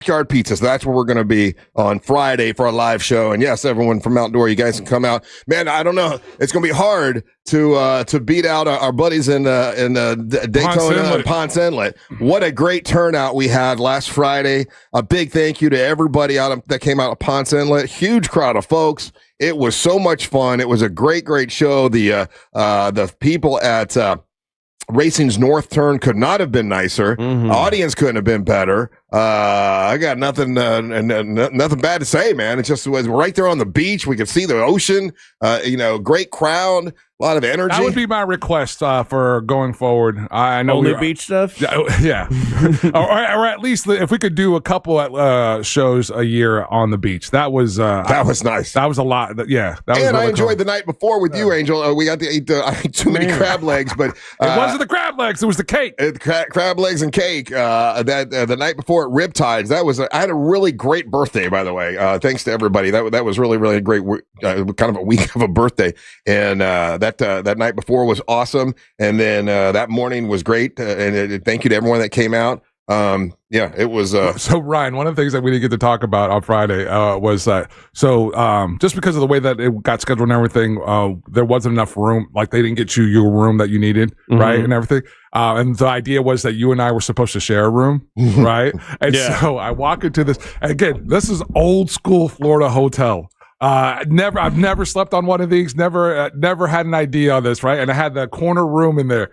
Backyard Pizza. So that's where we're going to be on Friday for our live show. And yes, everyone from Outdoor, you guys can come out. Man, I don't know. It's going to be hard to beat out our buddies in Daytona and Ponce Inlet. What a great turnout we had last Friday. A big thank you to everybody that came out of Ponce Inlet. Huge crowd of folks. It was so much fun. It was a great, great show. The people at Racing's North Turn could not have been nicer. Audience couldn't have been better. I got nothing bad to say, man. It just was right there on the beach. We could see the ocean. Great crowd, a lot of energy. That would be my request for going forward. I know only beach stuff. Yeah, or at least if we could do a couple shows a year on the beach. That was nice. That was a lot. Yeah, that was and really I enjoyed cool. The night before with you, Angel. We got to eat I ate too many crab legs, but it wasn't the crab legs. It was the cake. Crab legs and cake. The night before at Riptides. I had a really great birthday, by the way. Thanks to everybody. That was really, really great. Kind of a week of a birthday, and that night before was awesome, and then that morning was great. And thank you to everyone that came out. It was. So Ryan, one of the things that we didn't get to talk about on Friday was that. Just because of the way that it got scheduled and everything, there wasn't enough room. Like they didn't get you your room that you needed, right, and everything. And the idea was that you and I were supposed to share a room, right? And so I walk into this. Again, this is old school Florida hotel. I've never slept on one of these. Never had an idea on this, right? And I had the corner room in there.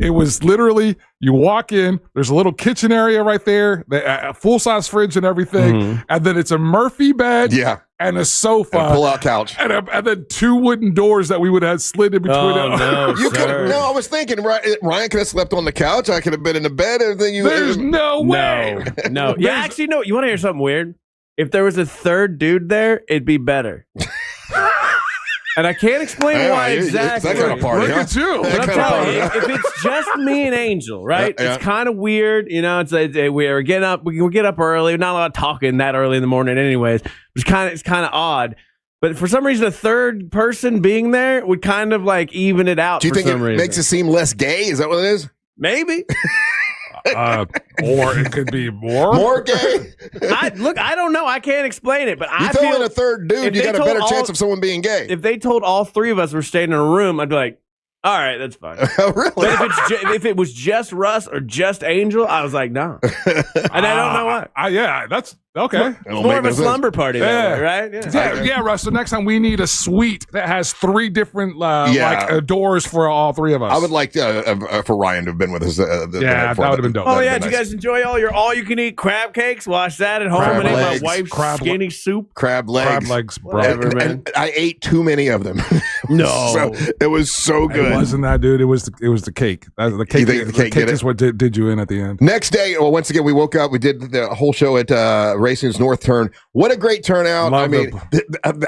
It was literally you walk in. There's a little kitchen area right there, a full size fridge and everything, and then it's a Murphy bed, and a sofa, and a pull-out couch, and then two wooden doors that we would have slid in between. I was thinking, Ryan could have slept on the couch. I could have been in the bed. There's no way. No. Yeah, actually, no. You want to hear something weird? If there was a third dude there, it'd be better. And I can't explain why exactly. That kind of party, Look at you. But I'm telling you, if it's just me and Angel, right? It's kind of weird. It's we're getting up. We get up early. Not a lot of talking that early in the morning, anyways. It's kind of odd. But for some reason, a third person being there would kind of like even it out. Do you think it makes it seem less gay? Is that what it is? Maybe. Or it could be more gay. I don't know. I can't explain it, but I feel in a third dude, you got a better chance of someone being gay. If they told all three of us we're staying in a room, I'd be like, all right, that's fine. Oh, really? But if it was just Russ or just Angel, I was like, no. And I don't know why. That's okay. It's more of a slumber party, that way, right? Yeah, Russ. So next time we need a suite that has three different doors for all three of us. I would like for Ryan to have been with us. That would have been dope. Oh yeah, did you guys enjoy all you can eat crab cakes? Watch that at home and ate my wife's skinny soup. Crab legs, bro. And I ate too many of them. No, it was so good. It wasn't that, dude. It was the cake. The cake. The cake is what did you in at the end. Next day, once again, we woke up. We did the whole show at Racing's North Turn. What a great turnout!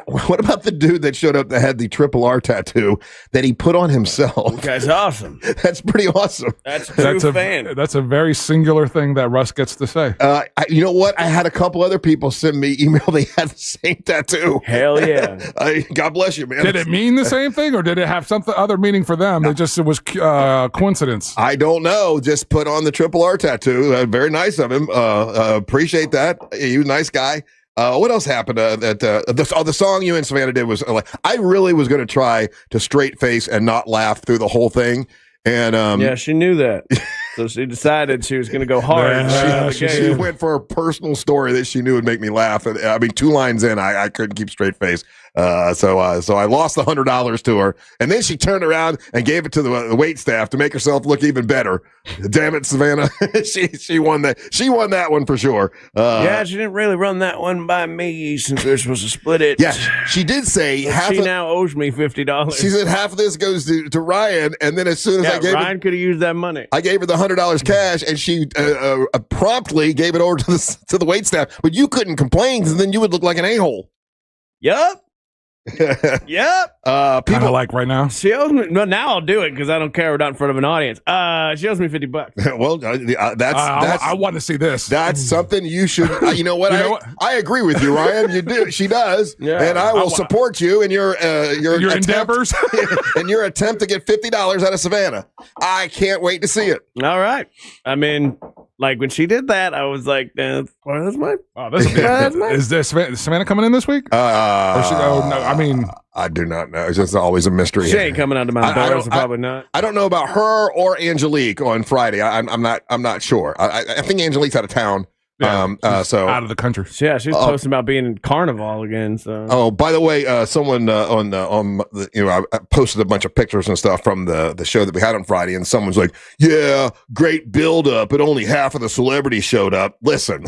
What about the dude that showed up that had the Triple R tattoo that he put on himself? That guy's awesome. That's pretty awesome. That's a true fan. That's a very singular thing that Russ gets to say. You know what? I had a couple other people send me email. They had the same tattoo. Hell yeah! God bless you, man. Did it mean the same thing, or did it have something other meaning for them? No. It was coincidence. I don't know. Just put on the Triple R tattoo. Very nice of him. Appreciate that. He was a nice guy. What else happened? The song you and Savannah did was I really was going to try to straight face and not laugh through the whole thing. And she knew that. So she decided she was going to go hard. She went for a personal story that she knew would make me laugh. And, I mean, 2 lines in, I couldn't keep straight face. So I lost the $100 to her, and then she turned around and gave it to the wait staff to make herself look even better. Damn it, Savannah! she won that. She won that one for sure. She didn't really run that one by me since we were supposed to split it. Yeah, she did say she now owes me $50. She said half of this goes to Ryan, and then as soon as I gave Ryan could have used that money. I gave her the $100 cash, and she promptly gave it over to the wait staff. But you couldn't complain, because then you would look like an a-hole. Yep. People like right now. She owes me. Well, now I'll do it because I don't care. We're not in front of an audience. She owes me $50. Well, that's I want to see this. That's something you should. You know what? I agree with you, Ryan. You do. She does, and I will support you in your endeavors and your attempt to get $50 out of Savannah. I can't wait to see it. All right. I mean, like when she did that, I was like, that's my. Oh, is there Savannah coming in this week? No, I mean, I do not know. It's just always a mystery. She ain't coming out to Mount Doris, probably not. I don't know about her or Angelique on Friday. I'm not sure. I think Angelique's out of town. Yeah, so out of the country. Yeah, she was posting about being in Carnival again. So. Oh, by the way, someone on I posted a bunch of pictures and stuff from the show that we had on Friday, and someone's like, "Yeah, great build up, but only half of the celebrities showed up." Listen,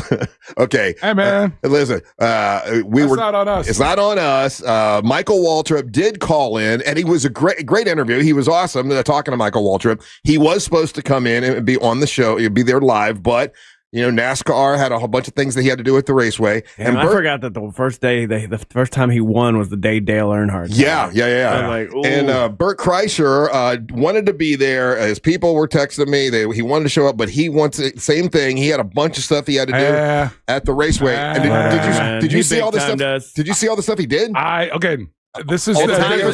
okay, hey man, listen, it's not on us. It's not on us. Michael Waltrip did call in, and he was a great interview. He was awesome. Talking to Michael Waltrip, he was supposed to come in and be on the show. He'd be there live, but. NASCAR had a whole bunch of things that he had to do at the raceway. And I forgot that the first time he won was the day Dale Earnhardt. Yeah. And Bert Kreischer wanted to be there. His people were texting me. He wanted to show up, but he wants the same thing. He had a bunch of stuff he had to do at the raceway. And did you see all the stuff? Did you see all the stuff he did? This is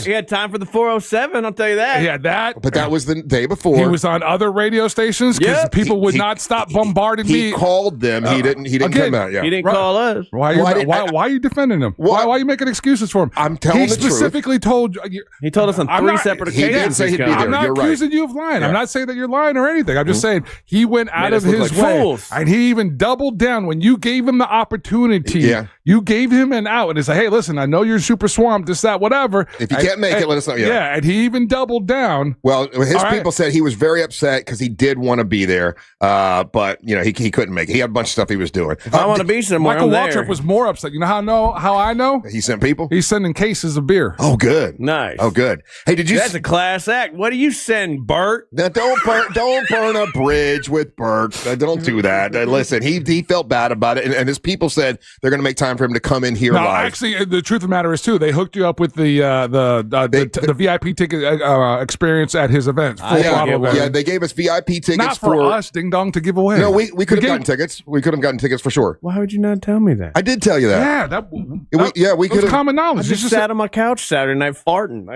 he had time for the 407. I'll tell you that. He had that, but that was the day before. He was on other radio stations because people would not stop bombarding me. He called them. He didn't come out. Yeah, he didn't call us. Why are you defending him? Why are you making excuses for him? I'm telling the truth. He specifically told you. He told us on three separate occasions. He didn't say he'd be there. I'm not accusing you of lying. I'm not saying that you're lying or anything. I'm just saying he went out of his way, and he even doubled down when you gave him the opportunity. Yeah. You gave him an out, and it's like, hey, listen, I know you're super swamped, this, that, whatever. If you can't make it, let us know. Yeah, and he even doubled down. Well, his people said he was very upset because he did want to be there, but he couldn't make it. He had a bunch of stuff he was doing. If I want to be somewhere, Michael Waltrip was more upset. You know how I know? He sent people? He's sending cases of beer. Oh, good. Nice. Oh, good. Hey, That's a class act. What do you send, Bert? Now, don't burn a bridge with Bert. Don't do that. Listen, he felt bad about it, and his people said they're going to make time for him to come in here live. Actually, the truth of the matter is, too, they hooked you up with the VIP ticket experience at his event. They gave us VIP tickets. Not for us, Ding Dong, to give away. No, we could have gotten tickets. We could have gotten tickets for sure. Why would you not tell me that? I did tell you that. We could have. Common knowledge. I just sat on my couch Saturday night farting.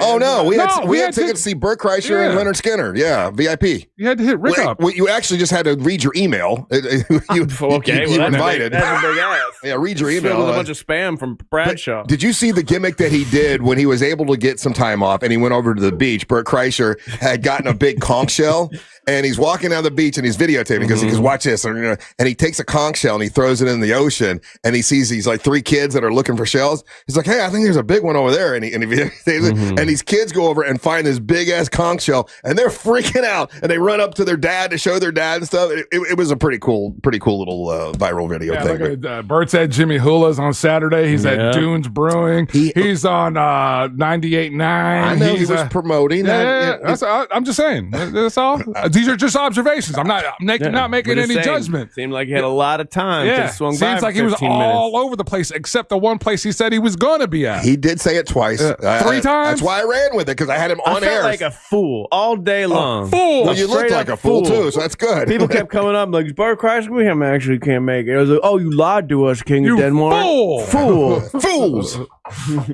We had tickets to see Bert Kreischer and Leonard Skinner. Yeah, VIP. You had to hit Rick up. You actually just had to read your email. You invited. That's a big ass. Yeah, read your email. With a bunch of spam from Bradshaw. Did you see the gimmick that he did when he was able to get some time off and he went over to the beach? Bert Kreischer had gotten a big conch shell and he's walking down the beach and he's videotaping because he goes, watch this. And he takes a conch shell and he throws it in the ocean and he sees these like three kids that are looking for shells. He's like, hey, I think there's a big one over there. And and these kids go over and find this big ass conch shell and they're freaking out and they run up to their dad to show their dad and stuff. It was a pretty cool little viral video thing. Bert said Jimmy Hula's on Saturday. He's at Dunes Brewing. He's on 98.9. I know he was promoting. I'm just saying. That's all. These are just observations. I'm not making any judgment. Seemed like he had a lot of time. Seems like he was all over the place, except the one place he said he was going to be at. He did say it twice. 3 times. That's why I ran with it, because I had him on air. I felt like a fool all day long. Fool. Well, you looked like a fool too, so that's good. People kept coming up like, Bert Kreischer, we actually can't make it. I was like, oh, you lied to us, King of Denmark. Fool. Fools.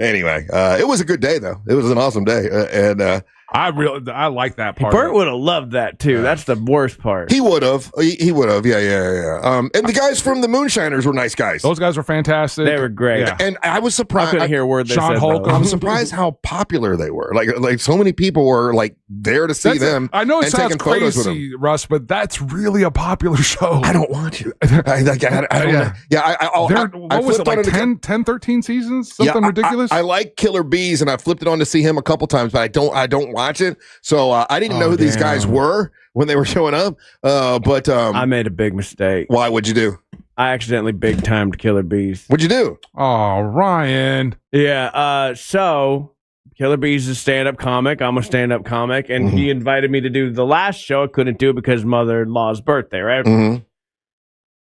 Anyway, it was a good day though. It was an awesome day, and I like that part. Bert would have loved that too. That's the worst part. He would have. He would have. Yeah. And the guys from the Moonshiners were nice guys. Those guys were fantastic. They were great. Yeah. And I was surprised. I couldn't hear a word they Sean said. Holcomb. I'm surprised how popular they were. Like so many people were like there to see them. I know it sounds crazy, Russ, but that's really a popular show. I don't want you. I what was it, like 10, 13 seasons? Something ridiculous? I like Killer Bees, and I flipped it on to see him a couple times, but I don't watch it. So I didn't know who these guys were when they were showing up. But I made a big mistake. Why? What'd you do? I accidentally big timed Killer Bees. What'd you do? Oh, Ryan. Yeah. So Killer Bees is a stand-up comic. I'm a stand-up comic, and he invited me to do the last show. I couldn't do it because mother-in-law's birthday, right? Mm-hmm.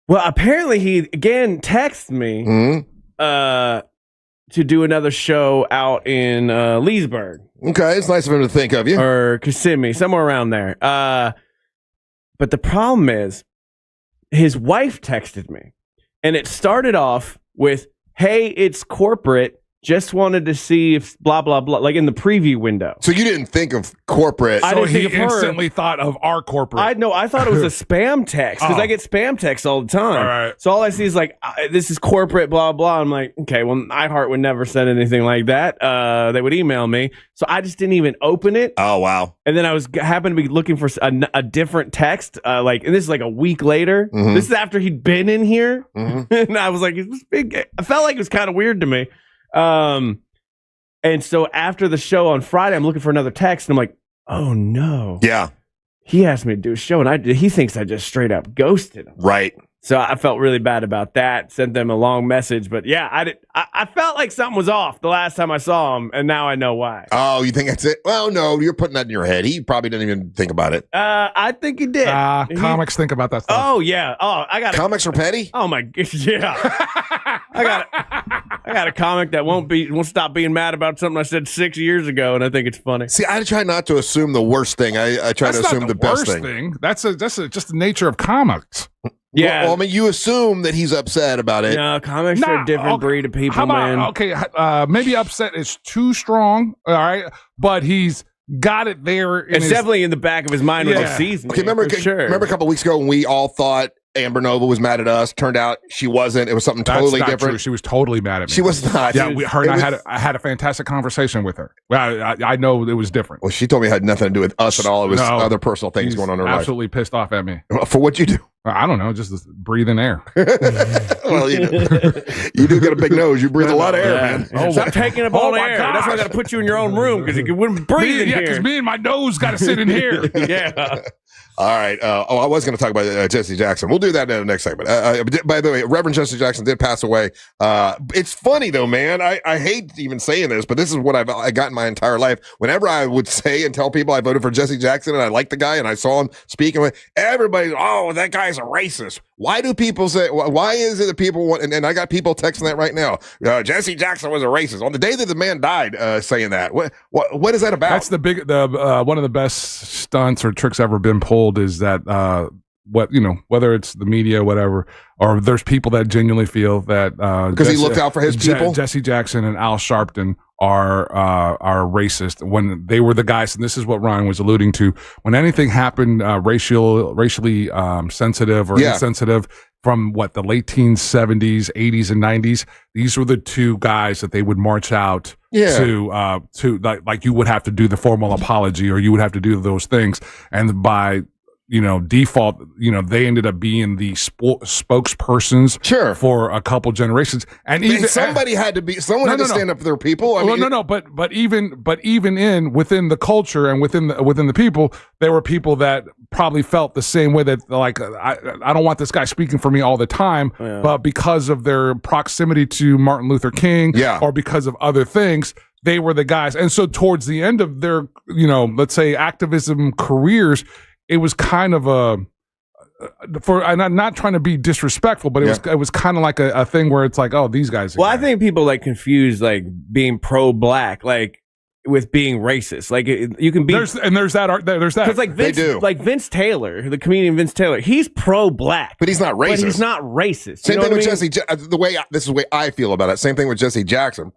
Well, apparently he again texted me to do another show out in Leesburg. Okay, it's nice of him to think of you. Or Kissimmee, somewhere around there. But the problem is, his wife texted me, and it started off with, hey, it's corporate. Just wanted to see if blah, blah, blah, like in the preview window. So you didn't think of corporate. I So didn't he think of her. instantly thought of our corporate. I thought it was a spam text because I get spam texts all the time. All right. So all I see is like, this is corporate, blah, blah. I'm like, okay, well, iHeart would never send anything like that. They would email me. So I just didn't even open it. Oh, wow. And then I happened to be looking for a different text, and this is like a week later. Mm-hmm. This is after he'd been in here, and I was like, I felt like it was kind of weird to me. And so after the show on Friday, I'm looking for another text, and I'm like, oh no, Yeah. he asked me to do a show, and he thinks I just straight up ghosted him. Right. So I felt really bad about that. Sent them a long message, but yeah, I felt like something was off the last time I saw him, and now I know why. Oh, you think that's it? Well, no, you're putting that in your head. He probably didn't even think about it. I think he did. Comics think about that stuff. Oh yeah. Oh, I got Comics are petty? Oh my gosh, yeah. I got a comic that won't stop being mad about something I said 6 years ago, and I think it's funny. See, I try not to assume the worst thing. I try to assume the best thing. That's just the nature of comics. Yeah. Well, I mean, you assume that he's upset about it. No, comics are a different breed of people, How about, man. Okay, maybe upset is too strong, all right, but he's got it there. It's definitely in the back of his mind when he sees me. Okay, remember a couple weeks ago when we all thought Amber Nova was mad at us? Turned out she wasn't. It was something totally different. True. She was totally mad at me. She was not. Yeah, I had a fantastic conversation with her. Well, I know it was different. Well, she told me it had nothing to do with us at all. It was other personal things going on in her life. Absolutely pissed off at me. For what you do? I don't know, just breathing air. Well, you do got a big nose. You breathe a lot of air, man. Oh, stop taking up all air. Gosh. That's why I got to put you in your own room because you wouldn't breathe in here. Yeah, because me and my nose got to sit in here. Yeah. All right. I was going to talk about Jesse Jackson. We'll do that in the next segment. By the way, Reverend Jesse Jackson did pass away. It's funny, though, man. I hate even saying this, but this is what I got in my entire life. Whenever I would say and tell people I voted for Jesse Jackson and I liked the guy and I saw him speaking, everybody's, oh, that guy's a racist. Why do people say, why is it that people want, and I got people texting that right now, Jesse Jackson was a racist. On the day that the man died, saying that. What is that about? That's one of the best stunts or tricks ever been pulled is that whether it's the media, whatever, or there's people that genuinely feel that because he looked out for his people. Jesse Jackson and Al Sharpton are racist when they were the guys, and this is what Ryan was alluding to. When anything happened racially sensitive or insensitive from the late teens, 70s, 80s, and 90s, these were the two guys that they would march out to like you would have to do the formal apology or you would have to do those things, and by default, they ended up being the spokespersons for a couple generations. And even somebody had to stand up for their people. But even within the culture and within the people, there were people that probably felt the same way, that like, I don't want this guy speaking for me all the time, but because of their proximity to Martin Luther King or because of other things, they were the guys. And so towards the end of their, let's say activism careers, it was kind of and I'm not trying to be disrespectful, but it was kind of like a thing where it's like, oh, these guys. Well, I think people confuse being pro-black with being racist. You can be there's that because Vince Taylor, the comedian Vince Taylor, he's pro-black, but he's not racist. But he's not racist. Same thing with Jesse. This is the way I feel about it. Same thing with Jesse Jackson.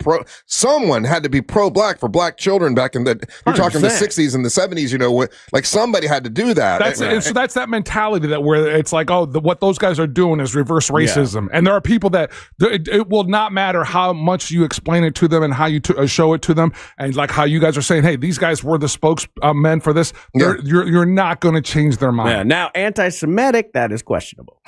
Someone had to be pro-black for black children back in the. You're talking the 60s and the 70s. Somebody had to do that. So that's that mentality where it's like, oh, what those guys are doing is reverse racism, and there are people that it will not matter how much you explain it to them and how you show it to them, and how you guys are saying, hey, these guys were the spokesmen for this. You're not going to change their mind. Yeah. Now, anti-Semitic, that is questionable.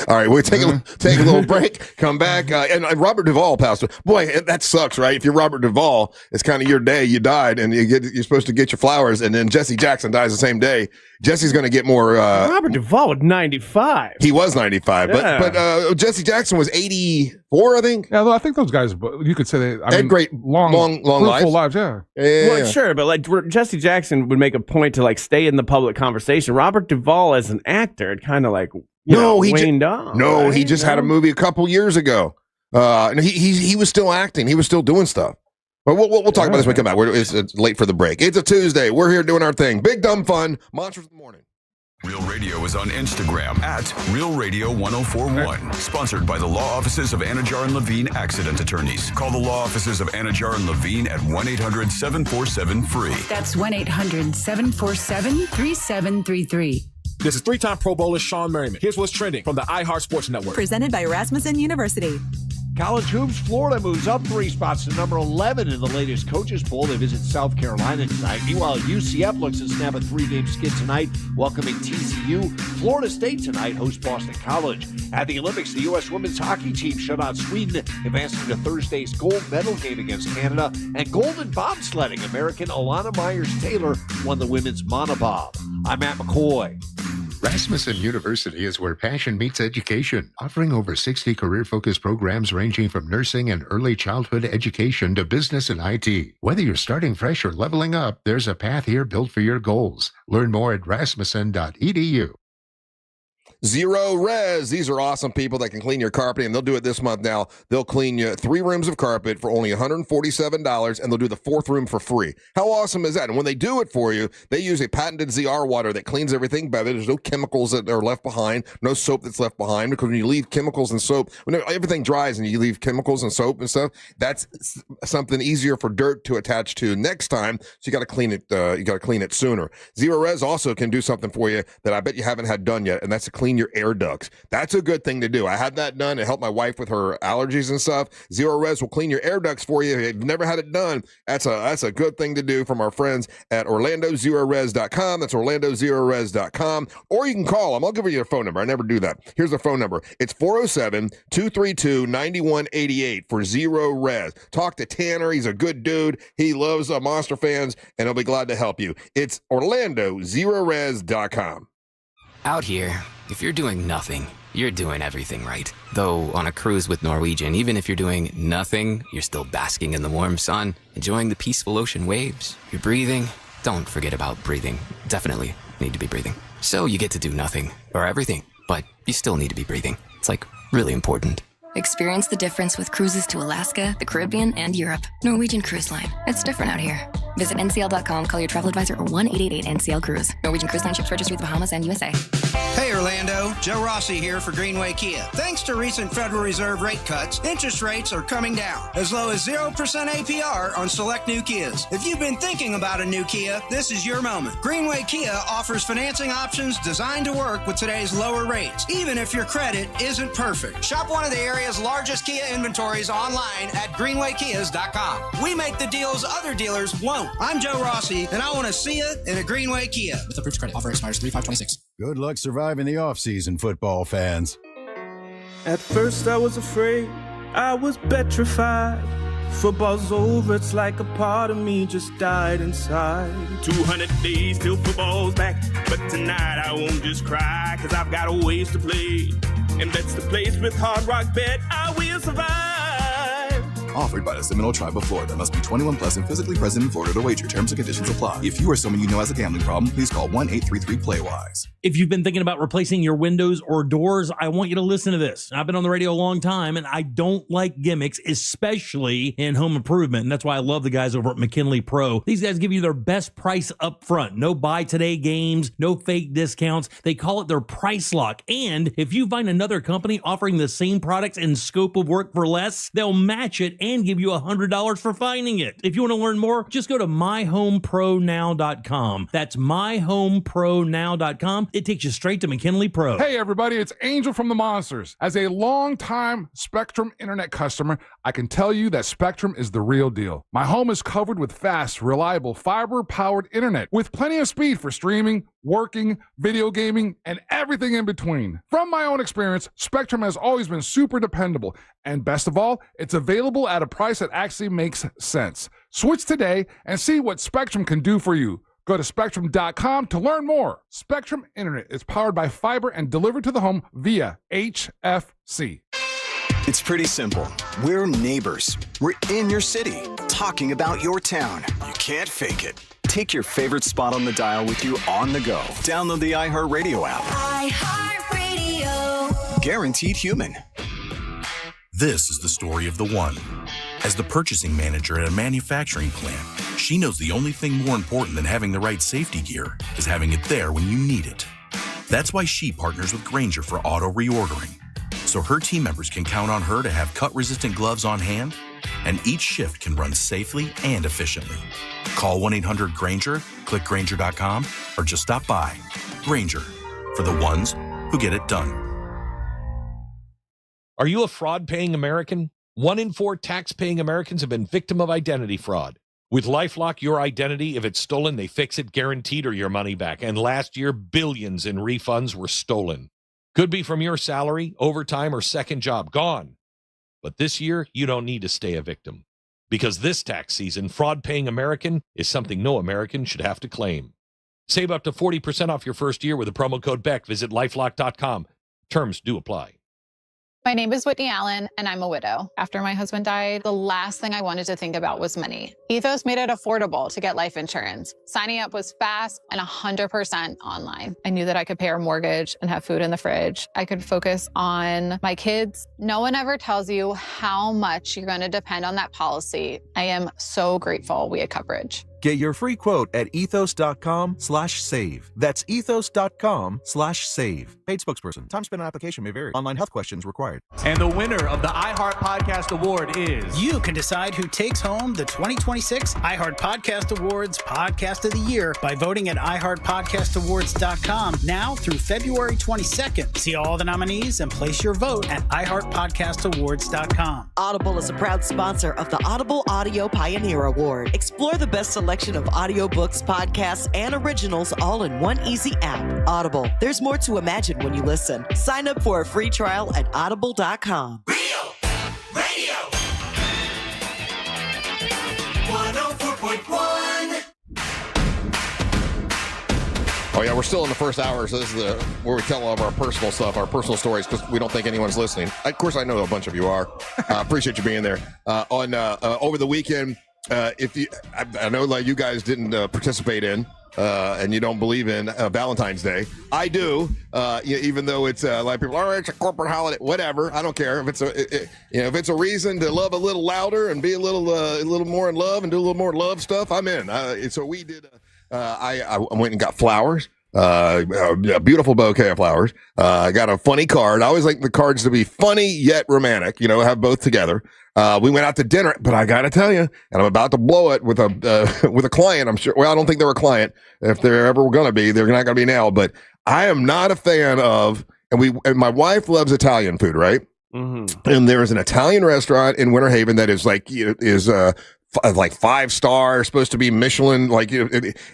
All right, we'll take a little break, come back. And Robert Duvall passed away. Boy, that sucks, right? If you're Robert Duvall, it's kind of your day. You died, and you're supposed to get your flowers, and then Jesse Jackson dies the same day. Jesse's going to get more. Robert Duvall was 95. He was 95, but Jesse Jackson was 84, I think. Yeah, I think those guys, you could say they had great long lives. Yeah. Well, sure, but Jesse Jackson would make a point to stay in the public conversation. Robert Duvall, as an actor, it kind of waned off. No, right? He just had a movie a couple years ago. And he was still acting. He was still doing stuff. But we'll talk about this when we come back. It's late for the break. It's a Tuesday. We're here doing our thing. Big dumb fun. Monsters in the morning. Real Radio is on Instagram at Real Radio 1041. Sponsored by the law offices of Anajar and Levine Accident Attorneys. Call the law offices of Anajar and Levine at 1-800-747-FREE. That's 1-800-747-3733. This is three-time Pro Bowler Sean Merriman. Here's what's trending from the iHeart Sports Network. Presented by Rasmussen University. College hoops, Florida moves up 3 spots to number 11 in the latest coaches poll. They visit South Carolina tonight. Meanwhile, UCF looks to snap a 3-game skid tonight, welcoming TCU. Florida State tonight hosts Boston College. At the Olympics, the U.S. women's hockey team shut out Sweden, advancing to Thursday's gold medal game against Canada. And golden bobsledding, American Alana Myers-Taylor won the women's monobob. I'm Matt McCoy. Rasmussen University is where passion meets education, offering over 60 career-focused programs ranging from nursing and early childhood education to business and IT. Whether you're starting fresh or leveling up, there's a path here built for your goals. Learn more at rasmussen.edu. Zero Res. These are awesome people that can clean your carpet, and they'll do it this month now. They'll clean you 3 rooms of carpet for only $147, and they'll do the 4th room for free. How awesome is that? And when they do it for you, they use a patented ZR water that cleans everything better. There's no chemicals that are left behind, no soap that's left behind, because when you leave chemicals and soap, when everything dries and you leave chemicals and soap and stuff, that's something easier for dirt to attach to next time. So you got to clean it. You got to clean it sooner. Zero Res also can do something for you that I bet you haven't had done yet, and that's to clean your air ducts. That's a good thing to do. I had that done. It helped my wife with her allergies and stuff. Zero Res will clean your air ducts for you. If you've never had it done, that's a good thing to do from our friends at OrlandoZeroRes.com. That's OrlandoZeroRes.com. Or you can call them. I'll give you their phone number. I never do that. Here's the phone number. It's 407-232-9188 for Zero Res. Talk to Tanner. He's a good dude. He loves Monster fans, and he'll be glad to help you. It's OrlandoZeroRes.com. Out here, if you're doing nothing, you're doing everything right. Though on a cruise with Norwegian, even if you're doing nothing, you're still basking in the warm sun, enjoying the peaceful ocean waves. You're breathing. Don't forget about breathing. Definitely need to be breathing. So you get to do nothing, or everything, but you still need to be breathing. It's like really important. Experience the difference with cruises to Alaska, the Caribbean, and Europe. Norwegian Cruise Line. It's different out here. Visit ncl.com, call your travel advisor, or 1-888-NCL-CRUISE. Norwegian Cruise Line ships registry the Bahamas and USA. Hey Orlando, Joe Rossi here for Greenway Kia. Thanks to recent Federal Reserve rate cuts, interest rates are coming down, as low as 0% APR on select new Kias. If you've been thinking about a new Kia, this is your moment. Greenway Kia offers financing options designed to work with today's lower rates, even if your credit isn't perfect. Shop one of the area's largest Kia inventories online at greenwaykias.com. We make the deals other dealers won't. I'm Joe Rossi, and I want to see you in a Greenway Kia. With approved credit. Offer expires 3/5/26. Good luck surviving the offseason, football fans. At first I was afraid, I was petrified. Football's over, it's like a part of me just died inside. 200 days till football's back, but tonight I won't just cry, cause I've got a ways to play. And that's the place with Hard Rock Bet, I will survive. Offered by the Seminole Tribe of Florida. Must be 21 plus and physically present in Florida to wager. Terms and conditions apply. If you or someone you know has a gambling problem, please call 1-833-PLAY-WISE. If you've been thinking about replacing your windows or doors, I want you to listen to this. I've been on the radio a long time, and I don't like gimmicks, especially in home improvement. And that's why I love the guys over at McKinley Pro. These guys give you their best price up front. No buy today games, no fake discounts. They call it their price lock. And if you find another company offering the same products and scope of work for less, they'll match it and give you $100 for finding it. If you want to learn more, just go to myhomepronow.com. That's myhomepronow.com. It takes you straight to McKinley Pro. Hey everybody, it's Angel from the Monsters. As a long-time Spectrum internet customer, I can tell you that Spectrum is the real deal. My home is covered with fast, reliable, fiber-powered internet with plenty of speed for streaming, working, video gaming, and everything in between. From my own experience, Spectrum has always been super dependable. And best of all, it's available at a price that actually makes sense. Switch today and see what Spectrum can do for you. Go to Spectrum.com to learn more. Spectrum Internet is powered by fiber and delivered to the home via HFC. It's pretty simple. We're neighbors. We're in your city, talking about your town. You can't fake it. Take your favorite spot on the dial with you on the go. Download the iHeartRadio app. iHeartRadio. Guaranteed human. This is the story of the one. As the purchasing manager at a manufacturing plant, she knows the only thing more important than having the right safety gear is having it there when you need it. That's why she partners with Grainger for auto reordering, so her team members can count on her to have cut-resistant gloves on hand, and each shift can run safely and efficiently. Call 1-800-GRAINGER, click Grainger.com, or just stop by. Grainger, for the ones who get it done. Are you a fraud-paying American? 1 in 4 tax-paying Americans have been victim of identity fraud. With LifeLock, your identity, if it's stolen, they fix it guaranteed or your money back. And last year, billions in refunds were stolen. Could be from your salary, overtime, or second job. Gone. But this year, you don't need to stay a victim. Because this tax season, fraud-paying American is something no American should have to claim. Save up to 40% off your first year with the promo code BECK. Visit LifeLock.com. Terms do apply. My name is Whitney Allen, and I'm a widow. After my husband died, the last thing I wanted to think about was money. Ethos made it affordable to get life insurance. Signing up was fast and 100% online. I knew that I could pay our mortgage and have food in the fridge. I could focus on my kids. No one ever tells you how much you're going to depend on that policy. I am so grateful we had coverage. Get your free quote at ethos.com/save. That's ethos.com/save. Paid spokesperson. Time spent on application may vary. Online health questions required. And the winner of the iHeart Podcast Award is... You can decide who takes home the 2026 iHeart Podcast Awards Podcast of the Year by voting at iHeartPodcastAwards.com now through February 22nd. See all the nominees and place your vote at iHeartPodcastAwards.com. Audible is a proud sponsor of the Audible Audio Pioneer Award. Explore the best selection of audiobooks, podcasts, and originals all in one easy app. Audible. There's more to imagine when you listen. Sign up for a free trial at audible.com. Real Radio 104.1. Oh yeah, we're still in the first hour, so this is where we tell all of our personal stuff, our personal stories, because we don't think anyone's listening. Of course, I know a bunch of you are. Appreciate you being there. Over the weekend, I know like you guys didn't participate in, and you don't believe in Valentine's Day. I do, even though it's a lot of people. Oh, it's a corporate holiday. Whatever. I don't care if if it's a reason to love a little louder and be a little more in love and do a little more love stuff. I'm in. So we did. I went and got flowers. A beautiful bouquet of flowers. I got a funny card. I always like the cards to be funny yet romantic, have both together. We went out to dinner, but I got to tell you, and I'm about to blow it with a client. I'm sure. Well, I don't think they're a client. If they're ever going to be, they're not going to be now, but I am not a fan of, and my wife loves Italian food, right? Mm-hmm. And there is an Italian restaurant in Winter Haven that is like, like 5-star, supposed to be Michelin,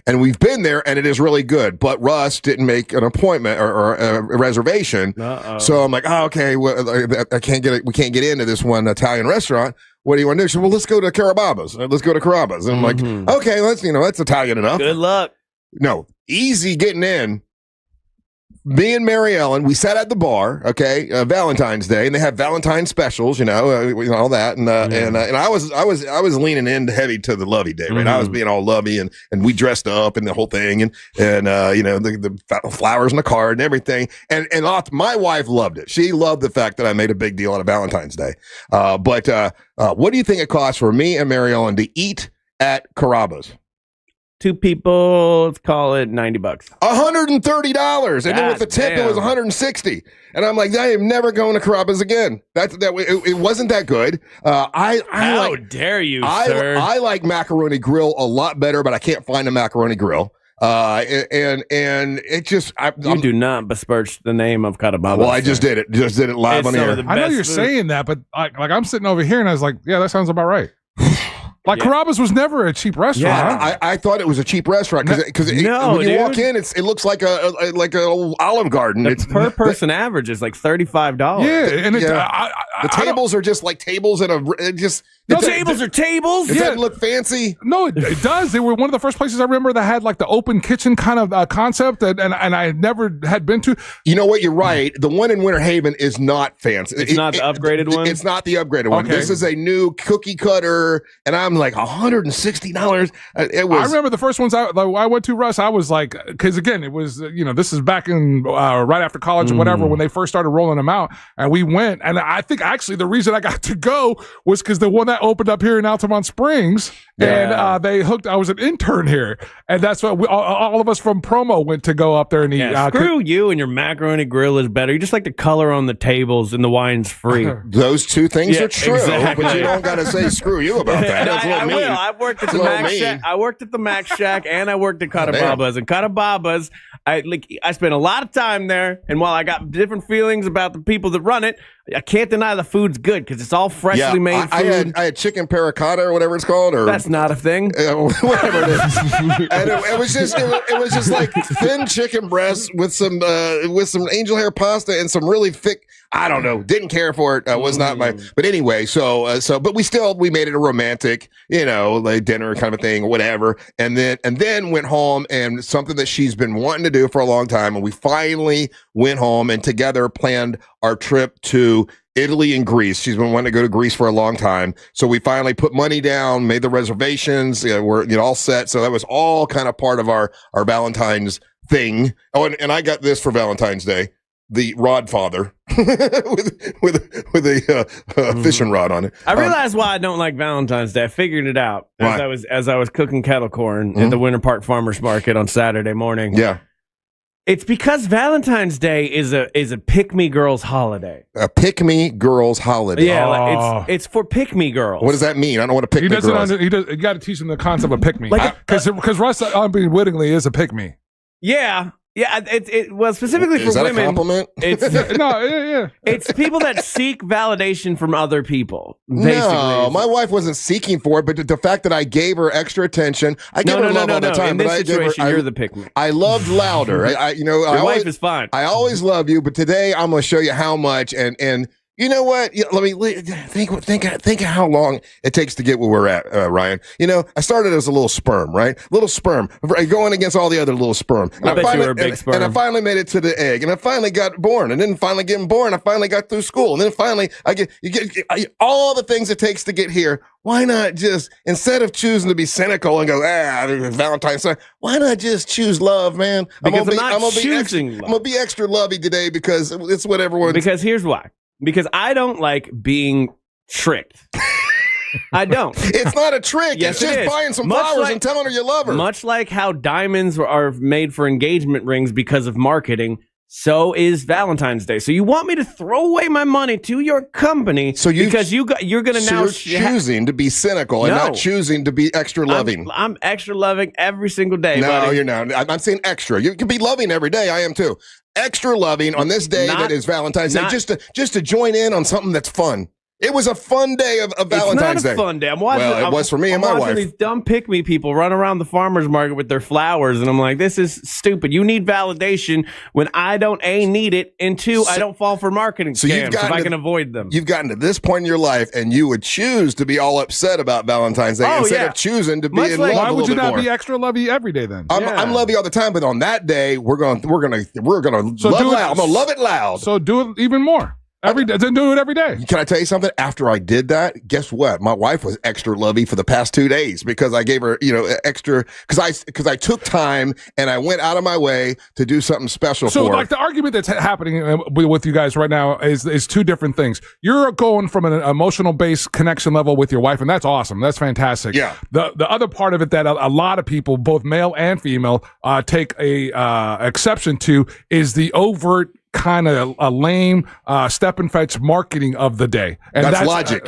and we've been there and it is really good, but Russ didn't make an appointment or a reservation. Uh-oh. So I'm like, okay, well, we can't get into this one Italian restaurant. What do you want to do? She said, well, let's go to Carababa's. And I'm like, okay, that's Italian enough. Good luck. No, easy getting in. Me and Mary Ellen, we sat at the bar, Valentine's Day, and they have Valentine specials, all that, and I was leaning in heavy to the lovey day, right? Mm-hmm. I was being all lovey, and we dressed up and the whole thing, and the flowers and the card and everything, and my wife loved it. She loved the fact that I made a big deal out of Valentine's Day. But what do you think it costs for me and Mary Ellen to eat at Carrabba's? 2 people, let's call it $90. $130, and then with the tip, it was $160. And I'm like, I am never going to Carrabba's again. It wasn't that good. How dare you, sir? I like Macaroni Grill a lot better, but I can't find a Macaroni Grill. And it just you do not besmirch the name of Carrabba's. Well, I just did it live on air. I know you're saying that, but I'm sitting over here and I was like, yeah, that sounds about right. Carrabba's was never a cheap restaurant. Yeah, I thought it was a cheap restaurant because when you walk in, it looks like an old Olive Garden. It's per person average is like $35. Yeah, and the tables are just like tables in tables are tables. It doesn't look fancy. No, it does. They were one of the first places I remember that had like the open kitchen kind of concept, and I never had been to. You know what? You're right. The one in Winter Haven is not fancy. It's not the upgraded one. It's not the upgraded one. This is a new cookie cutter, and I'm like $160. It was. I remember the first ones I went to, Russ. I was like, because again, it was this is back in right after college or whatever when they first started rolling them out, and we went, and I think actually the reason I got to go was because the one that opened up here in Altamont Springs, And they hooked. I was an intern here, and that's what all of us from promo went to go up there and eat. Screw you and your macaroni grill is better. You just like the color on the tables and the wine's free. Those two things are true, exactly. but you don't got to say screw you about that. That's I mean. will. I worked at the Mac Shack. I worked at the Mac Shack, and I worked at Catababa's. And Catababa's, I spent a lot of time there. And while I got different feelings about the people that run it, I can't deny the food's good because it's all freshly made food. I had chicken pericotta or whatever it's called, or that's not a thing. Whatever it is. And it was just like thin chicken breasts with some angel hair pasta and some really thick. I don't know. Didn't care for it. Was not my. But anyway, but we made it a romantic, like dinner kind of a thing, whatever. And then went home, and something that she's been wanting to do for a long time, and we finally went home and together planned our trip to Italy and Greece. She's been wanting to go to Greece for a long time. So we finally put money down, made the reservations. We're all set. So that was all kind of part of our Valentine's thing. Oh, and I got this for Valentine's Day. The rod father with a fishing rod on it. I realized why I don't like Valentine's Day. I figured it out as I was cooking kettle corn at the Winter Park Farmers Market on Saturday morning. Yeah. It's because Valentine's Day is a pick-me girls holiday. A pick-me girls holiday. Yeah, it's for pick-me girls. What does that mean? I don't want to pick me girls. You got to teach them the concept of pick-me. Because Russ unwittingly is a pick-me. Yeah. Yeah, well, specifically for women. Is that a compliment? It's people that seek validation from other people. Basically. No, my wife wasn't seeking for it, but the fact that I gave her extra attention, I give her love all the time. In this situation, you're the pick-me. I loved louder. Your wife is fine. I always love you, but today I'm going to show you how much. And you know what? Let me think of how long it takes to get where we're at, Ryan. I started as a little sperm, right? Little sperm, going against all the other little sperm. And I bet you were a big sperm. And I finally made it to the egg, and I finally got born, and then finally getting born, I finally got through school, and then finally you get all the things it takes to get here. Why not just, instead of choosing to be cynical and go, Valentine's Day, why not just choose love, man? Because I'm not choosing love. I'm going to be extra lovey today because it's what everyone's... Because here's why. Because I don't like being tricked. I don't. It's not a trick. Yes, it's just buying some flowers and telling her you love her. Much like how diamonds are made for engagement rings because of marketing, so is Valentine's Day. So you want me to throw away my money to your company because you're going to now... You're choosing to be cynical and not choosing to be extra loving. I'm extra loving every single day, No, buddy. you're not. I'm saying extra. You can be loving every day. I am too. Extra loving on this day that is Valentine's Day, just to join in on something that's fun. It was a fun day of Valentine's Day. It's not a fun day. I'm watching. Well, it was for me and my wife. These dumb pick-me people run around the farmer's market with their flowers, and I'm like, this is stupid. You need validation when I don't need it, and two, I don't fall for marketing scams if I can avoid them. You've gotten to this point in your life, and you would choose to be all upset about Valentine's Day instead of choosing to be in love. Why would you not more. be extra lovey every day then? I'm lovey all the time, but on that day, we're gonna love loud. I'm gonna love it loud. So do it even more. Every day, then do it every day. Can I tell you something? After I did that, guess what? My wife was extra lovey for the past 2 days because I gave her, extra because I took time and I went out of my way to do something special for her. So, like the argument that's happening with you guys right now is two different things. You're going from an emotional based connection level with your wife, and that's awesome. That's fantastic. Yeah. The other part of it that a lot of people, both male and female, take a exception to is the overt kind of a lame step and fetch marketing of the day, and that's logic.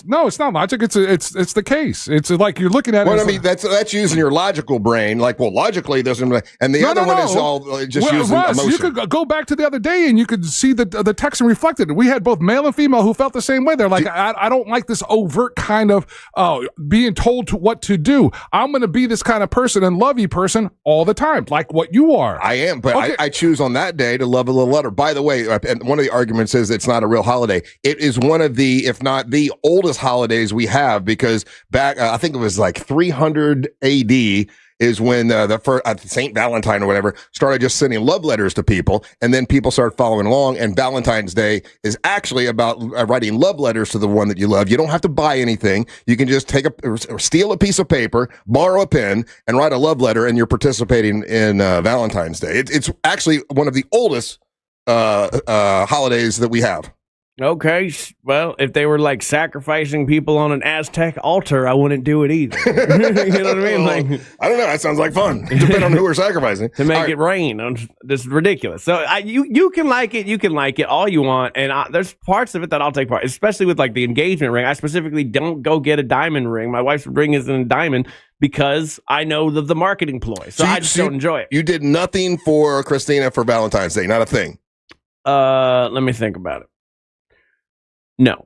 No, it's not logic. It's the case. It's like you're looking at. Well, I mean, that's using your logical brain. Like, well, logically it doesn't. And the other one is all just using Russ, emotion. You could go back to the other day and you could see the text and reflected. We had both male and female who felt the same way. They're like, I don't like this overt kind of being told what to do. I'm going to be this kind of person and lovey person all the time, like what you are. I am, but okay. I choose on that day to love a little letter. By the way, and one of the arguments is it's not a real holiday. It is one of the, if not the oldest holidays we have, because back, I think it was like 300 AD is when the first Saint Valentine or whatever started just sending love letters to people, and then people started following along. And Valentine's Day is actually about writing love letters to the one that you love. You don't have to buy anything. You can just steal a piece of paper, borrow a pen, and write a love letter, and you're participating in Valentine's Day. It's actually one of the oldest holidays that we have. Okay, well, if they were like sacrificing people on an Aztec altar, I wouldn't do it either. You know what I mean? Well, Like, I don't know. That sounds like fun. Depending on who we're sacrificing to make it rain. This is ridiculous. So you can like it. You can like it all you want. And there's parts of it that I'll take part, especially with like the engagement ring. I specifically don't go get a diamond ring. My wife's ring isn't a diamond because I know the marketing ploy. So I just don't enjoy it. You did nothing for Christina for Valentine's Day. Not a thing. Let me think about it. No.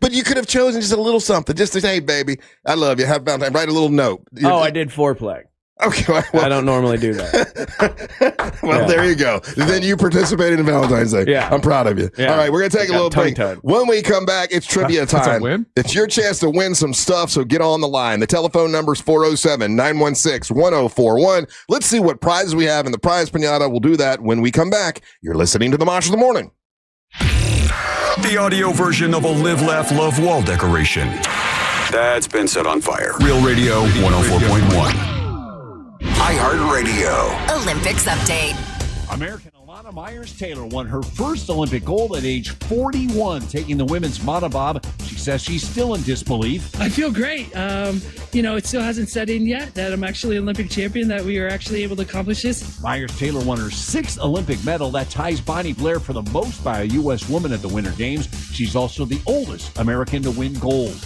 But you could have chosen just a little something. Just to say, hey, baby, I love you. Have Valentine. Write a little note. I did foreplay. Okay. Well, I don't normally do that. There you go. Then you participated in Valentine's Day. Yeah. I'm proud of you. Yeah. All right, we're going to take a little break. When we come back, it's trivia That's a time. win? It's your chance to win some stuff, so get on the line. The telephone number is 407-916-1041. Let's see what prizes we have in the prize pinata. We'll do that when we come back. You're listening to the Mosh of the Morning. The audio version of a Live, Laugh, Love wall decoration that's been set on fire. Real Radio 104.1. iHeartRadio. Olympics update. American Alana Myers-Taylor won her first Olympic gold at age 41, taking the women's monobob. She says she's still in disbelief. I feel great. It still hasn't set in yet that I'm actually Olympic champion, that we are actually able to accomplish this. Myers-Taylor won her 6th Olympic medal. That ties Bonnie Blair for the most by a U.S. woman at the Winter Games. She's also the oldest American to win gold.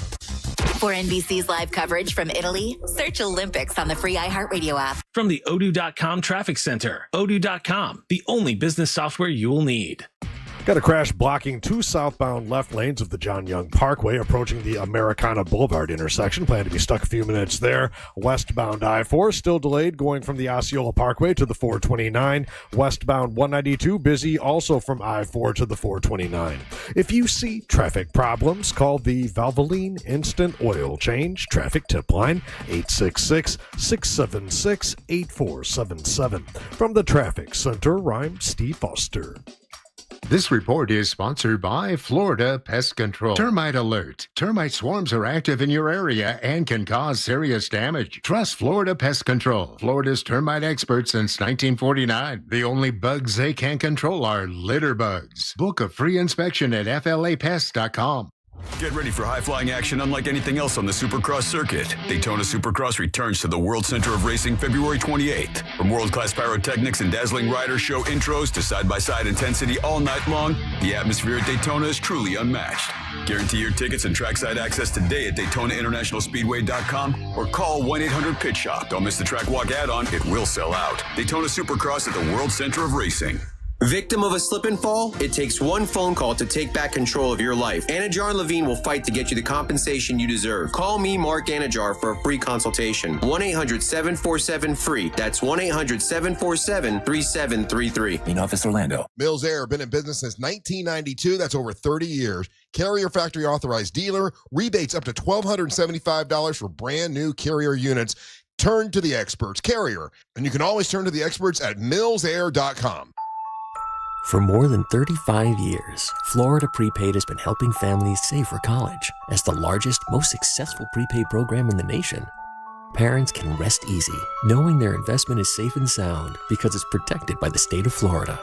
For NBC's live coverage from Italy, search Olympics on the free iHeartRadio app. From the Odoo.com Traffic Center, Odoo.com, the only business software you will need. Got a crash blocking two southbound left lanes of the John Young Parkway approaching the Americana Boulevard intersection. Plan to be stuck a few minutes there. Westbound I-4 still delayed going from the Osceola Parkway to the 429. Westbound 192 busy also from I-4 to the 429. If you see traffic problems, call the Valvoline Instant Oil Change traffic tip line 866-676-8477. From the Traffic Center, I'm Steve Foster. This report is sponsored by Florida Pest Control. Termite alert. Termite swarms are active in your area and can cause serious damage. Trust Florida Pest Control. Florida's termite expert since 1949. The only bugs they can control are litter bugs. Book a free inspection at flapest.com. Get ready for high-flying action unlike anything else on the Supercross circuit. Daytona Supercross returns to the World Center of Racing February 28th. From world-class pyrotechnics and dazzling rider show intros to side-by-side intensity all night long, the atmosphere at Daytona is truly unmatched. Guarantee your tickets and trackside access today at DaytonaInternationalSpeedway.com or call 1-800-PIT-SHOP. Don't miss the track walk add-on. It will sell out. Daytona Supercross at the World Center of Racing. Victim of a slip and fall? It takes one phone call to take back control of your life. Anajar and Levine will fight to get you the compensation you deserve. Call me, Mark Anajar, for a free consultation. 1-800-747-FREE. That's 1-800-747-3733. In office, Orlando. Mills Air, been in business since 1992. That's over 30 years. Carrier factory authorized dealer. Rebates up to $1,275 for brand new Carrier units. Turn to the experts. Carrier. And you can always turn to the experts at millsair.com. For more than 35 years, Florida Prepaid has been helping families save for college. As the largest, most successful prepaid program in the nation, parents can rest easy knowing their investment is safe and sound because it's protected by the state of Florida.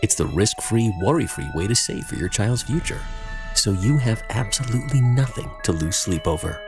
It's the risk-free, worry-free way to save for your child's future, so you have absolutely nothing to lose sleep over.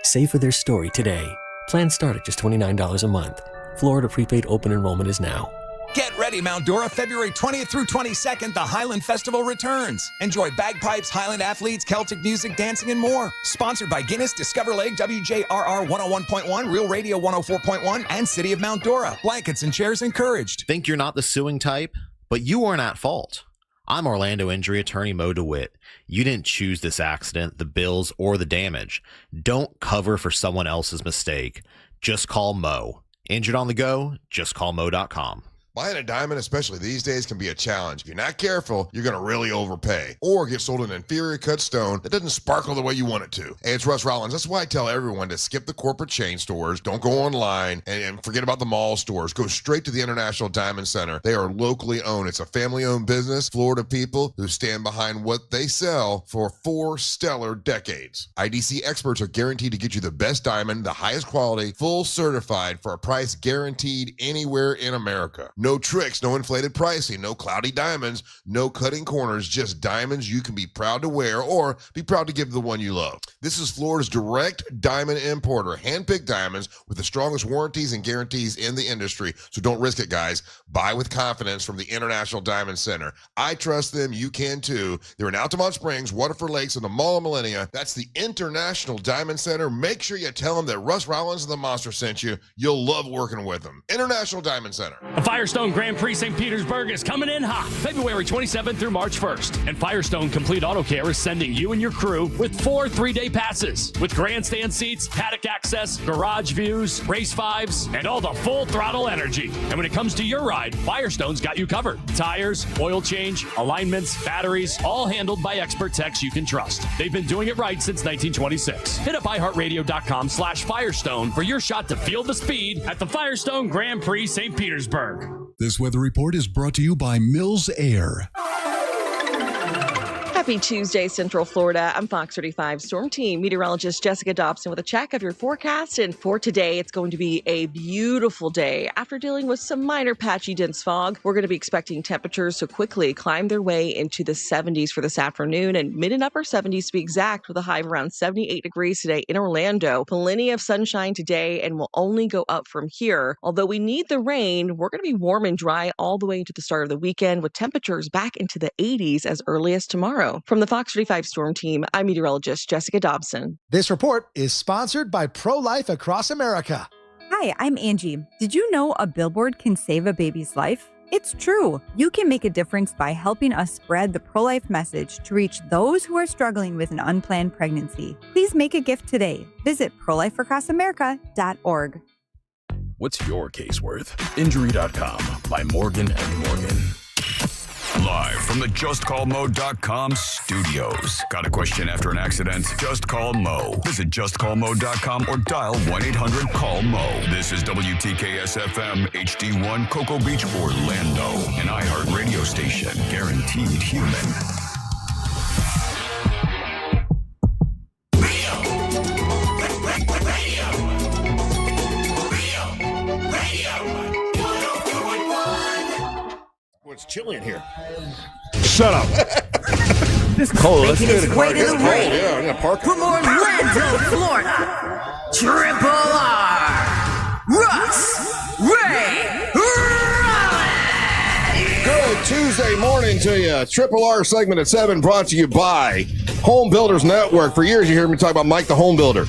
Save for their story today. Plans start at just $29 a month. Florida Prepaid open enrollment is now. Get ready, Mount Dora, February 20th through 22nd, the Highland Festival returns. Enjoy bagpipes, Highland athletes, Celtic music, dancing, and more. Sponsored by Guinness, Discover Lake, WJRR 101.1, Real Radio 104.1, and City of Mount Dora. Blankets and chairs encouraged. Think you're not the suing type? But you aren't at fault. I'm Orlando injury attorney Mo DeWitt. You didn't choose this accident, the bills, or the damage. Don't cover for someone else's mistake. Just call Mo. Injured on the go? Just call Mo.com. Buying a diamond, especially these days, can be a challenge. If you're not careful, you're going to really overpay or get sold an inferior cut stone that doesn't sparkle the way you want it to. Hey, it's Russ Rollins. That's why I tell everyone to skip the corporate chain stores. Don't go online and forget about the mall stores. Go straight to the International Diamond Center. They are locally owned. It's a family-owned business. Florida people who stand behind what they sell for 4 stellar decades. IDC experts are guaranteed to get you the best diamond, the highest quality, full certified for a price guaranteed anywhere in America. No No tricks, no inflated pricing, no cloudy diamonds, no cutting corners, just diamonds you can be proud to wear or be proud to give the one you love. This is Florida's direct diamond importer, hand-picked diamonds with the strongest warranties and guarantees in the industry. So don't risk it, guys. Buy with confidence from the International Diamond Center. I trust them. You can too. They're in Altamont Springs, Waterford Lakes, and the Mall of Millennia. That's the International Diamond Center. Make sure you tell them that Russ Rollins and the Monster sent you. You'll love working with them. International Diamond Center. The Firestone Grand Prix St. Petersburg is coming in hot, February 27th through March 1st. And Firestone Complete Auto Care is sending you and your crew with 4 3-day passes with grandstand seats, paddock access, garage views, race 5s, and all the full throttle energy. And when it comes to your ride, Firestone's got you covered. Tires, oil change, alignments, batteries, all handled by expert techs you can trust. They've been doing it right since 1926. Hit up iHeartRadio.com/Firestone for your shot to feel the speed at the Firestone Grand Prix St. Petersburg. This weather report is brought to you by Mills Air. Happy Tuesday, Central Florida. I'm Fox 35 Storm Team meteorologist Jessica Dobson with a check of your forecast. And for today, it's going to be a beautiful day. After dealing with some minor patchy dense fog, we're going to be expecting temperatures to quickly climb their way into the 70s for this afternoon and mid and upper 70s to be exact, with a high of around 78 degrees today in Orlando. Plenty of sunshine today and will only go up from here. Although we need the rain, we're going to be warm and dry all the way into the start of the weekend, with temperatures back into the 80s as early as tomorrow. From the Fox 35 Storm Team, I'm meteorologist Jessica Dobson. This report is sponsored by Pro-Life Across America. Hi, I'm Angie. Did you know a billboard can save a baby's life? It's true. You can make a difference by helping us spread the pro-life message to reach those who are struggling with an unplanned pregnancy. Please make a gift today. Visit prolifeacrossamerica.org. What's your case worth? Injury.com by Morgan & Morgan. Live from the JustCallMo.com studios. Got a question after an accident? Just call Mo. Visit JustCallMo.com or dial 1-800-CALL-MO. This is WTKS-FM HD1 Cocoa Beach, Orlando. An iHeart radio station. Guaranteed human. It's chilly in here. Shut up. It's cold. Making his way to the ring. Yeah, I'm gonna park from Orlando, Florida. Triple R. Russ Ray Rollins. Good Tuesday morning to you. Triple R segment at 7 brought to you by Home Builders Network. For years, you hear me talk about Mike the Home Builder.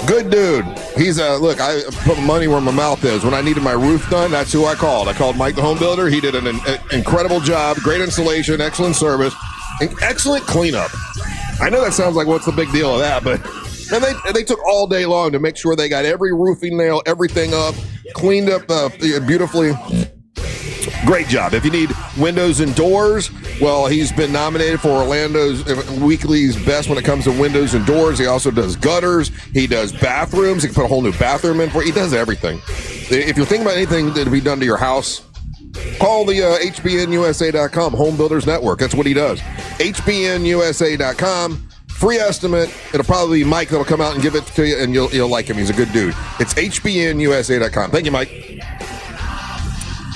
Good dude. He's look, I put money where my mouth is. When I needed my roof done, that's who I called. I called Mike the Home Builder. He did an incredible job, great installation, excellent service, and excellent cleanup. I know that sounds like what's the big deal of that, but and they took all day long to make sure they got every roofing nail, everything up, cleaned up beautifully. Great job. If you need windows and doors, well, he's been nominated for Orlando's Weekly's Best when it comes to windows and doors. He also does gutters. He does bathrooms. He can put a whole new bathroom in for you. He does everything. If you're thinking about anything that to be done to your house, call the HBNUSA.com Home Builders Network. That's what he does. HBNUSA.com. Free estimate. It'll probably be Mike that'll come out and give it to you, and you'll like him. He's a good dude. It's HBNUSA.com. Thank you, Mike.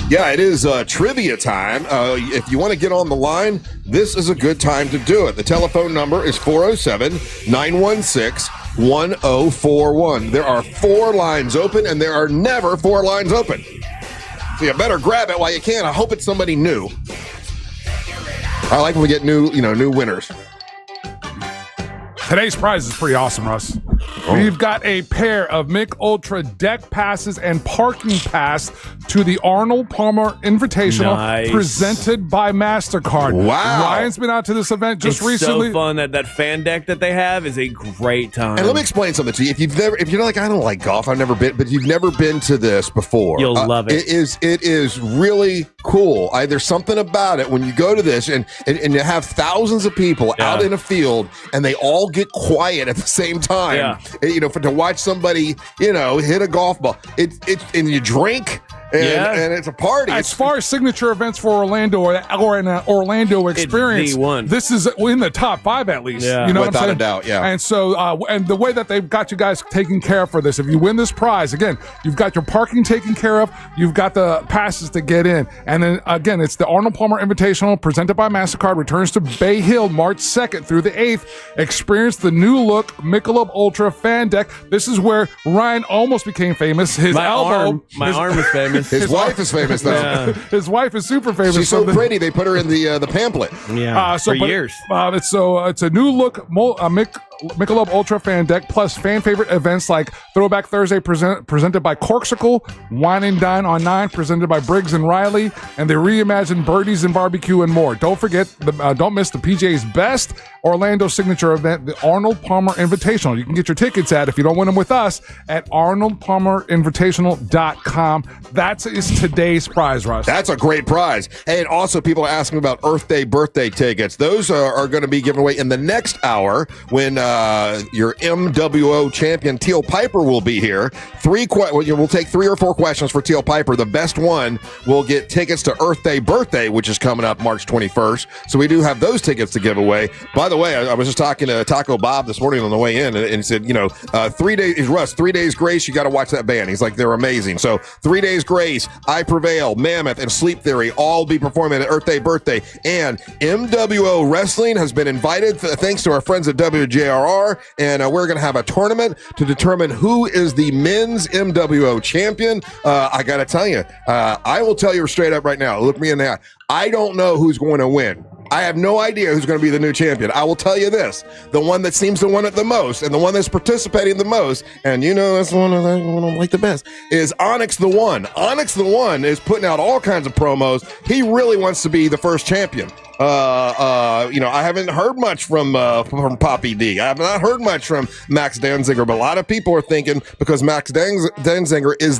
Yeah, it is trivia time. If you want to get on the line, this is a good time to do it. The telephone number is 407-916-1041. There are 4 lines open, and there are never 4 lines open. So you better grab it while you can. I hope it's somebody new. I like when we get new winners. Today's prize is pretty awesome, Russ. We've got a pair of Mick Ultra deck passes and parking pass to the Arnold Palmer Invitational presented by MasterCard. Wow. Ryan's been out to this event just recently. It's so fun. That fan deck that they have is a great time. And let me explain something to you. If you're like, I don't like golf, I've never been, but you've never been to this before. You'll love it. It is really cool. There's something about it when you go to this and you have thousands of people out in a field and they all get quiet at the same time. To watch somebody, hit a golf ball. And you drink. and it's a party. As far as signature events for Orlando or an Orlando experience, this is in the top 5 at least. Yeah. You know Without what I'm saying? a doubt, yeah. And so, and the way that they've got you guys taken care of for this, if you win this prize, again, you've got your parking taken care of, you've got the passes to get in, and then again, it's the Arnold Palmer Invitational presented by MasterCard, returns to Bay Hill March 2nd through the 8th. Experience the new look Michelob Ultra fan deck. This is where Ryan almost became famous. His elbow, my arm is famous. His wife is famous though. Yeah. His wife is super famous. She's so pretty. They put her in the pamphlet. Yeah, for years. It's a new look Michelob Ultra fan deck plus fan favorite events like Throwback Thursday presented by Corksicle, Wine and Dine on 9 presented by Briggs and Riley, and the reimagined Birdies and Barbecue and more. Don't forget, don't miss the PGA's best Orlando signature event, the Arnold Palmer Invitational. You can get your tickets if you don't win them with us, at arnoldpalmerinvitational.com. That is today's prize, Russ. That's a great prize. Hey, and also people are asking about Earth Day birthday tickets. Those are going to be given away in the next hour when your MWO champion Teal Piper will be here. We'll take 3 or 4 questions for Teal Piper. The best one will get tickets to Earth Day birthday, which is coming up March 21st. So we do have those tickets to give away. By the way, I was just talking to Taco Bob this morning on the way in, and he said, 3 days, Russ, 3 Days Grace, you got to watch that band. He's like, they're amazing. So 3 Days Grace, I Prevail, Mammoth, and Sleep Theory all be performing at Earth Day birthday. And MWO Wrestling has been invited, thanks to our friends at WJRR, and we're going to have a tournament to determine who is the men's MWO champion. I got to tell you, I will tell you straight up right now, look me in the eye, I don't know who's going to win. I have no idea who's going to be the new champion. I will tell you this, the one that seems to win it the most and the one that's participating the most, and that's the one I like the best, is Onyx the One. Onyx the One is putting out all kinds of promos. He really wants to be the first champion. I haven't heard much from Poppy D. I have not heard much from Max Danziger, but a lot of people are thinking because Max Danziger is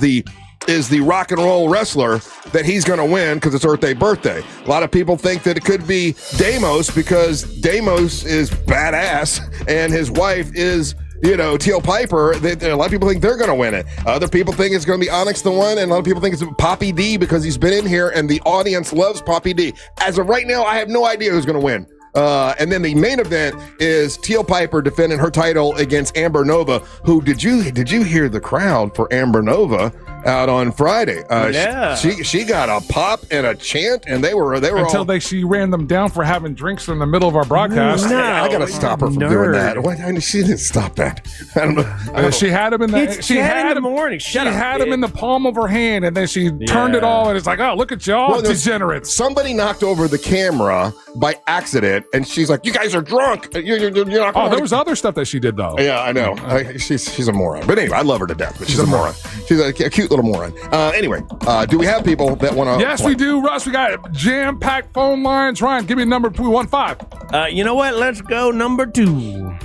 the rock and roll wrestler that he's going to win because it's Earth Day birthday. A lot of people think that it could be Deimos because Deimos is badass and his wife is Teal Piper. A lot of people think they're going to win it. Other people think it's going to be Onyx the One, and a lot of people think it's Poppy D because he's been in here and the audience loves Poppy D. As of right now, I have no idea who's going to win. And then the main event is Teal Piper defending her title against Amber Nova, who did you hear the crowd for Amber Nova out on Friday? Yeah. She got a pop and a chant, and they were until she ran them down for having drinks in the middle of our broadcast. No, I gotta stop her from doing that. What? She didn't stop that. I don't know. She had him in the. She had him in the morning. She had him in the palm of her hand, and then she turned it all, and it's like, oh, look at y'all, degenerates. Somebody knocked over the camera by accident, and she's like, "You guys are drunk. You're not." Oh, there was other stuff that she did though. Yeah, I know. She's a moron. But anyway, I love her to death. But she's a moron. She's a cute little moron. Anyway, do we have people that want to? Yes, we do, Russ. We got jam-packed phone lines. Ryan, give me number 215. You know what? Let's go number 2.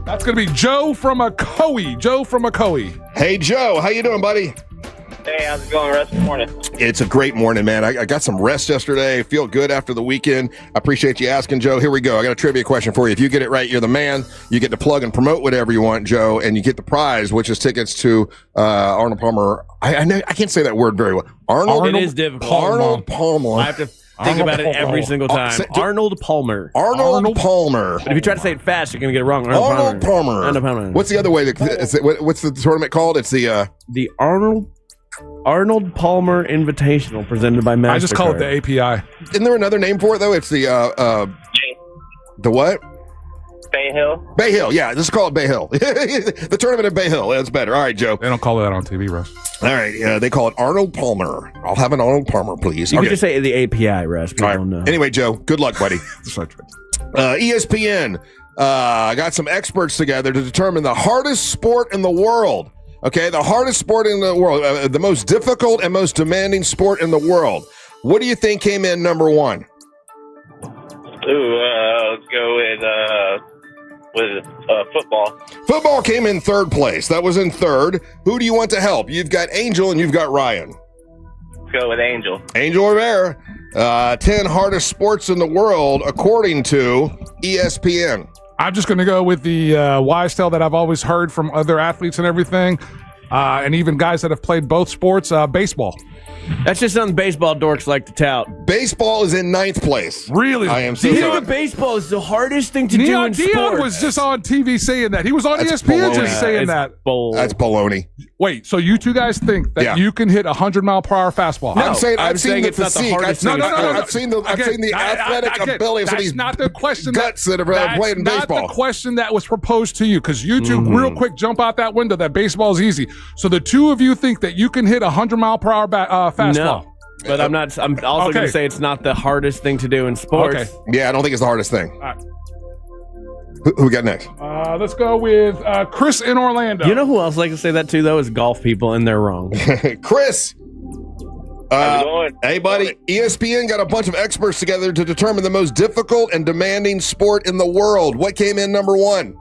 That's going to be Joe from Ocoee. Hey, Joe. How you doing, buddy? Hey, how's it going, Russ? Good morning. It's a great morning, man. I got some rest yesterday. Feel good after the weekend. I appreciate you asking, Joe. Here we go. I got a trivia question for you. If you get it right, you're the man. You get to plug and promote whatever you want, Joe, and you get the prize, which is tickets to Arnold Palmer. I can't say that word very well. It is difficult. Arnold Palmer. I have to think about it every single time. Arnold Palmer. Arnold Palmer. But if you try to say it fast, you're going to get it wrong. Arnold Palmer. What's the other way? What's the tournament called? It's the Arnold Palmer Invitational presented by MasterCard. I just call it the API. Isn't there another name for it though? It's the what? Bay Hill. Bay Hill, yeah. Just call it Bay Hill. The tournament of Bay Hill. That's better. All right, Joe. They don't call it that on TV, Russ. All right, they call it Arnold Palmer. I'll have an Arnold Palmer, please. You can just say the API, Russ. People don't know. Anyway, Joe, good luck, buddy. ESPN got some experts together to determine the hardest sport in the world. Okay, the hardest sport in the world, the most difficult and most demanding sport in the world. What do you think came in number 1? Let's go with football. Football came in 3rd place. That was in 3rd. Who do you want to help? You've got Angel and you've got Ryan. Let's go with Angel. Angel Rivera. 10 hardest sports in the world according to ESPN. I'm just going to go with the wise tale that I've always heard from other athletes and everything. and even guys that have played both sports, baseball. That's just something baseball dorks like to tout. Baseball is in 9th place. Really? I am so Do you sorry. think baseball is the hardest thing to do in Dion sports? was just on TV saying that. He was on That's ESPN baloney. just saying that. That's baloney. Wait, so you two guys think that you can hit 100-mile-per-hour fastball? No, I'm saying I've seen the it's not the physique. hardest I've thing. seen the athletic ability of some of That's these not the question. guts that have played in That's baseball. not the question that was proposed to you, because you two real quick jump out that window that baseball is easy. So the two of you think that you can hit 100-mile-per-hour fastball. No. But I'm not. I'm also going to say it's not the hardest thing to do in sports. Okay. Yeah, I don't think it's the hardest thing. All right. Who we got next? Let's go with Chris in Orlando. You know who else like to say that too, though, is golf people, and they're wrong. Chris. How's it going? Hey, buddy. ESPN got a bunch of experts together to determine the most difficult and demanding sport in the world. What came in number 1?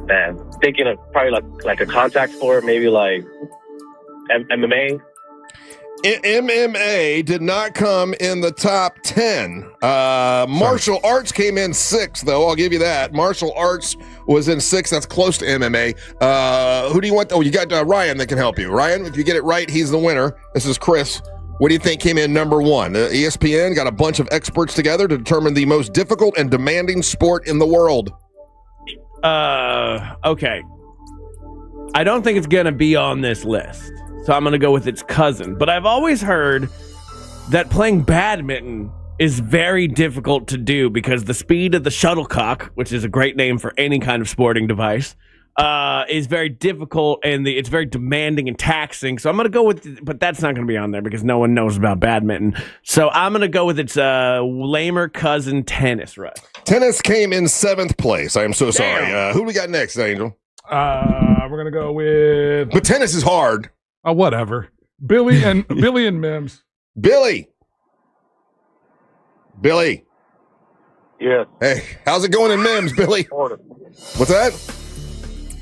Man, thinking of probably like a contact sport, maybe like MMA. MMA did not come in the top 10. Martial arts came in 6th, though. I'll give you that. Martial arts was in 6th. That's close to MMA. Who do you want? Oh, you got Ryan that can help you. Ryan, if you get it right, he's the winner. This is Chris. What do you think came in number 1? ESPN got a bunch of experts together to determine the most difficult and demanding sport in the world. Okay. I don't think it's going to be on this list. So I'm going to go with its cousin. But I've always heard that playing badminton is very difficult to do because the speed of the shuttlecock, which is a great name for any kind of sporting device, is very difficult and it's very demanding and taxing. So I'm going to go with, but that's not going to be on there because no one knows about badminton. So I'm going to go with its lamer cousin, tennis, right? Tennis came in 7th place. I am so sorry. Who do we got next, Angel? We're going to go with... But tennis is hard. Whatever. Billy and Mims. Billy. Yes. Hey, how's it going in Mims, Billy? Morning. What's that?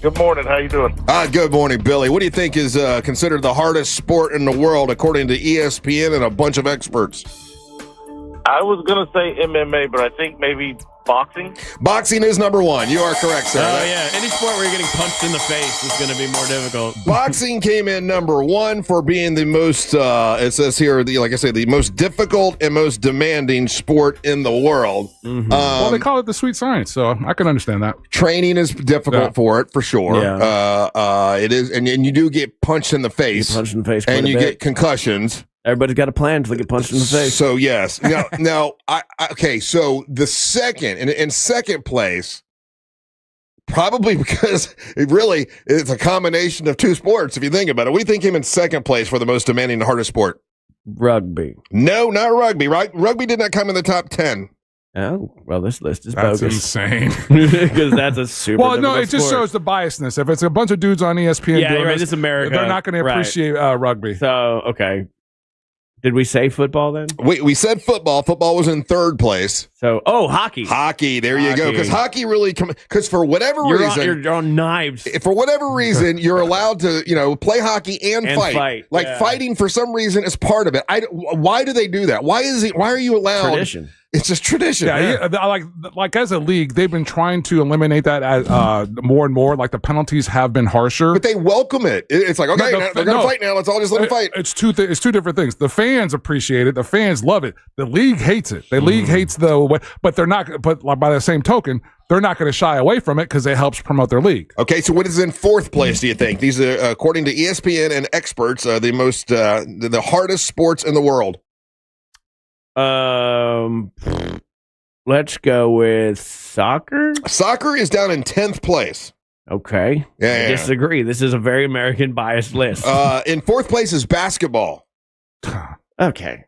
Good morning. How you doing? Good morning, Billy. What do you think is considered the hardest sport in the world according to ESPN and a bunch of experts? I was going to say MMA, but I think maybe boxing. Boxing is number 1. You are correct, sir. Yeah. Any sport where you're getting punched in the face is going to be more difficult. Boxing came in number 1 for being the most, it says here, like I say, the most difficult and most demanding sport in the world. Mm-hmm. Well, they call it the sweet science, so I can understand that. Training is difficult for it, for sure. Yeah. It is, and you do get punched in the face. You get punched in the face and you get concussions. Everybody's got a plan until they get punched in the face. So yes. Now, okay. So the second, in second place, probably because it's a combination of two sports. If you think about it, we think him in second place for the most demanding and hardest sport. Rugby. No, not rugby. Right? Rugby did not come in the top 10. Oh, well, this list is That's bogus. insane. Because that's a super Well, no, it just sport. shows the biasness. If it's a bunch of dudes on ESPN Yeah, doing you're right. this, This is America. they're not going to appreciate rugby. So, okay. Did we say football then? We said football. Football was in third place. So, hockey. Hockey. There you go. Because hockey really, because for whatever reason, you're on knives. For whatever reason, you're allowed to, play hockey and fight. Fighting for some reason is part of it. Why do they do that? Why are you allowed? Tradition. It's just tradition. Yeah. Like as a league, they've been trying to eliminate that as more and more. Like the penalties have been harsher, but they welcome it. It's like, okay, they're going to fight now. Let's all just let them fight. It's two different things. The fans appreciate it. The fans love it. The league hates it. The league hates but they're not. But by the same token, they're not going to shy away from it because it helps promote their league. Okay, so what is in fourth place? Do you think these are, according to ESPN and experts, the most the hardest sports in the world? Let's go with soccer. Soccer is down in 10th place. Okay. Yeah. I disagree. This is a very American biased list. In fourth place is basketball. Okay.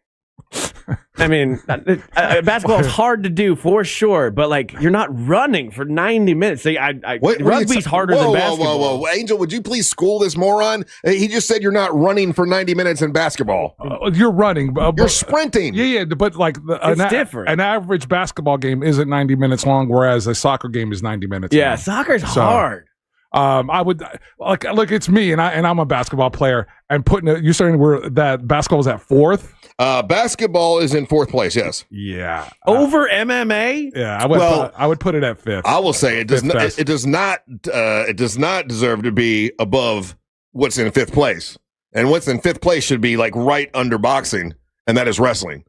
I mean, basketball is hard to do for sure, but you're not running for 90 minutes. Rugby's harder than basketball. Whoa. Angel, would you please school this moron? He just said you're not running for 90 minutes in basketball. You're running. You're sprinting. Yeah, but it's different. An average basketball game isn't 90 minutes long, whereas a soccer game is 90 minutes long. Soccer's hard. I would like look. It's me, and I'm a basketball player. And you're saying that basketball is at 4th. Basketball is in 4th place. Yes. Yeah. Over MMA. Yeah. I would put it at 5th. I will say it does not. It does not. It does not deserve to be above what's in 5th place. And what's in 5th place should be like right under boxing, and that is wrestling.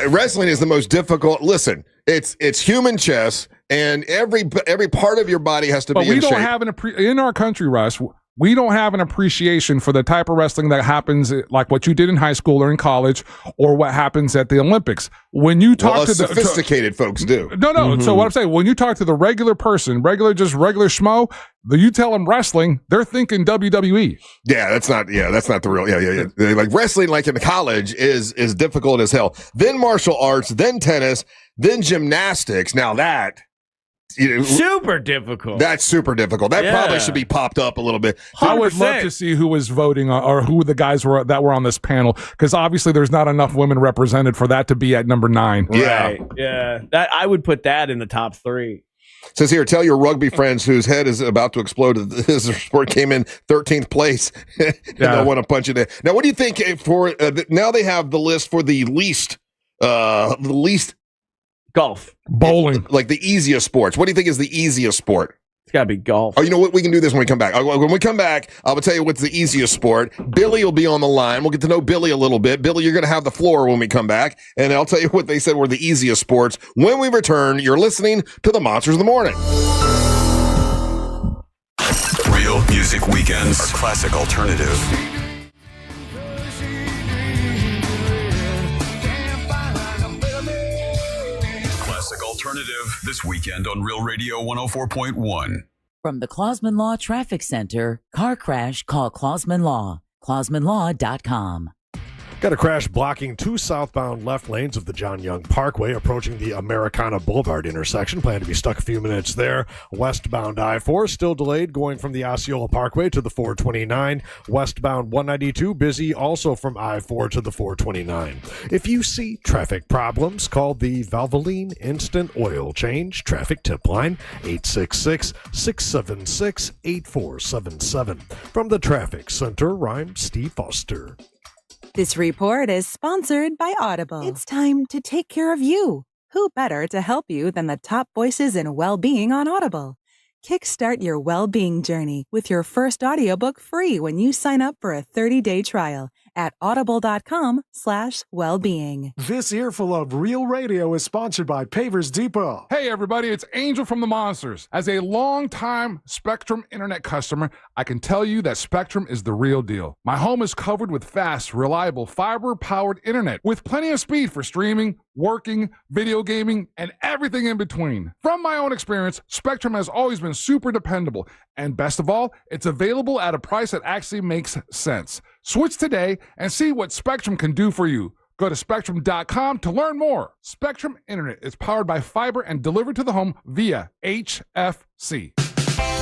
Wrestling is the most difficult. Listen, it's human chess, and every part of your body has to be in shape. But we don't have in our country, Russ. We don't have an appreciation for the type of wrestling that happens, like what you did in high school or in college, or what happens at the Olympics. When you talk to the sophisticated folks do. No. Mm-hmm. So what I'm saying, when you talk to the regular person, regular schmo, you tell them wrestling, they're thinking WWE. Yeah, that's not the real. Yeah. Like wrestling, like in college, is difficult as hell. Then martial arts, then tennis, then gymnastics. Now that. Super difficult. That's super difficult. That probably should be popped up a little bit. 100%. I would love to see who was voting or who the guys were that were on this panel, because obviously there's not enough women represented for that to be at number 9. Right. Yeah. That I would put that in the top 3. Says here, tell your rugby friends whose head is about to explode. His sport came in 13th place. And they'll want to punch it in. Now, what do you think for now they have the list for the least golf, bowling, like the easiest sports. What do you think is the easiest sport? It's got to be golf. Oh, you know what? We can do this when we come back. When we come back, I will tell you what's the easiest sport. Billy will be on the line. We'll get to know Billy a little bit. Billy, you're going to have the floor when we come back, and I'll tell you what they said were the easiest sports. When we return, you're listening to the Monsters of the Morning. Real Music Weekends, our classic alternative. Alternative this weekend on Real Radio 104.1. From the Clausman Law Traffic Center, car crash, call Clausman Law. ClausmanLaw.com. Got a crash blocking 2 southbound left lanes of the John Young Parkway approaching the Americana Boulevard intersection. Plan to be stuck a few minutes there. Westbound I-4 still delayed going from the Osceola Parkway to the 429. Westbound 192 busy also from I-4 to the 429. If you see traffic problems, call the Valvoline Instant Oil Change Traffic Tip Line 866-676-8477. From the Traffic Center, I'm Steve Foster. This report is sponsored by Audible. It's time to take care of you. Who better to help you than the top voices in well-being on Audible? Kickstart your well-being journey with your first audiobook free when you sign up for a 30-day trial at audible.com/wellbeing. This earful of Real Radio is sponsored by Pavers Depot. Hey everybody, it's Angel from the Monsters. As a long-time Spectrum internet customer, I can tell you that Spectrum is the real deal. My home is covered with fast, reliable, fiber-powered internet with plenty of speed for streaming, working, video gaming, and everything in between. From my own experience, Spectrum has always been super dependable, and best of all, it's available at a price that actually makes sense. Switch today and see what Spectrum can do for you. Go to Spectrum.com to learn more. Spectrum Internet is powered by fiber and delivered to the home via HFC.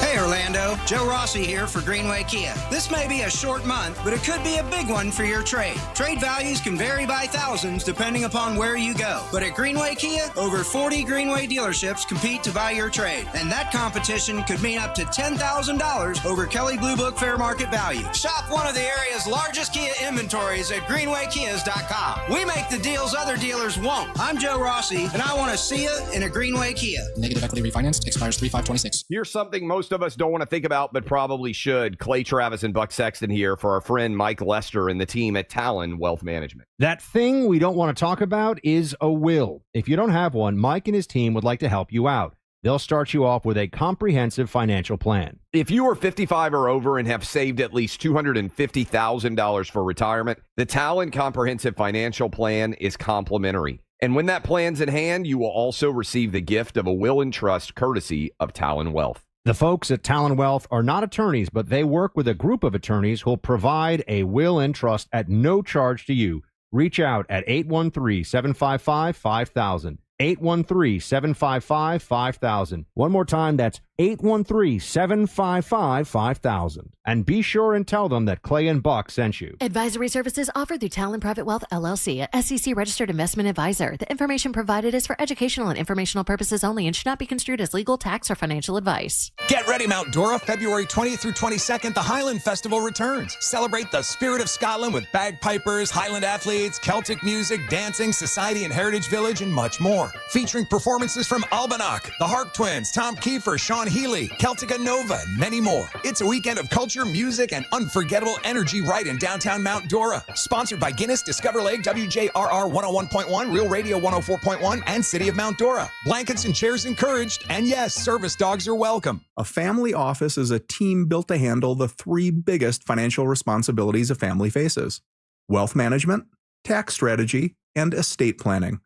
Hey Orlando, Joe Rossi here for Greenway Kia. This may be a short month, but it could be a big one for your trade. Trade values can vary by thousands depending upon where you go. But at Greenway Kia, over 40 Greenway dealerships compete to buy your trade. And that competition could mean up to $10,000 over Kelley Blue Book fair market value. Shop one of the area's largest Kia inventories at greenwaykias.com. We make the deals other dealers won't. I'm Joe Rossi, and I want to see you in a Greenway Kia. Negative equity refinanced, expires 3/5/26. Here's something most of us don't want to think about, but probably should. Clay Travis and Buck Sexton here for our friend Mike Lester and the team at Talon Wealth Management. That thing we don't want to talk about is a will. If you don't have one, Mike and his team would like to help you out. They'll start you off with a comprehensive financial plan. If you are 55 or over and have saved at least $250,000 for retirement, the Talon Comprehensive Financial Plan is complimentary. And when that plan's in hand, you will also receive the gift of a will and trust courtesy of Talon Wealth. The folks at Talon Wealth are not attorneys, but they work with a group of attorneys who'll provide a will and trust at no charge to you. Reach out at 813-755-5000. 813-755-5000. One more time, that's 813-755-5000. And be sure and tell them that Clay and Buck sent you. Advisory services offered through Talon Private Wealth LLC, a SEC registered investment advisor. The information provided is for educational and informational purposes only and should not be construed as legal, tax, or financial advice. Get ready, Mount Dora. February 20th through 22nd, the Highland Festival returns. Celebrate the spirit of Scotland with bagpipers, Highland athletes, Celtic music, dancing, society and heritage village, and much more. Featuring performances from Albanock, the Harp Twins, Tom Kiefer, Sean Healy, Celtica Nova, and many more. It's a weekend of culture, music, and unforgettable energy right in downtown Mount Dora. Sponsored by Guinness, Discover Lake, WJRR 101.1, Real Radio 104.1, and City of Mount Dora. Blankets and chairs encouraged, and yes, service dogs are welcome. A family office is a team built to handle the three biggest financial responsibilities a family faces: wealth management, tax strategy, and estate planning.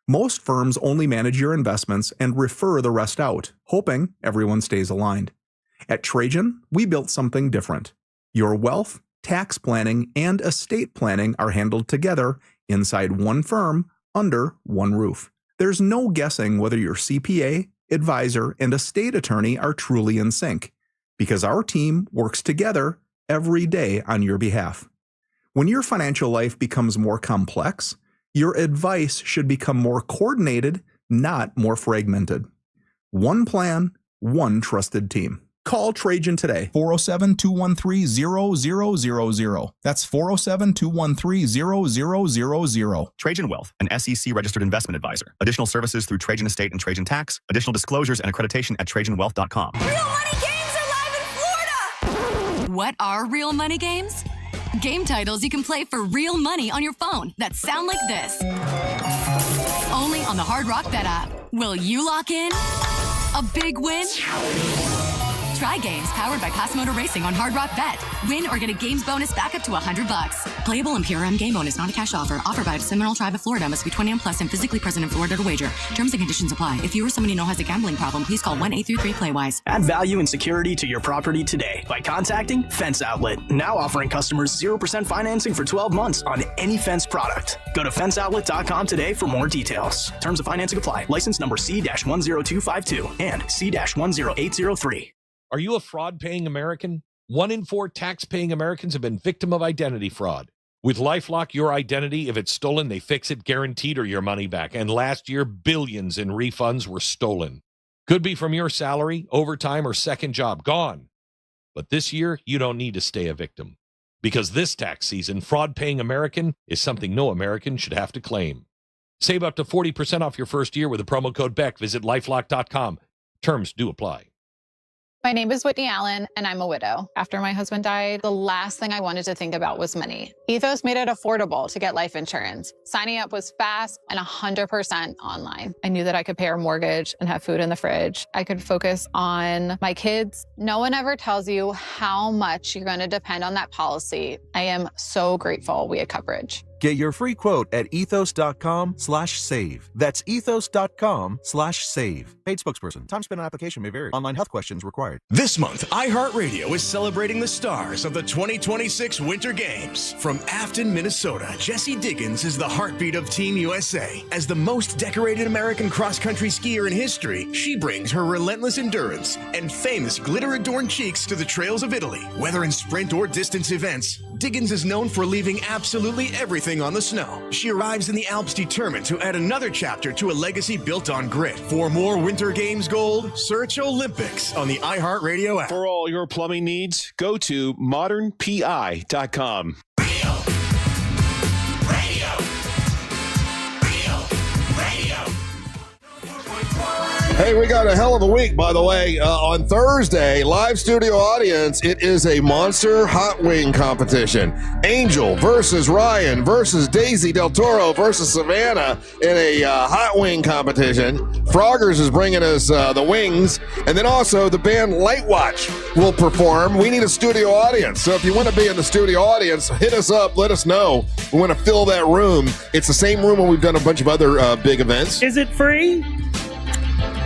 Most firms only manage your investments and refer the rest out, hoping everyone stays aligned. At Trajan, we built something different. Your wealth, tax planning, and estate planning are handled together inside one firm under one roof. There's no guessing whether your CPA, advisor, and estate attorney are truly in sync, because our team works together every day on your behalf. When your financial life becomes more complex, your advice should become more coordinated, not more fragmented. One plan, one trusted team. Call Trajan today. 407-213-0000. That's 407-213-0000. Trajan Wealth, an SEC registered investment advisor. Additional services through Trajan Estate and Trajan Tax. Additional disclosures and accreditation at TrajanWealth.com. Real money games are live in Florida! What are real money games? Game titles you can play for real money on your phone that sound like this. Only on the Hard Rock Bet app. Will you lock in? A big win? Try games powered by Pass Motor Racing on Hard Rock Bet. Win or get a games bonus back up to $100. Playable in PRM game bonus, not a cash offer. Offered by the Seminole Tribe of Florida. Must be 21 plus and physically present in Florida to wager. Terms and conditions apply. If you or someone you know has a gambling problem, please call 1-833-PLAY-WISE. Add value and security to your property today by contacting Fence Outlet. Now offering customers 0% financing for 12 months on any Fence product. Go to fenceoutlet.com today for more details. Terms of financing apply. License number C-10252 and C-10803. Are you a fraud-paying American? 1 in 4 tax-paying Americans have been victim of identity fraud. With LifeLock, your identity, if it's stolen, they fix it guaranteed or your money back. And last year, billions in refunds were stolen. Could be from your salary, overtime, or second job. Gone. But this year, you don't need to stay a victim. Because this tax season, fraud-paying American is something no American should have to claim. Save up to 40% off your first year with the promo code BECK. Visit LifeLock.com. Terms do apply. My name is Whitney Allen, and I'm a widow. After my husband died, the last thing I wanted to think about was money. Ethos made it affordable to get life insurance. Signing up was fast and 100% online. I knew that I could pay our mortgage and have food in the fridge. I could focus on my kids. No one ever tells you how much you're going to depend on that policy. I am so grateful we had coverage. Get your free quote at ethos.com/save. That's ethos.com/save. Paid spokesperson. Time spent on application may vary. Online health questions required. This month, iHeartRadio is celebrating the stars of the 2026 Winter Games. From Afton, Minnesota, Jessie Diggins is the heartbeat of Team USA. As the most decorated American cross-country skier in history, she brings her relentless endurance and famous glitter-adorned cheeks to the trails of Italy. Whether in sprint or distance events, Diggins is known for leaving absolutely everything on the snow. She arrives in the Alps determined to add another chapter to a legacy built on grit. For more Winter Games gold, search Olympics on the iHeartRadio app. For all your plumbing needs, go to modernpi.com. Hey, we got a hell of a week, by the way. On Thursday, live studio audience, it is a monster hot wing competition. Angel versus Ryan versus Daisy Del Toro versus Savannah in a hot wing competition. Froggers is bringing us the wings. And then also the band Lightwatch will perform. We need a studio audience. So if you want to be in the studio audience, hit us up. Let us know. We want to fill that room. It's the same room where we've done a bunch of other big events. Is it free?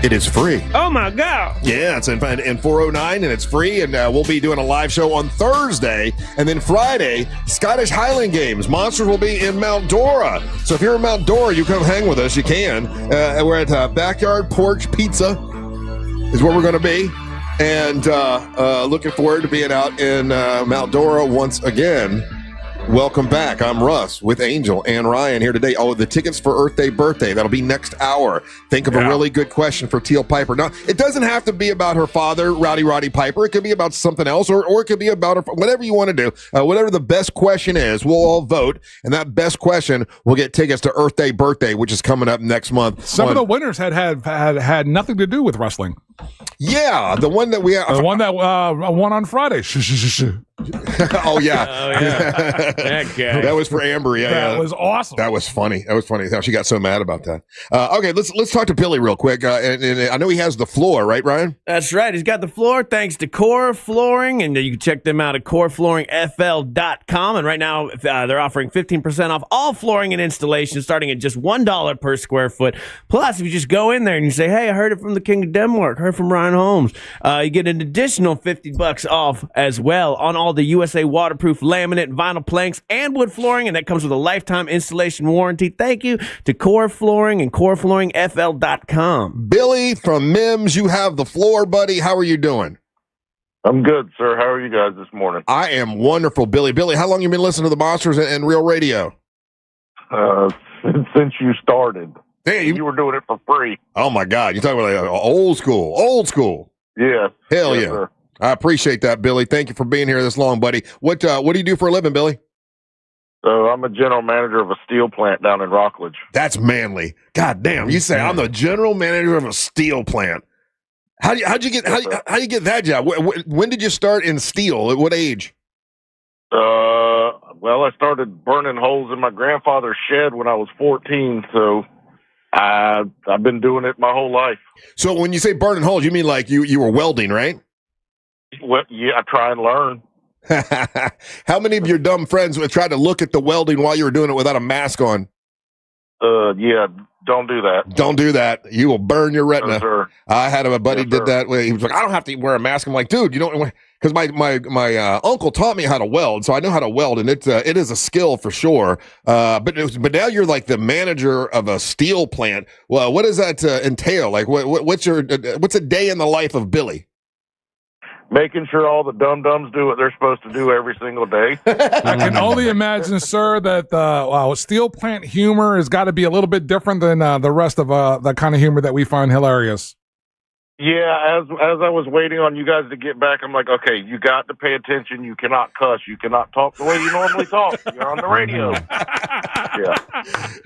It is free. Oh, my God. Yeah, it's in 409, and it's free, and we'll be doing a live show on Thursday, and then Friday, Scottish Highland Games. Monsters will be in Mount Dora. So if you're in Mount Dora, you come hang with us, you can. We're at Backyard Porch Pizza is where we're going to be. And looking forward to being out in Mount Dora once again. Welcome back. I'm Russ with Angel and Ryan here today. Oh, the tickets for Earth Day Birthday. That'll be next hour. Think of a really good question for Teal Piper. Now, it doesn't have to be about her father, Roddy Piper. It could be about something else, or it could be about her, whatever you want to do. Whatever the best question is, we'll all vote, and that best question will get tickets to Earth Day Birthday, which is coming up next month. Some of the winners had nothing to do with wrestling. Yeah, the one that we have. The one that won on Friday. Oh, yeah. That guy. That was for Amber. Yeah, that was awesome. That was funny. How she got so mad about that. Okay, let's talk to Billy real quick. And I know he has the floor, right, Ryan? That's right. He's got the floor thanks to Core Flooring, and you can check them out at coreflooringfl.com. And right now, they're offering 15% off all flooring and installation, starting at just $1 per square foot. Plus, if you just go in there and you say, "Hey, I heard it from the King of Denmark, heard from Ryan Holmes," you get an additional $50 off as well on all the USA waterproof laminate, vinyl planks, and wood flooring, and that comes with a lifetime installation warranty. Thank you to Core Flooring and coreflooringfl.com. Billy from Mims, you have the floor, buddy. How are you doing? I'm good, sir. How are you guys this morning? I am wonderful, Billy. Billy, how long you been listening to the Monsters and Real Radio? Since you started. Damn, you were doing it for free. Oh, my God. You're talking about old school. Yeah. Hell yes, yeah. Sir. I appreciate that, Billy. Thank you for being here this long, buddy. What do you do for a living, Billy? So I'm a general manager of a steel plant down in Rockledge. That's manly. God damn. You say I'm the general manager of a steel plant. How you get that job? When did you start in steel? At what age? Well, I started burning holes in my grandfather's shed when I was 14, so I've been doing it my whole life. So when you say burning holes, you mean like you were welding, right? Well, yeah, I try and learn. How many of your dumb friends would try to look at the welding while you were doing it without a mask on? Yeah, don't do that. Don't do that. You will burn your retina. No, sir. I had a buddy did that. He was like, I don't have to wear a mask. I'm like, dude, you don't, because my uncle taught me how to weld, so I know how to weld, and it is a skill for sure. But now you're like the manager of a steel plant. Well, what does that entail? Like, what's a day in the life of Billy? Making sure all the dum-dums do what they're supposed to do every single day. I can only imagine, sir, that steel plant humor has got to be a little bit different than the rest of the kind of humor that we find hilarious. Yeah, as I was waiting on you guys to get back, I'm like, okay, you got to pay attention. You cannot cuss. You cannot talk the way you normally talk. You're on the radio.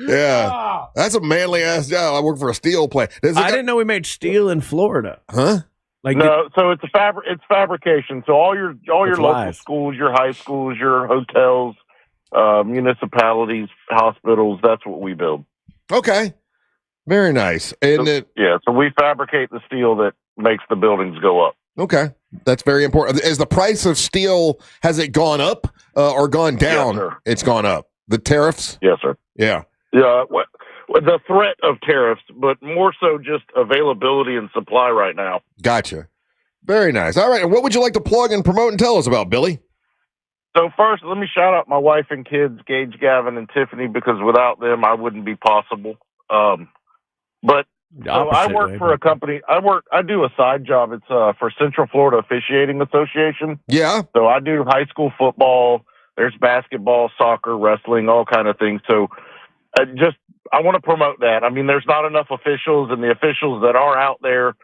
Yeah. That's a manly ass job. I work for a steel plant. I didn't know we made steel in Florida. Huh? So it's it's fabrication. So all your local schools, your high schools, your hotels, municipalities, hospitals, that's what we build. Okay. Very nice. And so we fabricate the steel that makes the buildings go up. Okay. That's very important. Is the price of steel, has it gone up or gone down? Yes, sir. It's gone up. The tariffs? Yes, sir. Yeah. Yeah. The threat of tariffs, but more so just availability and supply right now. Gotcha. Very nice. All right. And what would you like to plug and promote and tell us about, Billy? So first, let me shout out my wife and kids, Gage, Gavin, and Tiffany, because without them, I wouldn't be possible. But I work for a company. I do a side job. It's for Central Florida Officiating Association. Yeah. So I do high school football. There's basketball, soccer, wrestling, all kind of things. So I want to promote that. I mean, there's not enough officials, and the officials that are out there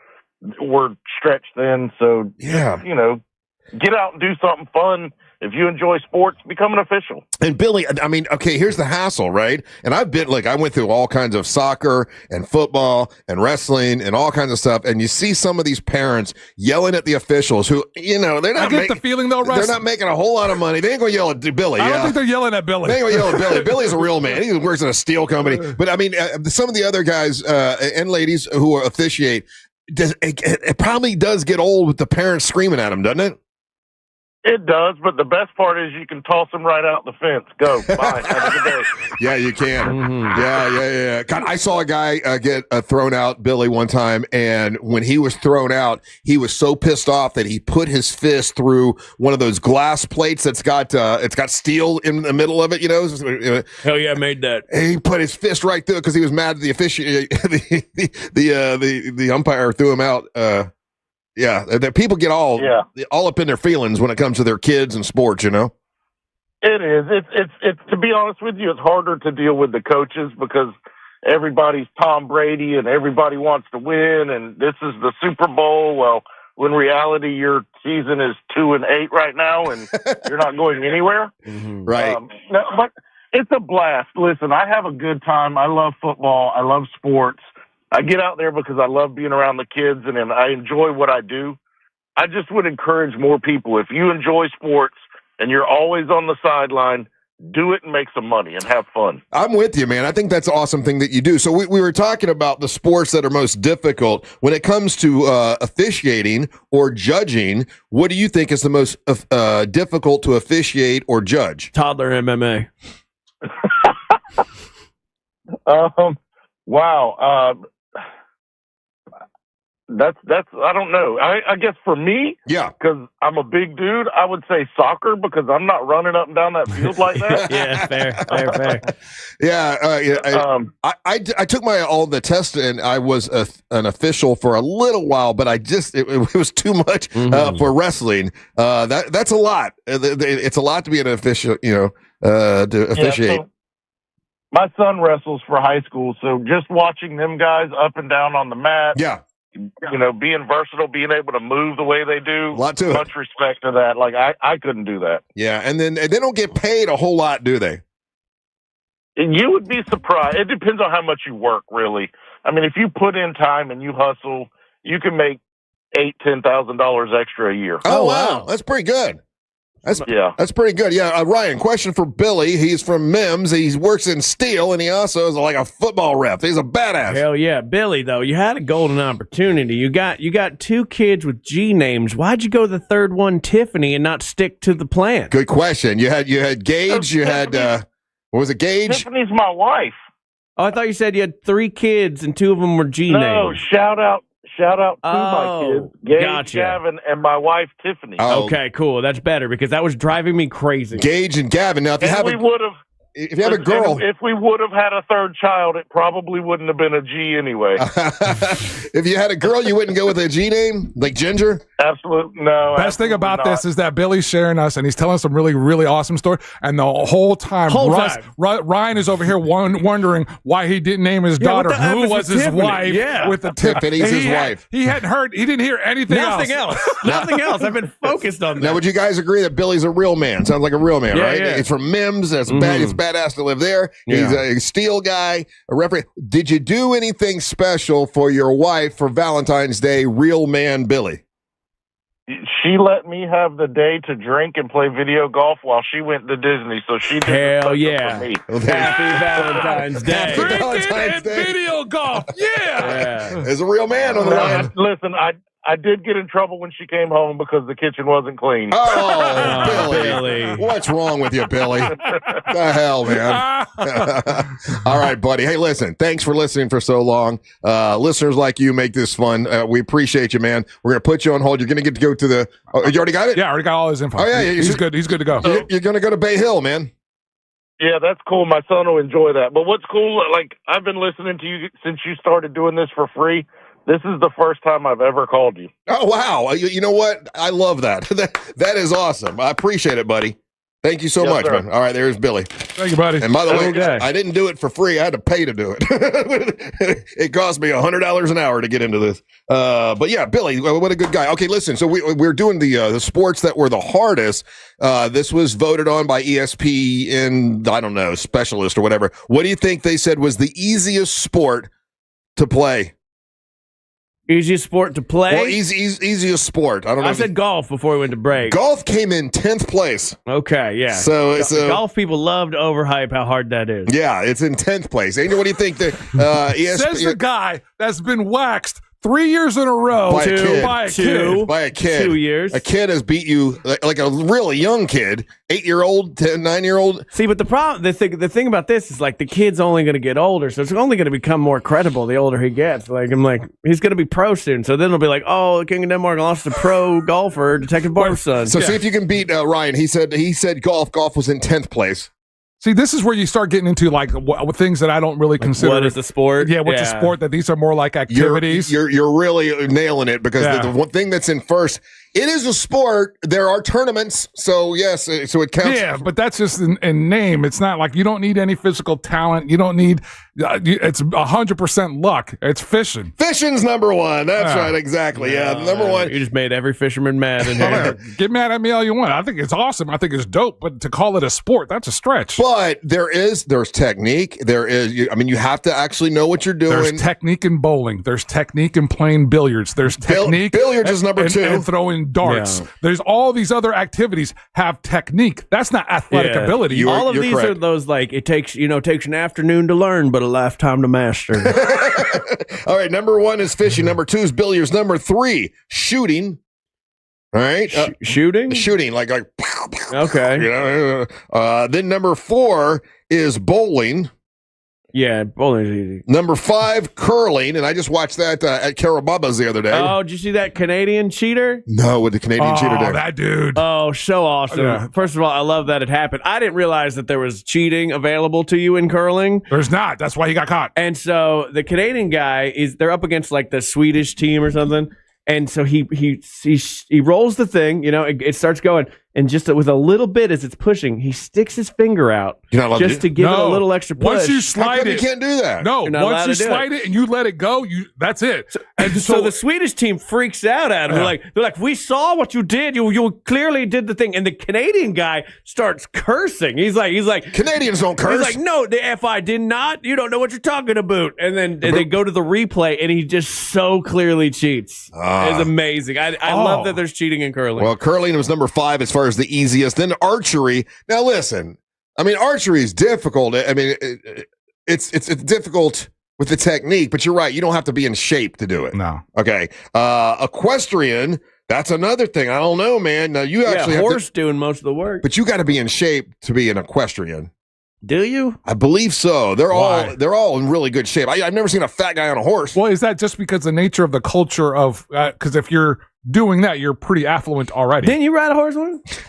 were stretched thin. So, get out and do something fun. If you enjoy sports, become an official. And Billy, I mean, okay, here's the hassle, right? And I went through all kinds of soccer and football and wrestling and all kinds of stuff. And you see some of these parents yelling at the officials who, they're not. I get the feeling though, they're not making a whole lot of money. They ain't gonna yell at Billy. I don't think they're yelling at Billy. They ain't gonna yell at Billy. Billy's a real man. He works in a steel company. But I mean, some of the other guys and ladies who officiate, it probably does get old with the parents screaming at them, doesn't it? It does, but the best part is you can toss them right out the fence. Go. Bye. Have a good day. Yeah, you can. Mm-hmm. Yeah. God, I saw a guy get thrown out, Billy, one time, and when he was thrown out, he was so pissed off that he put his fist through one of those glass plates that's got steel in the middle of it. Hell yeah, I made that. And he put his fist right through it because he was mad at the umpire threw him out. Yeah, that people get all up in their feelings when it comes to their kids and sports, you know? It is. It's to be honest with you, it's harder to deal with the coaches because everybody's Tom Brady and everybody wants to win and this is the Super Bowl. Well, when reality your season is 2-8 right now and you're not going anywhere. Right. No, but it's a blast. Listen, I have a good time. I love football. I love sports. I get out there because I love being around the kids and I enjoy what I do. I just would encourage more people. If you enjoy sports and you're always on the sideline, do it and make some money and have fun. I'm with you, man. I think that's an awesome thing that you do. So we were talking about the sports that are most difficult. When it comes to officiating or judging, what do you think is the most difficult to officiate or judge? Toddler MMA. Wow. That's I don't know. I guess for me, because I'm a big dude, I would say soccer because I'm not running up and down that field like that. Yeah, fair. I took all the tests and I was an official for a little while, but it was too much for wrestling. That's a lot. It's a lot to be an official, to officiate. So my son wrestles for high school, so just watching them guys up and down on the mat. Yeah. Being versatile, being able to move the way they do. A lot to it. Much respect to that. Like I couldn't do that. Yeah, and then they don't get paid a whole lot, do they? You would be surprised. It depends on how much you work, really. I mean, if you put in time and you hustle, you can make $8,000-$10,000 extra a year. Oh wow, that's pretty good. That's pretty good. Yeah, Ryan, question for Billy. He's from Mims. He works in steel, and he also is like a football ref. He's a badass. Hell yeah, Billy. Though you had a golden opportunity. You got two kids with G names. Why'd you go the third one, Tiffany, and not stick to the plan? Good question. You had Gage. You had what was it, Gage? Tiffany's my wife. Oh, I thought you said you had 3 kids and 2 of them were G names. No, shout out to my kids, Gage, Gavin, and my wife, Tiffany. Oh. Okay, cool. That's better because that was driving me crazy. Gage and Gavin. Now, if you have a girl, if we would have had a third child, it probably wouldn't have been a G anyway. If you had a girl, you wouldn't go with a G name like Ginger? Absolutely no. Best thing about this is that Billy's sharing us and he's telling some really, really awesome story. And the whole time, Ryan is over here wondering why he didn't name his daughter. Who was his wife? Yeah. With the Tiffany's his wife. He didn't hear anything Nothing else. Nothing else. I've been focused on that. Now, would you guys agree that Billy's a real man? Sounds like a real man, right? Yeah. He's from Mims. That's bad. It's badass to live there. He's a steel guy, a referee. Did you do anything special for your wife for Valentine's Day, real man Billy? She let me have the day to drink and play video golf while she went to Disney. So she did hell yeah. for me. Happy Valentine's Day. Happy Valentine's Day. Video golf. Yeah. There's a real man on the line. Listen, I did get in trouble when she came home because the kitchen wasn't clean. Oh, Billy. What's wrong with you, Billy? The hell, man. All right, buddy. Hey, listen, thanks for listening for so long. Listeners like you make this fun. We appreciate you, man. We're going to put you on hold. You're going to get to go to the you already got it? Yeah, I already got all his info. Oh, yeah. He's good. He's good to go. You're going to go to Bay Hill, man. Yeah, that's cool. My son will enjoy that. But what's cool, like, I've been listening to you since you started doing this for free. This is the first time I've ever called you. Oh, wow. You know what? I love that. That is awesome. I appreciate it, buddy. Thank you so much, sir. man. All right, there's Billy. Thank you, buddy. And by the way, I didn't do it for free. I had to pay to do it. It cost me $100 an hour to get into this. But yeah, Billy, what a good guy. Okay, listen. So we're doing the sports that were the hardest. This was voted on by ESPN, I don't know, specialist or whatever. What do you think they said was the easiest sport to play? Easiest sport to play? Well, easiest sport. I don't know. I said golf before we went to break. Golf came in 10th place. Okay, yeah. So golf people love to overhype how hard that is. Yeah, it's in 10th place. Angel, what do you think? Says the guy that's been waxed 3 years in a row by a kid. 2 years. A kid has beat you like a really young kid, 8-year-old, 9-year-old. See, but the thing about this is like the kid's only going to get older, so it's only going to become more credible the older he gets. Like he's going to be pro soon, so then it'll be like, oh, the King of Denmark lost to pro golfer Detective Barb's son. So see if you can beat Ryan. He said golf was in 10th place. See, this is where you start getting into like things that I don't really consider. What is the sport? Yeah, what's a sport? That these are more like activities. You're really nailing it because the one thing that's in first, it is a sport. There are tournaments, so yes, so it counts. Yeah, but that's just in name. It's not like you don't need any physical talent. You don't need. It's 100% luck. It's fishing. Fishing's number one. That's right, exactly. Yeah, number one. You just made every fisherman mad in here. Get mad at me all you want. I think it's awesome. I think it's dope. But to call it a sport, that's a stretch. But there's technique. There is. You have to actually know what you're doing. There's technique in bowling. There's technique in playing billiards. There's technique. Billiards is number two. And throwing darts. Yeah. There's all these other activities have technique. That's not athletic ability. All of these are those like it takes an afternoon to learn, but a lifetime to master. All right, number one is fishing. Number two is billiards. Number three, shooting. All right, shooting, like okay. Then number four is bowling. Yeah, bowling is easy. Number five, curling, and I just watched that at Carababa's the other day. Oh, did you see that Canadian cheater? No, what the Canadian cheater did? That dude. Oh, so awesome. Yeah. First of all, I love that it happened. I didn't realize that there was cheating available to you in curling. There's not. That's why he got caught. And so the Canadian guy they're up against like the Swedish team or something. And so he rolls the thing, it starts going, and just with a little bit as it's pushing, he sticks his finger out just to give it a little extra push. Once you slide it, you can't do that. No, once you slide it and you let it go, that's it. So the Swedish team freaks out at him. They're like, we saw what you did. You clearly did the thing. And the Canadian guy starts cursing. He's like, Canadians don't curse. He's like, no, I did not. You don't know what you're talking about. And then they go to the replay, and he just so clearly cheats. It's amazing. I love that there's cheating in curling. Well, curling was number five as far as the easiest. Then archery. Now listen, archery is difficult. It's difficult with the technique, but you're right. You don't have to be in shape to do it. No. Okay. Equestrian. That's another thing. I don't know, man. Now you actually horse doing most of the work, but you got to be in shape to be an equestrian. Do you? I believe so. They're all in really good shape. I've never seen a fat guy on a horse. Well, is that just because the nature of the culture of because if you're doing that, you're pretty affluent already. Didn't you ride a horse once?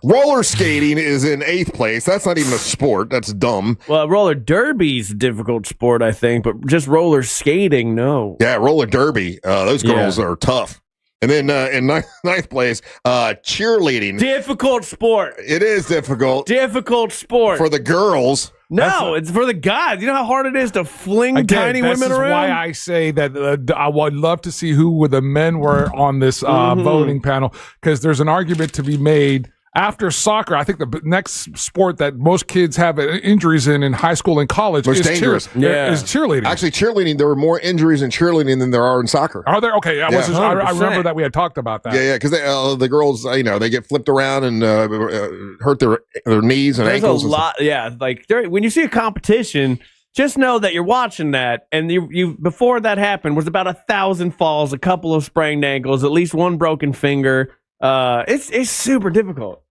Roller skating is in 8th place. That's not even a sport. That's dumb. Well, roller derby's a difficult sport, I think, but just roller skating, no. Yeah, roller derby. Those girls are tough. And then in 9th place, cheerleading. Difficult sport. It is difficult. Difficult sport. For the girls. No, it's for the guys. You know how hard it is to fling tiny women around? This is why I say that I would love to see who the men were on this voting panel, because there's an argument to be made. After soccer, I think the next sport that most kids have injuries in high school and college is dangerous. Is cheerleading. Actually, cheerleading, there were more injuries in cheerleading than there are in soccer. Are there? Okay, I remember that we had talked about that. Yeah, because the girls, they get flipped around and hurt their knees and ankles. There's a lot, like when you see a competition, just know that you're watching that, and you before that happened was about 1,000 falls, a couple of sprained ankles, at least one broken finger. It's super difficult.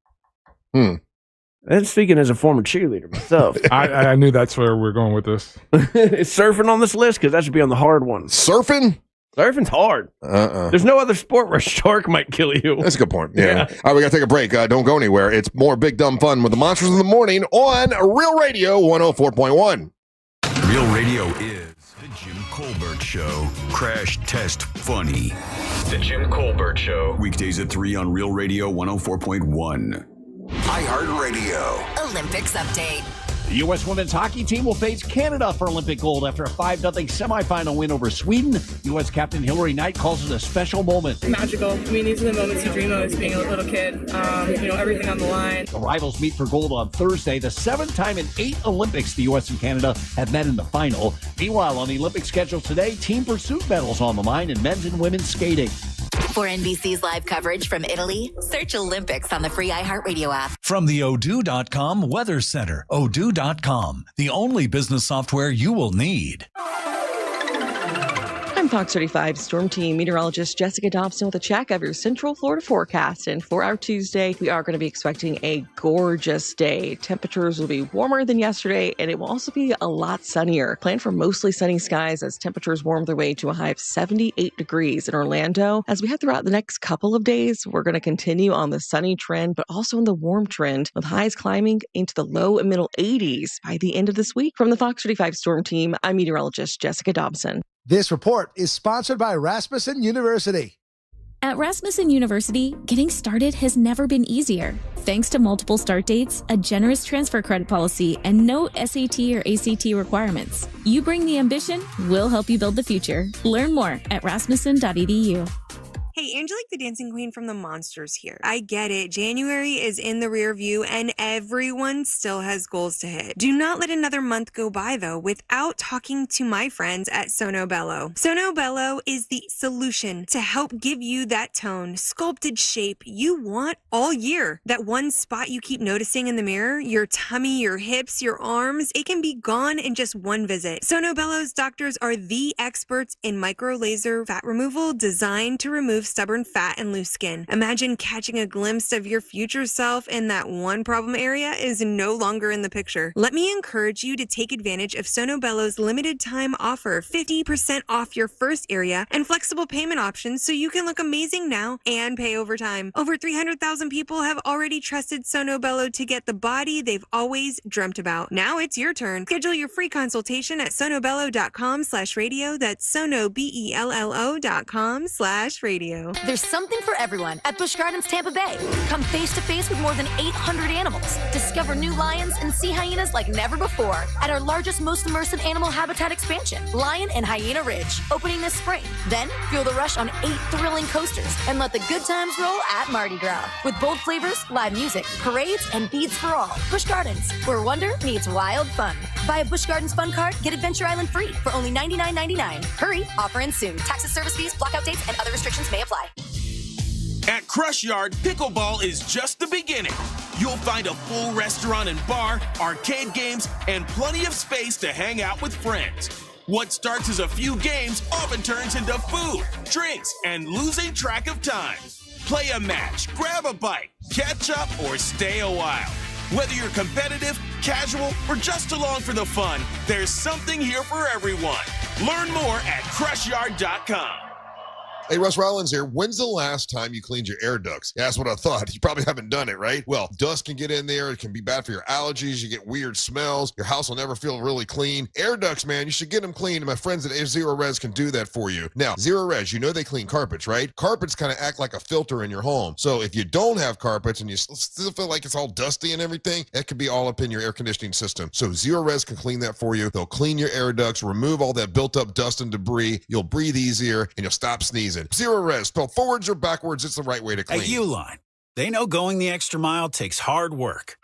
And speaking as a former cheerleader myself, I knew that's where we're going with this. Is surfing on this list? Because that should be on the hard ones. Surfing's hard. There's no other sport where a shark might kill you. That's a good point. Yeah. All right, we got to take a break. Don't go anywhere. It's more Big Dumb Fun with the Monsters in the Morning on Real Radio 104.1. Real Radio is the Jim Colbert Show. Crash Test Funny. The Jim Colbert Show. Weekdays at 3 on Real Radio 104.1. iHeartRadio. Olympics update. The U.S. women's hockey team will face Canada for Olympic gold after a 5-0 semifinal win over Sweden. U.S. captain Hillary Knight calls it a special moment. Magical. These are the moments you dream of as being a little kid. Everything on the line. The rivals meet for gold on Thursday, the 7th time in 8 Olympics the U.S. and Canada have met in the final. Meanwhile, on the Olympic schedule today, team pursuit medals on the line in men's and women's skating. For NBC's live coverage from Italy, search Olympics on the free iHeartRadio app. From the Odoo.com Weather Center, Odoo.com, the only business software you will need. I'm Fox 35 Storm Team meteorologist Jessica Dobson with a check of your Central Florida forecast. And for our Tuesday, we are going to be expecting a gorgeous day. Temperatures will be warmer than yesterday, and it will also be a lot sunnier. Plan for mostly sunny skies as temperatures warm their way to a high of 78 degrees in Orlando. As we head throughout the next couple of days, we're going to continue on the sunny trend, but also on the warm trend, with highs climbing into the low and middle 80s by the end of this week. From the Fox 35 Storm Team, I'm meteorologist Jessica Dobson. This report is sponsored by Rasmussen University. At Rasmussen University, getting started has never been easier. Thanks to multiple start dates, a generous transfer credit policy, and no SAT or ACT requirements. You bring the ambition, we'll help you build the future. Learn more at rasmussen.edu. Hey, Angelique the Dancing Queen from the Monsters here. I get it. January is in the rear view and everyone still has goals to hit. Do not let another month go by, though, without talking to my friends at Sono Bello. Sono Bello is the solution to help give you that tone, sculpted shape you want all year. That one spot you keep noticing in the mirror, your tummy, your hips, your arms, it can be gone in just one visit. Sono Bello's doctors are the experts in micro laser fat removal designed to remove stubborn fat and loose skin. Imagine catching a glimpse of your future self and that one problem area is no longer in the picture. Let me encourage you to take advantage of Sono Bello's limited time offer, 50% off your first area and flexible payment options so you can look amazing now and pay over time. Over 300,000 people have already trusted Sono Bello to get the body they've always dreamt about. Now it's your turn. Schedule your free consultation at sonobello.com/radio. That's sonobello.com/radio. There's something for everyone at Busch Gardens Tampa Bay. Come face to face with more than 800 animals. Discover new lions and sea hyenas like never before at our largest, most immersive animal habitat expansion, Lion and Hyena Ridge, opening this spring. Then feel the rush on 8 thrilling coasters and let the good times roll at Mardi Gras. With bold flavors, live music, parades, and beads for all. Busch Gardens, where wonder meets wild fun. Buy a Busch Gardens fun card, get Adventure Island free for only $99.99. Hurry, offer ends soon. Taxes, service fees, blackout dates, and other restrictions may apply. At Crush Yard, pickleball is just the beginning. You'll find a full restaurant and bar, arcade games, and plenty of space to hang out with friends. What starts as a few games often turns into food, drinks, and losing track of time. Play a match, grab a bite, catch up, or stay a while. Whether you're competitive, casual, or just along for the fun, there's something here for everyone. Learn more at crushYard.com. Hey, Russ Rollins here. When's the last time you cleaned your air ducts? Yeah, that's what I thought. You probably haven't done it, right? Well, dust can get in there. It can be bad for your allergies. You get weird smells. Your house will never feel really clean. Air ducts, man, you should get them cleaned. And my friends at Zero Res can do that for you. Now, Zero Res, you know they clean carpets, right? Carpets kind of act like a filter in your home. So if you don't have carpets and you still feel like it's all dusty and everything, that could be all up in your air conditioning system. So Zero Res can clean that for you. They'll clean your air ducts, remove all that built up dust and debris. You'll breathe easier and you'll stop sneezing. Zero Res, spelled forwards or backwards, it's the right way to clean. At Uline, they know going the extra mile takes hard work.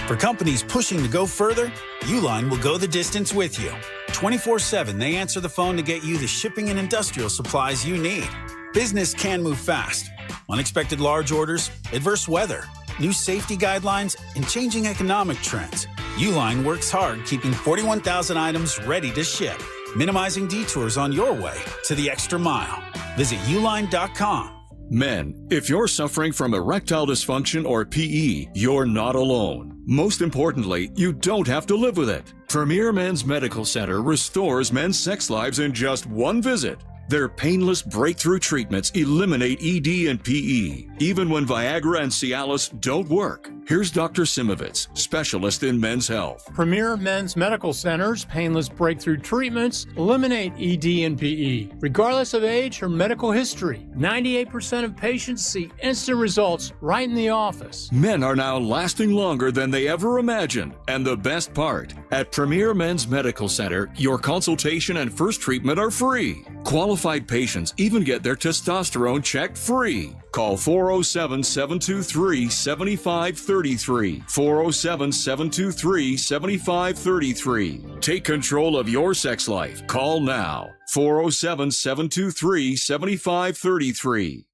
For companies pushing to go further, Uline will go the distance with you. 24/7, they answer the phone to get you the shipping and industrial supplies you need. Business can move fast. Unexpected large orders, adverse weather, new safety guidelines, and changing economic trends. Uline works hard keeping 41,000 items ready to ship, minimizing detours on your way to the extra mile. Visit uline.com. Men, if you're suffering from erectile dysfunction or PE, you're not alone. Most importantly, you don't have to live with it. Premier Men's Medical Center restores men's sex lives in just one visit. Their painless breakthrough treatments eliminate ED and PE, even when Viagra and Cialis don't work. Here's Dr. Simovitz, specialist in men's health. Premier Men's Medical Center's painless breakthrough treatments eliminate ED and PE, regardless of age or medical history. 98% of patients see instant results right in the office. Men are now lasting longer than they ever imagined. And the best part, at Premier Men's Medical Center, your consultation and first treatment are free. Qualified patients even get their testosterone checked free. Call 407-723-7533. 407-723-7533. Take control of your sex life. Call now. 407-723-7533.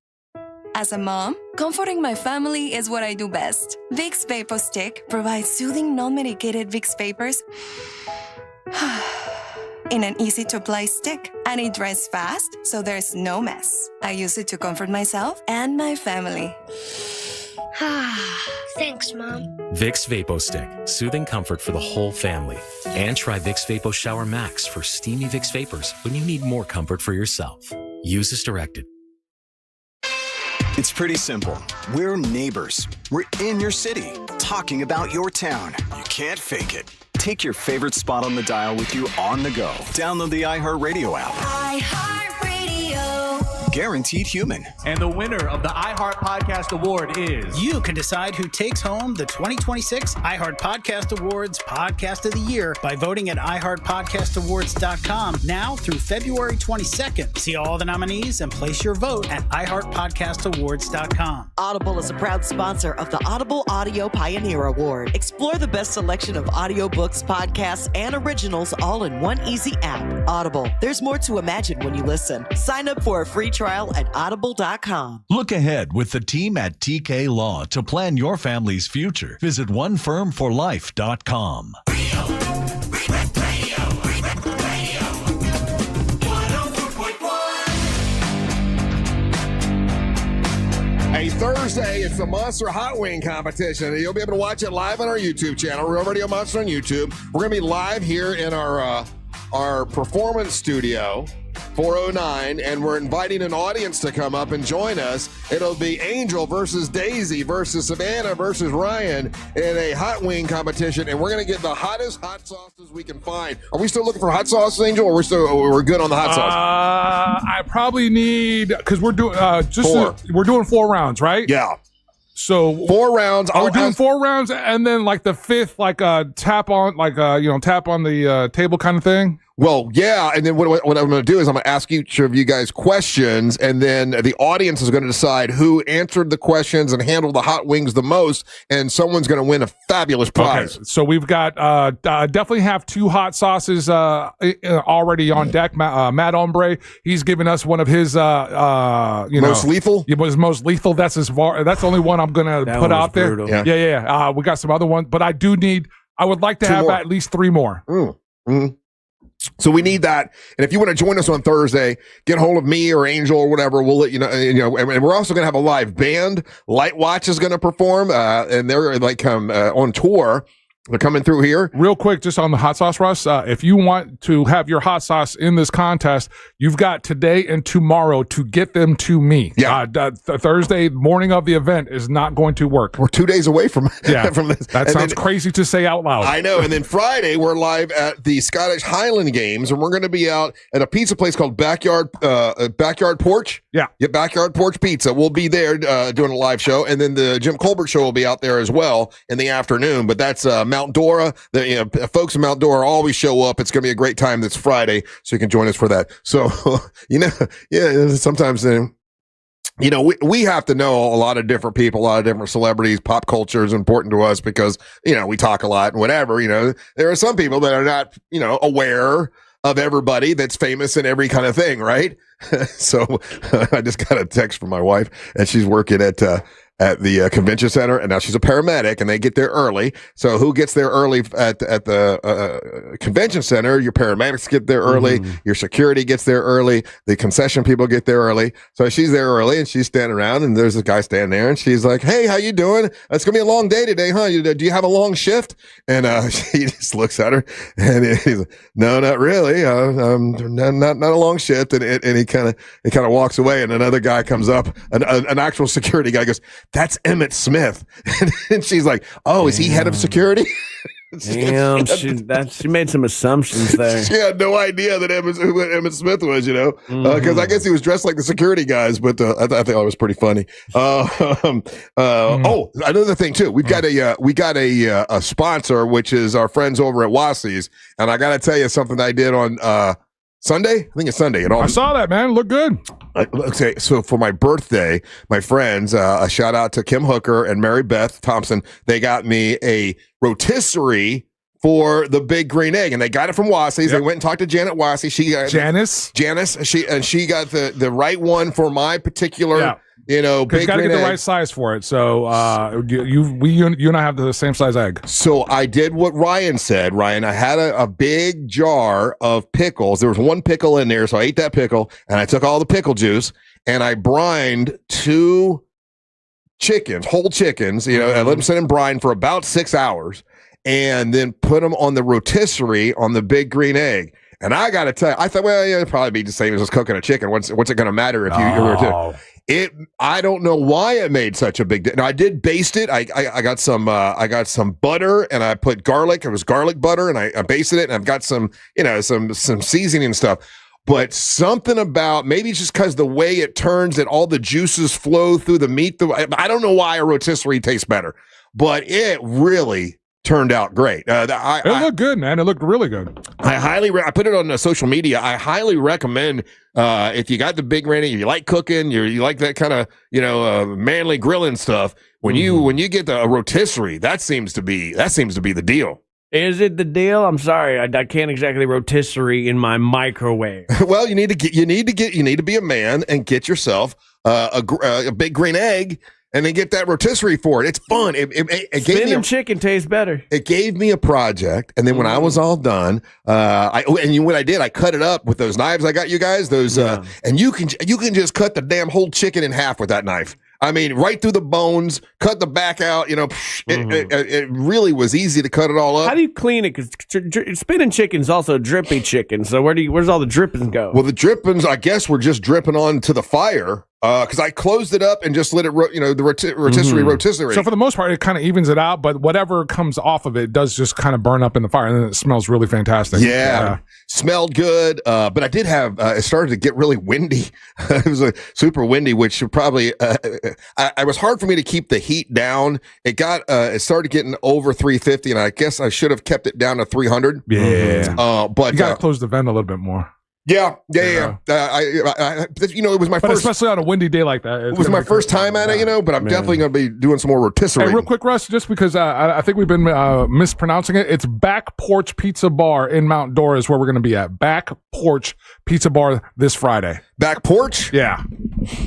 As a mom, comforting my family is what I do best. Vicks Vapor Stick provides soothing, non-medicated Vicks vapors in an easy-to-apply stick, and it dries fast, so there's no mess. I use it to comfort myself and my family. Thanks, Mom. Vicks Vapo Stick, soothing comfort for the whole family. And try Vicks Vapo Shower Max for steamy Vicks Vapors when you need more comfort for yourself. Use as directed. It's pretty simple. We're neighbors. We're in your city, talking about your town. You can't fake it. Take your favorite spot on the dial with you on the go. Download the iHeartRadio app. Guaranteed human. And the winner of the iHeart Podcast Award is... You can decide who takes home the 2026 iHeart Podcast Awards Podcast of the Year by voting at iHeartPodcastAwards.com now through February 22nd. See all the nominees and place your vote at iHeartPodcastAwards.com. Audible is a proud sponsor of the Audible Audio Pioneer Award. Explore the best selection of audiobooks, podcasts, and originals all in one easy app. Audible. There's more to imagine when you listen. Sign up for a free trial at audible.com. Look ahead with the team at TK Law to plan your family's future. Visit onefirmforlife.com. Hey, Thursday, it's the Monster Hot Wing competition. You'll be able to watch it live on our YouTube channel, Real Radio Monster on YouTube. We're going to be live here in our performance studio, 409, and we're inviting an audience to come up and join us. It'll be Angel versus Daisy versus Savannah versus Ryan in a hot wing competition, and we're going to get the hottest hot sauces we can find. Are we still looking for hot sauces, Angel, or we're good on the hot sauce? I probably need, because we're doing we're doing 4 rounds, right? Yeah. So 4 rounds. We're doing 4 rounds, and then like the 5th, like tap on the table kind of thing. Well, yeah, and then what I'm going to do is I'm going to ask each of you guys questions, and then the audience is going to decide who answered the questions and handled the hot wings the most, and someone's going to win a fabulous prize. Okay, so we've got definitely have 2 hot sauces already on deck. Matt Ombre, he's given us one of his most lethal. Yeah, his most lethal. That's the only one I'm going to put out there. Yeah. Yeah. We got some other ones, but I would like to 2 have more. at least 3 more. So we need that. And if you want to join us on Thursday, get hold of me or Angel or whatever. We'll let you know. And we're also going to have a live band. Light Watch is going to perform, and they're on tour. They're coming through here. Real quick, just on the hot sauce, Russ, if you want to have your hot sauce in this contest, you've got today and tomorrow to get them to me. Yeah. Thursday morning of the event is not going to work. We're 2 days away from from this. That sounds crazy to say out loud. I know. And then Friday, we're live at the Scottish Highland Games, and we're going to be out at a pizza place called Backyard Porch. Yeah, Backyard Porch Pizza. We'll be there doing a live show, and then the Jim Colbert Show will be out there as well in the afternoon. But that's Mount Dora. Folks in Mount Dora always show up. It's going to be a great time this Friday, so you can join us for that. So, sometimes, we have to know a lot of different people, a lot of different celebrities. Pop culture is important to us because, we talk a lot and whatever. There are some people that are not, aware of everybody that's famous in every kind of thing, right? So I just got a text from my wife, and she's working at the convention center, and now she's a paramedic, and they get there early. So who gets there early at the convention center? Your paramedics get there early. Your security gets there early. The concession people get there early. So she's there early, and she's standing around, and there's this guy standing there, and she's like, "Hey, how you doing? It's gonna be a long day today, huh? Do you have a long shift?" And she just looks at her, and he's like, "No, not really. Not a long shift." And he kind of walks away, and another guy comes up, an actual security guy goes, "That's Emmett Smith." And she's like, "Oh, is he head of security?" Damn, she made some assumptions there. She had no idea that who Emmett Smith was, because I guess he was dressed like the security guys, but I thought it was pretty funny. Oh, another thing too, we got a sponsor, which is our friends over at Wassey's, and I got to tell you something I did on Sunday. I think it's Sunday. I saw that, man. Look good. Okay, so for my birthday, my friends, a shout out to Kim Hooker and Mary Beth Thompson. They got me a rotisserie for the Big Green Egg, and they got it from Wassey's. They went and talked to Janet Wassey. She got Janice. She got the right one for my particular You know, because you got to get the right size for it. So you and I have the same size egg. So I did what Ryan said. Ryan, I had a big jar of pickles. There was one pickle in there, so I ate that pickle, and I took all the pickle juice, and I brined 2 chickens, whole chickens. You know, I let them sit in brine for about 6 hours, and then put them on the rotisserie on the big green egg. And I got to tell you, I thought, well, yeah, it'd probably be the same as just cooking a chicken. What's it going to matter if you? I don't know why it made such a big. Now I did baste it. I got some butter, and I put garlic. It was garlic butter, and I basted it, and I've got some some seasoning and stuff. But something about, maybe it's just because the way it turns, that all the juices flow through the meat. I don't know why a rotisserie tastes better, but it really turned out great. It looked good, man. It looked really good. I put it on social media. I highly recommend, if you got the big granny, you like cooking, you like that kind of manly grilling stuff. When you get the rotisserie, that seems to be the deal. Is it the deal? I'm sorry, I can't exactly rotisserie in my microwave. Well, you need to be a man and get yourself a big green egg. And then get that rotisserie for it. It's fun. It gave me chicken tastes better. It gave me a project, and then when I was all done, what I did, I cut it up with those knives I got you guys. And you can just cut the damn whole chicken in half with that knife. I mean, right through the bones, cut the back out. It really was easy to cut it all up. How do you clean it? Because spinning chicken is also drippy chicken. So where's all the drippings go? Well, the drippings, I guess, were just dripping onto the fire. Because I closed it up and just let it, the rotisserie. So for the most part, it kind of evens it out, but whatever comes off of it does just kind of burn up in the fire, and then it smells really fantastic. Yeah. Smelled good, but I did have, it started to get really windy. It was super windy, which probably, it was hard for me to keep the heat down. It started getting over 350, and I guess I should have kept it down to 300. Yeah. But you got to close the vent a little bit more. Yeah. It was my but first, especially on a windy day like that. It was my first time at it, but I'm definitely going to be doing some more rotisserie. Hey, real quick, Russ, just because I think we've been mispronouncing it. It's Back Porch Pizza Bar in Mount Dora is where we're going to be at. Back Porch Pizza Bar this Friday. Back Porch? Yeah.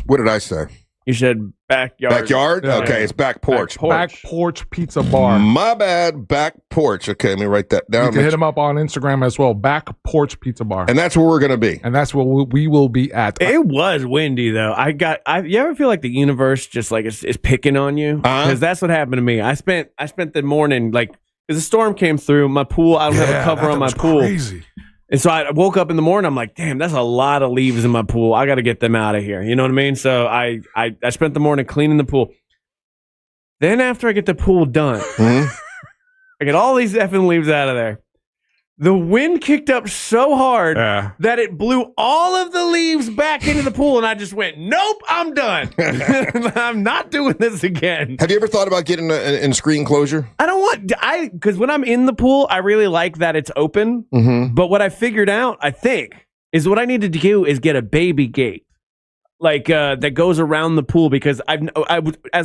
What did I say? You said backyard. Backyard? Yeah. Okay, it's Back Porch. Back Porch Pizza Bar. My bad. Back Porch. Okay, let me write that down. You can hit them up on Instagram as well. Back Porch Pizza Bar. And that's where we're going to be. And that's where we will be at. It was windy, though. You ever feel like the universe just like is picking on you? Because that's what happened to me. I spent the morning, like, because the storm came through. My pool, I don't have a cover on my pool. Crazy. And so I woke up in the morning, I'm like, damn, that's a lot of leaves in my pool. I got to get them out of here. You know what I mean? So I spent the morning cleaning the pool. Then after I get the pool done, I get all these effing leaves out of there. The wind kicked up so hard that it blew all of the leaves back into the pool, and I just went, nope, I'm done. I'm not doing this again. Have you ever thought about getting a screen closure? Because when I'm in the pool, I really like that it's open. Mm-hmm. But what I figured out, I think, is what I needed to do is get a baby gate. Like that goes around the pool, because as I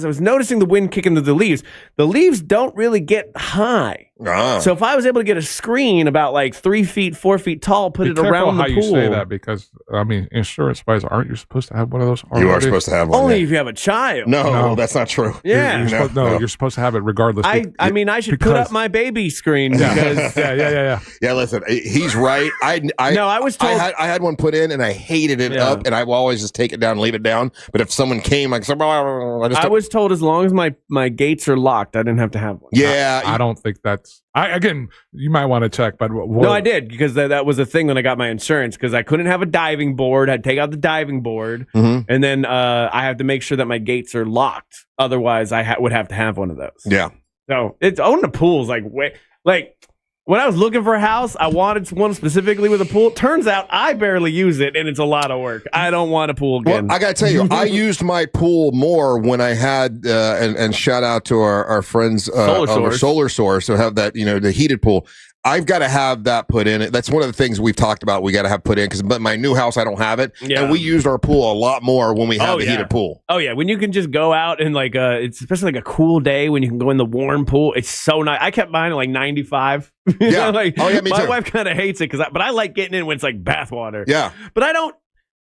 was noticing the wind kicking through the leaves don't really get high. So if I was able to get a screen about like 3 feet, 4 feet tall, put it around the pool. Be careful how you say that, because insurance wise, aren't you supposed to have one of those already? You are supposed to have one. Only if you have a child. No, that's not true. Yeah, you're supposed to have it regardless. I should put up my baby screen because yeah. Listen, he's right. I was told I had one put in and I hated it up, and I will always just take it down and leave it down. But if someone came, I was told as long as my gates are locked, I didn't have to have one. Yeah, I don't think that's. Again, you might want to check, but no, I did, because that was a thing when I got my insurance, because I couldn't have a diving board. I'd take out the diving board, and then I have to make sure that my gates are locked. Otherwise, I would have to have one of those. Yeah. So owning a pool is like when I was looking for a house, I wanted one specifically with a pool. Turns out I barely use it, and it's a lot of work. I don't want a pool again. Well, I got to tell you, I used my pool more when I had, and shout out to our friends over Solar Source who have that, the heated pool. I've got to have that put in. That's one of the things we've talked about. We got to have put in, but my new house, I don't have it. Yeah. And we used our pool a lot more when we have a heated pool. Oh yeah, when you can just go out and it's especially like a cool day when you can go in the warm pool. It's so nice. I kept mine at like 95. Yeah. Me my wife kind of hates it but I like getting in when it's like bath water. Yeah. But I don't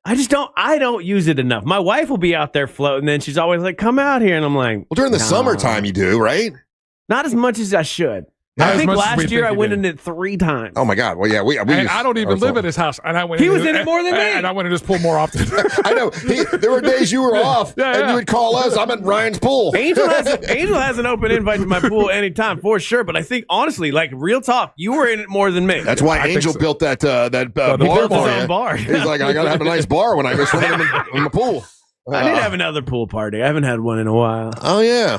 I don't use it enough. My wife will be out there floating, and she's always like, come out here. And I'm like, well, during the summertime you do, right? Not as much as I should. I think last year I went in it 3 times. Oh my God! Well, yeah, we and I don't even live at his house, and I went. He was in it more than me, and I went to just pool more often. I know. There were days you were off, and you would call us. I'm at Ryan's pool. Angel has an open invite to my pool anytime for sure. But I think honestly, like real talk, you were in it more than me. That's why Angel built that bar for you. Bar. He's like, I gotta have a nice bar when I go swimming in the pool. I did have another pool party. I haven't had one in a while. Oh yeah,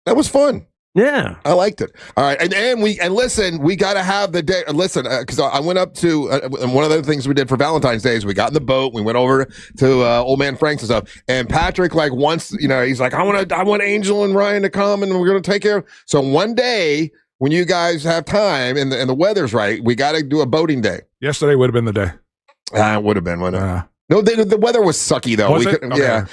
that was fun. Yeah, I liked it. All right, and listen, we got to have the day. Listen, because I went up to one of the things we did for Valentine's Day is we got in the boat, we went over to Old Man Frank's and stuff. And Patrick, like once, he's like, I want Angel and Ryan to come, and we're gonna take care of. So one day when you guys have time and the weather's right, we got to do a boating day. Yesterday would have been the day. It would have been, wouldn't it? No, the weather was sucky though. Was it? Okay. Yeah.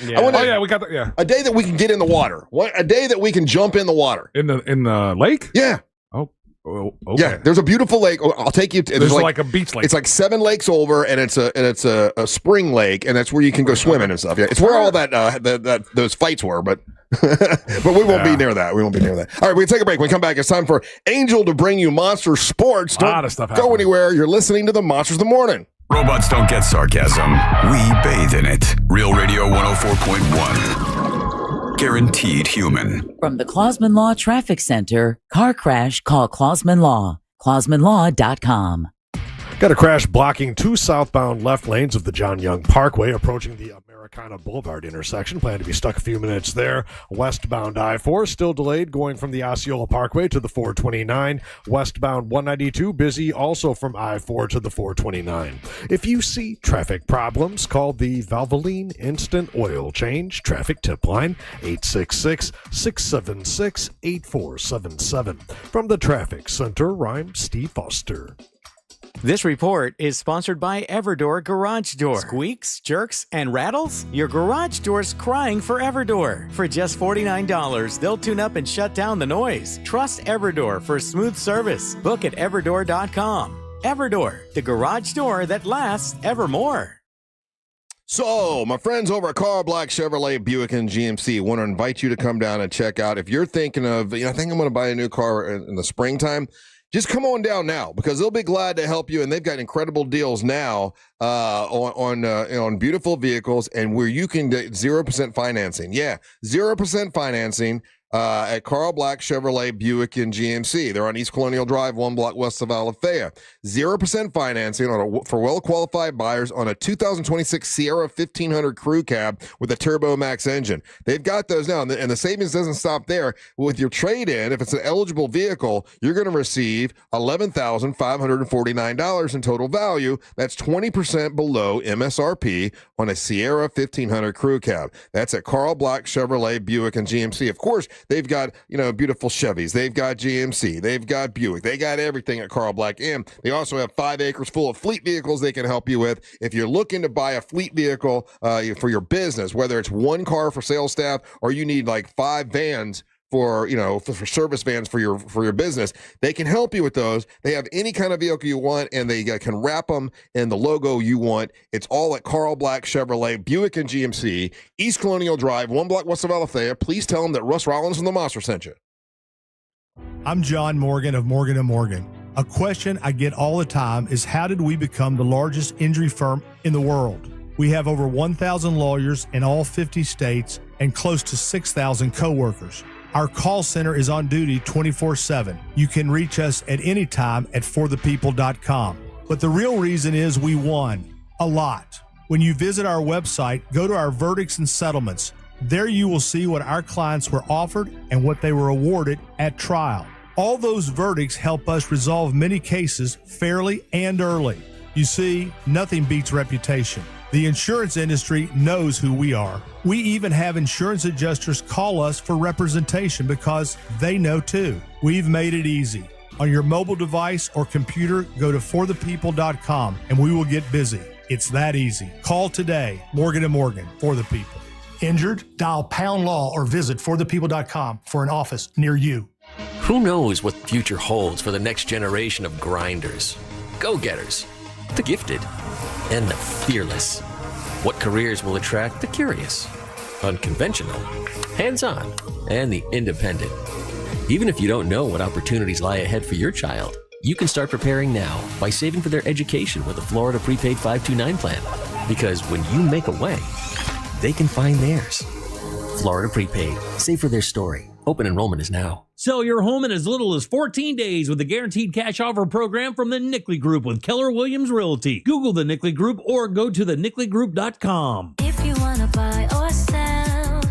We got a day that we can get in the water. A day that we can jump in the water. In the lake? Yeah. Oh, okay. Yeah. There's a beautiful lake. I'll take you. There's like a beach lake. It's like 7 lakes over, and it's a spring lake, and that's where you can go swimming and stuff. Yeah, it's where all that those fights were, but. But we won't be near that. All right, we're gonna take a break. When we come back, it's time for Angel to bring you Monster Sports. Don't go anywhere. You're listening to the Monsters of the Morning. Robots don't get sarcasm. We bathe in it. Real Radio 104.1. Guaranteed human. From the Clausman Law Traffic Center, car crash, call Clausman Law. ClausmanLaw.com. Got a crash blocking 2 southbound left lanes of the John Young Parkway approaching the Americana Boulevard intersection. Plan to be stuck a few minutes there. Westbound I-4 still delayed going from the Osceola Parkway to the 429. Westbound 192 busy also from I-4 to the 429. If you see traffic problems, call the Valvoline Instant Oil Change Traffic Tip Line 866-676-8477. From the Traffic Center, I'm Steve Foster. This report is sponsored by Everdoor Garage Door. Squeaks, jerks, and rattles? Your garage door's crying for Everdoor. For just $49, they'll tune up and shut down the noise. Trust Everdoor for smooth service. Book at everdoor.com. Everdoor, the garage door that lasts evermore. So, my friends over at Carl Black Chevrolet Buick and GMC want to invite you to come down and check out. If you're thinking of, I think I'm going to buy a new car in the springtime, just come on down now because they'll be glad to help you, and they've got incredible deals now on beautiful vehicles, and where you can get 0% financing. Yeah, 0% financing at Carl Black Chevrolet Buick and GMC. They're on East Colonial Drive, 1 block west of Alafaya. 0% financing for well-qualified buyers on a 2026 Sierra 1500 Crew Cab with a Turbo Max engine. They've got those now, and the savings doesn't stop there. With your trade-in, if it's an eligible vehicle, you're going to receive $11,549 in total value. That's 20% below MSRP on a Sierra 1500 Crew Cab. That's at Carl Black Chevrolet Buick and GMC. Of course, they've got, beautiful Chevys. They've got GMC. They've got Buick. They got everything at Carl Black. And they also have 5 acres full of fleet vehicles they can help you with. If you're looking to buy a fleet vehicle for your business, whether it's 1 car for sales staff or you need like 5 vans for service vans for your business, they can help you with those. They have any kind of vehicle you want, and they can wrap them in the logo you want. It's all at Carl Black Chevrolet Buick and GMC, East Colonial Drive, 1 block west of Alafaya. Please tell them that Russ Rollins from the Monster sent you. I'm John Morgan of Morgan & Morgan. A question I get all the time is, how did we become the largest injury firm in the world? We have over 1,000 lawyers in all 50 states and close to 6,000 coworkers. Our call center is on duty 24/7. You can reach us at any time at forthepeople.com. But the real reason is we won a lot. When you visit our website, go to our verdicts and settlements. There you will see what our clients were offered and what they were awarded at trial. All those verdicts help us resolve many cases fairly and early. You see, nothing beats reputation. The insurance industry knows who we are. We even have insurance adjusters call us for representation because they know too. We've made it easy. On your mobile device or computer, go to forthepeople.com and we will get busy. It's that easy. Call today. Morgan & Morgan, for the people. Injured? Dial pound law or visit forthepeople.com for an office near you. Who knows what the future holds for the next generation of grinders, go-getters, the gifted, and the fearless. What careers will attract the curious, unconventional, hands-on, and the independent? Even if you don't know what opportunities lie ahead for your child, you can start preparing now by saving for their education with a Florida Prepaid 529 plan. Because when you make a way, they can find theirs. Florida Prepaid. Save for their story. Open enrollment is now. Sell your home in as little as 14 days with the Guaranteed Cash Offer program from the Nickley Group with Keller Williams Realty. Google the Nickley Group or go to thenickley.com. If you want to buy or sell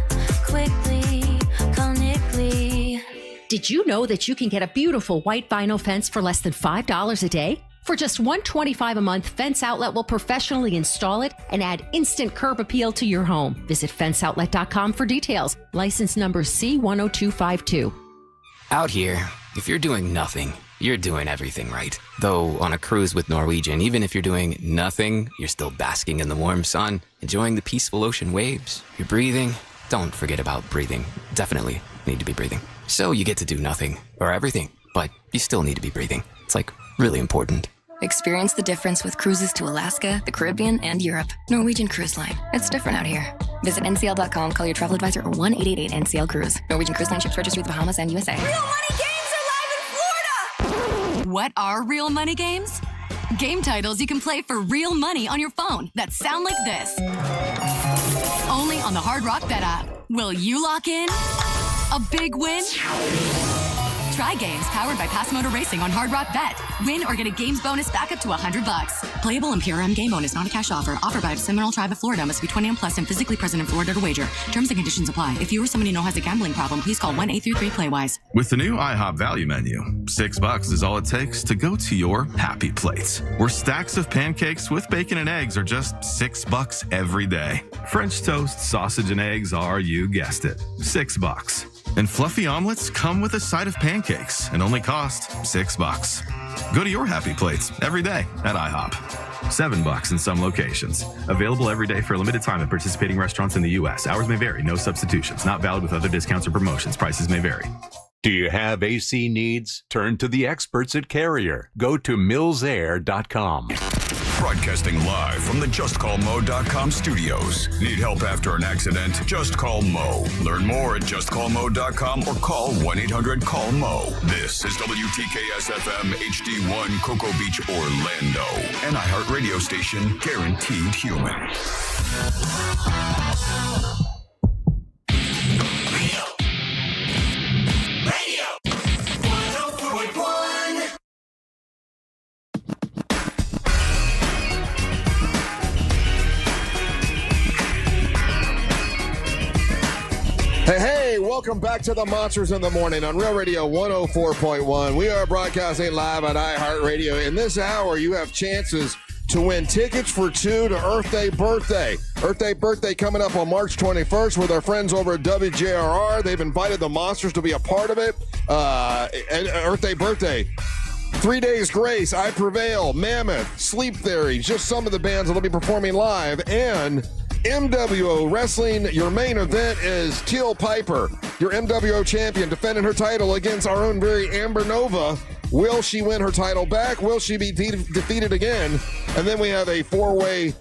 quickly, call Nickley. Did you know that you can get a beautiful white vinyl fence for less than $5 a day? For just $125 a month, Fence Outlet will professionally install it and add instant curb appeal to your home. Visit fenceoutlet.com for details. License number C10252. Out here, if you're doing nothing, you're doing everything right. Though on a cruise with Norwegian, even if you're doing nothing, you're still basking in the warm sun, enjoying the peaceful ocean waves. You're breathing. Don't forget about breathing. Definitely need to be breathing. So you get to do nothing or everything, but you still need to be breathing. It's like really important. Experience the difference with cruises to Alaska, the Caribbean, and Europe. Norwegian Cruise Line. It's different out here. Visit ncl.com, call your travel advisor, or 1-888-NCL-CRUISE. Norwegian Cruise Line ships registry the Bahamas and USA. Real Money Games are live in Florida! What are real money games? Game titles you can play for real money on your phone that sound like this. Only on the Hard Rock Bet app. Will you lock in? A big win? Try games powered by Pass Motor Racing on Hard Rock Bet. Win or get a games bonus back up to $100. Playable in PRM game mode is not a cash offer. Offered by the Seminole Tribe of Florida. Must be 21 plus and physically present in Florida to wager. Terms and conditions apply. If you or someone you know has a gambling problem, please call 1-833-PLAYWISE. With the new IHOP value menu, $6 is all it takes to go to your happy place. Where stacks of pancakes with bacon and eggs are just $6 every day. French toast, sausage, and eggs are, you guessed it, $6. And fluffy omelets come with a side of pancakes and only cost $6. Go to your happy plates every day at IHOP. $7 in some locations. Available every day for a limited time at participating restaurants in the U.S. Hours may vary. No substitutions. Not valid with other discounts or promotions. Prices may vary. Do you have AC needs? Turn to the experts at Carrier. Go to millsair.com. Broadcasting live from the JustCallMo.com studios. Need help after an accident? Just call Mo. Learn more at JustCallMo.com or call 1-800-CALL-MO. This is WTKS-FM HD1 Cocoa Beach, Orlando. An iHeart radio station guaranteed human. Hey, welcome back to the Monsters in the Morning on Real Radio 104.1. We are broadcasting live on iHeartRadio. In this hour, you have chances to win tickets for two to Earth Day Birthday. Earth Day Birthday coming up on March 21st with our friends over at WJRR. They've invited the Monsters to be a part of it. And Earth Day Birthday. 3 Days Grace, I Prevail, Mammoth, Sleep Theory, just some of the bands that will be performing live. And MWO Wrestling, your main event is Teal Piper, your MWO champion, defending her title against our own very Amber Nova. Will she win her title back? Will she be defeated again? And then we have a four-way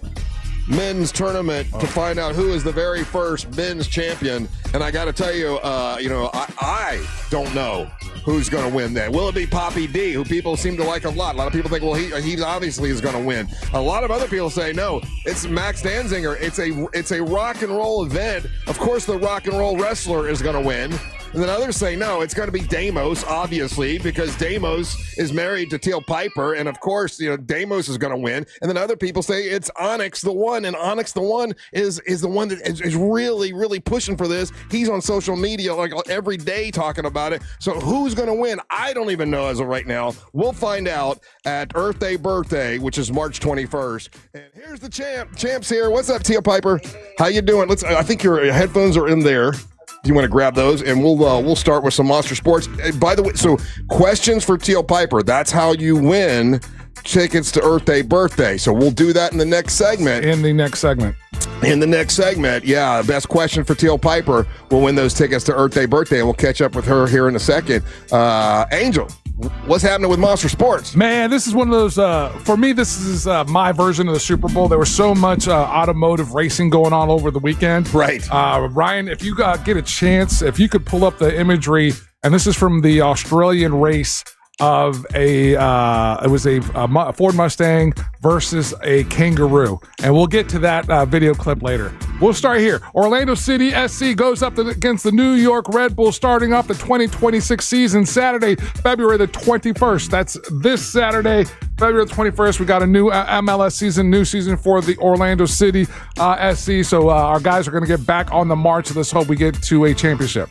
men's tournament to find out who is the very first men's champion. And I got to tell you, I don't know who's going to win that. Will it be Poppy D, who people seem to like a lot? A lot of people think, well, he obviously is going to win. A lot of other people say, no, it's Max Danziger. It's a rock and roll event. Of course, the rock and roll wrestler is going to win. And then others say, no, it's going to be Deimos, obviously, because Deimos is married to Teal Piper. And of course, Deimos is going to win. And then other people say it's Onyx the One. And Onyx the One is the one that is really, really pushing for this. He's on social media like every day talking about it. So who's going to win? I don't even know as of right now. We'll find out at Earth Day Birthday, which is March 21st. And here's the champ. Champ's here. What's up, Teal Piper? How you doing? I think your headphones are in there. You want to grab those, and we'll start with some Monster Sports. By the way, so questions for Teal Piper. That's how you win tickets to Earth Day Birthday. So we'll do that in the next segment. In the next segment, yeah. Best question for Teal Piper will win those tickets to Earth Day Birthday, and we'll catch up with her here in a second. Angel, what's happening with Monster Sports? Man, this is one of those, for me, this is my version of the Super Bowl. There was so much automotive racing going on over the weekend. Right. Ryan, if you get a chance, if you could pull up the imagery, and this is from the Australian race of it was a Ford Mustang versus a kangaroo. And we'll get to that video clip later. We'll start here. Orlando City SC goes up against the New York Red Bulls starting off the 2026 season Saturday, February the 21st. That's this Saturday, February the 21st. We got a new MLS season, new season for the Orlando City SC. So our guys are going to get back on the march. Let's hope we get to a championship.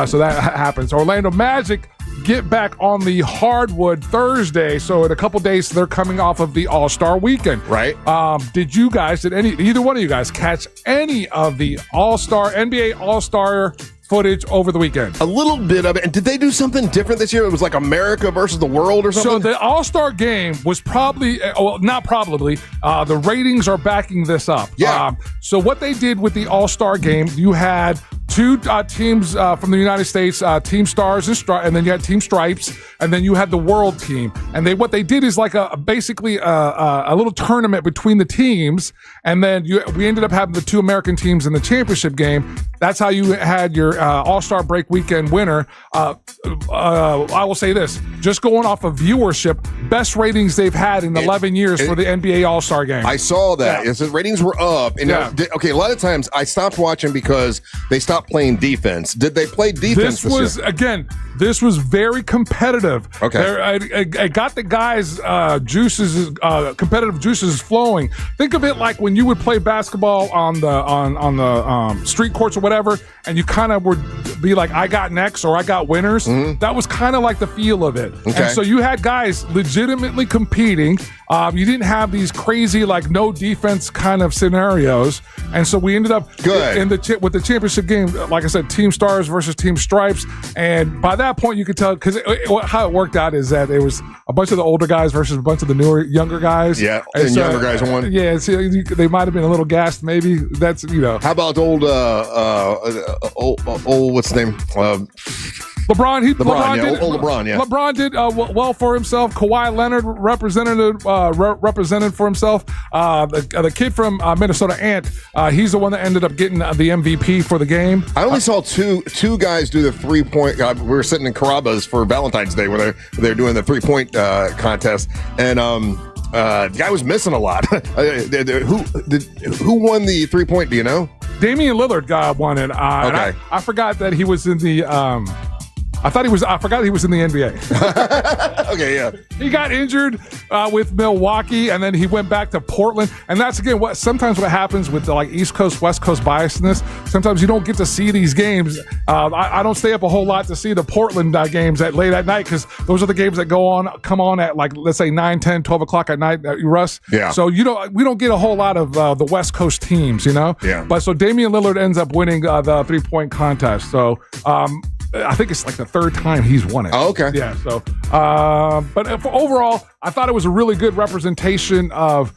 So that happens. Orlando Magic get back on the hardwood Thursday. So in a couple days, they're coming off of the All-Star weekend. Right. Did either one of you guys catch any of the NBA All-Star footage over the weekend? A little bit of it. And did they do something different this year? It was like America versus the world or something? So the All-Star game was the ratings are backing this up. Yeah. So what they did with the All-Star game, you had two teams from the United States, Team Stars and then you had Team Stripes, and then you had the World Team. And what they did is like basically a little tournament between the teams, and then we ended up having the two American teams in the championship game. That's how you had your All-Star break weekend winner. I will say this, just going off of viewership, best ratings they've had in 11 years for the NBA All-Star game. I saw that. Yeah. The ratings were up. And okay, a lot of times I stopped watching because they stopped playing defense. Did they play defense this year? This was very competitive. Okay. I got the guys' competitive juices flowing. Think of it like when you would play basketball on the street courts or whatever, and you kind of would be like, I got next or I got winners. Mm-hmm. That was kind of like the feel of it. Okay. And so you had guys legitimately competing. You didn't have these crazy like no defense kind of scenarios, and so we ended up with the championship game. Like I said, Team Stars versus Team Stripes, and by that point you could tell because how it worked out is that it was a bunch of the older guys versus a bunch of the younger guys. Yeah, and younger guys won. Yeah, so they might have been a little gassed. Maybe that's How about old what's his name? LeBron did LeBron, yeah. LeBron did well for himself. Kawhi Leonard represented for himself. The kid from Minnesota, Ant, he's the one that ended up getting the MVP for the game. I only saw two guys do the 3-point. We were sitting in Carrabba's for Valentine's Day where they're doing the 3-point contest, and the guy was missing a lot. Who won the 3-point? Do you know? Damian Lillard won it. Okay. I forgot that he was in the. I forgot he was in the NBA. Okay, yeah. He got injured with Milwaukee, and then he went back to Portland. And that's again what happens with the East Coast West Coast biasness. Sometimes you don't get to see these games. I don't stay up a whole lot to see the Portland games late at night because those are the games that come on at let's say 9, 10, 12 o'clock at night. Russ. Yeah. So we don't get a whole lot of the West Coast teams, Yeah. But so Damian Lillard ends up winning the 3-point contest. So. I think it's like the third time he's won it. Oh, okay. Yeah. So, but overall, I thought it was a really good representation of.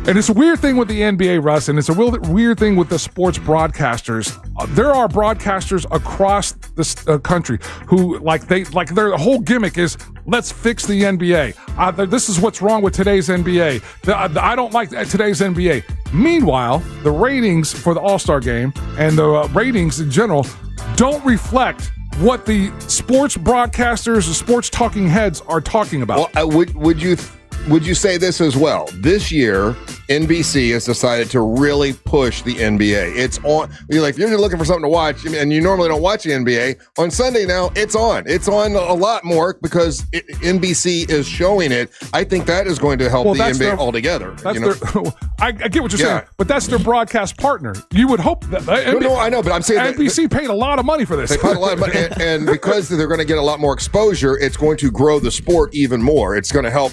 And it's a weird thing with the NBA, Russ, and it's a weird thing with the sports broadcasters. There are broadcasters across this country who their whole gimmick is let's fix the NBA. This is what's wrong with today's NBA. I don't like today's NBA. Meanwhile, the ratings for the All-Star game and the ratings in general don't reflect what the sports broadcasters, the sports talking heads are talking about. Well, would you say this as well? This year, NBC has decided to really push the NBA. It's on. If you're looking for something to watch, and you normally don't watch the NBA, on Sunday now, it's on. It's on a lot more because NBC is showing it. I think that is going to help the NBA altogether. I get what you're saying, but that's their broadcast partner. You would hope that. No, I know, but I'm saying NBC paid a lot of money for this. They paid a lot of money, and because they're going to get a lot more exposure, it's going to grow the sport even more. It's going to help.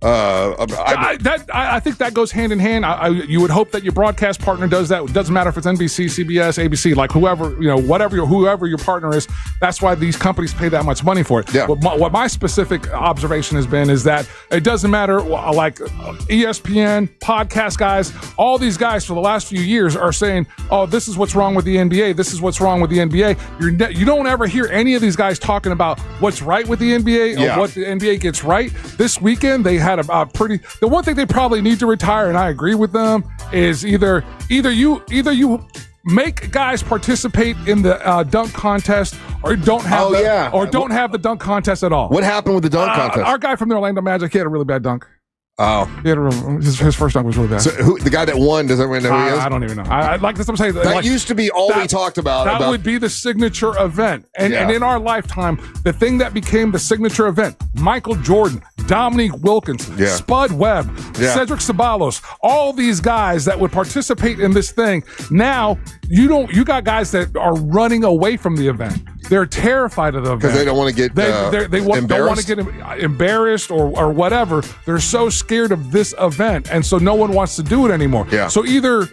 I think that goes hand hand in hand. You would hope that your broadcast partner does that. It doesn't matter if it's NBC, CBS, ABC, like whoever your partner is. That's why these companies pay that much money for it. Yeah. What my specific observation has been is that it doesn't matter, like ESPN, podcast guys, all these guys for the last few years are saying, oh, this is what's wrong with the NBA. This is what's wrong with the NBA. You don't ever hear any of these guys talking about what's right with the NBA or what the NBA gets right. This weekend, they had the one thing they probably need to retire, and I agree with them, is either you make guys participate in the dunk contest, or don't have don't have the dunk contest at all. What happened with the dunk contest? Our guy from the Orlando Magic, he had a really bad dunk. Oh, his first dunk was really bad. So the guy that won, does everyone know who he is? I don't even know. I like this. I'm saying that used to be all we talked about. That would be the signature event, and in our lifetime, the thing that became the signature event: Michael Jordan, Dominique Wilkins, Spud Webb, Cedric Ceballos, all these guys that would participate in this thing. Now you got guys that are running away from the event. They're terrified of the event because they don't want to get they don't want to get embarrassed or whatever. They're so scared of this event, and so no one wants to do it anymore. Yeah. So either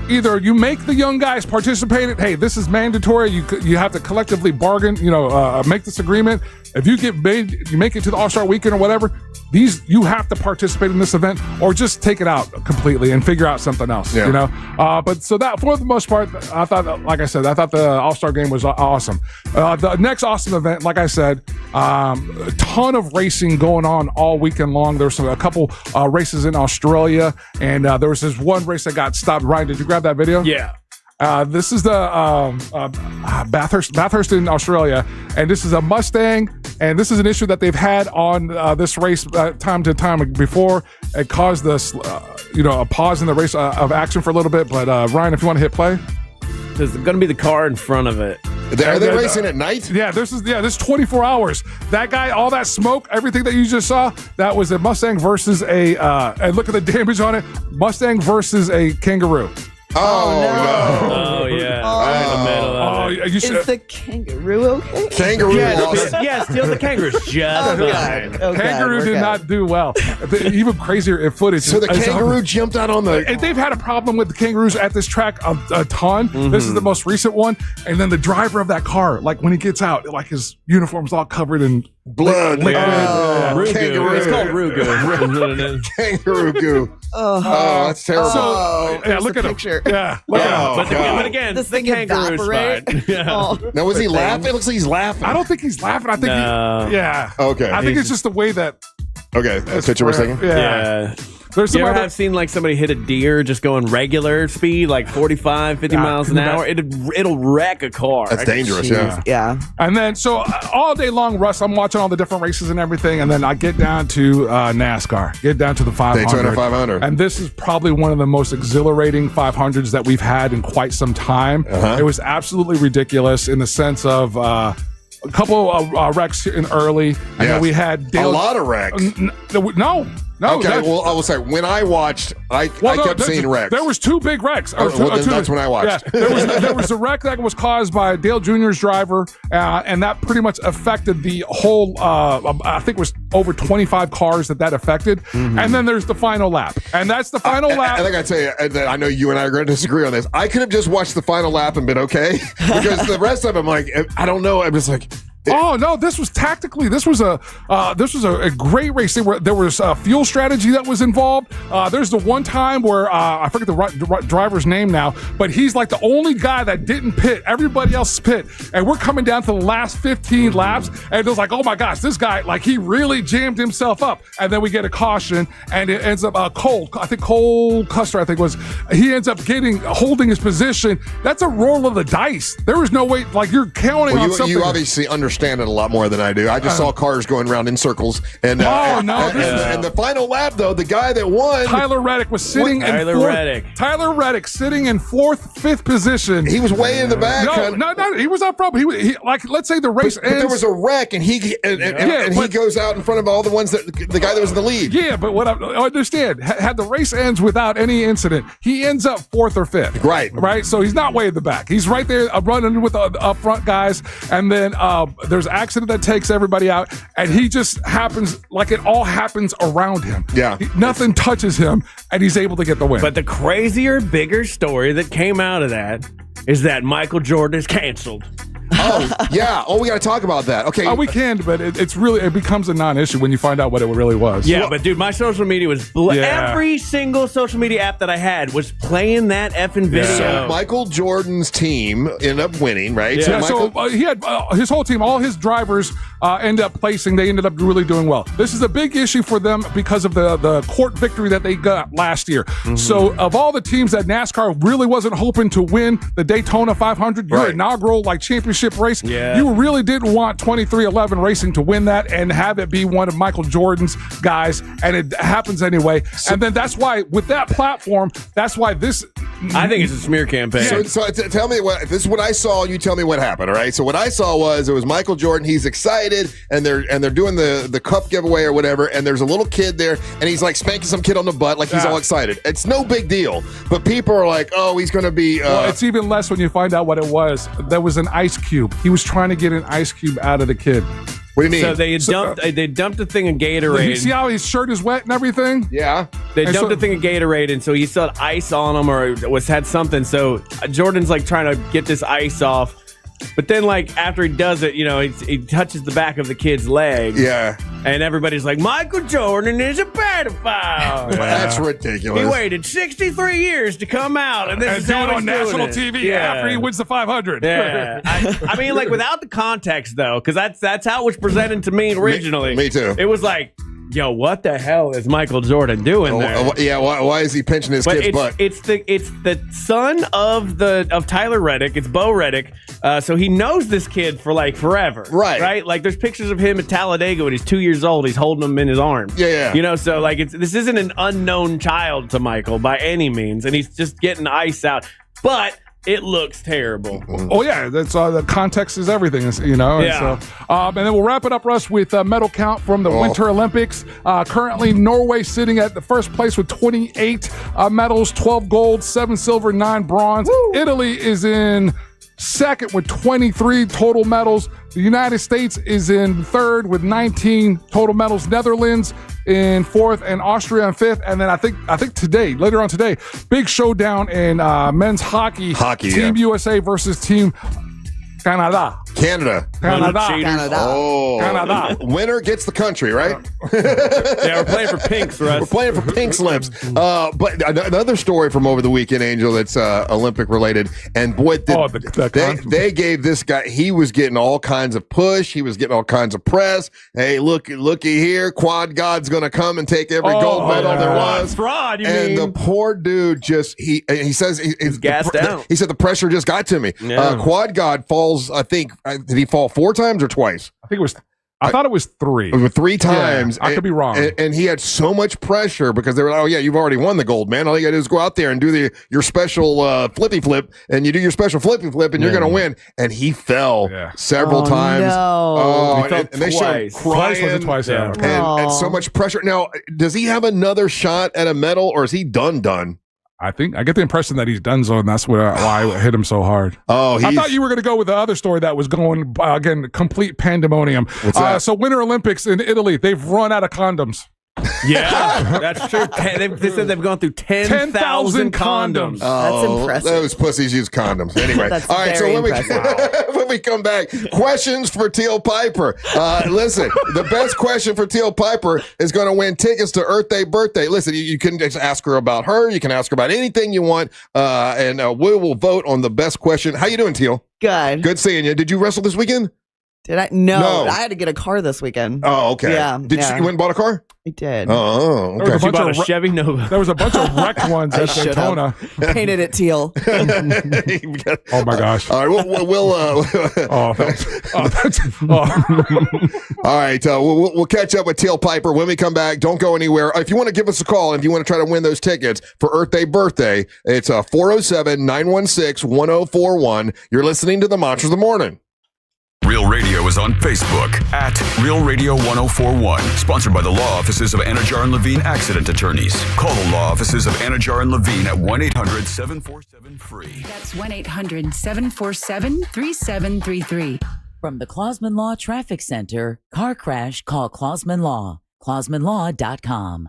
you make the young guys participate. Hey, this is mandatory. You have to collectively bargain. Make this agreement. If you you make it to the All-Star Weekend or whatever. You have to participate in this event, or just take it out completely and figure out something else. Yeah. But so that for the most part, I thought, like I said, the All-Star game was awesome. The next awesome event, like I said, a ton of racing going on all weekend long. There's a couple races in Australia, and there was this one race that got stopped. Ryan, did you grab that video? Yeah. This is the Bathurst in Australia, and this is a Mustang, and this is an issue that they've had on this race time to time before. It caused this, a pause in the race of action for a little bit. But Ryan, if you want to hit play, there's going to be the car in front of it. Are they racing at night? Yeah, this is 24 hours. That guy, all that smoke, everything that you just saw, that was a Mustang versus and look at the damage on it, Mustang versus a kangaroo. Oh yeah. Right in the middle of it. Is the kangaroo okay? Kangaroo. Steal the kangaroo's just fine. Kangaroo did not do well. Even crazier footage. So the kangaroo jumped out on the. And they've had a problem with the kangaroos at this track a ton. Mm-hmm. This is the most recent one. And then the driver of that car, like when he gets out, like his uniform's all covered in blood. Kangaroo. It's called Rugu. Kangaroo goo. Oh, that's terrible. So, look at picture. him. Yeah. But again, this the thing kangaroo's fine. Yeah. Now, was he laughing? It looks like he's laughing. I don't think he's laughing. I think Okay. I think it's just the way that. Okay. Picture we're taking? Yeah. There's some you ever other. have seen like somebody hit a deer just going regular speed, like 45, 50 miles an hour? It'll wreck a car. That's dangerous, Yeah. And then, so all day long, Russ, I'm watching all the different races and everything, and then I get down to NASCAR, get down to the 500. Daytona 500. And this is probably one of the most exhilarating 500s that we've had in quite some time. It was absolutely ridiculous in the sense of a couple of wrecks in early. I know we had a lot of wrecks. No. Okay, well, I will say, when I watched, I kept seeing wrecks. There was two big wrecks. That's when I watched. Yeah, there was a wreck that was caused by Dale Jr.'s driver, and that pretty much affected the whole, I think it was over 25 cars that affected. Mm-hmm. And then there's the final lap. And that's the final lap. I think I'd say, I know you and I are going to disagree on this. I could have just watched the final lap and been okay, because the rest of them, like, I don't know. I'm just like... Oh no! This was tactically. This was a great race. There was a fuel strategy that was involved. There's the one time where I forget the driver's name now, but he's like the only guy that didn't pit. Everybody else pit, and we're coming down to the last 15 laps, and it was like, oh my gosh, this guy, like, he really jammed himself up. And then we get a caution, and it ends up Cole Custer, he ends up holding his position. That's a roll of the dice. There was no way, like, you're counting on something. You obviously understand it a lot more than I do. I just saw cars going around in circles. And and the final lap, though, the guy that won, Tyler Reddick, was sitting Tyler Reddick sitting in fifth position. He was way in the back. No, he was up front. He like, let's say the race ends. But there was a wreck, and he goes out in front of all the ones the guy that was in the lead. Yeah, but what I understand, had the race ends without any incident, he ends up fourth or fifth. Right. So he's not way in the back. He's right there running with the up front guys, and then there's an accident that takes everybody out, and he just happens, like it all happens around him. Yeah. Nothing touches him, and he's able to get the win. But the crazier, bigger story that came out of that is that Michael Jordan is canceled. Oh, yeah. Oh, we got to talk about that. Okay. We can, but it becomes a non-issue when you find out what it really was. Yeah, but dude, my social media was every single social media app that I had was playing that effing video. So Michael Jordan's team ended up winning, right? Yeah. So he had his whole team, all his drivers end up placing. They ended up really doing well. This is a big issue for them because of the court victory that they got last year. Mm-hmm. So of all the teams that NASCAR really wasn't hoping to win the Daytona 500, your inaugural championship race, you really didn't want 2311 Racing to win that and have it be one of Michael Jordan's guys, and it happens anyway. And then that's why with that platform, that's why this. I think it's a smear campaign. So tell me what this is. What I saw. You tell me what happened. All right. So what I saw was it was Michael Jordan. He's excited, and they're doing the cup giveaway or whatever. And there's a little kid there, and he's like spanking some kid on the butt, like he's all excited. It's no big deal, but people are like, oh, he's going to be. Well, it's even less when you find out what it was. There was an ice cube. He was trying to get an ice cube out of the kid. What do you mean? So they dumped a thing of Gatorade. You see how his shirt is wet and everything? Yeah. They dumped a thing of Gatorade, and so he still had ice on him or had something. So Jordan's like trying to get this ice off. But then, like, after he does it, he touches the back of the kid's leg. Yeah. And everybody's like, Michael Jordan is a pedophile. That's ridiculous. He waited 63 years to come out, and this is do how it on he's doing national it. TV after he wins the 500. Yeah. I mean, like, without the context, though, because that's how it was presented to me originally. Me too. It was like, yo, what the hell is Michael Jordan doing there? Yeah, why is he pinching his kid's butt? It's the son of Tyler Reddick. It's Bo Reddick. So he knows this kid for like forever. Right. Like there's pictures of him at Talladega when he's 2 years old. He's holding him in his arms. Yeah. So like this isn't an unknown child to Michael by any means, and he's just getting ice out. But it looks terrible. Oh yeah, that's the context is everything, Yeah. And, and then we'll wrap it up, Russ, with medal count from the Winter Olympics. Currently, Norway sitting at the first place with 28 medals, 12 gold, 7 silver, 9 bronze. Woo! Italy is in second with 23 total medals. The United States is in third with 19 total medals. Netherlands in fourth, and Austria in fifth. And then I think later on today, big showdown in men's hockey. Team USA versus Team Canada. Oh, Canada. Winner gets the country, right? We're playing for pinks, Russ. We're playing for pink slips. But another story from over the weekend, Angel, that's Olympic related. And boy, they gave this guy, he was getting all kinds of push. He was getting all kinds of press. Hey, looky here. Quad God's going to come and take every gold medal there was. Fraud, the poor dude he says he's gassed out. He said the pressure just got to me. Yeah. Quad God falls, I think, did he fall 4 times or twice? I thought it was 3. It was 3 times. Yeah, I could be wrong. And he had so much pressure because they were like, oh, yeah, you've already won the gold, man. All you got to do is go out there and do your special flippy flip, and you do your special flippy flip, and you're going to win. And he fell several times. No. Oh, He fell and they showed him crying. Twice. And so much pressure. Now, does he have another shot at a medal, or is he done? I get the impression that he's done so, and that's why I hit him so hard. Oh, I thought you were going to go with the other story that was going, again, complete pandemonium. What's that? So Winter Olympics in Italy, they've run out of condoms. Yeah, that's true. They said they've gone through 10,000 condoms. That's impressive. Those pussies use condoms. Anyway. That's all right, so when we come back, questions for Teal Piper. Listen, the best question for Teal Piper is going to win tickets to Earth Day birthday. Listen, you can just ask her about her. You can ask her about anything you want, and we will vote on the best question. How you doing, Teal? Good. Good seeing you. Did you wrestle this weekend? Did I? No. I had to get a car this weekend. Oh, okay. Yeah. You went and bought a car? I did. Oh, okay. She bought a Chevy Nova. There was a bunch of wrecked ones at Daytona. Painted it teal. Oh my gosh! All right, we'll all right, we'll catch up with Teal Piper when we come back. Don't go anywhere. If you want to give us a call, and if you want to try to win those tickets for Earth Day birthday, it's 407-916-1041. You're listening to the Monsters of the Morning. Real Radio is on Facebook at Real Radio 1041. Sponsored by the law offices of Anajar and Levine Accident Attorneys. Call the law offices of Anajar and Levine at 1-800-747-FREE. That's 1-800-747-3733. From the Clausman Law Traffic Center, car crash, call Clausman Law. ClausmanLaw.com.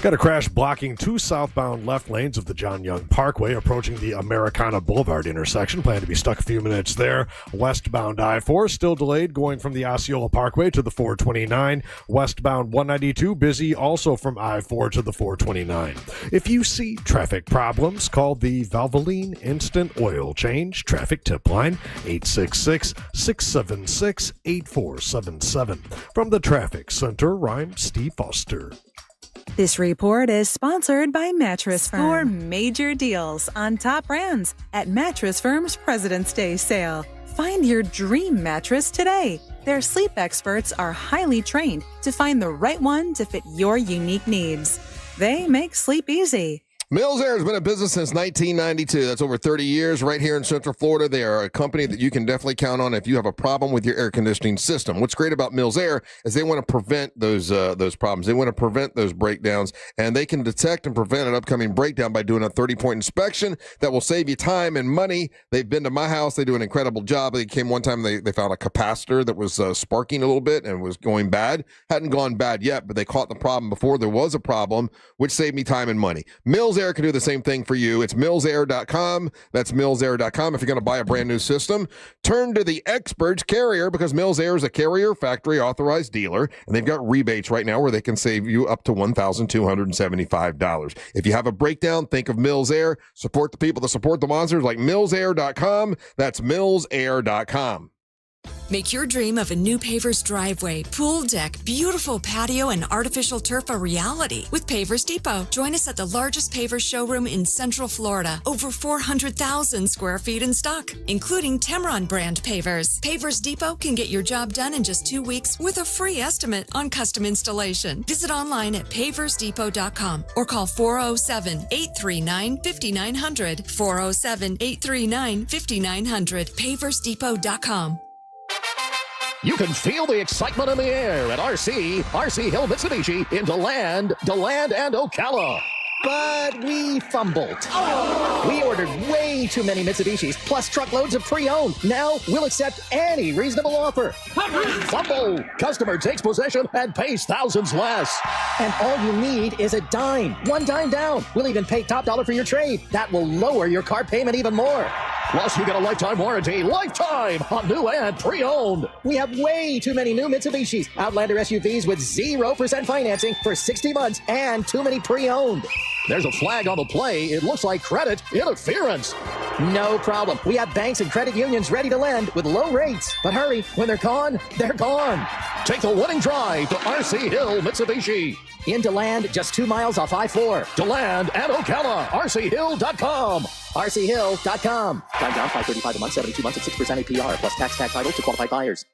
Got a crash blocking two southbound left lanes of the John Young Parkway approaching the Americana Boulevard intersection. Plan to be stuck a few minutes there. Westbound I-4 still delayed going from the Osceola Parkway to the 429. Westbound 192 busy also from I-4 to the 429. If you see traffic problems, call the Valvoline Instant Oil Change traffic tip line 866-676-8477. From the Traffic Center, I'm Steve Foster. This report is sponsored by Mattress Firm. Score major deals on top brands at Mattress Firm's President's Day sale. Find your dream mattress today. Their sleep experts are highly trained to find the right one to fit your unique needs. They make sleep easy. Mills Air has been in business since 1992. That's over 30 years right here in Central Florida. They are a company that you can definitely count on if you have a problem with your air conditioning system. What's great about Mills Air is they want to prevent those problems. They want to prevent those breakdowns, and they can detect and prevent an upcoming breakdown by doing a 30-point inspection that will save you time and money. They've been to my house. They do an incredible job. They came one time, they found a capacitor that was sparking a little bit and was going bad. Hadn't gone bad yet, but they caught the problem before there was a problem, which saved me time and money. Mills Air can do the same thing for you. It's millsair.com. That's millsair.com. If you're going to buy a brand new system, turn to the experts Carrier, because Mills Air is a Carrier factory authorized dealer, and they've got rebates right now where they can save you up to $1,275. If you have a breakdown, think of Mills Air. Support the people that support the monsters, like millsair.com. That's millsair.com. Make your dream of a new paver's driveway, pool deck, beautiful patio, and artificial turf a reality with Pavers Depot. Join us at the largest pavers showroom in Central Florida. Over 400,000 square feet in stock, including Tamron brand pavers. Pavers Depot can get your job done in just 2 weeks with a free estimate on custom installation. Visit online at paversdepot.com or call 407-839-5900. 407-839-5900. paversdepot.com. You can feel the excitement in the air at RC Hill Mitsubishi in DeLand and Ocala. But we fumbled. We ordered way too many Mitsubishis, plus truckloads of pre-owned. Now we'll accept any reasonable offer. Fumble! Customer takes possession and pays thousands less. And all you need is a dime. One dime down. We'll even pay top dollar for your trade. That will lower your car payment even more. Plus, you get a lifetime warranty. Lifetime on new and pre-owned. We have way too many new Mitsubishis. Outlander SUVs with 0% financing for 60 months and too many pre-owned. There's a flag on the play. It looks like credit interference. No problem. We have banks and credit unions ready to lend with low rates. But hurry, when they're gone, they're gone. Take the winning drive to RC Hill Mitsubishi. In DeLand, just 2 miles off I-4. DeLand and Ocala. RCHill.com. RCHill.com. Time down, $535 a month, 72 months at 6% APR, plus tax title to qualified buyers.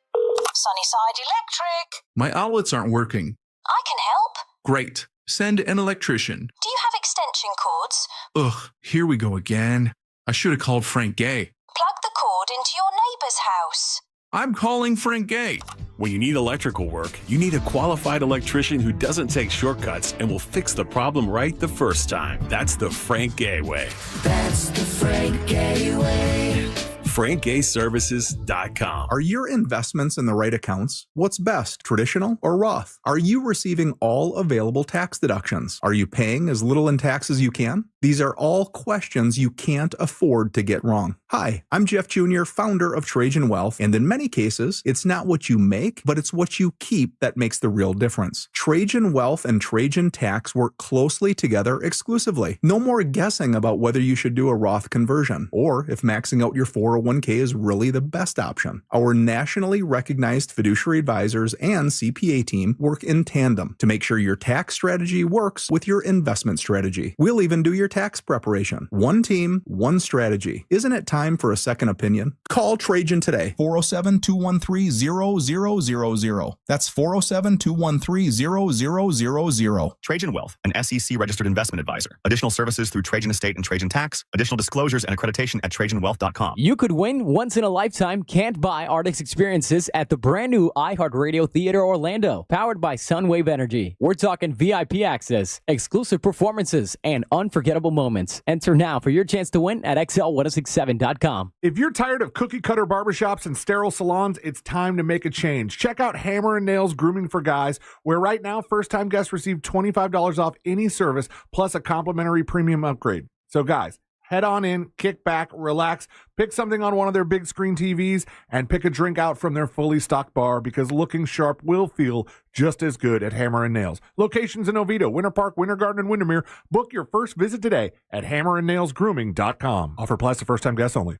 Sunnyside Electric. My outlets aren't working. I can help. Great. Send an electrician. Do you have extension cords? Ugh, here we go again. I should have called Frank Gay. Plug the cord into your neighbor's house. I'm calling Frank Gay. When you need electrical work, you need a qualified electrician who doesn't take shortcuts and will fix the problem right the first time. That's the Frank Gay way. That's the Frank Gay way. FrankGayServices.com. Are your investments in the right accounts? What's best, traditional or Roth? Are you receiving all available tax deductions? Are you paying as little in tax as you can? These are all questions you can't afford to get wrong. Hi, I'm Jeff Jr., founder of Trajan Wealth, and in many cases, it's not what you make, but it's what you keep that makes the real difference. Trajan Wealth and Trajan Tax work closely together exclusively. No more guessing about whether you should do a Roth conversion, or if maxing out your 401k is really the best option. Our nationally recognized fiduciary advisors and CPA team work in tandem to make sure your tax strategy works with your investment strategy. We'll even do your tax preparation. One team, one strategy. Isn't it time for a second opinion? Call Trajan today. 407-213-0000. That's 407-213-0000. Trajan Wealth, an SEC registered investment advisor. Additional services through Trajan Estate and Trajan Tax. Additional disclosures and accreditation at TrajanWealth.com. You could win once-in-a-lifetime can't-buy Arctic experiences at the brand-new iHeartRadio Theater Orlando, powered by Sunwave Energy. We're talking VIP access, exclusive performances, and unforgettable unforgettable moments. Enter now for your chance to win at XL1067.com. If you're tired of cookie-cutter barbershops and sterile salons, it's time to make a change. Check out Hammer & Nails Grooming for Guys, where right now first-time guests receive $25 off any service, plus a complimentary premium upgrade. So guys, head on in, kick back, relax, pick something on one of their big screen TVs, and pick a drink out from their fully stocked bar, because looking sharp will feel just as good at Hammer & Nails. Locations in Oviedo, Winter Park, Winter Garden, and Windermere. Book your first visit today at hammerandnailsgrooming.com. Offer applies to first-time guests only.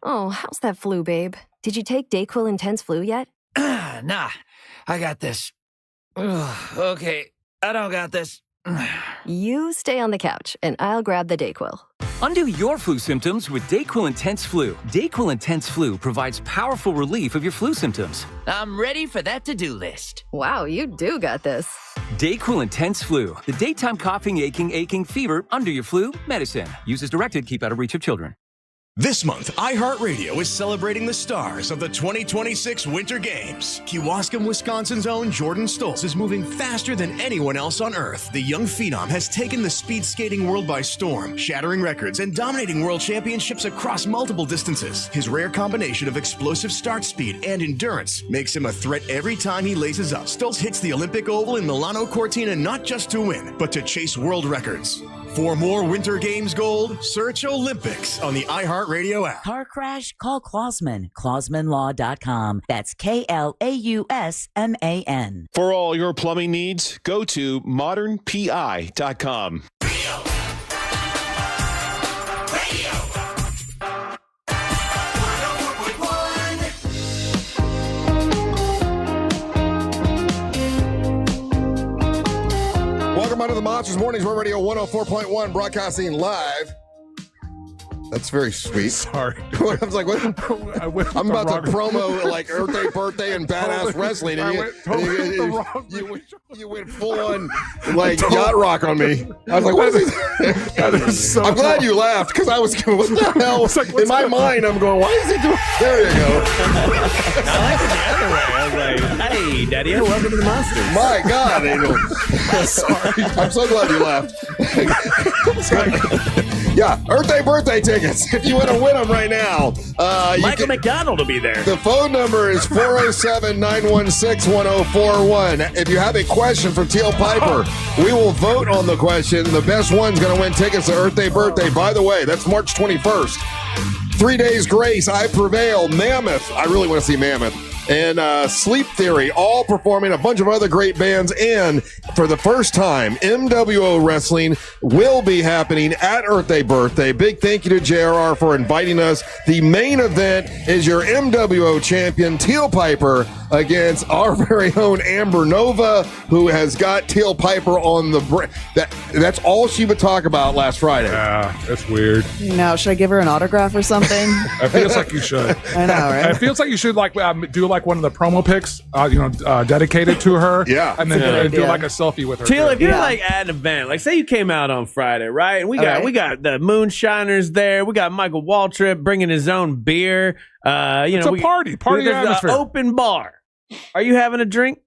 Oh, how's that flu, babe? Did you take DayQuil Intense Flu yet? Nah, I got this. Ugh, okay, I don't got this. You stay on the couch, and I'll grab the DayQuil. Undo your flu symptoms with DayQuil Intense Flu. DayQuil Intense Flu provides powerful relief of your flu symptoms. I'm ready for that to-do list. Wow, you do got this. DayQuil Intense Flu. The daytime coughing, aching, fever, under your flu medicine. Use as directed. Keep out of reach of children. This month, iHeartRadio is celebrating the stars of the 2026 Winter Games. Kewaskum, Wisconsin's own Jordan Stoltz is moving faster than anyone else on Earth. The young phenom has taken the speed skating world by storm, shattering records and dominating world championships across multiple distances. His rare combination of explosive start speed and endurance makes him a threat every time he laces up. Stoltz hits the Olympic Oval in Milano Cortina not just to win, but to chase world records. For more Winter Games gold, search Olympics on the iHeartRadio app. Car crash? Call Clausman. ClausmanLaw.com. That's KLAUSMAN. For all your plumbing needs, go to modernpi.com. Welcome to the Monsters Mornings Web Radio 104.1, broadcasting live. That's very sweet. Sorry. I was like, what? I'm about to promo like Earth Day Birthday and Badass Wrestling. And you went full on like yacht rock on me. I was like, what is this? I'm glad you laughed, because I was going, what the hell? In my mind, I'm going, why is he doing? There you go. I like it the other way. I was like, hey, Daddy, welcome to the Monsters. My God, Angel. Sorry. I'm so glad you laughed. Yeah, Earth Day birthday tickets. If you want to win them right now, Michael McDonald will be there. The phone number is 407-916-1041. If you have a question for Teal Piper, we will vote on the question. The best one's going to win tickets to Earth Day birthday. By the way, that's March 21st. 3 Days Grace, I Prevail, Mammoth. I really want to see Mammoth. And Sleep Theory, all performing, a bunch of other great bands. And for the first time, MWO Wrestling will be happening at Earth Day Birthday. Big thank you to JRR for inviting us. The main event is your MWO champion, Teal Piper, against our very own Amber Nova, who has got Teal Piper on the that's all she would talk about last Friday. Yeah, that's weird. No, should I give her an autograph or something? It feels like you should. I know, right? It feels like you should do like one of the promo pics, dedicated to her. Yeah, and then do like a selfie with her. Teal, if you're like at an event, like say you came out on Friday, right? And we got the Moonshiners there. We got Michael Waltrip bringing his own beer. It's a party there's atmosphere. An open bar. Are you having a drink?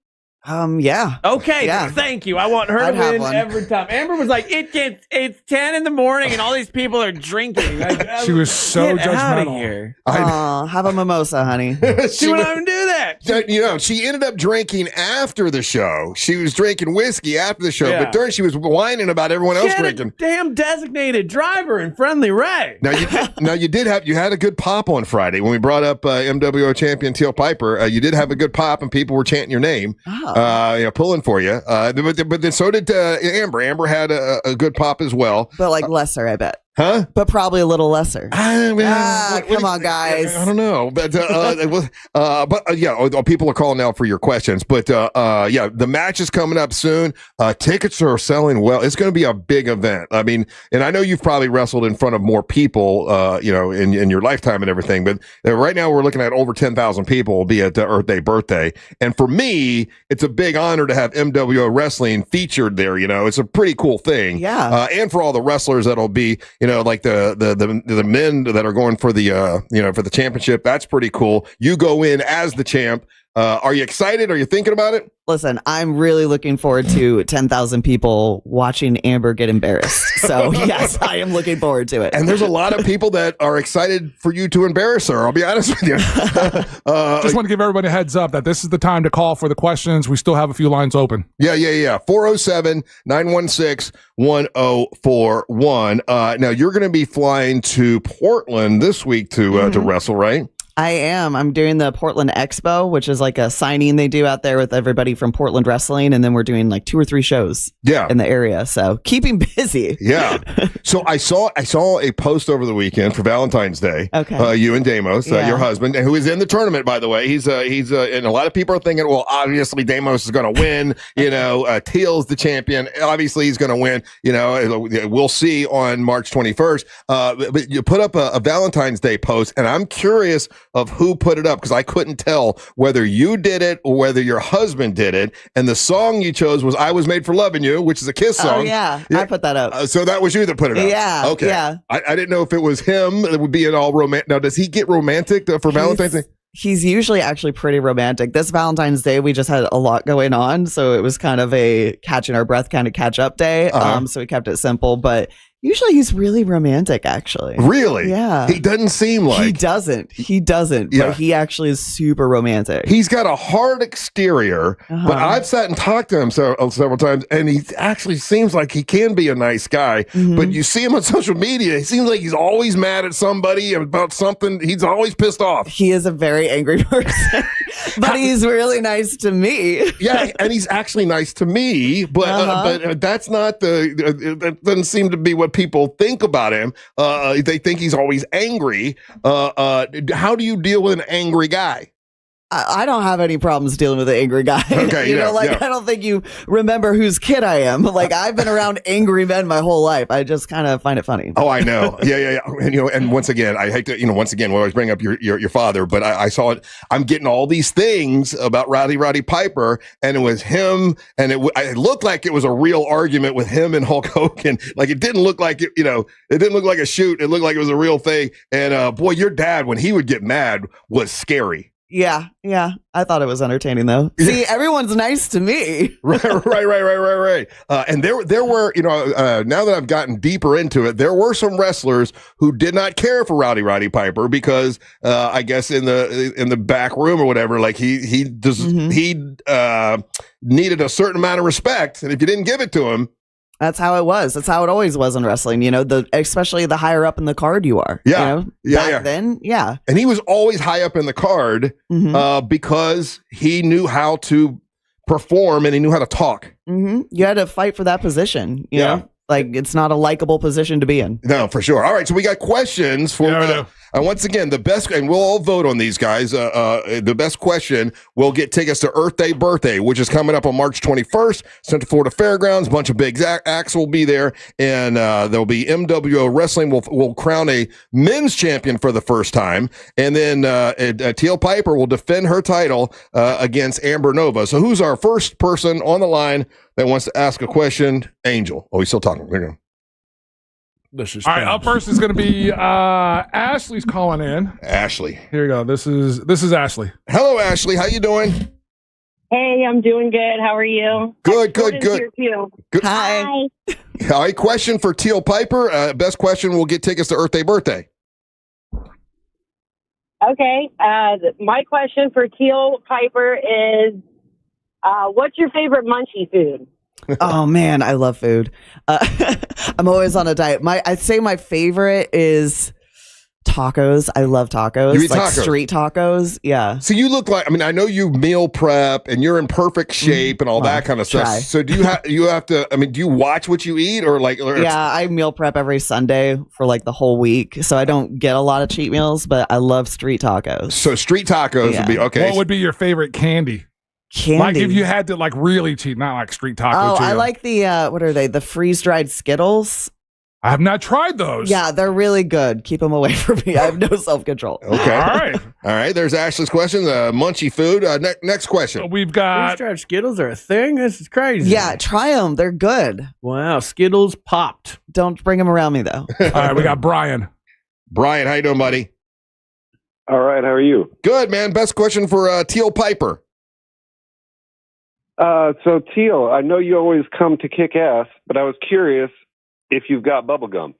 Yeah. Okay, Yeah. Thank you. I want her to win every time. Amber was like, it's 10 in the morning and all these people are drinking. Like, she was so get out of judgmental. here. Have a mimosa, honey. She wouldn't even do that. She ended up drinking after the show. She was drinking whiskey after the show, but during she was whining about everyone else drinking. Damn designated driver in Friendly Ray. Now you had a good pop on Friday when we brought up MWO champion Teal Piper. You did have a good pop and people were chanting your name. Pulling for you. But then so did Amber. Amber had a good pop as well. But like lesser, I bet. Huh? But probably a little lesser. Come on, guys. I don't know. But people are calling now for your questions. But the match is coming up soon. Tickets are selling well. It's going to be a big event. I mean, and I know you've probably wrestled in front of more people, in your lifetime and everything. But right now we're looking at over 10,000 people will be at the Earth Day birthday. And for me, it's a big honor to have MWO Wrestling featured there. It's a pretty cool thing. Yeah. And for all the wrestlers that'll be, like the men that are going for the for the championship. That's pretty cool. You go in as the champ. Are you excited? Are you thinking about it? Listen, I'm really looking forward to 10,000 people watching Amber get embarrassed. So, yes, I am looking forward to it. And there's a lot of people that are excited for you to embarrass her. I'll be honest with you. Just want to give everybody a heads up that this is the time to call for the questions. We still have a few lines open. Yeah. 407-916-1041. Now, you're going to be flying to Portland this week to wrestle, right? I am. I'm doing the Portland Expo, which is like a signing they do out there with everybody from Portland Wrestling. And then we're doing like 2 or 3 shows in the area. So keeping busy. Yeah. So I saw a post over the weekend for Valentine's Day. Okay. You and Damos, your husband, who is in the tournament, by the way. He's and a lot of people are thinking, well, obviously Damos is going to win. Teal's the champion. Obviously he's going to win. We'll see on March 21st. But you put up a Valentine's Day post, and I'm curious of who put it up, because I couldn't tell whether you did it or whether your husband did it. And the song you chose was "I Was Made for Loving You," which is a Kiss song. Oh yeah. I put that up. So that was you that put it up. Yeah. Okay. Yeah. I didn't know if it was him that would be an all romantic. Now, does he get romantic for Valentine's Day? He's usually actually pretty romantic. This Valentine's Day, we just had a lot going on, so it was kind of a catching our breath kind of catch up day. So we kept it simple, but usually he's really romantic, actually. Really? Yeah. He doesn't seem like. He doesn't. Yeah. But he actually is super romantic. He's got a hard exterior, but I've sat and talked to him several times, and he actually seems like he can be a nice guy. But you see him on social media, he seems like he's always mad at somebody about something. He's always pissed off. He is a very angry person, but he's really nice to me. Yeah, and he's actually nice to me, but that's not that doesn't seem to be what people think about him. They think he's always angry. How do you deal with an angry guy? I don't have any problems dealing with an angry guy. Okay, I don't think you remember whose kid I am. Like, I've been around angry men my whole life. I just kind of find it funny. Oh, I know. Yeah. And once again, I hate to, we always bring up your father, but I saw it. I'm getting all these things about Roddy Piper, and it was him, and it looked like it was a real argument with him and Hulk Hogan. Like, it didn't look like it didn't look like a shoot. It looked like it was a real thing. And boy, your dad, when he would get mad, was scary. Yeah. I thought it was entertaining, though. See, everyone's nice to me. Right. And there were, now that I've gotten deeper into it, there were some wrestlers who did not care for Roddy Piper because, I guess in the back room or whatever, like he needed a certain amount of respect, and if you didn't give it to him. That's how it was. That's how it always was in wrestling. Especially the higher up in the card you are. Back then. Yeah. And he was always high up in the card because he knew how to perform and he knew how to talk. You had to fight for that position. You know? Like, it's not a likable position to be in. No, for sure. All right, so we got questions for once again, the best, and we'll all vote on these guys. The best question will get tickets to Earth Day Birthday, which is coming up on March 21st, Central Florida Fairgrounds. A bunch of big acts will be there, and there'll be MWO Wrestling. Will crown a men's champion for the first time, and then Teal Piper will defend her title against Amber Nova. So who's our first person on the line that wants to ask a question? Angel. Oh, he's still talking. Here we go. All right, up first is going to be Ashley's calling in. Ashley. Here we go. This is Ashley. Hello, Ashley. How you doing? Hey, I'm doing good. How are you? Good. Here too. Good. Hi. All right, question for Teal Piper. Best question will get tickets to Earth Day Birthday. Okay. My question for Teal Piper is, what's your favorite munchie food? Oh man, I love food. I'm always on a diet. I'd say my favorite is tacos. I love tacos. You eat like tacos? Street tacos. Yeah. So you look like, I know you meal prep and you're in perfect shape and all that kind of stuff. Try. So do you have to, do you watch what you eat or like? Yeah, I meal prep every Sunday for like the whole week. So I don't get a lot of cheat meals, but I love street tacos. So street tacos would be, okay. What would be your favorite candy? Like if you had to like really cheat, not like street tacos. Oh, I like the, what are they? The freeze-dried Skittles. I have not tried those. Yeah, they're really good. Keep them away from me. I have no self-control. Okay. All right. There's Ashley's question. Munchy food. Next question. We've got freeze-dried Skittles are a thing. This is crazy. Yeah, try them. They're good. Wow, Skittles popped. Don't bring them around me though. All right, we got Brian. Brian, how you doing, buddy? All right. How are you? Good, man. Best question for Teal Piper. So Teal, I know you always come to kick ass, but I was curious if you've got bubble gum.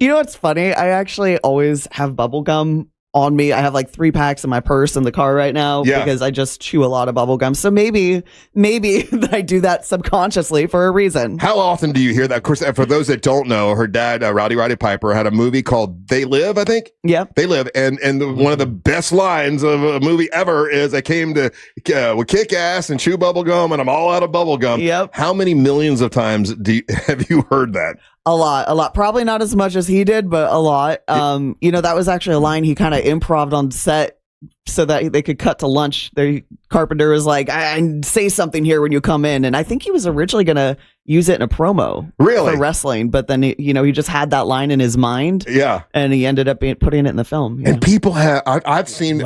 You know what's funny? I actually always have bubble gum on me. I have like 3 packs in my purse in the car right now because I just chew a lot of bubble gum. So maybe I do that subconsciously for a reason. How often do you hear that? Of course, for those that don't know, her dad, Roddy Piper, had a movie called They Live, I think. Yeah. They Live. And one of the best lines of a movie ever is, I came to kick ass and chew bubble gum and I'm all out of bubble gum. Yep. How many millions of times have you heard that? A lot. Probably not as much as he did, but a lot. That was actually a line he kind of improv'd on set so that they could cut to lunch. The Carpenter was like, I say something here when you come in. And I think he was originally going to use it in a promo for wrestling. But then, he just had that line in his mind. Yeah. And he ended up putting it in the film. And people have, I've seen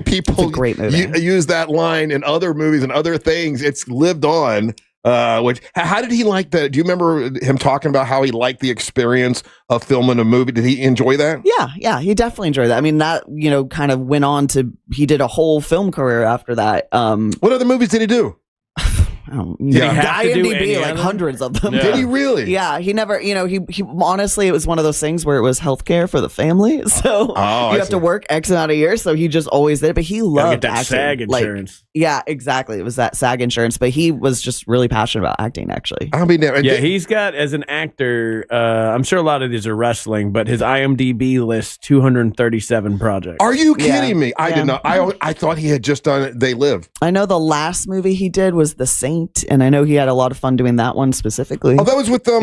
people great movie. use that line in other movies and other things. It's lived on. How did he like that? Do you remember him talking about how he liked the experience of filming a movie? Did he enjoy that? Yeah, he definitely enjoyed that. I mean, that, kind of went on to, he did a whole film career after that. What other movies did he do? Did he have to do any IMDb, like other? hundreds of them. Yeah. Did he really? Yeah, he never, he honestly, it was one of those things where it was healthcare for the family. So you have to work X amount of years. So he just always did it. But he loved get that acting. SAG insurance. Yeah, exactly. It was that SAG insurance. But he was just really passionate about acting, actually. I mean, he's got, as an actor, I'm sure a lot of these are wrestling, but his IMDb lists 237 projects. Are you kidding me? I did not. I thought he had just done They Live. I know the last movie he did was The Saint, and I know he had a lot of fun doing that one specifically. Oh, that was with The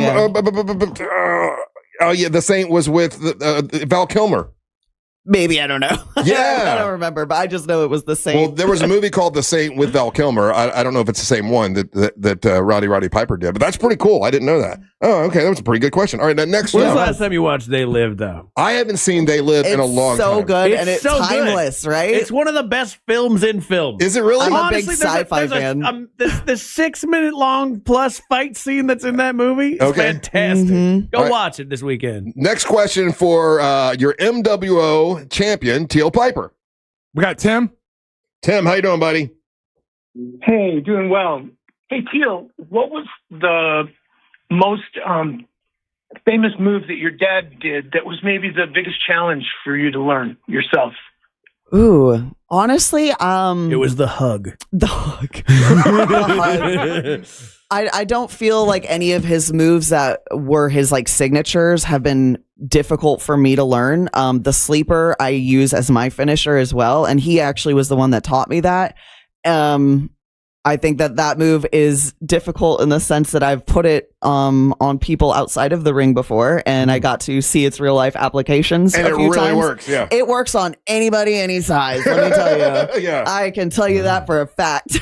Saint was with Val Kilmer. Maybe, I don't know. Yeah. I don't remember, but I just know it was The Saint. Well, there was a movie called The Saint with Val Kilmer. I don't know if it's the same one that Roddy Piper did, but that's pretty cool. I didn't know that. Oh, okay. That was a pretty good question. All right, now next When's one. the last time you watched They Live, though? I haven't seen They Live in a long time. So good, and it's so timeless, good. right? It's one of the best films in film. Is it really? I'm Honestly, a big sci-fi fan. The 6-minute long plus fight scene that's in that movie is fantastic. Mm-hmm. Go watch it this weekend. Next question for your MWO champion, Teal Piper. We got Tim. Tim, how you doing, buddy? Hey, doing well. Hey, Teal, what was the most famous move that your dad did that was maybe the biggest challenge for you to learn yourself? Ooh, honestly, It was the hug. The hug. I don't feel like any of his moves that were his like signatures have been difficult for me to learn. The sleeper I use as my finisher as well, and he actually was the one that taught me that. I think that move is difficult in the sense that I've put it on people outside of the ring before, and I got to see its real life applications. And a it few really times. works, yeah. It works on anybody, any size. Let me tell you. Yeah. I can tell you that for a fact.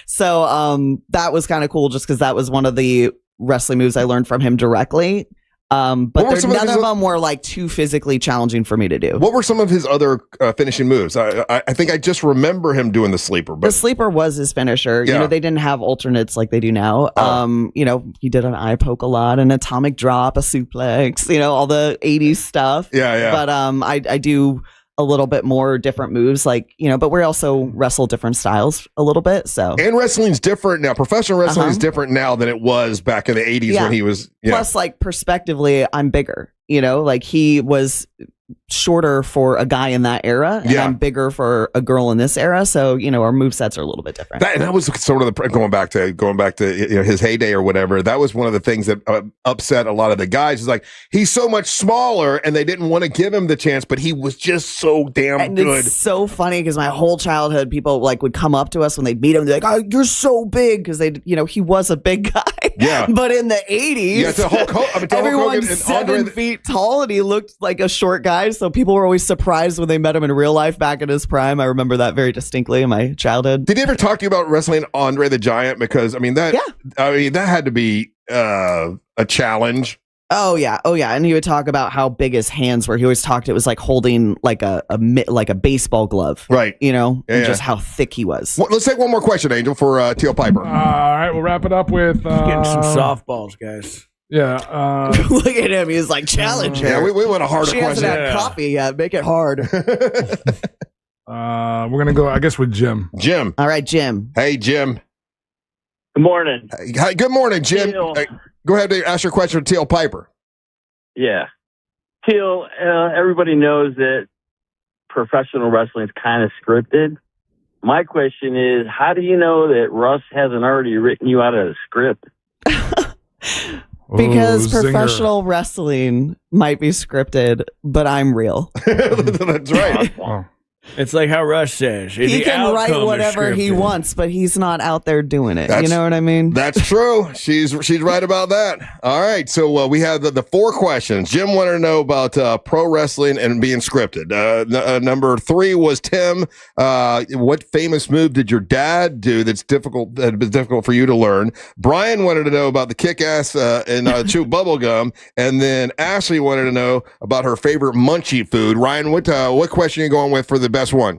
So that was kind of cool, just because that was one of the wrestling moves I learned from him directly. But none of them were like too physically challenging for me to do. What were some of his other finishing moves? I think I just remember him doing the sleeper. But the sleeper was his finisher. Yeah. They didn't have alternates like they do now. He did an eye poke a lot, an atomic drop, a suplex, all the 80s stuff. Yeah. But I do a little bit more different moves, but we also wrestle different styles a little bit. So and wrestling's different now. Professional wrestling is different now than it was back in the 80s when he was. Yeah. Plus, perspectively, I'm bigger. He was shorter for a guy in that era, and I'm bigger for a girl in this era. So our movesets are a little bit different. That was sort of going back to his heyday or whatever. That was one of the things that upset a lot of the guys. Is like he's so much smaller, and they didn't want to give him the chance, but he was just so damn good. It's so funny because my whole childhood, people would come up to us when they'd meet him. They're like, "Oh, you're so big," because he was a big guy. Yeah. But in the 80s, everyone's 7 feet tall, and he looked like a short guy. So people were always surprised when they met him in real life back in his prime. I remember that very distinctly in my childhood. Did he ever talk to you about wrestling Andre the Giant? Because that had to be a challenge. Oh yeah, and he would talk about how big his hands were. He always talked. It was like holding like a baseball glove, right? And just how thick he was. Well, let's take one more question, Angel, for Teal Piper. All right, we'll wrap it up with getting some softballs, guys. Yeah. Look at him. He's like, challenger. Yeah, we want a harder she question. She hasn't had coffee yet. Make it hard. We're going to go, I guess, with Jim. Jim. All right, Jim. Hey, Jim. Good morning. Hi, good morning, Jim. Teal. Go ahead and ask your question to Teal Piper. Yeah. Teal, everybody knows that professional wrestling is kind of scripted. My question is, how do you know that Russ hasn't already written you out of the script? Because Ooh, zinger. professional wrestling might be scripted, but I'm real. That's right. Oh. It's like how Rush says. He can write whatever he wants, but he's not out there doing it. You know what I mean? That's true. She's right about that. All right. So we have the 4 questions. Jim wanted to know about pro wrestling and being scripted. Number 3 was Tim. What famous move did your dad do that's difficult for you to learn? Brian wanted to know about the kick-ass and chew bubble gum. And then Ashley wanted to know about her favorite munchie food. Ryan, what question are you going with for the best one?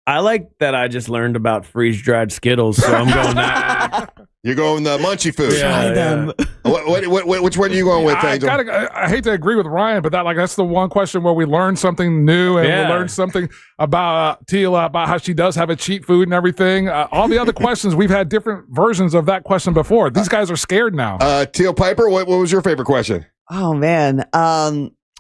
I like that I just learned about freeze-dried Skittles, so I'm going that. You're going the munchie food. Try them. Which one are you going with, Angel? I hate to agree with Ryan, but that's the one question where we learned something new and we learned something about Teal, about how she does have a cheat food and everything. All the other questions, we've had different versions of that question before. These guys are scared now. Teal Piper, what was your favorite question? Oh, man.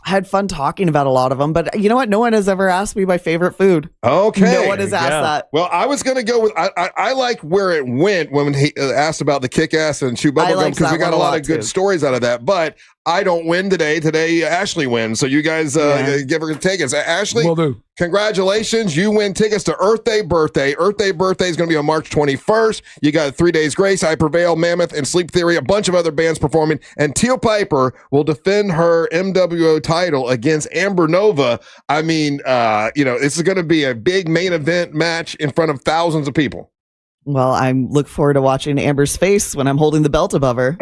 I had fun talking about a lot of them, but you know what? No one has ever asked me my favorite food. Okay. No one has asked that. Well, I was going to go with, I like where it went when he asked about the kick-ass and chew bubble gum, because we got a lot of good stories out of that, but I don't win today. Today, Ashley wins. So you guys give her tickets. Ashley, will do. Congratulations. You win tickets to Earth Day Birthday. Earth Day Birthday is going to be on March 21st. You got 3 Days Grace, I Prevail, Mammoth, and Sleep Theory, a bunch of other bands performing. And Teal Piper will defend her MWO title against Amber Nova. I mean, this is going to be a big main event match in front of thousands of people. Well, I look forward to watching Amber's face when I'm holding the belt above her.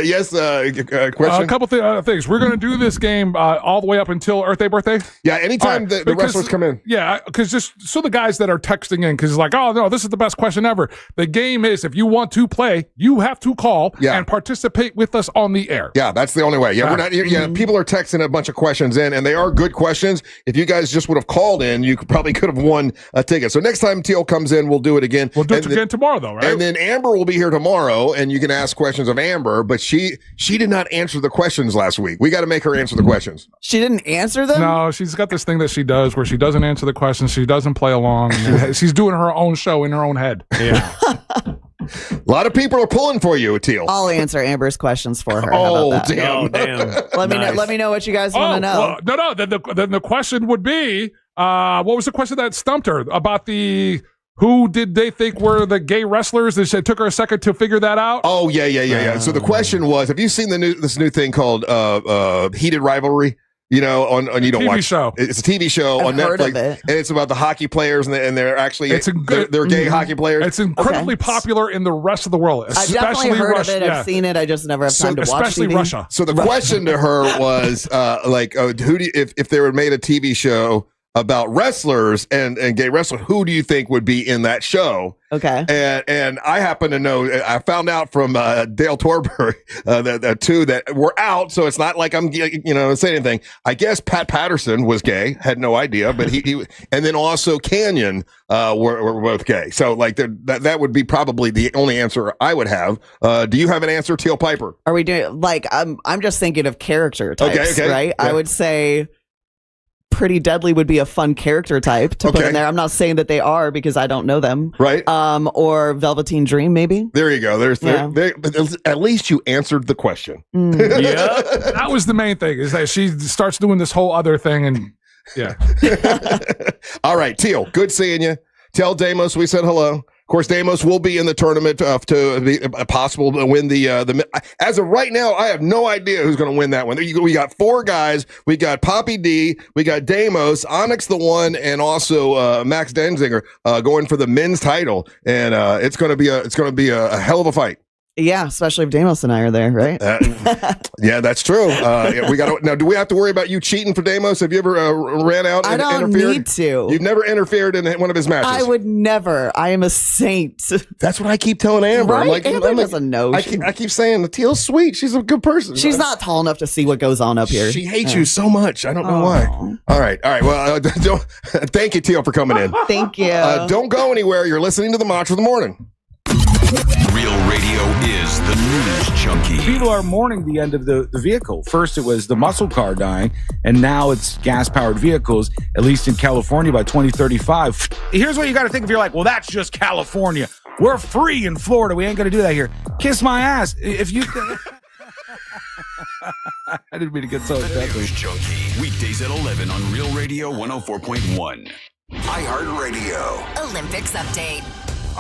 Yes, question? A couple things. We're going to do this game all the way up until Earth Day Birthday. Yeah, anytime the wrestlers come in. Yeah, because just so the guys that are texting in, because it's like, oh, no, this is the best question ever. The game is, if you want to play, you have to call and participate with us on the air. Yeah, that's the only way. Yeah, we're not. People are texting a bunch of questions in, and they are good questions. If you guys just would have called in, you probably could have won a ticket. So next time Teal comes in, we'll do it again. We'll do it again tomorrow, though, right? And then Amber will be here tomorrow, and you can ask questions of Amber, but she did not answer the questions last week. We got to make her answer the questions. She didn't answer them? No, she's got this thing that she does where she doesn't answer the questions. She doesn't play along. She's doing her own show in her own head. Yeah. A lot of people are pulling for you, Teal. I'll answer Amber's questions for her. Oh, damn. Let me know what you guys want to know. Well, then the question would be, what was the question that stumped her about who did they think were the gay wrestlers? It took her a second to figure that out. Oh, yeah. So the question was, have you seen this new thing called Heated Rivalry? You know, you don't watch show. It's a TV show on Netflix, and it's about the hockey players, and they're actually they're gay hockey players. It's incredibly popular in the rest of the world, I've definitely heard of it. I've seen it. I just never have time to watch especially TV. Russia. So the question to her was, who do if they were made a TV show about wrestlers and gay wrestlers, who do you think would be in that show? Okay. And I happen to know, I found out from Dale Torberg the two that were out, so it's not like I'm saying anything. I guess Pat Patterson was gay, had no idea, but he and then also Canyon were both gay. So like that would be probably the only answer I would have. Do you have an answer, Teal Piper? Are we doing I'm just thinking of character types, right? Yeah. I would say Pretty Deadly would be a fun character type to put in there. I'm not saying that they are because I don't know them. Right. Or Velveteen Dream, maybe. There you go. At least you answered the question. Yeah. That was the main thing, is that she starts doing this whole other thing, and yeah. All right, Teal, good seeing you. Tell Damos we said hello. Of course, Damos will be in the tournament to be possible to win the. As of right now, I have no idea who's going to win that one. We got 4 guys. We got Poppy D. We got Damos, Onyx the One, and also Max Denzinger going for the men's title. And it's going to be a hell of a fight. Yeah, especially if Damos and I are there, right? Yeah, that's true. We got now. Do we have to worry about you cheating for Damos? Have you ever ran out and interfered? I don't need to. You've never interfered in one of his matches? I would never. I am a saint. That's what I keep telling Amber. Right? Amber doesn't know. I keep saying the Teal's sweet. She's a good person. She's not tall enough to see what goes on up here. She hates you so much. I don't know why. All right. Well, thank you, Teal, for coming in. Thank you. Don't go anywhere. You're listening to the Mantra of the Morning. Real radio is the news junkie. People are mourning the end of the vehicle. First, it was the muscle car dying, and now it's gas-powered vehicles, at least in California by 2035. Here's what you got to think if you're like, well, that's just California. We're free in Florida. We ain't going to do that here. Kiss my ass. If you... I didn't mean to get so excited. News junkie. Weekdays at 11 on Real Radio 104.1. iHeartRadio. Olympics update.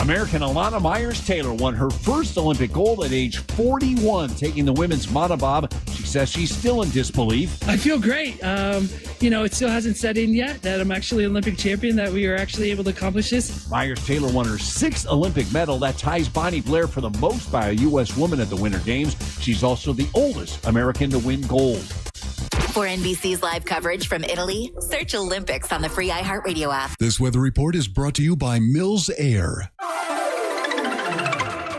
American Alana Myers-Taylor won her first Olympic gold at age 41, taking the women's monobob. She says she's still in disbelief. I feel great. It still hasn't set in yet that I'm actually Olympic champion, that we are actually able to accomplish this. Myers-Taylor won her 6th Olympic medal. That ties Bonnie Blair for the most by a U.S. woman at the Winter Games. She's also the oldest American to win gold. For NBC's live coverage from Italy, search Olympics on the free iHeartRadio app. This weather report is brought to you by Mills Air.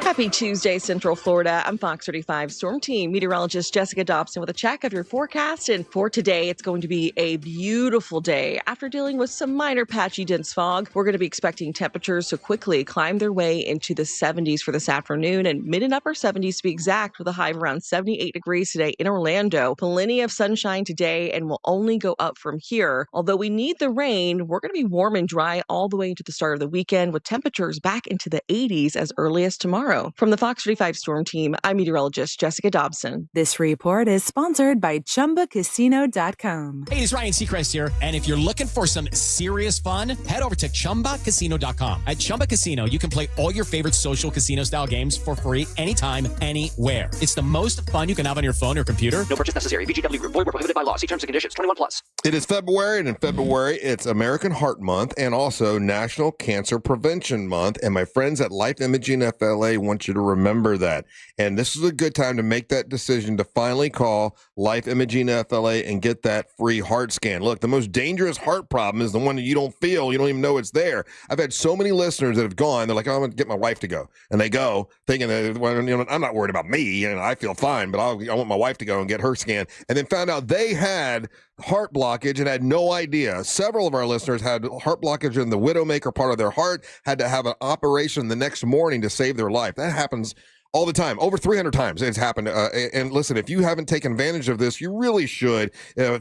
Happy Tuesday, Central Florida. I'm Fox 35 Storm Team meteorologist Jessica Dobson with a check of your forecast. And for today, it's going to be a beautiful day. After dealing with some minor patchy dense fog, we're going to be expecting temperatures to quickly climb their way into the 70s for this afternoon and mid and upper 70s to be exact, with a high of around 78 degrees today in Orlando. Plenty of sunshine today and will only go up from here. Although we need the rain, we're going to be warm and dry all the way into the start of the weekend, with temperatures back into the 80s as early as tomorrow. From the Fox 35 Storm Team, I'm meteorologist Jessica Dobson. This report is sponsored by ChumbaCasino.com. Hey, it's Ryan Seacrest here, and if you're looking for some serious fun, head over to ChumbaCasino.com. At Chumba Casino, you can play all your favorite social casino-style games for free anytime, anywhere. It's the most fun you can have on your phone or computer. No purchase necessary. VGW Group. Void where prohibited by law. See terms and conditions. 21+. It is February, and in February, it's American Heart Month and also National Cancer Prevention Month. And my friends at Life Imaging FLA want you to remember that. And this is a good time to make that decision to finally call Life Imaging FLA and get that free heart scan. Look, the most dangerous heart problem is the one that you don't feel. You don't even know it's there. I've had so many listeners that have gone. They're like, oh, I'm going to get my wife to go. And they go thinking that, well, I'm not worried about me and I feel fine, but I want my wife to go and get her scan. And then found out they had heart blockage and had no idea. Several of our listeners had heart blockage in the widowmaker part of their heart, had to have an operation the next morning to save their life. That happens all the time. Over 300 times it's happened. And listen, if you haven't taken advantage of this, you really should.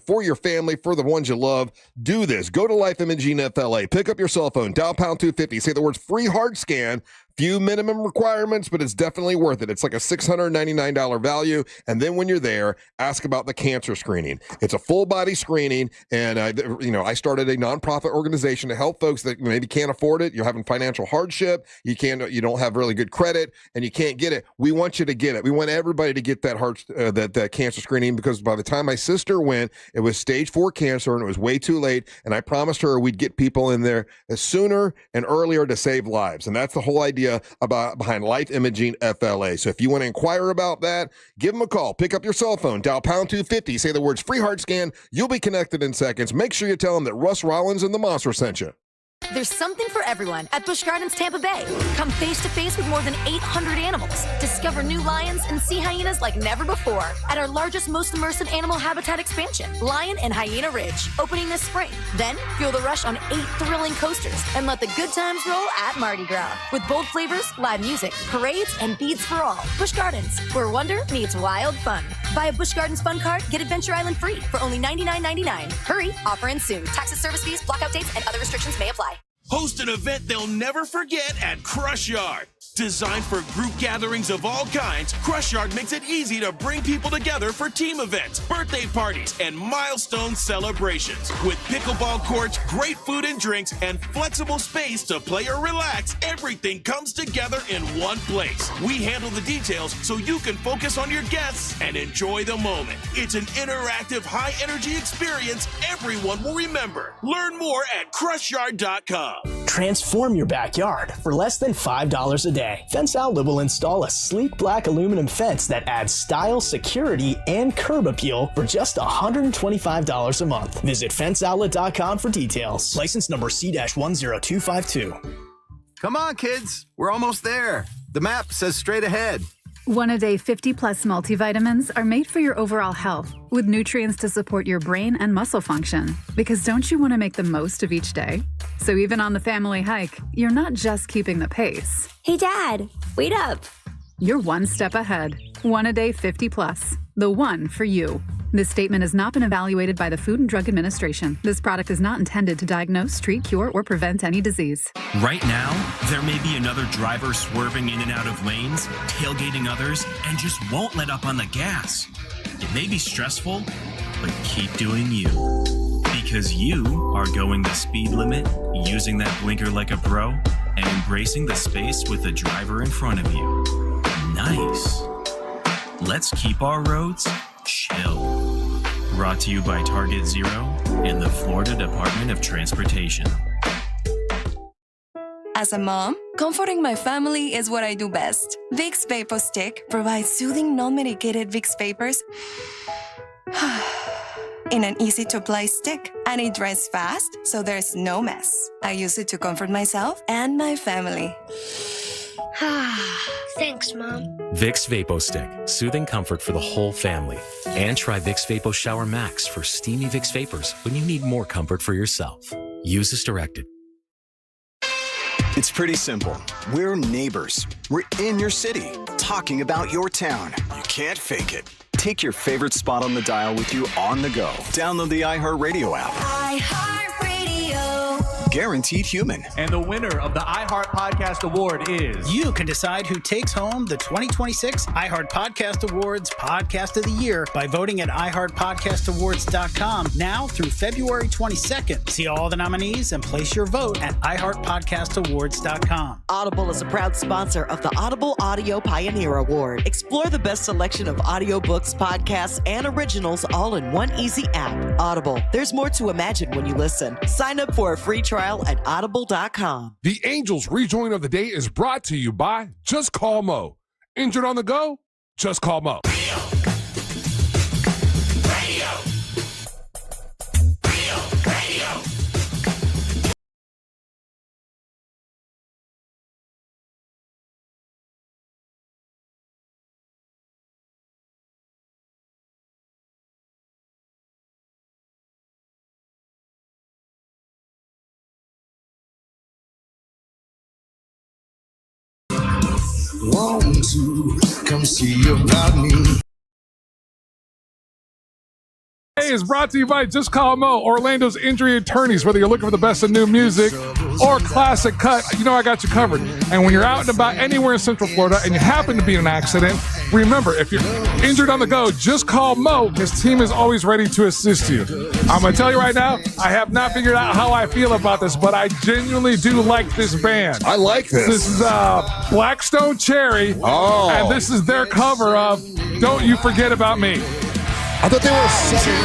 For your family, for the ones you love, do this. Go to Life Imaging FLA. Pick up your cell phone, dial pound 250, say the words free heart scan. Few minimum requirements, but it's definitely worth it. It's like a $699 value. And then when you're there, ask about the cancer screening. It's a full body screening. And, I started a nonprofit organization to help folks that maybe can't afford it. You're having financial hardship. You don't have really good credit and you can't get it. We want you to get it. We want everybody to get that that cancer screening, because by the time my sister went, it was stage 4 cancer and it was way too late. And I promised her we'd get people in there sooner and earlier to save lives. And that's the whole idea behind Life Imaging FLA. So if you want to inquire about that, give them a call. Pick up your cell phone, dial pound 250, say the words free heart scan. You'll be connected in seconds. Make sure you tell them that Russ Rollins and the Monster sent you. There's something for everyone at Busch Gardens Tampa Bay. Come face to face with more than 800 animals. Discover new lions and sea hyenas like never before at our largest, most immersive animal habitat expansion, Lion and Hyena Ridge, opening this spring. Then feel the rush on 8 thrilling coasters and let the good times roll at Mardi Gras with bold flavors, live music, parades, and beads for all. Busch Gardens, where wonder meets wild fun. Buy a Busch Gardens Fun Card, get Adventure Island free for only $99.99. Hurry, offer ends soon. Taxes, service fees, blockout dates, and other restrictions may apply. Host an event they'll never forget at Crush Yard. Designed for group gatherings of all kinds, Crush Yard makes it easy to bring people together for team events, birthday parties, and milestone celebrations. With pickleball courts, great food and drinks, and flexible space to play or relax, everything comes together in one place. We handle the details so you can focus on your guests and enjoy the moment. It's an interactive, high-energy experience everyone will remember. Learn more at CrushYard.com. Transform your backyard for less than $5 a day. Fence Outlet will install a sleek black aluminum fence that adds style, security, and curb appeal for just $125 a month. Visit fenceoutlet.com for details. License number C-10252. Come on, kids. We're almost there. The map says straight ahead. One-a-day 50-plus multivitamins are made for your overall health, with nutrients to support your brain and muscle function. Because don't you want to make the most of each day? So even on the family hike, you're not just keeping the pace. Hey, Dad, wait up. You're one step ahead. One-a-day 50-plus. The one for you. This statement has not been evaluated by the Food and Drug Administration. This product is not intended to diagnose, treat, cure, or prevent any disease. Right now, there may be another driver swerving in and out of lanes, tailgating others, and just won't let up on the gas. It may be stressful, but keep doing you. Because you are going the speed limit, using that blinker like a pro, and embracing the space with the driver in front of you. Nice. Let's keep our roads chill. Brought to you by Target Zero and the Florida Department of Transportation. As a mom, comforting my family is what I do best. Vicks Vapor Stick provides soothing, non-medicated Vicks Vapors in an easy-to-apply stick, and it dries fast, so there's no mess. I use it to comfort myself and my family. Thanks, Mom. Vicks Vapo Stick, soothing comfort for the whole family. And try Vicks Vapo Shower Max for steamy Vicks Vapors when you need more comfort for yourself. Use as directed. It's pretty simple. We're neighbors. We're in your city, talking about your town. You can't fake it. Take your favorite spot on the dial with you on the go. Download the iHeartRadio app. iHeartRadio. Guaranteed human. And the winner of the iHeart Podcast Award is... You can decide who takes home the 2026 iHeart Podcast Awards Podcast of the Year by voting at iHeartPodcastAwards.com now through February 22nd. See all the nominees and place your vote at iHeartPodcastAwards.com. Audible is a proud sponsor of the Audible Audio Pioneer Award. Explore the best selection of audiobooks, podcasts, and originals all in one easy app. Audible. There's more to imagine when you listen. Sign up for a free trial at audible.com. The Angels rejoin of the day is brought to you by Just Call Mo. Injured on the go? Just call Mo. Want to come see about me. Hey is brought to you by Just Call Mo, Orlando's injury attorneys. Whether you're looking for the best of new music or classic cut, you know I got you covered. And when you're out and about anywhere in Central Florida and you happen to be in an accident, remember, if you're injured on the go, just call Mo. His team is always ready to assist you. I'm going to tell you right now, I have not figured out how I feel about this, but I genuinely do like this band. I like this. This is Blackstone Cherry, and this is their cover of Don't You Forget About Me. I thought they were Southern.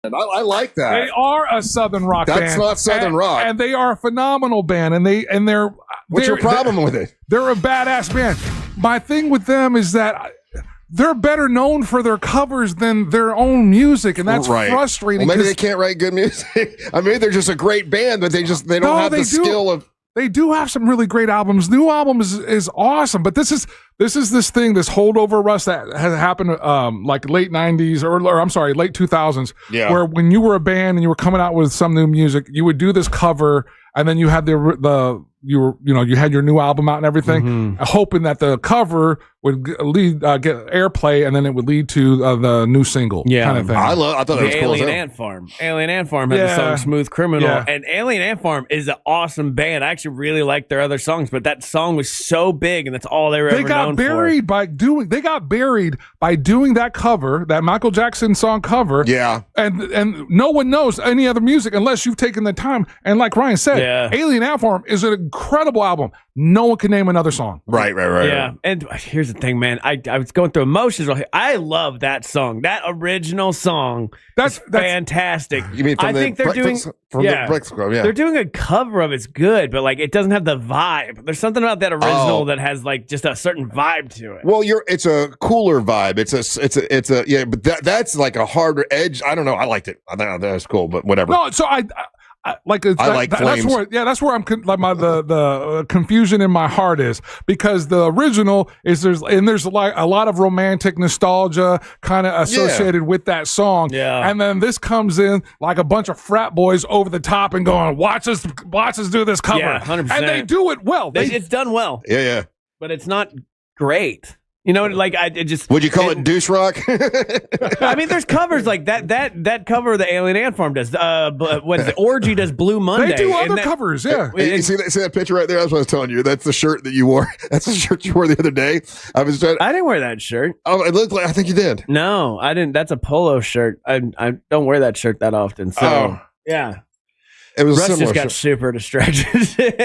I like that. They are a Southern rock band. That's not Southern rock. And they are a phenomenal band. And they're What's your problem with it? They're a badass band. My thing with them is that they're better known for their covers than their own music, and that's frustrating. Well, maybe they can't write good music. I mean, they're just a great band, but they don't have the skill of. They do have some really great albums. New album is awesome, but this is this holdover rust that has happened like late 90s or I'm sorry, late 2000s, where when you were a band and you were coming out with some new music, you would do this cover, and then you had the you had your new album out and everything, hoping that the cover would get airplay, and then it would lead to the new single. Kind of thing. I thought that was cool. Alien Ant Farm. Alien Ant Farm had the song "Smooth Criminal," and Alien Ant Farm is an awesome band. I actually really like their other songs, but that song was so big, and that's all they were ever known for. They got buried by doing that cover, that Michael Jackson song cover. Yeah, and no one knows any other music unless you've taken the time. And like Ryan said, Alien Ant Farm is an incredible album. No one can name another song. Right. Yeah, and here's the thing, man. I was going through emotions. I love that song. That original song. That's fantastic. You mean from they're doing the Breakfast Club? Yeah, they're doing a cover of it's good, but like it doesn't have the vibe. There's something about that original that has like just a certain vibe to it. Well, it's a cooler vibe. It's a but that's like a harder edge. I don't know. I liked it. I thought that was cool, but whatever. No, so I like that's where the confusion in my heart is, because the original is there's like a lot of romantic nostalgia kind of associated with that song, and then this comes in like a bunch of frat boys over the top and going, watch us do this cover, 100%. And they do it well. It's done well, but it's not great. You know, like would you call it douche rock? I mean, there's covers like that cover the Alien Ant Farm does. What is it? Orgy does Blue Monday. They do other covers, yeah. You see that picture right there? That's what I was telling you. That's the shirt that you wore. That's the shirt you wore the other day. I didn't wear that shirt. Oh, it looked like I think you did. No, I didn't. That's a polo shirt. I don't wear that shirt that often. So yeah. It was Russ just got super distracted.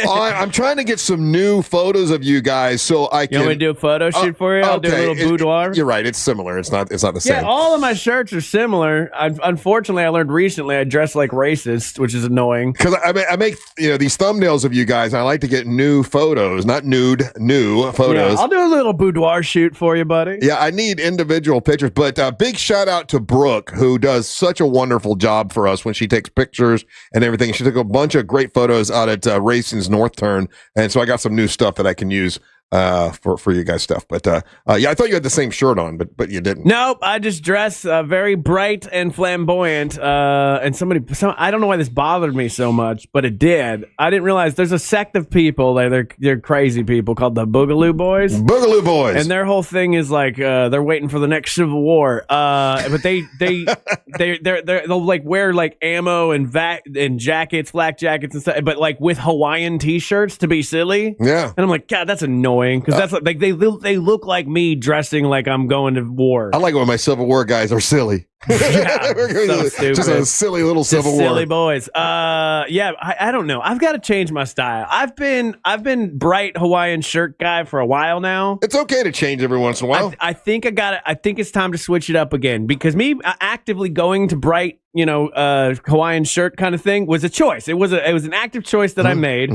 I'm trying to get some new photos of you guys so I can. You want me to do a photo shoot for you? I'll do a little boudoir. You're right. It's similar. It's not the same. Yeah, all of my shirts are similar. Unfortunately, I learned recently I dress like racist, which is annoying. Because I make these thumbnails of you guys. And I like to get new photos, not new photos. Yeah, I'll do a little boudoir shoot for you, buddy. Yeah, I need individual pictures. But big shout out to Brooke, who does such a wonderful job for us when she takes pictures and everything. She took a bunch of great photos out at Racing's North Turn, and so I got some new stuff that I can use for you guys stuff. But I thought you had the same shirt on, but you didn't. Nope, I just dress very bright and flamboyant. And I don't know why this bothered me so much, but it did. I didn't realize there's a sect of people they're crazy people called the Boogaloo Boys. Boogaloo Boys, and their whole thing is like they're waiting for the next Civil War. But they'll like wear like ammo and jackets, flak jackets and stuff, but like with Hawaiian t-shirts to be silly. Yeah, and I'm like, God, that's annoying. Because that's like they look like me dressing like I'm going to war. I like when my Civil War guys are silly. Yeah, so stupid. Just a silly little Civil War. Silly boys. I don't know. I've got to change my style. I've been bright Hawaiian shirt guy for a while now. It's okay to change every once in a while. I think I think it's time to switch it up again, because me actively going to bright, Hawaiian shirt kind of thing was a choice. It was an active choice that I made.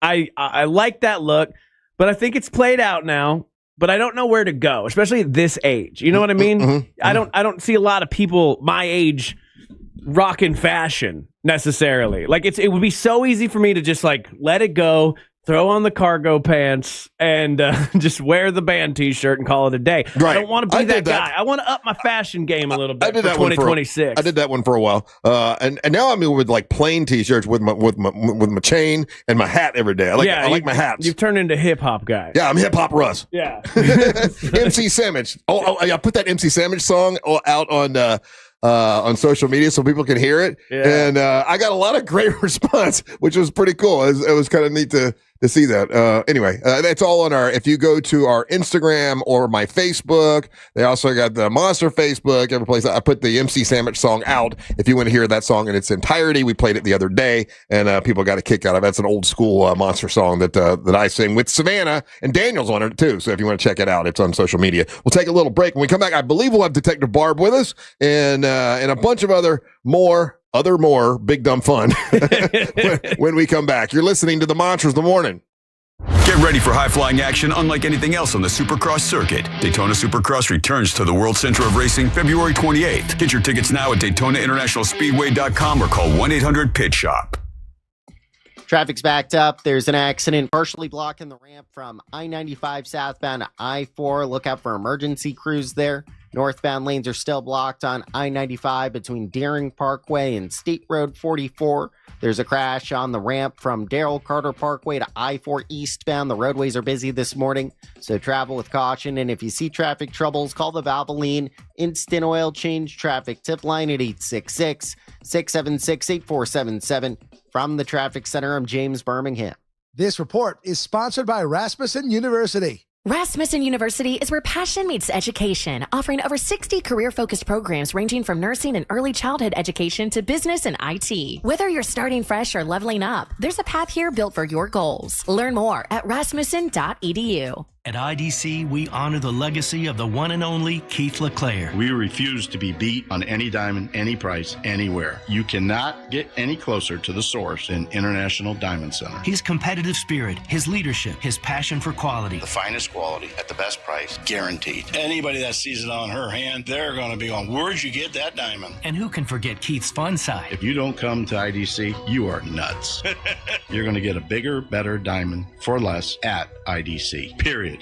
I like that look. But I think it's played out now. But I don't know where to go, especially at this age. You know what I mean? I don't see a lot of people my age rocking fashion necessarily. Like it would be so easy for me to just like let it go, throw on the cargo pants, and just wear the band T-shirt and call it a day. Right. I don't want to be that guy. I want to up my fashion game a little bit for 2026. I did that one for a while, and now I'm with like plain T-shirts with my chain and my hat every day. I like my hats. You've turned into hip hop guy. Yeah, I'm hip hop Russ. Yeah. MC Sandwich. I put that MC Sandwich song out on social media so people can hear it, and I got a lot of great response, which was pretty cool. It was kind of neat to see that. Anyway, that's all on if you go to our Instagram or my Facebook. They also got the Monster Facebook, every place. I put the MC Sandwich song out if you want to hear that song in its entirety. We played it the other day, and people got a kick out of it. That's an old school Monster song that I sing with Savannah, and Daniel's on it too. So if you want to check it out, it's on social media. We'll take a little break. When we come back, I believe we'll have Detective Barb with us, and a bunch of other more big dumb fun when we come back. You're listening to the Monsters of the Morning. Get ready for high-flying action unlike anything else on the Supercross circuit. Daytona Supercross returns to the World Center of Racing February 28th. Get your tickets now at DaytonaInternationalSpeedway.com or call 1-800-PIT-SHOP. Traffic's backed up. There's an accident partially blocking the ramp from I-95 southbound to I-4. Look out for emergency crews there. Northbound lanes are still blocked on I-95 between Deering Parkway and State Road 44. There's There's a crash on the ramp from Darrell Carter Parkway to I-4 eastbound. The roadways are busy this morning, so travel with caution. And if you see traffic troubles, call the Valvoline Instant Oil Change Traffic Tip Line at 866-676-8477. From the Traffic Center, I'm James Birmingham. This report is sponsored by Rasmussen University. Rasmussen University is where passion meets education, offering over 60 career-focused programs ranging from nursing and early childhood education to business and IT. Whether you're starting fresh or leveling up, there's a path here built for your goals. Learn more at rasmussen.edu. At IDC, we honor the legacy of the one and only Keith LeClaire. We refuse to be beat on any diamond, any price, anywhere. You cannot get any closer to the source than International Diamond Center. His competitive spirit, his leadership, his passion for quality. The finest quality at the best price, guaranteed. Anybody that sees it on her hand, they're going to be going, where'd you get that diamond? And who can forget Keith's fun side? If you don't come to IDC, you are nuts. You're going to get a bigger, better diamond for less at IDC, period.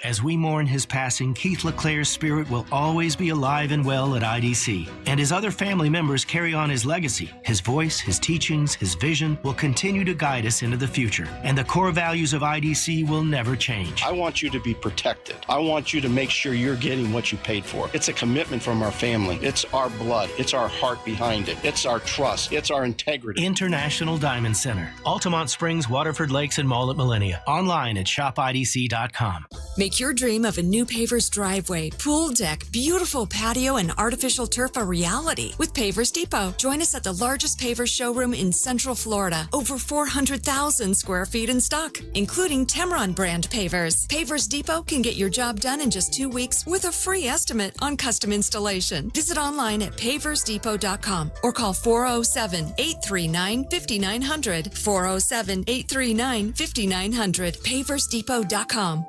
As we mourn his passing, Keith LeClaire's spirit will always be alive and well at IDC. And his other family members carry on his legacy. His voice, his teachings, his vision will continue to guide us into the future. And the core values of IDC will never change. I want you to be protected. I want you to make sure you're getting what you paid for. It's a commitment from our family. It's our blood. It's our heart behind it. It's our trust. It's our integrity. International Diamond Center. Altamont Springs, Waterford Lakes, and Mall at Millennia. Online at shopidc.com. Make your dream of a new Pavers driveway, pool deck, beautiful patio, and artificial turf a reality with Pavers Depot. Join us at the largest Pavers showroom in Central Florida. Over 400,000 square feet in stock, including Tamron brand pavers. Pavers Depot can get your job done in just 2 weeks with a free estimate on custom installation. Visit online at paversdepot.com or call 407-839-5900. 407-839-5900. paversdepot.com.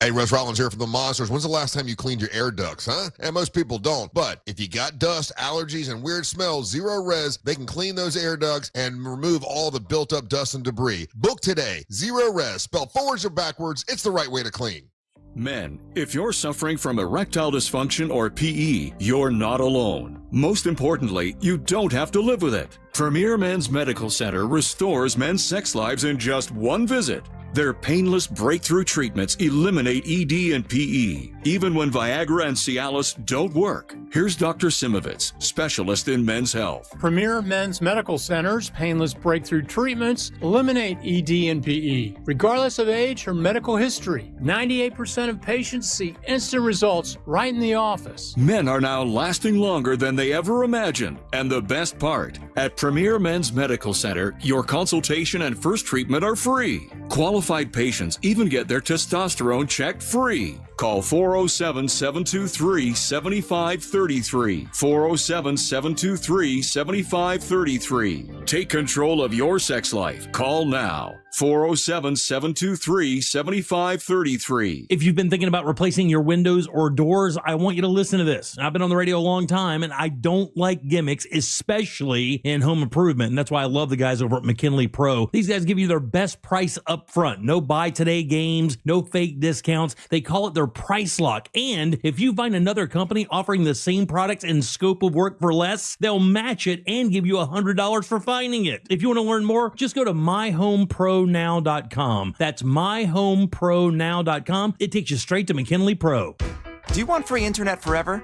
Hey, Russ Rollins here from the Monsters. When's the last time you cleaned your air ducts, huh? And most people don't. But if you got dust, allergies, and weird smells, Zero Res, they can clean those air ducts and remove all the built-up dust and debris. Book today. Zero Res. Spelled forwards or backwards, it's the right way to clean. Men, if you're suffering from erectile dysfunction or PE, you're not alone. Most importantly, you don't have to live with it. Premier Men's Medical Center restores men's sex lives in just one visit. Their painless breakthrough treatments eliminate ED and PE, even when Viagra and Cialis don't work. Here's Dr. Simovitz, specialist in men's health. Premier Men's Medical Center's painless breakthrough treatments eliminate ED and PE, regardless of age or medical history. 98% of patients see instant results right in the office. Men are now lasting longer than they ever imagined. And the best part, at Premier Men's Medical Center, your consultation and first treatment are free. Qualified patients even get their testosterone checked free. Call 407-723-7533. 407-723-7533. Take control of your sex life. Call now. 407-723-7533. If you've been thinking about replacing your windows or doors, I want you to listen to this. I've been on the radio a long time, and I don't like gimmicks, especially in home improvement. And that's why I love the guys over at McKinley Pro. These guys give you their best price up front. No buy today games, no fake discounts. They call it their price lock. And if you find another company offering the same products and scope of work for less, they'll match it and give you $100 for finding it. If you want to learn more, just go to myhomepronow.com. That's myhomepronow.com. It takes you straight to McKinley Pro. Do you want free internet forever?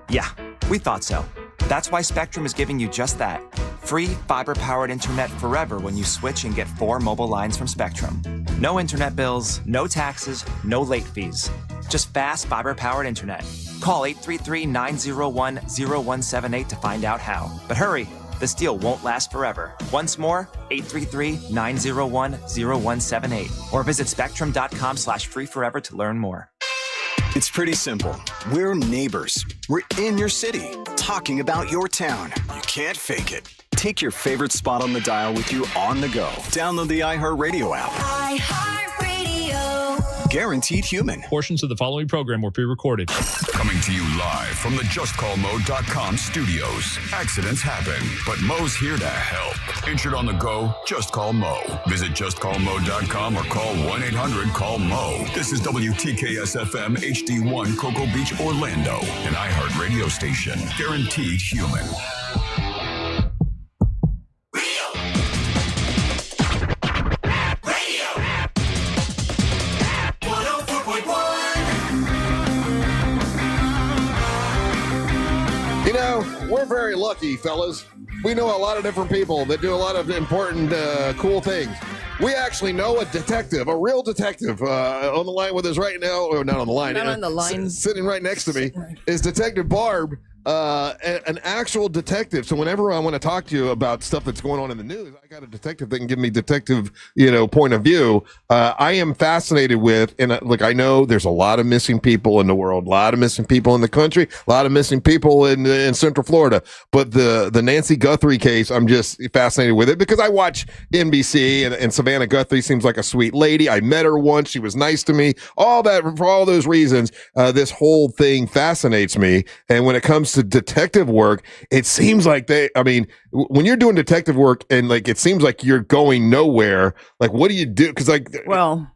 Yeah, we thought so. That's why Spectrum is giving you just that. Free fiber-powered internet forever when you switch and get 4 mobile lines from Spectrum. No internet bills, no taxes, no late fees. Just fast fiber-powered internet. Call 833-901-0178 to find out how. But hurry, this deal won't last forever. Once more, 833-901-0178. Or visit spectrum.com/freeforever to learn more. It's pretty simple. We're neighbors. We're in your city, talking about your town. You can't fake it. Take your favorite spot on the dial with you on the go. Download the iHeartRadio app. iHeartRadio. Guaranteed human. Portions of the following program were pre-recorded. Coming to you live from the JustCallMo.com studios. Accidents happen, but Mo's here to help. Injured on the go? Just call Mo. Visit JustCallMo.com or call 1-800-CALL-MO. This is WTKS-FM HD1 Cocoa Beach, Orlando, an iHeart radio station. Guaranteed human. lucky, fellas. We know a lot of different people that do a lot of important, cool things. We actually know a detective, a real detective, on the line with us right now. Or not on the line. Not on the line. Sitting right next to me is Detective Barb, an actual detective. So whenever I want to talk to you about stuff that's going on in the news, I got a detective that can give me detective, point of view. I am fascinated with, and look, I know there's a lot of missing people in the world, a lot of missing people in the country, a lot of missing people in Central Florida. But the Nancy Guthrie case, I'm just fascinated with it because I watch NBC and Savannah Guthrie seems like a sweet lady. I met her once. She was nice to me. All that, for all those reasons, this whole thing fascinates me. And when it comes to detective work, it seems like when you're doing detective work and like it seems like you're going nowhere, like what do you do? Because well,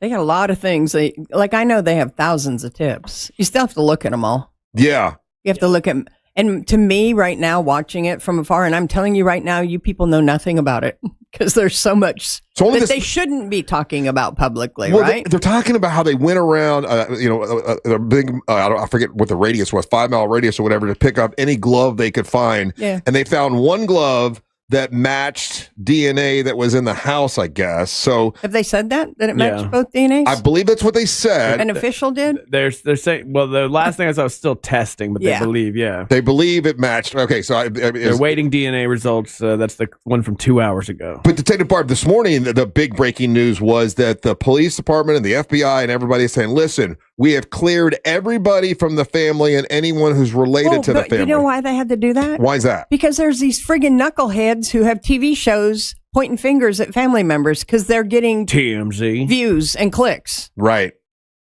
they got a lot of things. I know they have thousands of tips. You still have to look at them all. Yeah, you have to look at. And to me, right now, watching it from afar, and I'm telling you right now, you people know nothing about it because there's so much that they shouldn't be talking about publicly, right? They're talking about how they went around, a big, I forget what the radius was, 5 mile radius or whatever, to pick up any glove they could find. Yeah. And they found one glove that matched DNA that was in the house, I guess. So have they said that it matched both DNAs? I believe that's what they said. An official did? They're saying, well, the last thing I saw was still testing, but they believe, They believe it matched. Okay, so they're waiting DNA results. That's the one from 2 hours ago. But Detective Barb, this morning, the big breaking news was that the police department and the FBI and everybody is saying, listen, we have cleared everybody from the family and anyone who's related to the family. You know why they had to do that? Why is that? Because there's these friggin' knuckleheads who have TV shows pointing fingers at family members because they're getting TMZ views and clicks. Right.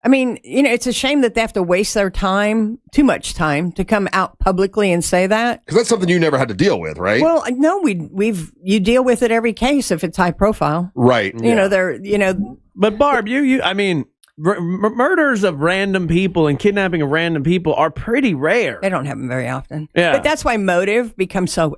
I mean, it's a shame that they have to waste their time, too much time, to come out publicly and say that. Because that's something you never had to deal with, right? Well, no, you deal with it every case if it's high profile. Right. But Barb, I mean, murders of random people and kidnapping of random people are pretty rare. They don't happen very often. Yeah. But that's why motive becomes so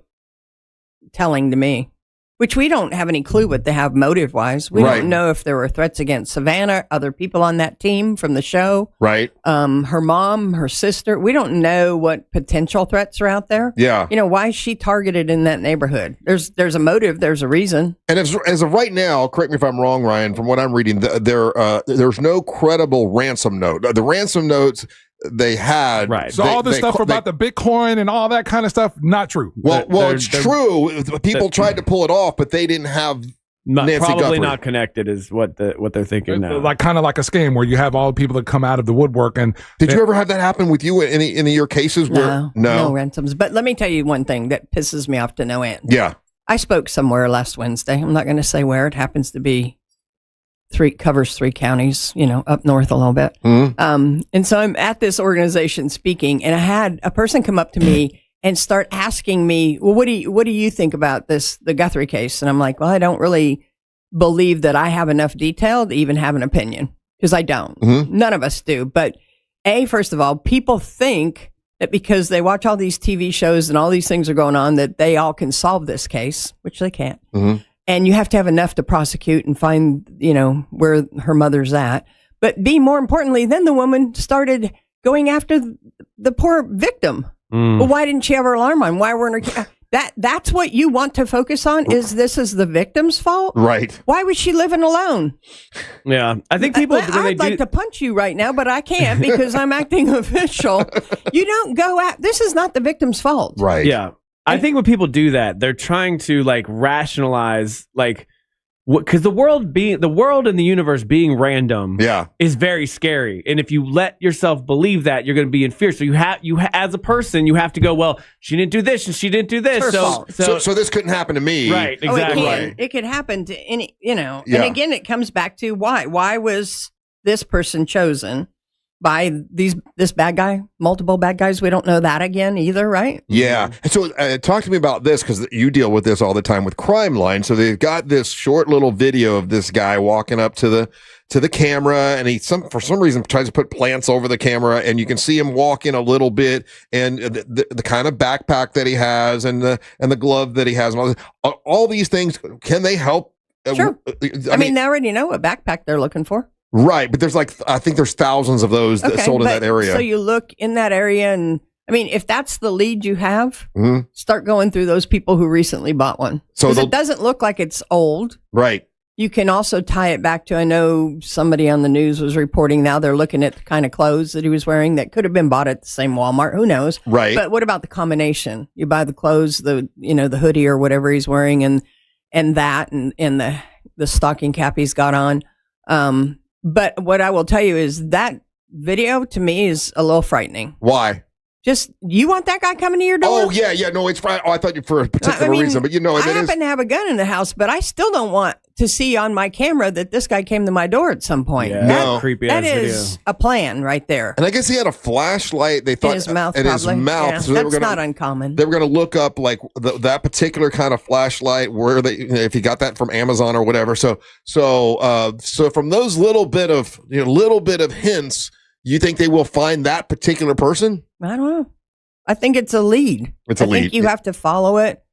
telling to me, which we don't have any clue what they have motive-wise. We don't know if there were threats against Savannah, other people on that team from the show. Right. Her mom, her sister. We don't know what potential threats are out there. Yeah. Why is she targeted in that neighborhood? There's a motive. There's a reason. And as of right now, correct me if I'm wrong, Ryan, from what I'm reading, there's no credible ransom note. The ransom notes they had. Right. So all this stuff about the Bitcoin and all that kind of stuff, not true. Well, it's true. People tried to pull it off, but they didn't have Nancy probably Guthrie. not connected is what they're thinking now. Like kind of like a scam where you have all the people that come out of the woodwork. And did you ever have that happen with you in any of your cases? No ransoms. But let me tell you one thing that pisses me off to no end. Yeah. I spoke somewhere last Wednesday. I'm not going to say where. It happens to be covers 3 counties, up north a little bit. Mm-hmm. And so I'm at this organization speaking, and I had a person come up to me and start asking me, well, what do you think about the Guthrie case? And I'm like, well, I don't really believe that I have enough detail to even have an opinion, because I don't. Mm-hmm. None of us do. But first of all, people think that because they watch all these TV shows and all these things are going on, that they all can solve this case, which they can't. Mm-hmm. And you have to have enough to prosecute and find, where her mother's at. But more importantly, then the woman started going after the poor victim. Well, why didn't she have her alarm on? Why weren't her... That's what you want to focus on, is this is the victim's fault? Right. Why was she living alone? Yeah. I think people... I'd like to punch you right now, but I can't because I'm acting official. You don't go out... This is not the victim's fault. Right. Yeah. I think when people do that, they're trying to rationalize because the world and the universe being random is very scary. And if you let yourself believe that, you're going to be in fear. So you as a person, you have to go, well, she didn't do this and she didn't do this. So this couldn't happen to me. Right. Exactly. It could happen to any, And again, it comes back to why. Why was this person chosen by this bad guy, multiple bad guys? We don't know that again either, right? Yeah. And so talk to me about this, because you deal with this all the time with Crime Line. So they've got this short little video of this guy walking up to the camera, and he for some reason tries to put plants over the camera, and you can see him walking a little bit, and the kind of backpack that he has, and the glove that he has, and all these things. Can they help? Sure. I mean, they already know what backpack they're looking for. Right, but there's I think there's thousands of those that sold in that area. So you look in that area, and I mean, if that's the lead you have, Mm-hmm. start going through those people who recently bought one. So Because it doesn't look like it's old. Right. You can also tie it back to, I know somebody on the news was reporting now they're looking at the kind of clothes that he was wearing that could have been bought at the same Walmart. Who knows? Right. But what about the combination? You buy the clothes, the hoodie or whatever he's wearing and the stocking cap he's got on. But what I will tell you is that video to me is a little frightening. Why? Just, you want that guy coming to your door? Oh, yeah. No, it's fine. Oh, I thought you for a particular reason, but I happen to have a gun in the house, but I still don't want to see on my camera that this guy came to my door at some point. Yeah, no. creepy That ass is video. a plan right there. And I guess he had a flashlight. They thought In his mouth, in his probably. mouth. Yeah, So they were that's gonna, not uncommon. They were going to look up like that particular kind of flashlight where they, if he got that from Amazon or whatever. So from those little bit of hints, you think they will find that particular person? I don't know. I think it's a lead. It's a I think lead. you have to follow it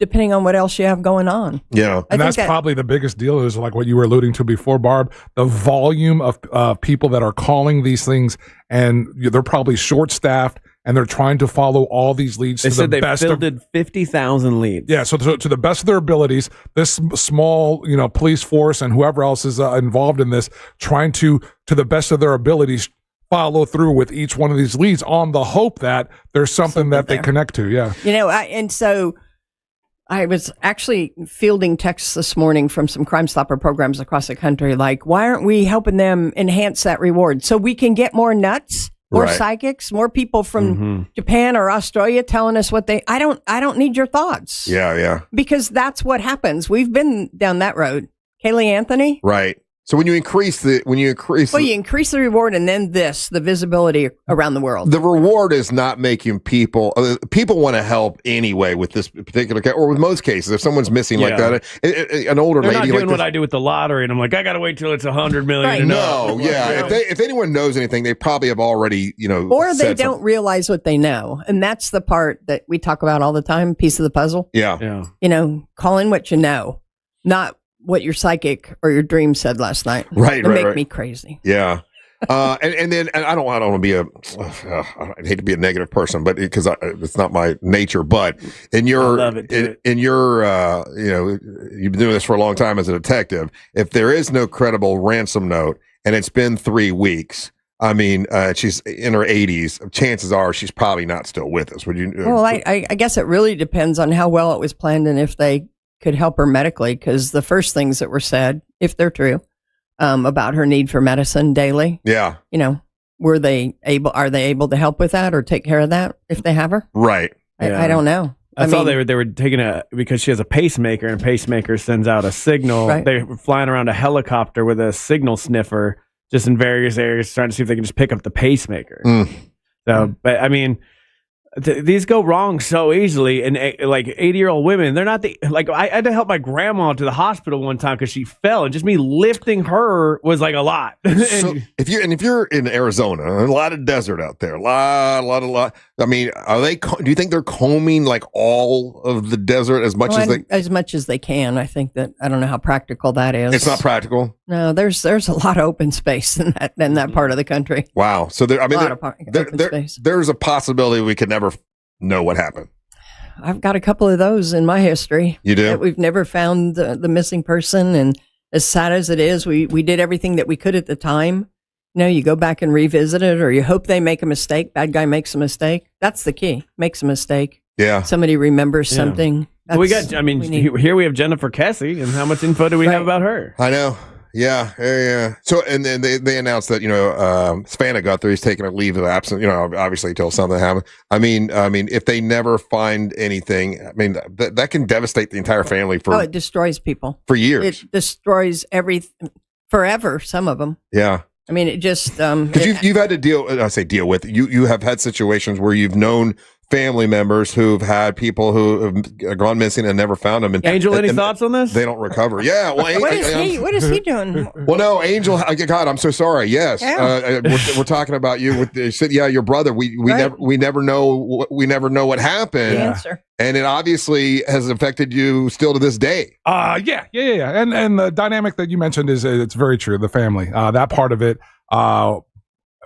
depending on what else you have going on. Yeah. And that's probably the biggest deal is like what you were alluding to before, Barb, the volume of people that are calling these things, and they're probably short-staffed, and they're trying to follow all these leads They to said the they best of fielded 50,000 leads. Yeah, so to the best of their abilities, this small, police force and whoever else is involved in this, trying to the best of their abilities, follow through with each one of these leads on the hope that there's something that they connect to. Yeah. And so I was actually fielding texts this morning from some Crime Stopper programs across the country, like, why aren't we helping them enhance that reward so we can get more nuts? More Right. psychics, more people from Japan or Australia telling us what I don't need your thoughts. Yeah. Because that's what happens. We've been down that road. Kaylee Anthony. Right. So you increase the you increase the reward and then the visibility around the world. The reward is not making people want to help anyway with this particular case, or with most cases. If someone's missing like Yeah. that, an older They're lady not doing like what this, I do with the lottery, and I'm like, I got to wait till it's 100 million. Right. to no, know. yeah. If anyone knows anything, they probably have already, Or they said don't something. realize what they know. And that's the part that we talk about all the time, piece of the puzzle. Yeah. Call in what you know, not what your psychic or your dream said last night. Right, It make right. me crazy. Yeah. And then I don't want to be I hate to be a negative person, but because it's not my nature. But in your I love it, dude. in your you've been doing this for a long time as a detective. If there is no credible ransom note and it's been 3 weeks, I mean, she's in her 80s. Chances are she's probably not still with us. Would you? Well, I guess it really depends on how well it was planned and if they could help her medically, because the first things that were said, if they're true, about her need for medicine daily, yeah, are they able to help with that or take care of that if they have her? Right. I don't know. I saw they were taking because she has a pacemaker, and a pacemaker sends out a signal. Right. They were flying around a helicopter with a signal sniffer just in various areas, trying to see if they can just pick up the pacemaker. So, but I mean, these go wrong so easily, and like 80-year-old women, they're not I had to help my grandma to the hospital one time because she fell, and just me lifting her was like a lot. So if you're in Arizona, a lot of desert out there, a lot. I mean, do you think they're combing like all of the desert as much as they can? I think that I don't know how practical that is. It's not practical. No, there's a lot of open space in that part of the country. Wow. So there's a possibility we could never know what happened. I've got a couple of those in my history. You do? That we've never found the missing person, and as sad as it is, we did everything that we could at the time. You go back and revisit it, or you hope they make a mistake. Bad guy makes a mistake. That's the key. Makes a mistake. Yeah. Somebody remembers something. We got. I mean, here we have Jennifer Kessie, and how much info do we have about her? I know. Yeah. So, and then they announced that Savannah Guthrie's taking a leave of absence. Obviously until something happens. I mean, if they never find anything, I mean that can devastate the entire family it destroys people for years. It destroys everything forever. Some of them. Yeah. I mean, it just because you've had to deal with. You have had situations where you've known family members who've had people who have gone missing and never found them. And, Angel, any thoughts on this? They don't recover. Yeah. Well, what is he doing? Well, no, Angel. God, I'm so sorry. Yes, Yeah. we're talking about you. You said, your brother. We never know what happened. The answer. And it obviously has affected you still to this day. Yeah. And the dynamic that you mentioned is it's very true. The family, that part of it.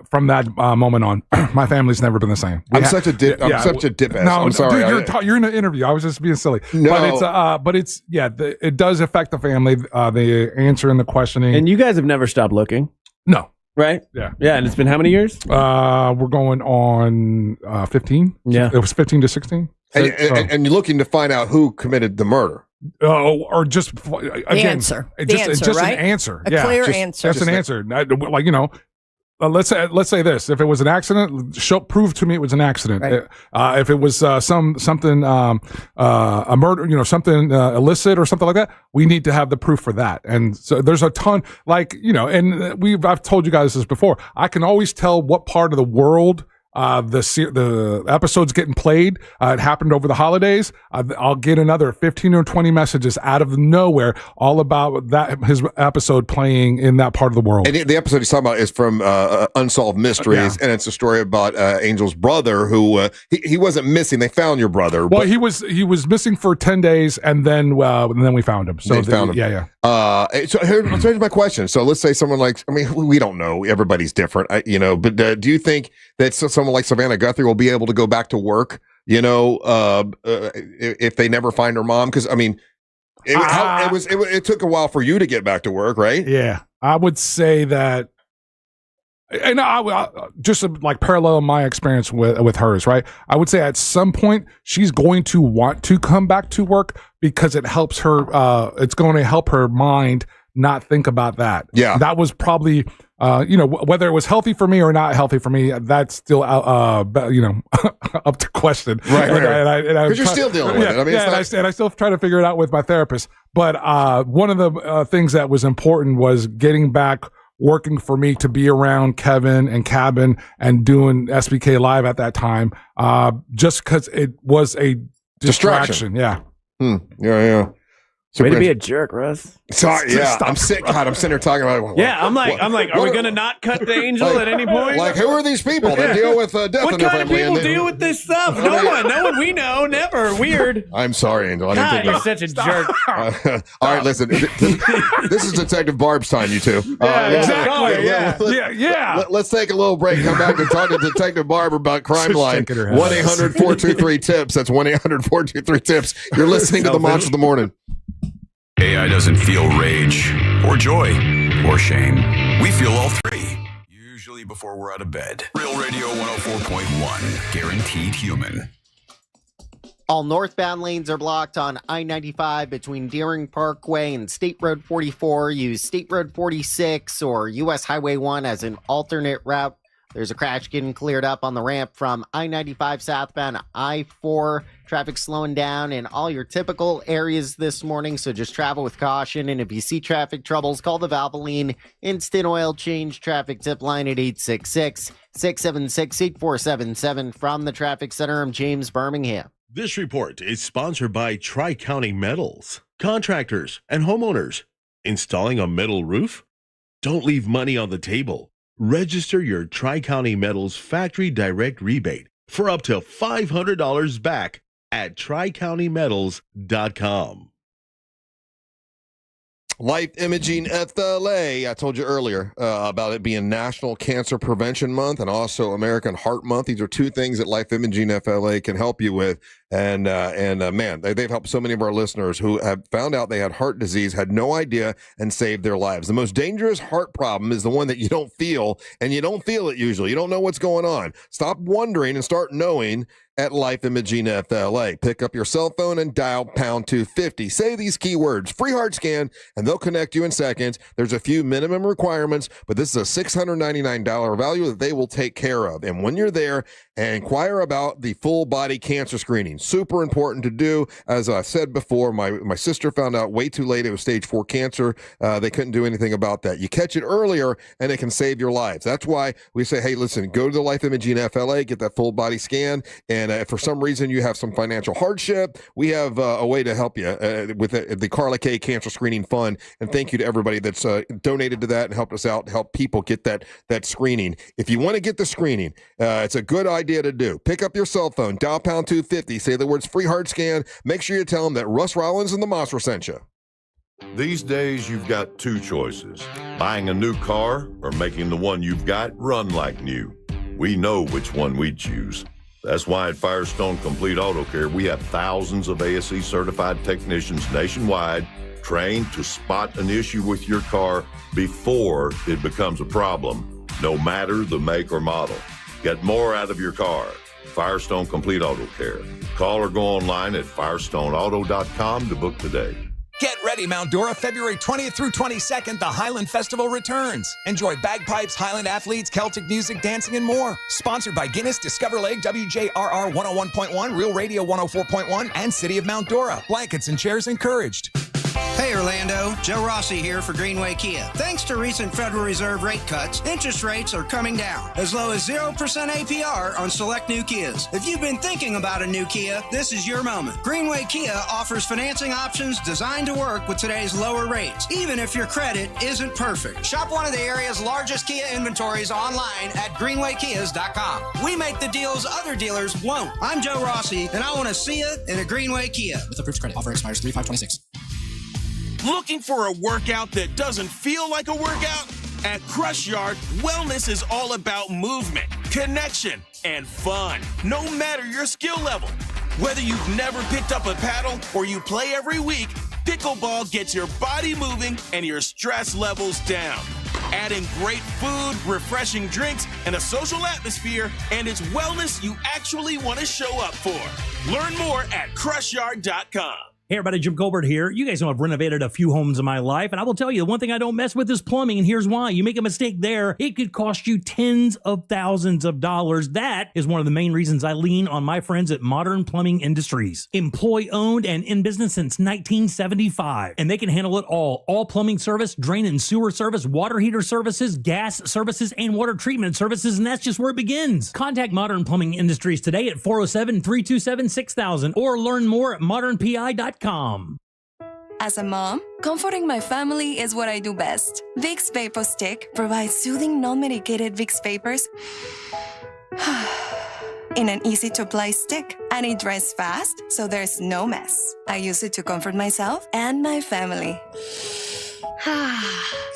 from that moment on, my family's never been the same. I'm such a dip ass. No, I'm sorry. Dude, you're in an interview. I was just being silly. No. But it's it does affect the family. The answer and the questioning. And you guys have never stopped looking. No. Right? Yeah. Yeah, and it's been how many years? We're going on 15. Yeah. It was 15 to 16. And you're looking to find out who committed the murder. Or just again, answer. It's The just, answer, just right? an answer. A clear answer. That's an answer. Like, let's say this: if it was an accident, prove to me it was an accident. Right. If it was something a murder, something illicit or something like that, we need to have the proof for that. And so there's a ton, and I've told you guys this before. I can always tell what part of the world the episode's getting played. It happened over the holidays. I'll get another 15 or 20 messages out of nowhere all about his episode playing in that part of the world. And the episode he's talking about is from Unsolved Mysteries, and it's a story about Angel's brother who he wasn't missing. They found your brother. Well, he was missing for 10 days, and then we found him. So they found him. Yeah. So here's my question. So let's say someone we don't know. Everybody's different, but do you think that someone like Savannah Guthrie will be able to go back to work, if they never find her mom? Because, it took a while for you to get back to work, right? Yeah. I would say that, and I just like parallel my experience with hers, right? I would say at some point she's going to want to come back to work because it helps her. It's going to help her mind not think about that. Yeah, that was probably whether it was healthy for me or not healthy for me. That's still up to question. Right. Because you're still dealing with it. I mean, and I still try to figure it out with my therapist. But one of the things that was important was getting back working for me to be around Kevin and Cabin and doing SBK Live at that time, just because it was a distraction. Yeah. Yeah. So way to be a jerk, Russ. Sorry, yeah. I'm sick. God, I'm sitting here talking about. I'm like, are we gonna not cut the Angel at any point? Like, who are these people that deal with death what in their kind of family? people deal with this stuff? No one we know, never. Weird. I'm sorry, Angel. I didn't God, think you're such a jerk. All right, listen. This is Detective Barb's time, you two. Exactly. Yeah. Let's take a little break. Come back and talk to Detective Barb about Crime Line. 1-800-423-TIPS. That's 1-800-423-TIPS. You're listening to the Monster of the Morning. AI doesn't feel rage or joy or shame. We feel all three, usually before we're out of bed. Real Radio 104.1, guaranteed human. All northbound lanes are blocked on I-95 between Deering Parkway and State Road 44. Use State Road 46 or U.S. Highway 1 as an alternate route. There's a crash getting cleared up on the ramp from I-95 southbound I-4. Traffic slowing down in all your typical areas this morning, so just travel with caution. And if you see traffic troubles, call the Valvoline Instant Oil Change Traffic Tip Line at 866-676-8477. From the Traffic Center, I'm James Birmingham. This report is sponsored by Tri-County Metals. Contractors and homeowners. Installing a metal roof? Don't leave money on the table. Register your Tri-County Metals Factory Direct Rebate for up to $500 back at TriCountyMetals.com. Life Imaging FLA. I told you earlier about it being National Cancer Prevention Month and also American Heart Month. These are two things that Life Imaging FLA can help you with. And man, they've helped so many of our listeners who have found out they had heart disease, had no idea, and saved their lives. The most dangerous heart problem is the one that you don't feel, and you don't feel it usually. You don't know what's going on. Stop wondering and start knowing at Life Imaging FLA. Pick up your cell phone and dial pound 250. Say these keywords, free heart scan, and they'll connect you in seconds. There's a few minimum requirements, but this is a $699 value that they will take care of. And when you're there, inquire about the full body cancer screening. Super important to do. As I said before, my sister found out way too late it was stage 4 cancer. They couldn't do anything about that. You catch it earlier and it can save your lives. That's why we say, hey, listen, go to the Life Imaging FLA, get that full body scan. And if for some reason you have some financial hardship, we have a way to help you with the Carla K Cancer Screening Fund. And thank you to everybody that's donated to that and helped us out to help people get that screening. If you want to get the screening, it's a good idea to do. Pick up your cell phone, dial pound 250, say the words free heart scan. Make sure you tell them that Russ Rollins and the Monster sent you. These days, you've got two choices: buying a new car or making the one you've got run like new. We know which one we'd choose. That's why at Firestone Complete Auto Care, we have thousands of ASE certified technicians nationwide trained to spot an issue with your car before it becomes a problem, no matter the make or model. Get more out of your car. Firestone Complete Auto Care. Call or go online at firestoneauto.com to book today. Get ready, Mount Dora. February 20th through 22nd, the Highland Festival returns. Enjoy bagpipes, Highland athletes, Celtic music, dancing, and more. Sponsored by Guinness, Discover Lake, WJRR 101.1, Real Radio 104.1, and City of Mount Dora. Blankets and chairs encouraged. Hey Orlando, Joe Rossi here for Greenway Kia. Thanks to recent Federal Reserve rate cuts, interest rates are coming down, as low as 0% APR on select new Kias. If you've been thinking about a new Kia, this is your moment. Greenway Kia offers financing options designed to work with today's lower rates, even if your credit isn't perfect. Shop one of the area's largest Kia inventories online at greenwaykias.com. We make the deals other dealers won't. I'm Joe Rossi, and I want to see you in a Greenway Kia. With approved credit. Offer expires 3/5/26. Looking for a workout that doesn't feel like a workout? At Crush Yard, wellness is all about movement, connection, and fun, no matter your skill level. Whether you've never picked up a paddle or you play every week, pickleball gets your body moving and your stress levels down. Adding great food, refreshing drinks, and a social atmosphere, and it's wellness you actually want to show up for. Learn more at crushYard.com. Hey everybody, Jim Colbert here. You guys know I've renovated a few homes in my life, and I will tell you, the one thing I don't mess with is plumbing, and here's why. You make a mistake there, it could cost you tens of thousands of dollars. That is one of the main reasons I lean on my friends at Modern Plumbing Industries. Employee-owned and in business since 1975, and they can handle it all. All plumbing service, drain and sewer service, water heater services, gas services, and water treatment services, and that's just where it begins. Contact Modern Plumbing Industries today at 407-327-6000 or learn more at modernpi.com. As a mom, comforting my family is what I do best. Vicks Vapor Stick provides soothing, non-medicated Vicks vapors in an easy-to-apply stick, and it dries fast, so there's no mess. I use it to comfort myself and my family.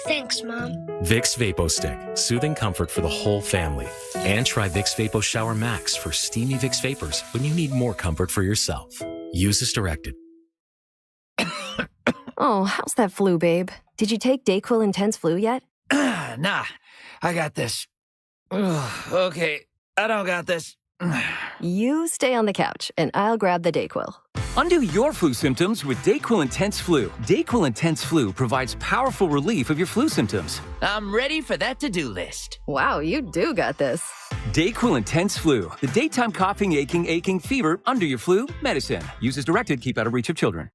Thanks, Mom. Vicks Vapo Stick, soothing comfort for the whole family. And try Vicks Vapo Shower Max for steamy Vicks vapors when you need more comfort for yourself. Use as directed. Oh, how's that flu, babe? Did you take DayQuil Intense Flu yet? Nah, I got this. Ugh, okay, I don't got this. You stay on the couch, and I'll grab the DayQuil. Undo your flu symptoms with DayQuil Intense Flu. DayQuil Intense Flu provides powerful relief of your flu symptoms. I'm ready for that to-do list. Wow, you do got this. DayQuil Intense Flu. The daytime coughing, aching, fever, under your flu, medicine. Use as directed, keep out of reach of children.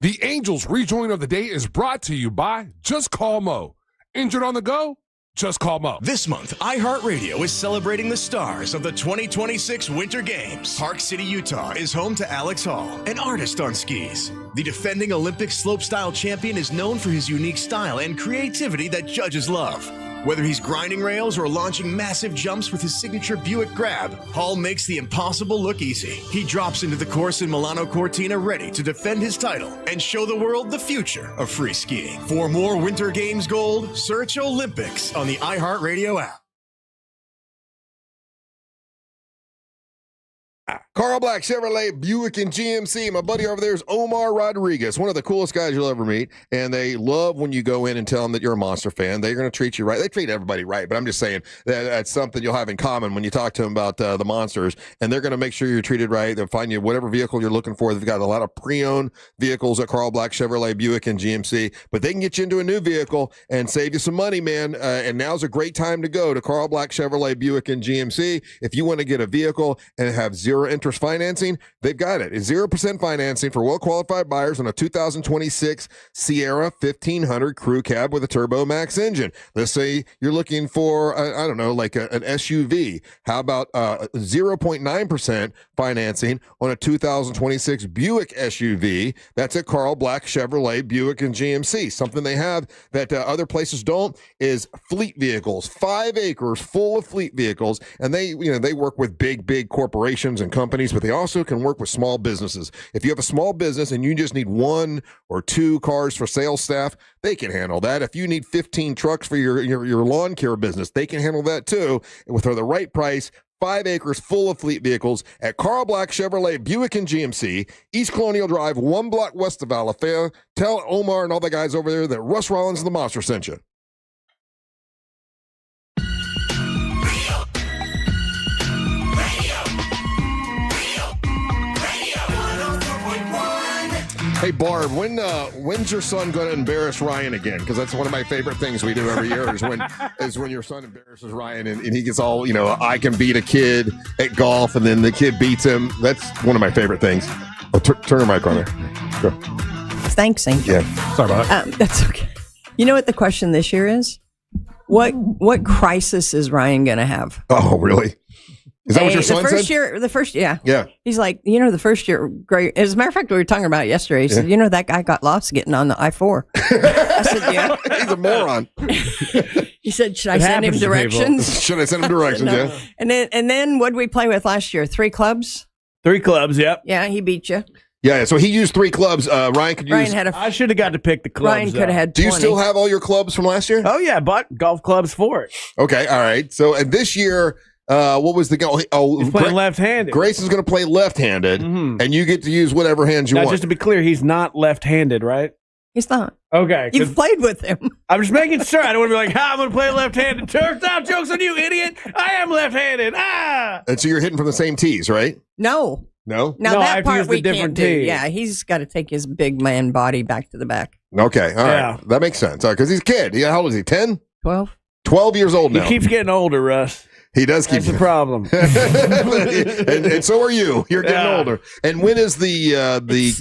The Angels rejoin of the day is brought to you by Just Call Mo. Injured on the go? Just call Mo. This month, iHeartRadio is celebrating the stars of the 2026 Winter Games. Park City, Utah is home to Alex Hall, an artist on skis. The defending Olympic slopestyle champion is known for his unique style and creativity that judges love. Whether he's grinding rails or launching massive jumps with his signature Buick grab, Hall makes the impossible look easy. He drops into the course in Milano Cortina ready to defend his title and show the world the future of free skiing. For more Winter Games gold, search Olympics on the iHeartRadio app. Carl Black, Chevrolet, Buick, and GMC. My buddy over there is Omar Rodriguez, one of the coolest guys you'll ever meet. And they love when you go in and tell them that you're a Monster fan. They're going to treat you right. They treat everybody right, but I'm just saying that that's something you'll have in common when you talk to them about the Monsters. And they're going to make sure you're treated right. They'll find you whatever vehicle you're looking for. They've got a lot of pre-owned vehicles at Carl Black, Chevrolet, Buick, and GMC. But they can get you into a new vehicle and save you some money, man. And now's a great time to go to Carl Black, Chevrolet, Buick, and GMC. If you want to get a vehicle and have zero interest financing, they've got it. It's 0% financing for well-qualified buyers on a 2026 Sierra 1500 crew cab with a Turbo Max engine. Let's say you're looking for, I don't know, like an SUV. How about 0.9% financing on a 2026 Buick SUV? That's at Carl Black, Chevrolet, Buick, and GMC. Something they have that other places don't is fleet vehicles. 5 acres full of fleet vehicles, and they work with big corporations and companies companies, but they also can work with small businesses. If you have a small business and you just need 1 or 2 cars for sales staff, they can handle that. If you need 15 trucks for your lawn care business, they can handle that too. And with the right price, 5 acres full of fleet vehicles at Carl Black Chevrolet, Buick, and GMC, East Colonial Drive, 1 block west of Alafaya. Tell Omar and all the guys over there that Russ Rollins and the Monster sent you. Hey, Barb, when's your son going to embarrass Ryan again? Because that's one of my favorite things we do every year is when your son embarrasses Ryan and he gets all, I can beat a kid at golf and then the kid beats him. That's one of my favorite things. Oh, turn your mic on there. Go. Thanks, Angel. Yeah. Sorry about that. That's okay. You know what the question this year is? What crisis is Ryan going to have? Oh, really? Is that what your son said? The first year. Yeah. He's like, the first year, great. As a matter of fact, we were talking about it yesterday. He said, that guy got lost getting on the I-4. I said, yeah. He's a moron. He said, should I send him directions? Should I send him directions, No. yeah. And then what did we play with last year? 3 clubs? 3 clubs, yep. Yeah, he beat you. Yeah, so he used 3 clubs. Ryan could use... I should have got to pick the clubs. Ryan could have had 20. Do you still have all your clubs from last year? Oh, yeah, bought golf clubs for it. Okay, all right. So and this year... what was the goal? He's playing left-handed. Grayson's going to play left-handed, and you get to use whatever hands you now, want. Just to be clear, he's not left-handed, right? He's not. Okay. You've played with him. I'm just making sure. I don't want to be like, I'm going to play left-handed. Turns out, joke's on you, idiot. I am left-handed. And so you're hitting from the same tees, right? No. No? Now, I that have to part use the we can't different do. tee. Yeah, he's got to take his big man body back to the back. Okay, all right. Yeah. That makes sense. Because he's a kid. How old is he? 10? 12. 12 years old now. He keeps getting older, Russ. He does keep. That's the problem. and so are you. You're getting older. And when is the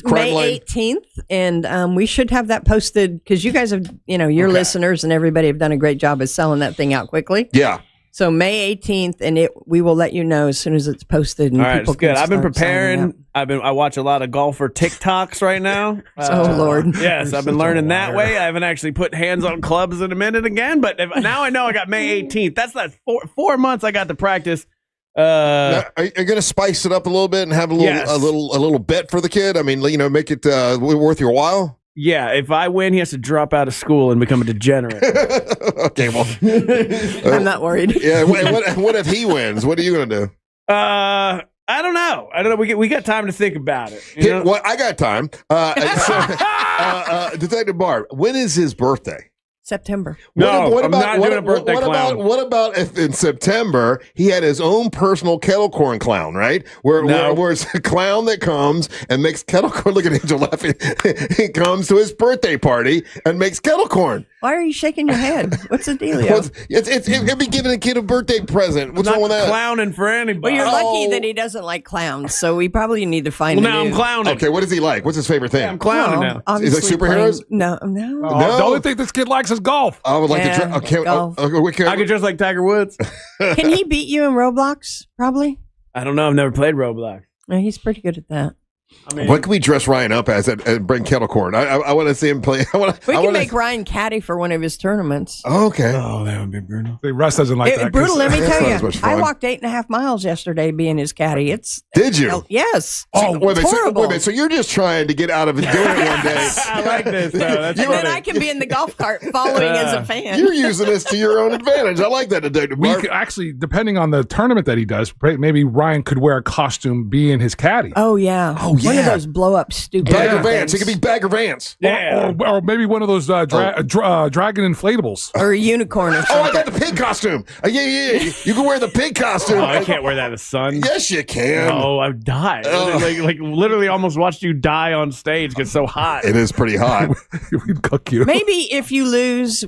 crime line? May 18th, and we should have that posted because you guys have, your listeners and everybody have done a great job of selling that thing out quickly. Yeah. So May 18th, and we will let you know as soon as it's posted. And All right, people it's good. can I've been start signing up. preparing. I watch a lot of golfer TikToks right now. Oh, Lord. Yes, I've been learning that way. I haven't actually put hands on clubs in a minute again, but now I know I got May 18th. That's 4 months I got to practice. Now, are you going to spice it up a little bit and have a little bet for the kid? I mean, make it worth your while. Yeah, if I win, he has to drop out of school and become a degenerate. Okay, well, I'm not worried. Yeah, what if he wins? What are you going to do? I don't know. We got time to think about it. Well, I got time. Detective Barb, when is his birthday? September. I'm not doing a birthday clown. What about if in September he had his own personal kettle corn clown, right? Where it's a clown that comes and makes kettle corn. Look at Angel laughing. He comes to his birthday party and makes kettle corn. Why are you shaking your head? What's the dealio? It'd be giving a kid a birthday present. What's wrong with that? Clowning for anybody. Well, you're lucky that he doesn't like clowns, so we probably need to find. Well, now I'm clowning. Okay, what does he like? What's his favorite thing? I'm clowning now. Is it like superheroes? No. The only thing this kid likes is golf. I would like to golf. I could dress like Tiger Woods. Can he beat you in Roblox? Probably. I don't know. I've never played Roblox. No, he's pretty good at that. What can we dress Ryan up as and bring kettle corn? I want to see him play. We can make Ryan caddy for one of his tournaments. Oh, okay. Oh, that would be brutal. Russ doesn't like that. Brutal, let me tell you. much fun. I walked 8.5 miles yesterday being his caddy. Did you? Yes. Oh, wait a horrible. minute. So you're just trying to get out of it doing it one day. I like this, though. That's And then funny. I can be in the golf cart following as a fan. You're using this to your own advantage. I like that, Detective We Barb. could actually, depending on the tournament that he does, maybe Ryan could wear a costume being his caddy. Oh, yeah. One of those blow up stupid Bagger Vance. things. It could be Bagger Vance. Yeah. Or maybe one of those dragon inflatables. Or a unicorn or Oh, something. I got the pig costume. Yeah. You can wear the pig costume. Oh, I can't wear that in the sun. Yes, you can. Oh, I've died. Like literally almost watched you die on stage because it's so hot. It is pretty hot. We'd cook you. Maybe if you lose,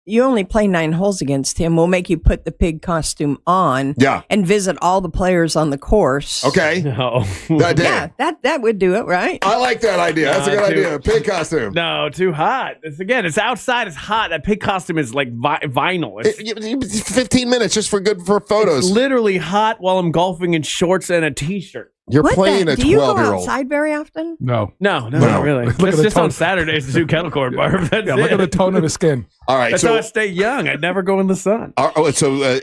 you only play 9 holes against him. We'll make you put the pig costume on and visit all the players on the course. Okay. No. Yeah, that would do it, right? I like that idea. That's a good idea. Pig costume. No, too hot. It's outside. It's hot. That pig costume is like vinyl. It's 15 minutes just for photos. literally hot while I'm golfing in shorts and a t-shirt. You're playing a Do you go 12-year-old. outside very often? No, No, not really. Look That's at the just on tone. Saturdays to do kettle corn, Barb. That's Yeah, look it. at the tone of his skin. All right, That's how I stay young. I never go in the sun.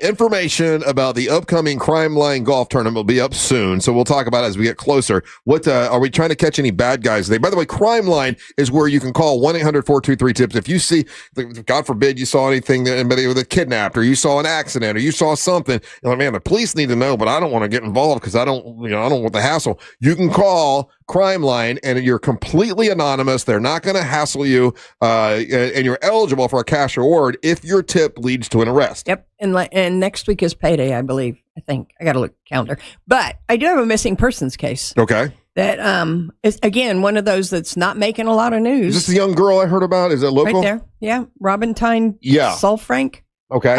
Information about the upcoming Crime Line golf tournament will be up soon, so we'll talk about it as we get closer. What are we trying to catch any bad guys today? By the way, Crime Line is where you can call 1-800-423-TIPS if you see, God forbid, you saw anything that anybody was kidnapped, or you saw an accident, or you saw something. You're like, man, the police need to know, but I don't want to get involved because I don't want the hassle. You can call Crime Line, and you're completely anonymous. They're not going to hassle you, and you're eligible for a cash reward if your tip leads to an arrest. Yep. And next week is payday, I believe. I think. I got to look at the calendar. But I do have a missing persons case. Okay. That is, again, one of those that's not making a lot of news. Is this the young girl I heard about? Is it local? Right there. Yeah. Valentine. Yeah. Sulfrank. Okay.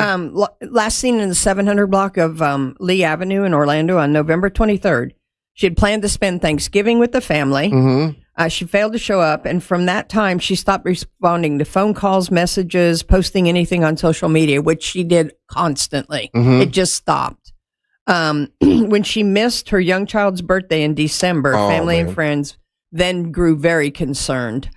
Last seen in the 700 block of Lee Avenue in Orlando on November 23rd. She had planned to spend Thanksgiving with the family. Mm-hmm. She failed to show up, and from that time, she stopped responding to phone calls, messages, posting anything on social media, which she did constantly. Mm-hmm. It just stopped. When she missed her young child's birthday in December, family and friends then grew very concerned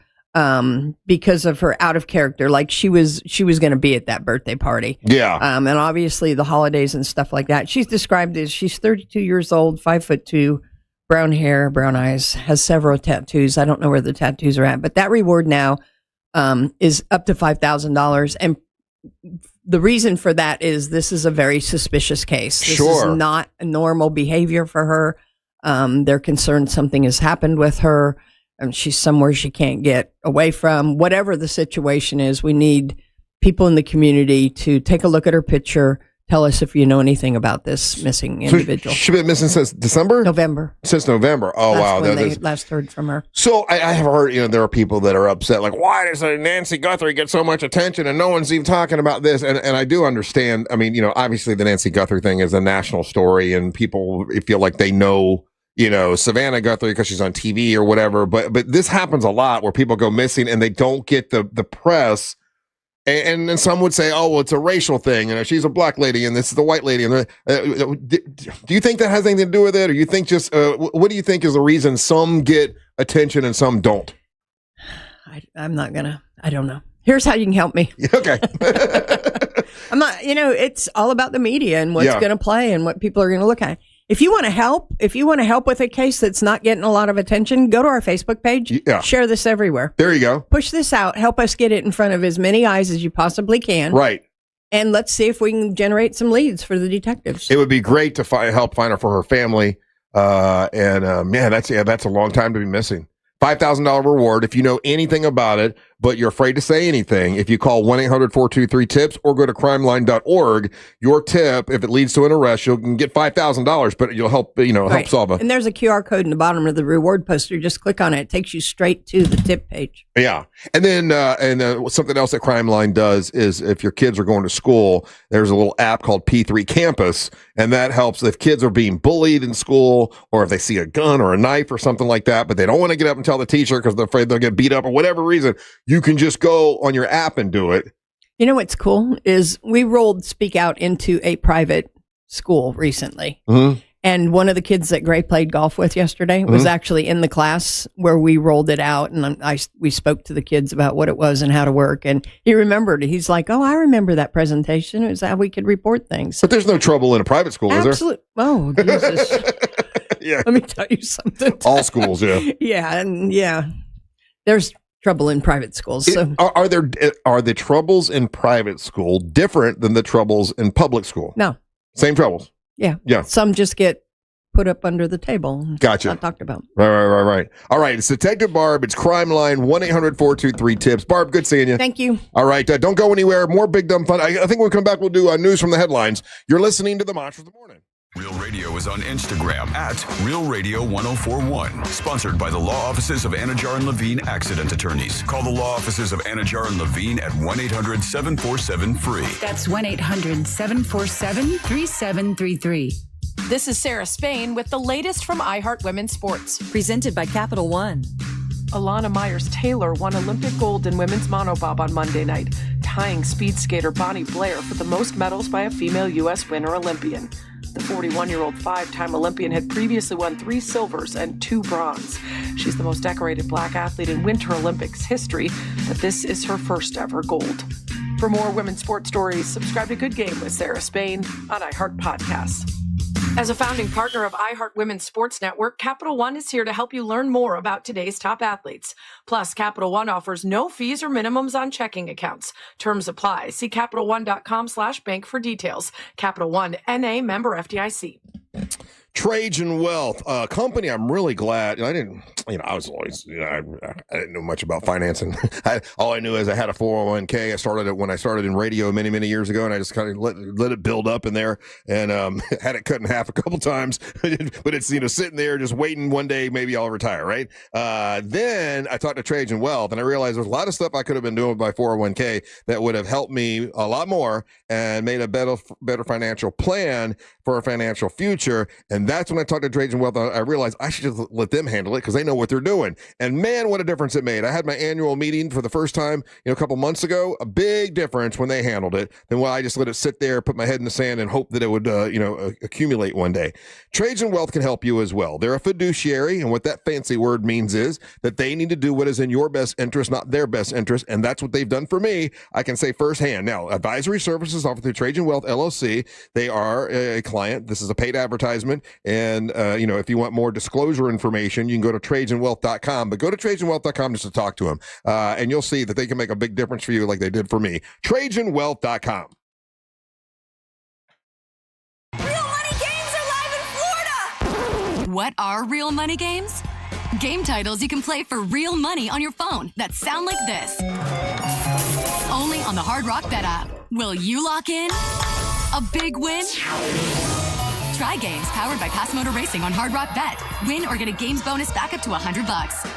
because of her out of character. Like she was going to be at that birthday party. Yeah. And obviously the holidays and stuff like that. She's described as she's 32 years old, 5'2", brown hair, brown eyes, has several tattoos. I don't know where the tattoos are at, but that reward now is up to $5,000. And the reason for that is this is a very suspicious case. This is not a normal behavior for her. They're concerned something has happened with her. And she's somewhere she can't get away from. Whatever the situation is, we need people in the community to take a look at her picture. Tell us if you know anything about this missing individual. She's been missing since December? November. Since November. Oh, That's wow. when they last heard from her. So I have heard, there are people that are upset. Like, why does Nancy Guthrie get so much attention and no one's even talking about this? And I do understand. I mean, obviously the Nancy Guthrie thing is a national story and people feel like they know, Savannah Guthrie because she's on TV or whatever. But this happens a lot where people go missing and they don't get the press. And then some would say, oh, well, it's a racial thing. She's a black lady and this is the white lady. And do you think that has anything to do with it? Or you think what do you think is the reason some get attention and some don't? I don't know. Here's how you can help me. Okay. I'm not, it's all about the media and what's going to play and what people are going to look at. If you want to help with a case that's not getting a lot of attention, go to our Facebook page. Yeah. Share this everywhere. There you go. Push this out. Help us get it in front of as many eyes as you possibly can. Right. And let's see if we can generate some leads for the detectives. It would be great to help find her for her family. Man, that's a long time to be missing. $5,000 reward if you know anything about it, but you're afraid to say anything. If you call 1-800-423-TIPS or go to crimeline.org, your tip, if it leads to an arrest, you can get $5,000, but you'll help, help solve it. And there's a QR code in the bottom of the reward poster. Just click on it. It takes you straight to the tip page. Yeah. And then, something else that Crime Line does is if your kids are going to school, there's a little app called P3 Campus, and that helps if kids are being bullied in school or if they see a gun or a knife or something like that, but they don't want to get up and tell the teacher because they're afraid they'll get beat up or whatever reason. You can just go on your app and do it. You know what's cool is we rolled Speak Out into a private school recently. Mm-hmm. And one of the kids that Gray played golf with yesterday was actually in the class where we rolled it out. And we spoke to the kids about what it was and how to work. And he remembered. He's like, oh, I remember that presentation. It was how we could report things. But there's no trouble in a private school, is there? Oh, Jesus. Yeah. Let me tell you something. All schools, yeah. Yeah. There's trouble in private schools. So. Are the troubles in private school different than the troubles in public school? No. Same troubles? Yeah. Yeah. Some just get put up under the table. Gotcha. Not talked about. Right. All right. It's Detective Barb. It's Crime Line, 1-800-423-TIPS. Barb, good seeing you. Thank you. All right. Don't go anywhere. More Big Dumb Fun. I think when we come back, we'll do news from the headlines. You're listening to the Monster of the Morning. Real Radio is on Instagram at Real Radio 1041. Sponsored by the law offices of Anajar and Levine Accident Attorneys. Call the law offices of Anajar and Levine at 1-800-747-FREE. That's 1-800-747-3733. This is Sarah Spain with the latest from iHeart Women's Sports. Presented by Capital One. Alana Myers-Taylor won Olympic gold in women's monobob on Monday night, tying speed skater Bonnie Blair for the most medals by a female U.S. winter Olympian. The 41-year-old five-time Olympian had previously won 3 silvers and 2 bronze. She's the most decorated black athlete in Winter Olympics history, but this is her first ever gold. For more women's sports stories, subscribe to Good Game with Sarah Spain on iHeart Podcasts. As a founding partner of iHeart Women's Sports Network, Capital One is here to help you learn more about today's top athletes. Plus, Capital One offers no fees or minimums on checking accounts. Terms apply. See CapitalOne.com/bank for details. Capital One, N.A., member FDIC. Trajan Wealth, a company I'm really glad. I didn't know much about financing. All I knew is I had a 401k. I started it when I started in radio many, many years ago, and I just kind of let it build up in there, and had it cut in half a couple times. But it's sitting there just waiting. One day maybe I'll retire, right? Then I talked to Trajan Wealth, and I realized there's a lot of stuff I could have been doing with my 401k that would have helped me a lot more and made a better financial plan for a financial future. And that's when I talked to Trajan Wealth. I realized I should just let them handle it because they know what they're doing. And man, what a difference it made. I had my annual meeting for the first time, a couple months ago. A big difference when they handled it than when I just let it sit there, put my head in the sand, and hope that it would, accumulate one day. Trajan Wealth can help you as well. They're a fiduciary, and what that fancy word means is that they need to do what is in your best interest, not their best interest, and that's what they've done for me. I can say firsthand. Now, advisory services offered through Trajan Wealth LLC. They are a client. This is a paid advertisement. And, if you want more disclosure information, you can go to TrajanWealth.com. But go to TrajanWealth.com just to talk to them. And you'll see that they can make a big difference for you like they did for me. TrajanWealth.com. Real Money Games are live in Florida! What are Real Money Games? Game titles you can play for real money on your phone that sound like this. Only on the Hard Rock Bet app. Will you lock in? A big win? Try games powered by Pass Motor Racing on Hard Rock Bet. Win or get a games bonus back up to $100.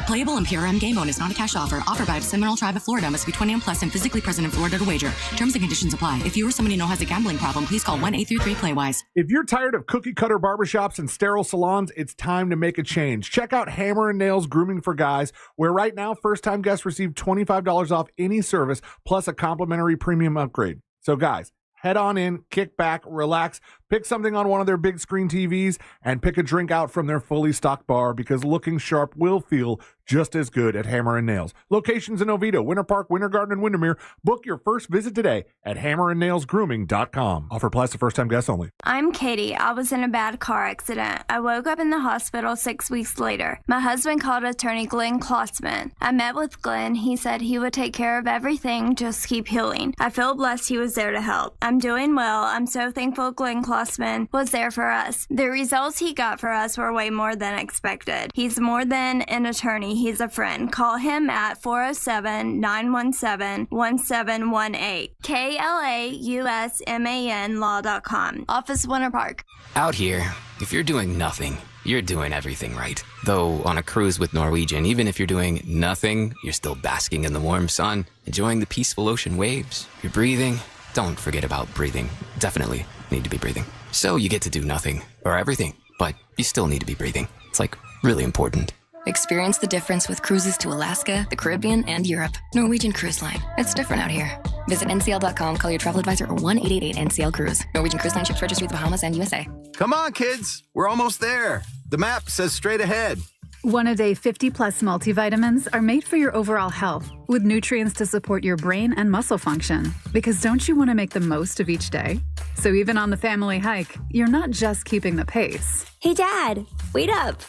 Playable in PRM game bonus, not a cash offer. Offered by Seminole Tribe of Florida. Must be 21 plus and physically present in Florida to wager. Terms and conditions apply. If you or someone you know has a gambling problem, please call 1-833-PLAY-WISE. If you're tired of cookie-cutter barbershops and sterile salons, it's time to make a change. Check out Hammer & Nails Grooming for Guys, where right now first-time guests receive $25 off any service plus a complimentary premium upgrade. So guys, head on in, kick back, relax, pick something on one of their big screen TVs, and pick a drink out from their fully stocked bar because looking sharp will feel just as good at Hammer & Nails. Locations in Oviedo, Winter Park, Winter Garden, and Windermere. Book your first visit today at hammerandnailsgrooming.com. Offer applies to first-time guests only. I'm Katie. I was in a bad car accident. I woke up in the hospital 6 weeks later. My husband called attorney Glenn Klotzman. I met with Glenn. He said he would take care of everything, just keep healing. I feel blessed he was there to help. I'm doing well. I'm so thankful Glenn Klotzman was there for us. The results he got for us were way more than expected. He's more than an attorney. He's a friend. Call him at 407-917-1718. KLAUSMAN law.com. Office Winter Park. Out here, if you're doing nothing, you're doing everything right. Though on a cruise with Norwegian, even if you're doing nothing, you're still basking in the warm sun, enjoying the peaceful ocean waves. You're breathing. Don't forget about breathing. Definitely need to be breathing. So you get to do nothing or everything, but you still need to be breathing. It's really important. Experience the difference with cruises to Alaska, the Caribbean, and Europe. Norwegian Cruise Line. It's different out here. Visit ncl.com, call your travel advisor, or 1-888-NCL-CRUISE. Norwegian Cruise Line ships registry to the Bahamas and USA. Come on, kids. We're almost there. The map says straight ahead. One-a-day 50-plus multivitamins are made for your overall health, with nutrients to support your brain and muscle function. Because don't you want to make the most of each day? So even on the family hike, you're not just keeping the pace. Hey, Dad, wait up.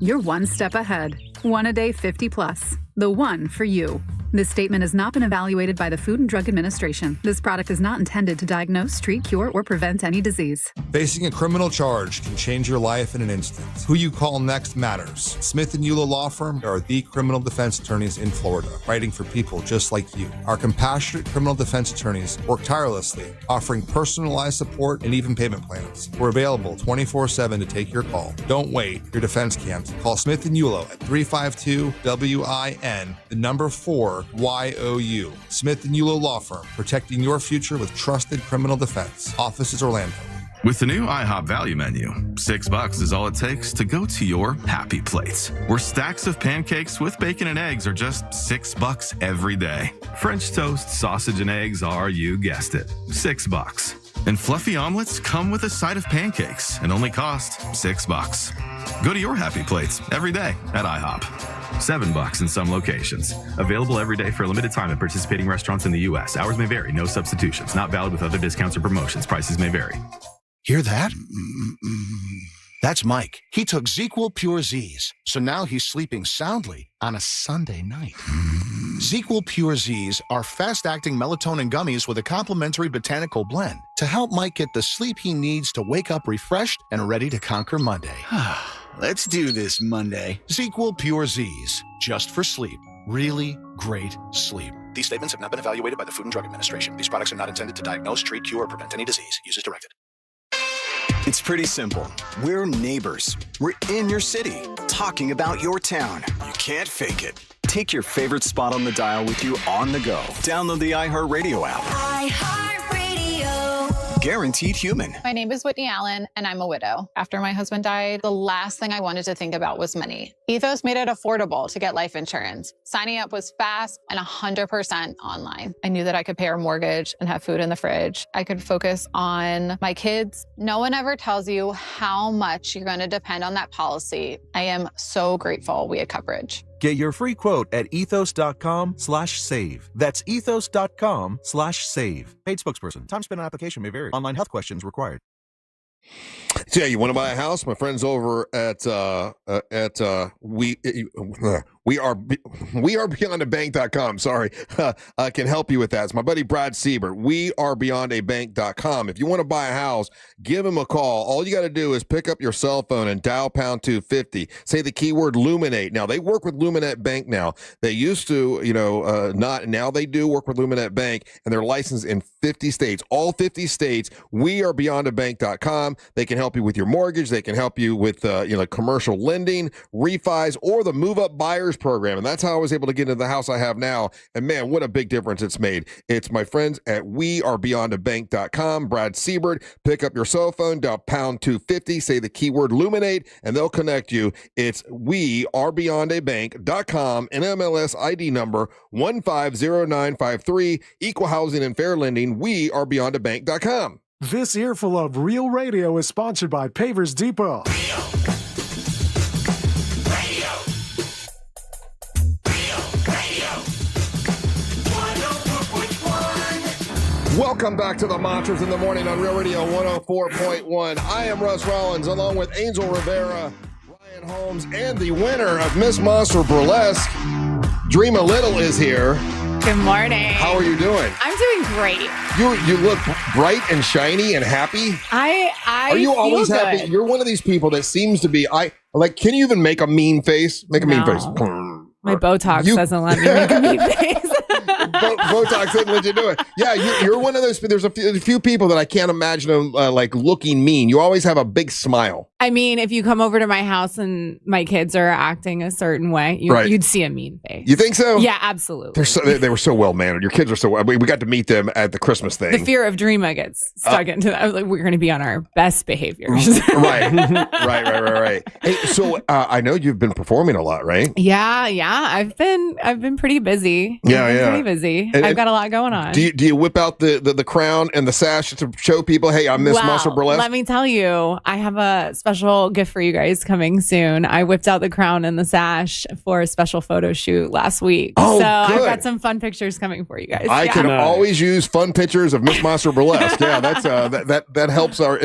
You're one step ahead. One-a-day 50-plus. The one for you. This statement has not been evaluated by the Food and Drug Administration. This product is not intended to diagnose, treat, cure, or prevent any disease. Facing a criminal charge can change your life in an instant. Who you call next matters. Smith & Yulo Law Firm are the criminal defense attorneys in Florida, fighting for people just like you. Our compassionate criminal defense attorneys work tirelessly, offering personalized support and even payment plans. We're available 24/7 to take your call. Don't wait. Your defense can't. Call Smith & Yulo at 352-WIN, the number 4YOU. Smith & Yulo Law Firm, protecting your future with trusted criminal defense. Offices Orlando. With the new IHOP value menu, $6 is all it takes to go to your happy place, where stacks of pancakes with bacon and eggs are just $6 every day. French toast, sausage, and eggs are, you guessed it, $6. And fluffy omelets come with a side of pancakes and only cost $6. Go to your happy plates every day at IHOP. $7 in some locations. Available every day for a limited time at participating restaurants in the U.S. Hours may vary. No substitutions. Not valid with other discounts or promotions. Prices may vary. Hear that? That's Mike. He took ZQL Pure Z's, so now he's sleeping soundly on a Sunday night. ZQL Pure Z's are fast-acting melatonin gummies with a complementary botanical blend to help Mike get the sleep he needs to wake up refreshed and ready to conquer Monday. Let's do this Monday. ZQL Pure Z's, just for sleep. Really great sleep. These statements have not been evaluated by the Food and Drug Administration. These products are not intended to diagnose, treat, cure, or prevent any disease. Use as directed. It's pretty simple. We're neighbors. We're in your city, talking about your town. You can't fake it. Take your favorite spot on the dial with you on the go. Download the iHeartRadio app. Guaranteed human. My name is Whitney Allen, and I'm a widow. After my husband died, the last thing I wanted to think about was money. Ethos made it affordable to get life insurance. Signing up was fast and 100% online. I knew that I could pay our mortgage and have food in the fridge. I could focus on my kids. No one ever tells you how much you're going to depend on that policy. I am so grateful we had coverage. Get your free quote at ethos.com/save. That's ethos.com/save. Paid spokesperson. Time spent on application may vary. Online health questions required. So yeah, you want to buy a house? My friends over at we are beyondabank.com. Sorry, can help you with that. It's my buddy Brad Siebert. We are beyondabank.com. If you want to buy a house, give him a call. All you got to do is pick up your cell phone and dial pound 250. Say the keyword Luminate. Now they work with Luminate Bank now. They used to, not. Now they do work with Luminate Bank, and they're licensed in 50 states. All 50 states. We are beyondabank.com. They can help you with your mortgage. They can help you with commercial lending, refis, or the move up buyers program. And that's how I was able to get into the house I have now. And man, what a big difference it's made. It's my friends at wearebeyondabank.com. Brad Siebert. Pick up your cell phone, dial pound 250, say the keyword Luminate, and they'll connect you. It's wearebeyondabank.com, NMLS ID number 150953, equal housing and fair lending. Wearebeyondabank.com. This earful of Real Radio is sponsored by Pavers Depot. Welcome back to the Mantras in the Morning on Real Radio 104.1. I am Russ Rollins, along with Angel Rivera, Ryan Holmes, and the winner of Miss Monster Burlesque, Dream a Little, is here. Good morning. How are you doing? I'm doing great. You look bright and shiny and happy. I are you always good. happy? You're one of these people that seems to be. Can you even make a mean face? Make a mean face. My Botox doesn't let me make a mean face. Botox didn't let you do it. Yeah, you're one of those. There's a few people that I can't imagine them looking mean. You always have a big smile. I mean, if you come over to my house and my kids are acting a certain way, you'd see a mean face. You think so? Yeah, absolutely. They were so well mannered. Your kids are so. We got to meet them at the Christmas thing. The fear of Dreama gets stuck into that. I was like, we're going to be on our best behaviors. Right. Hey, so I know you've been performing a lot, right? Yeah. I've been pretty busy. Pretty busy. I've got a lot going on. Do you whip out the crown and the sash to show people, hey, I'm Miss Monster Burlesque? Let me tell you, I have a special gift for you guys coming soon. I whipped out the crown and the sash for a special photo shoot last week. Oh, so good. I've got some fun pictures coming for you guys. I can always use fun pictures of Miss Monster Burlesque. Yeah, that's that helps our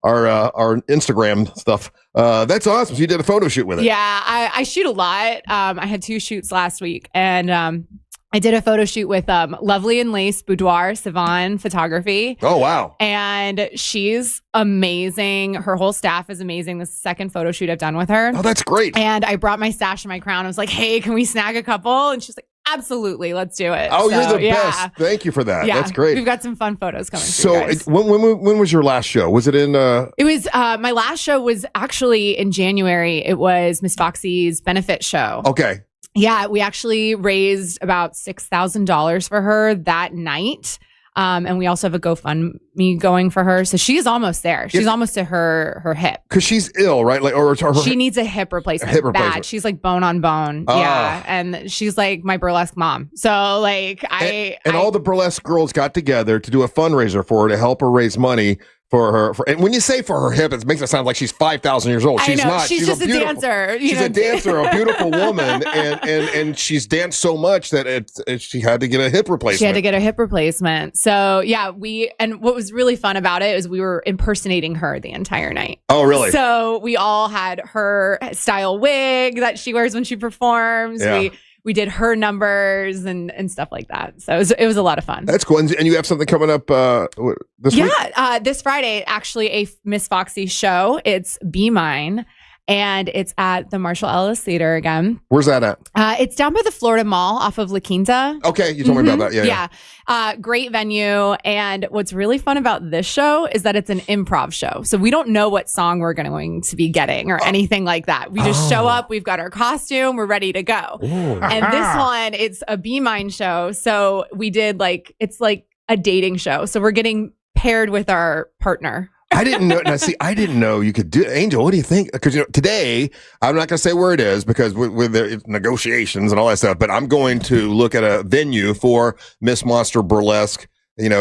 Instagram stuff. That's awesome. So you did a photo shoot with it. Yeah, I shoot a lot. I had 2 shoots last week, and I did a photo shoot with Lovely and Lace Boudoir Savon Photography. Oh, wow. And she's amazing. Her whole staff is amazing. This is the second photo shoot I've done with her. Oh, that's great. And I brought my stash and my crown. I was like, hey, can we snag a couple? And she's like, absolutely, let's do it. Oh, you're the best. Thank you for that. Yeah, that's great. We've got some fun photos coming. So when was your last show? Was it in? It was my last show was actually in January. It was Miss Foxy's benefit show. Okay. Yeah, we actually raised about $6,000 for her that night. And we also have a GoFundMe going for her. So she's almost there. She's almost to her hip. Because she's ill, right? Like, or her she needs a hip replacement. Bad. She's like bone on bone. Oh. Yeah. And she's like my burlesque mom. So like and all the burlesque girls got together to do a fundraiser for her to help her raise money for her. And when you say for her hip, it makes it sound like she's 5,000 years old. She's not. She's just a dancer. She's a dancer, a beautiful woman, and she's danced so much that she had to get a hip replacement. She had to get a hip replacement. So yeah, and what was really fun about it is we were impersonating her the entire night. Oh, really? So we all had her style wig that she wears when she performs. Yeah. We did her numbers and stuff like that. So it was a lot of fun. That's cool. And you have something coming up this week? Yeah, this Friday, actually a Miss Foxy show. It's Be Mine. And it's at the Marshall Ellis Theater again. Where's that at? It's down by the Florida Mall off of La Quinta. Okay, you told me about that. Yeah. Great venue. And what's really fun about this show is that it's an improv show. So we don't know what song we're going to be getting or anything like that. We just show up. We've got our costume. We're ready to go. Ooh. And this one, it's a Be Mine show. So we did it's like a dating show. So we're getting paired with our partner. I didn't know. Now, see, I didn't know you could do. Angel, what do you think? Because today, I'm not going to say where it is because with the negotiations and all that stuff. But I'm going to look at a venue for Miss Monster Burlesque.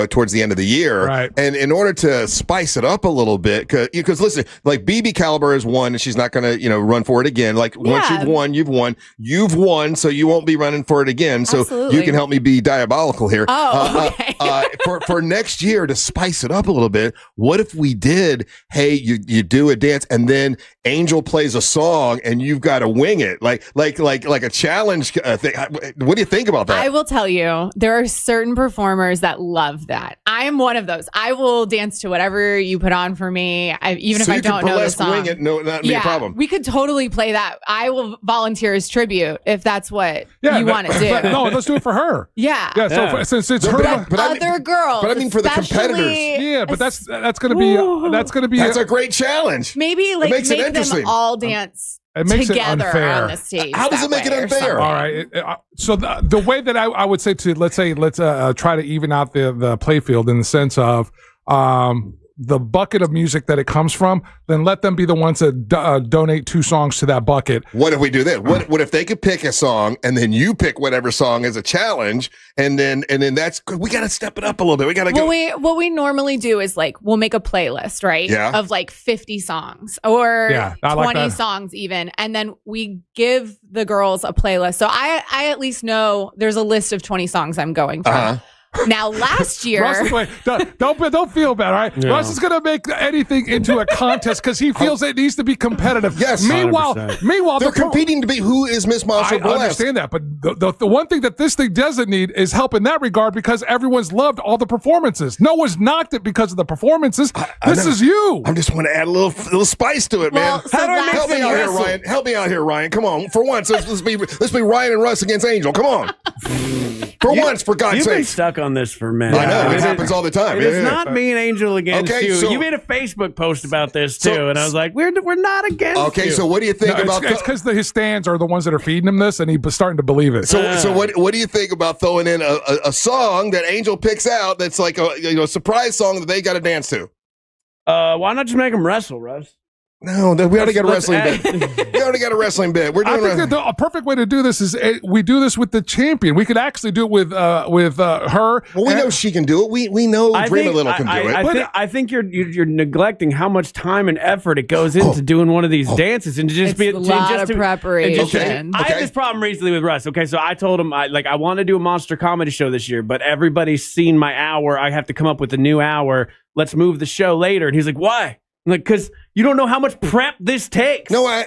Towards the end of the year. Right. And in order to spice it up a little bit, because listen, like BB Caliber has won and she's not going to, run for it again. Like once you've won, so you won't be running for it again. So Absolutely. you can help me be diabolical here. Oh, okay. For next year to spice it up a little bit, what if we did, hey, you do a dance and then Angel plays a song and you've got to wing it like a challenge thing. What do you think about that? I will tell you, there are certain performers that love that. I am one of those. I will dance to whatever you put on for me, even if I don't know the song. Wing it, not be a problem. We could totally play that. I will volunteer as tribute if that's what you want to do. No, let's do it for her. Yeah. Yeah. So since it's her, other girls. But I mean for the competitors. Yeah, but that's going to be that's a great challenge. Maybe make them all dance. It makes together it unfair. on the stage. How does it make it unfair? All right. So the way that I would say let's try to even out the play field in the sense of the bucket of music that it comes from, then let them be the ones that donate 2 songs to that bucket. What if we do that? What if they could pick a song and then you pick whatever song as a challenge and then that's we got to step it up a little bit. We got to go. What we normally do is we'll make a playlist, right? Yeah. Of 50 songs or 20 like songs even. And then we give the girls a playlist. So I at least know there's a list of 20 songs I'm going from. Uh-huh. Now, last year, Russ, don't feel bad, all right? Yeah. Russ is going to make anything into a contest because he feels it needs to be competitive. Yes, Meanwhile, they're competing to be who is Miss Monster Burlesque. I understand that, but the one thing that this thing doesn't need is help in that regard because everyone's loved all the performances. No one's knocked it because of the performances. This is you. I just want to add a little spice to it, man. So help me out here, Ryan. Help me out here, Ryan. Come on, for once, let's be Ryan and Russ against Angel. Come on, for once, for God's sake. You've been stuck on this for a minute. I know, it happens all the time. It is not me and Angel against you. So, you made a Facebook post about this too, and I was like, we're not against you. Okay, so what do you think about? It's because his stands are the ones that are feeding him this, and he's starting to believe it. So what do you think about throwing in a song that Angel picks out that's like a surprise song that they got to dance to? Why not just make them wrestle, Russ? No, we already got a wrestling bit. We already got a wrestling bit. We're doing. I think that a perfect way to do this is we do this with the champion. We could actually do it with her. Well, we know she can do it. We know Dream a Little can do it. I think you're neglecting how much time and effort it goes into doing one of these dances, and to just be a lot of preparation. Okay. I had this problem recently with Russ. Okay, so I told him I want to do a monster comedy show this year, but everybody's seen my hour. I have to come up with a new hour. Let's move the show later. And he's like, "Why?" I'm like, because you don't know how much prep this takes. No, I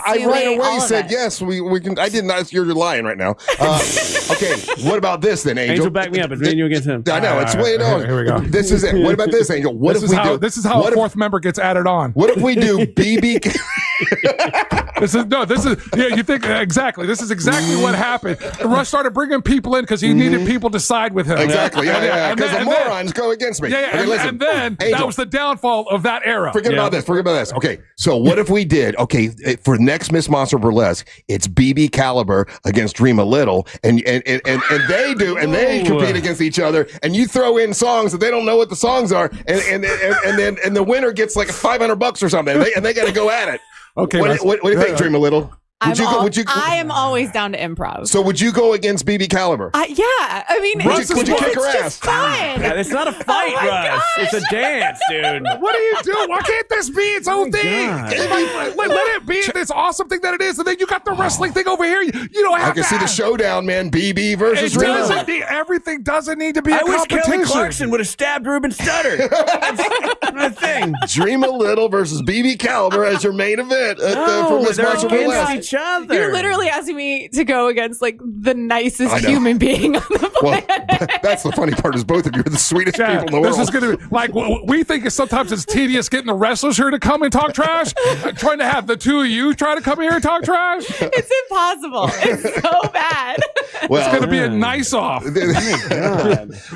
right away said yes. We can. I did not. You're lying right now. Okay, what about this then, Angel? Angel, back me up. It's me and you against him. I know. It's way on. Here we go. This is it. What about this, Angel? What if we do? This is how a fourth member gets added on. What if we do BB? This is you think exactly. This is exactly what happened. Rush started bringing people in because he needed people to side with him. Exactly. Yeah. Because the morons go against me. Yeah. Okay, and then that was the downfall of that era. Forget about this. Okay. So what if we did? Okay, for next Miss Monster Burlesque, it's BB Caliber against Dream a Little, and they compete against each other, and you throw in songs that they don't know what the songs are, and then the winner gets like $500 or something, and they got to go at it. Okay. What do you think, Dream a Little? I am always down to improv. So would you go against BB Caliber? Yeah. I mean, would you kick her ass? Fine. Yeah, it's not a fight, Russ. It's a dance, dude. What are you doing? Why can't this be its own thing? Let it be this awesome thing that it is, and then you got the wrestling thing over here. You don't have to. I can see the showdown, man. BB versus Dream. Everything doesn't need to be a wish competition. Kelly Clarkson would have stabbed Ruben Studdard. That's my thing. Dream a Little versus BB Caliber as your main event for Miss Monster Burlesque. Other. You're literally asking me to go against like the nicest human being on the planet. Well, that's the funny part is both of you are the sweetest people in the world. This is going to be like we think sometimes it's tedious getting the wrestlers here to come and talk trash. Trying to have the two of you try to come here and talk trash. It's impossible. It's so bad. Well, it's going to be a nice off.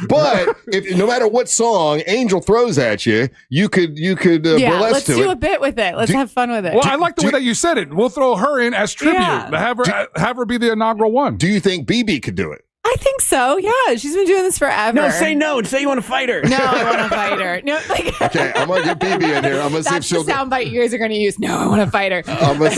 But no matter what song Angel throws at you, you could burlesque let's to do it. a bit with it. Let's have fun with it. Well, I like the way that you said it. We'll throw her in as tribute. Have her be the inaugural one. Do you think BB could do it? I think so. Yeah, she's been doing this forever. No, say no and say you want to fight her. No, I want to fight her. No, Okay, I'm gonna get BB in here. I'm gonna see if she'll. That's the soundbite you guys are gonna use. No, I want to fight her. I'm gonna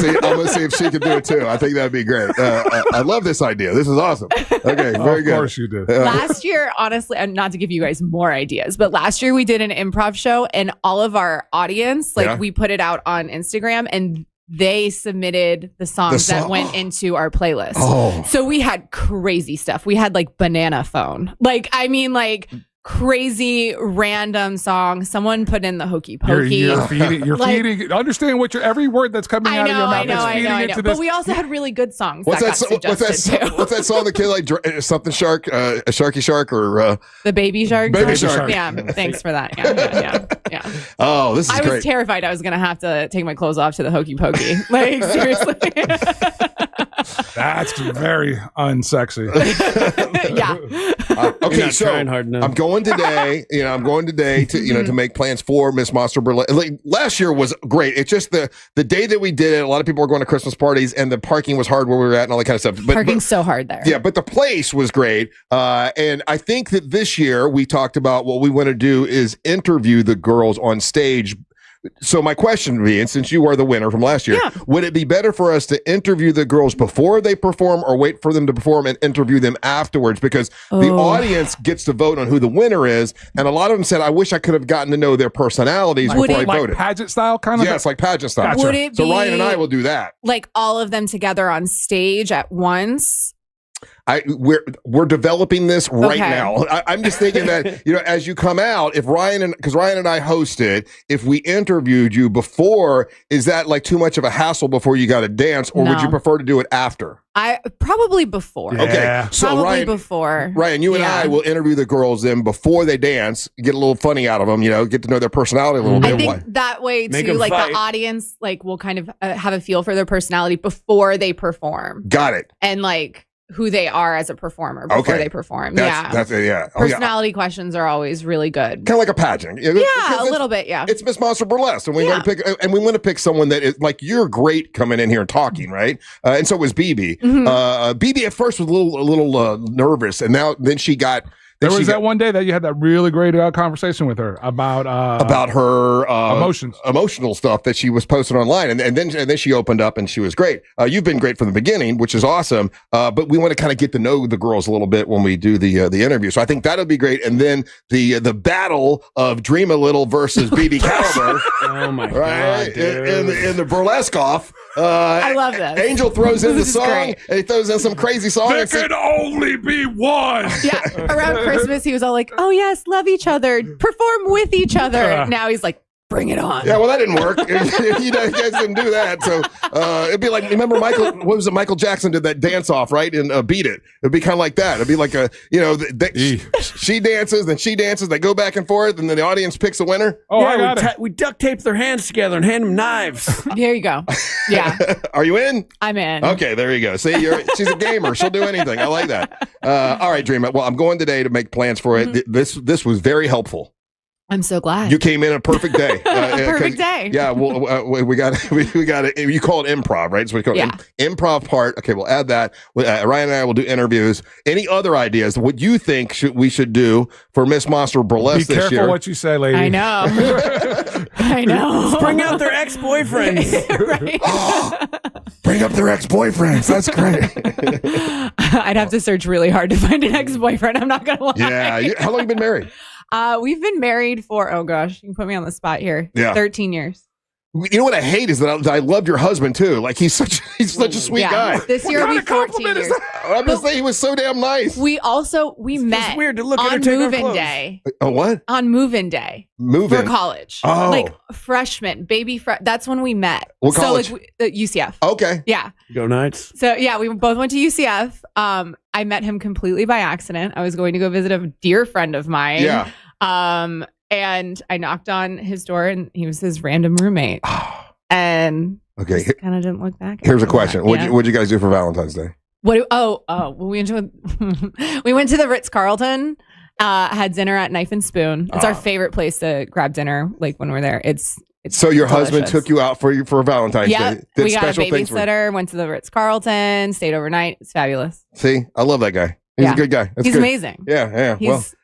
see if she can do it too. I think that'd be great. I love this idea. This is awesome. Okay, very good. Of course you did. Last year, honestly, and not to give you guys more ideas, but last year we did an improv show, and all of our audience, we put it out on Instagram, and they submitted the songs that went into our playlist. Oh. So we had crazy stuff. We had like Banana Phone. Crazy random song. Someone put in the Hokey Pokey. You're feeding. Understand what every word that's coming out of your mouth is feeding into this. But we also had really good songs. What's that song the kid like something shark, a Sharky Shark or the Baby Shark? Baby Shark. Yeah, thanks for that. Yeah. Oh, this is great. I was terrified I was gonna have to take my clothes off to the Hokey Pokey. Like seriously. That's very unsexy. Yeah. Okay, so I'm going today. I'm going today to to make plans for Miss Monster Burlesque. Like, last year was great. It's just the day that we did it. A lot of people were going to Christmas parties, and the parking was hard where we were at, and all that kind of stuff. Parking's so hard there. Yeah, but the place was great. And I think that this year we talked about what we want to do is interview the girls on stage. So my question would be, and since you are the winner from last year, would it be better for us to interview the girls before they perform or wait for them to perform and interview them afterwards? Because the audience gets to vote on who the winner is. And a lot of them said, I wish I could have gotten to know their personalities before I voted. Like pageant style kind of? Yes, like pageant style. Gotcha. Would it so Ryan and I will do that. Like all of them together on stage at once? We're developing this right now. I'm just thinking that, as you come out, if because Ryan and I hosted, if we interviewed you before, is that like too much of a hassle before you got to dance, or would you prefer to do it after? I probably before. Okay, so probably before. Ryan, you and I will interview the girls then before they dance, get a little funny out of them, get to know their personality a little bit. I think that way too, like the audience, will kind of have a feel for their personality before they perform. Got it. And who they are as a performer before they perform. That's it. Personality questions are always really good. Kind of like a pageant. Yeah, a little bit. Yeah. It's Miss Monster Burlesque, and we want to pick someone that is like, you're great coming in here and talking, right? And so was BB. Mm-hmm. BB at first was a little nervous, and then she got. There was that one day that you had that really great conversation with her about her emotional stuff that she was posting online, and then she opened up and she was great. You've been great from the beginning, which is awesome. But we want to kind of get to know the girls a little bit when we do the interview. So I think that'll be great. And then the battle of Dream a Little versus BB Caliber. Oh my god! Dude. In the burlesque off. I love this. Angel throws in the song, and he throws in some crazy song. There can only be one. Yeah, around Christmas, he was all like, "Oh yes, love each other, perform with each other." Now he's like, Bring it on. Yeah, well, that didn't work. You guys didn't do that. So it'd be like, remember Michael Jackson did that dance off, right? And Beat It. It'd be kind of like that. It'd be like she dances, then she dances, they go back and forth, and then the audience picks a winner. Oh, yeah, we duct tape their hands together and hand them knives. There you go. Yeah. Are you in? I'm in. Okay, there you go. See, she's a gamer. She'll do anything. I like that. All right, Dream. Well, I'm going today to make plans for it. This was very helpful. I'm so glad. You came in a perfect day. Perfect day. Yeah, well, we got it. You call it improv, right? So we call it improv part. Okay, we'll add that. Ryan and I will do interviews. Any other ideas? What you think we should do for Miss Monster Burlesque this year? Be careful what you say, lady. I know. I know. Bring out their ex-boyfriends. Bring up their ex-boyfriends. That's great. I'd have to search really hard to find an ex-boyfriend. I'm not gonna lie. Yeah. How long have you been married? We've been married for, oh gosh, you can put me on the spot here. Yeah. 13 years. You know what I hate is that I loved your husband too. Like he's such a sweet guy. This year will be 14 years. I'm just saying he was so damn nice. We met weird to look at her on take her move-in clothes. day. Oh, what? On move-in day. Move-in? For college. Oh. Like freshman, that's when we met. What college? So like UCF. Okay. Yeah. Go Knights. So yeah, we both went to UCF. I met him completely by accident. I was going to go visit a dear friend of mine. Yeah. And I knocked on his door and he was his random roommate. And okay, kind of didn't look back. Here's a question: What'd you guys do for Valentine's Day? Well, we went to the Ritz-Carlton. Had dinner at Knife and Spoon. It's our favorite place to grab dinner. Like when we're there, it's so your delicious. husband took you out for Valentine's Day. Did we got a special things for you. babysitter. Went to the Ritz-Carlton. Stayed overnight. It's fabulous. See, I love that guy. He's a good guy. That's He's good. amazing. Yeah.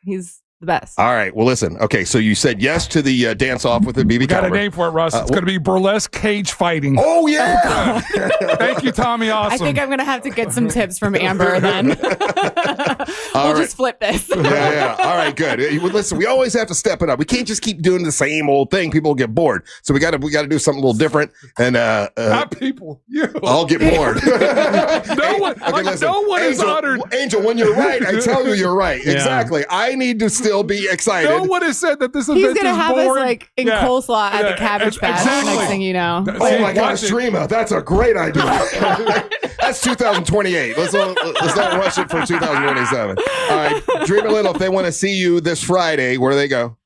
He's the best. All right. Well, listen. Okay, so you said yes to the dance off with the BB. Got a name for it, Russ. It's going to be burlesque cage fighting. Oh yeah! Thank you, Tommy. Awesome. I think I'm gonna have to get some tips from Amber then. We'll just flip this. Yeah. All right. Good. Listen, we always have to step it up. We can't just keep doing the same old thing. People will get bored. So we got to do something a little different. And not people. You. I'll get bored. No one is honored. Angel, when you're right, I tell you you're right. Yeah. Exactly. I need to still be excited. No one has said that this event He's gonna have boring. us like in coleslaw at the Cabbage Patch. Exactly. Next thing you know. Oh my gosh, Dreama, that's a great idea. That's 2028. Let's not rush it for 2027. All right, Dreama Little, if they want to see you this Friday, where do they go?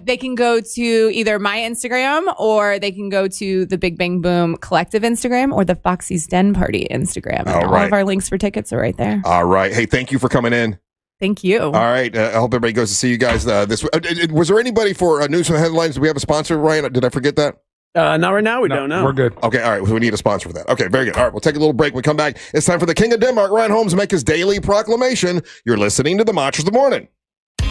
They can go to either my Instagram or they can go to the Big Bang Boom Collective Instagram or the Foxy's Den Party Instagram. And all of our links for tickets are right there. All right. Hey, thank you for coming in. Thank you. All right. I hope everybody goes to see you guys this week. Was there anybody for news and headlines? Do we have a sponsor, Ryan? Did I forget that? Not right now. We don't know. We're good. Okay. All right. We need a sponsor for that. Okay. Very good. All right. We'll take a little break. We come back. It's time for the King of Denmark, Ryan Holmes, to make his daily proclamation. You're listening to the Monsters of the Morning.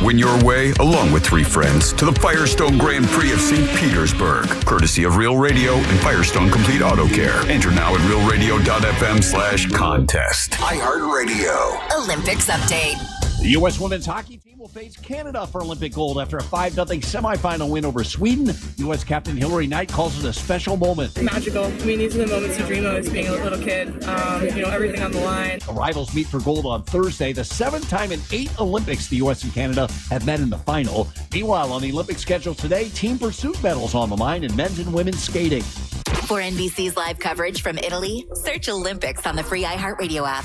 Win your way, along with 3 friends, to the Firestone Grand Prix of St. Petersburg, courtesy of Real Radio and Firestone Complete Auto Care. Enter now at realradio.fm/contest. iHeartRadio. Olympics update. The U.S. women's hockey team will face Canada for Olympic gold after a 5-0 semifinal win over Sweden. U.S. captain Hillary Knight calls it a special moment. Magical. I mean, these are the moments you dream of as being a little kid. Everything on the line. The rivals meet for gold on Thursday, the 7th time in 8 Olympics the U.S. and Canada have met in the final. Meanwhile, on the Olympic schedule today, team pursuit medals on the line in men's and women's skating. For NBC's live coverage from Italy, search Olympics on the free iHeartRadio app.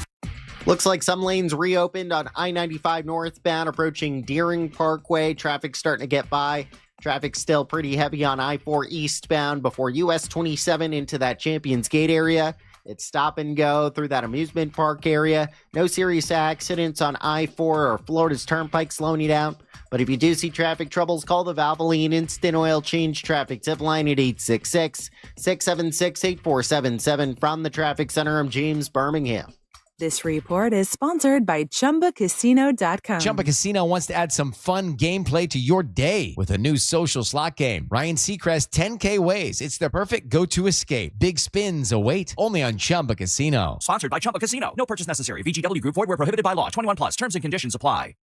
Looks like some lanes reopened on I-95 northbound approaching Deering Parkway. Traffic starting to get by. Traffic still pretty heavy on I-4 eastbound before US 27 into that Champions Gate area. It's stop and go through that amusement park area. No serious accidents on I-4 or Florida's Turnpike slowing you down. But if you do see traffic troubles, call the Valvoline Instant Oil Change Traffic Tip Line at 866-676-8477. From the Traffic Center, I'm James Birmingham. This report is sponsored by ChumbaCasino.com. Chumba Casino wants to add some fun gameplay to your day with a new social slot game. Ryan Seacrest 10K Ways. It's the perfect go-to escape. Big spins await only on Chumba Casino. Sponsored by Chumba Casino. No purchase necessary. VGW Group. Void where prohibited by law. 21 plus. Terms and conditions apply.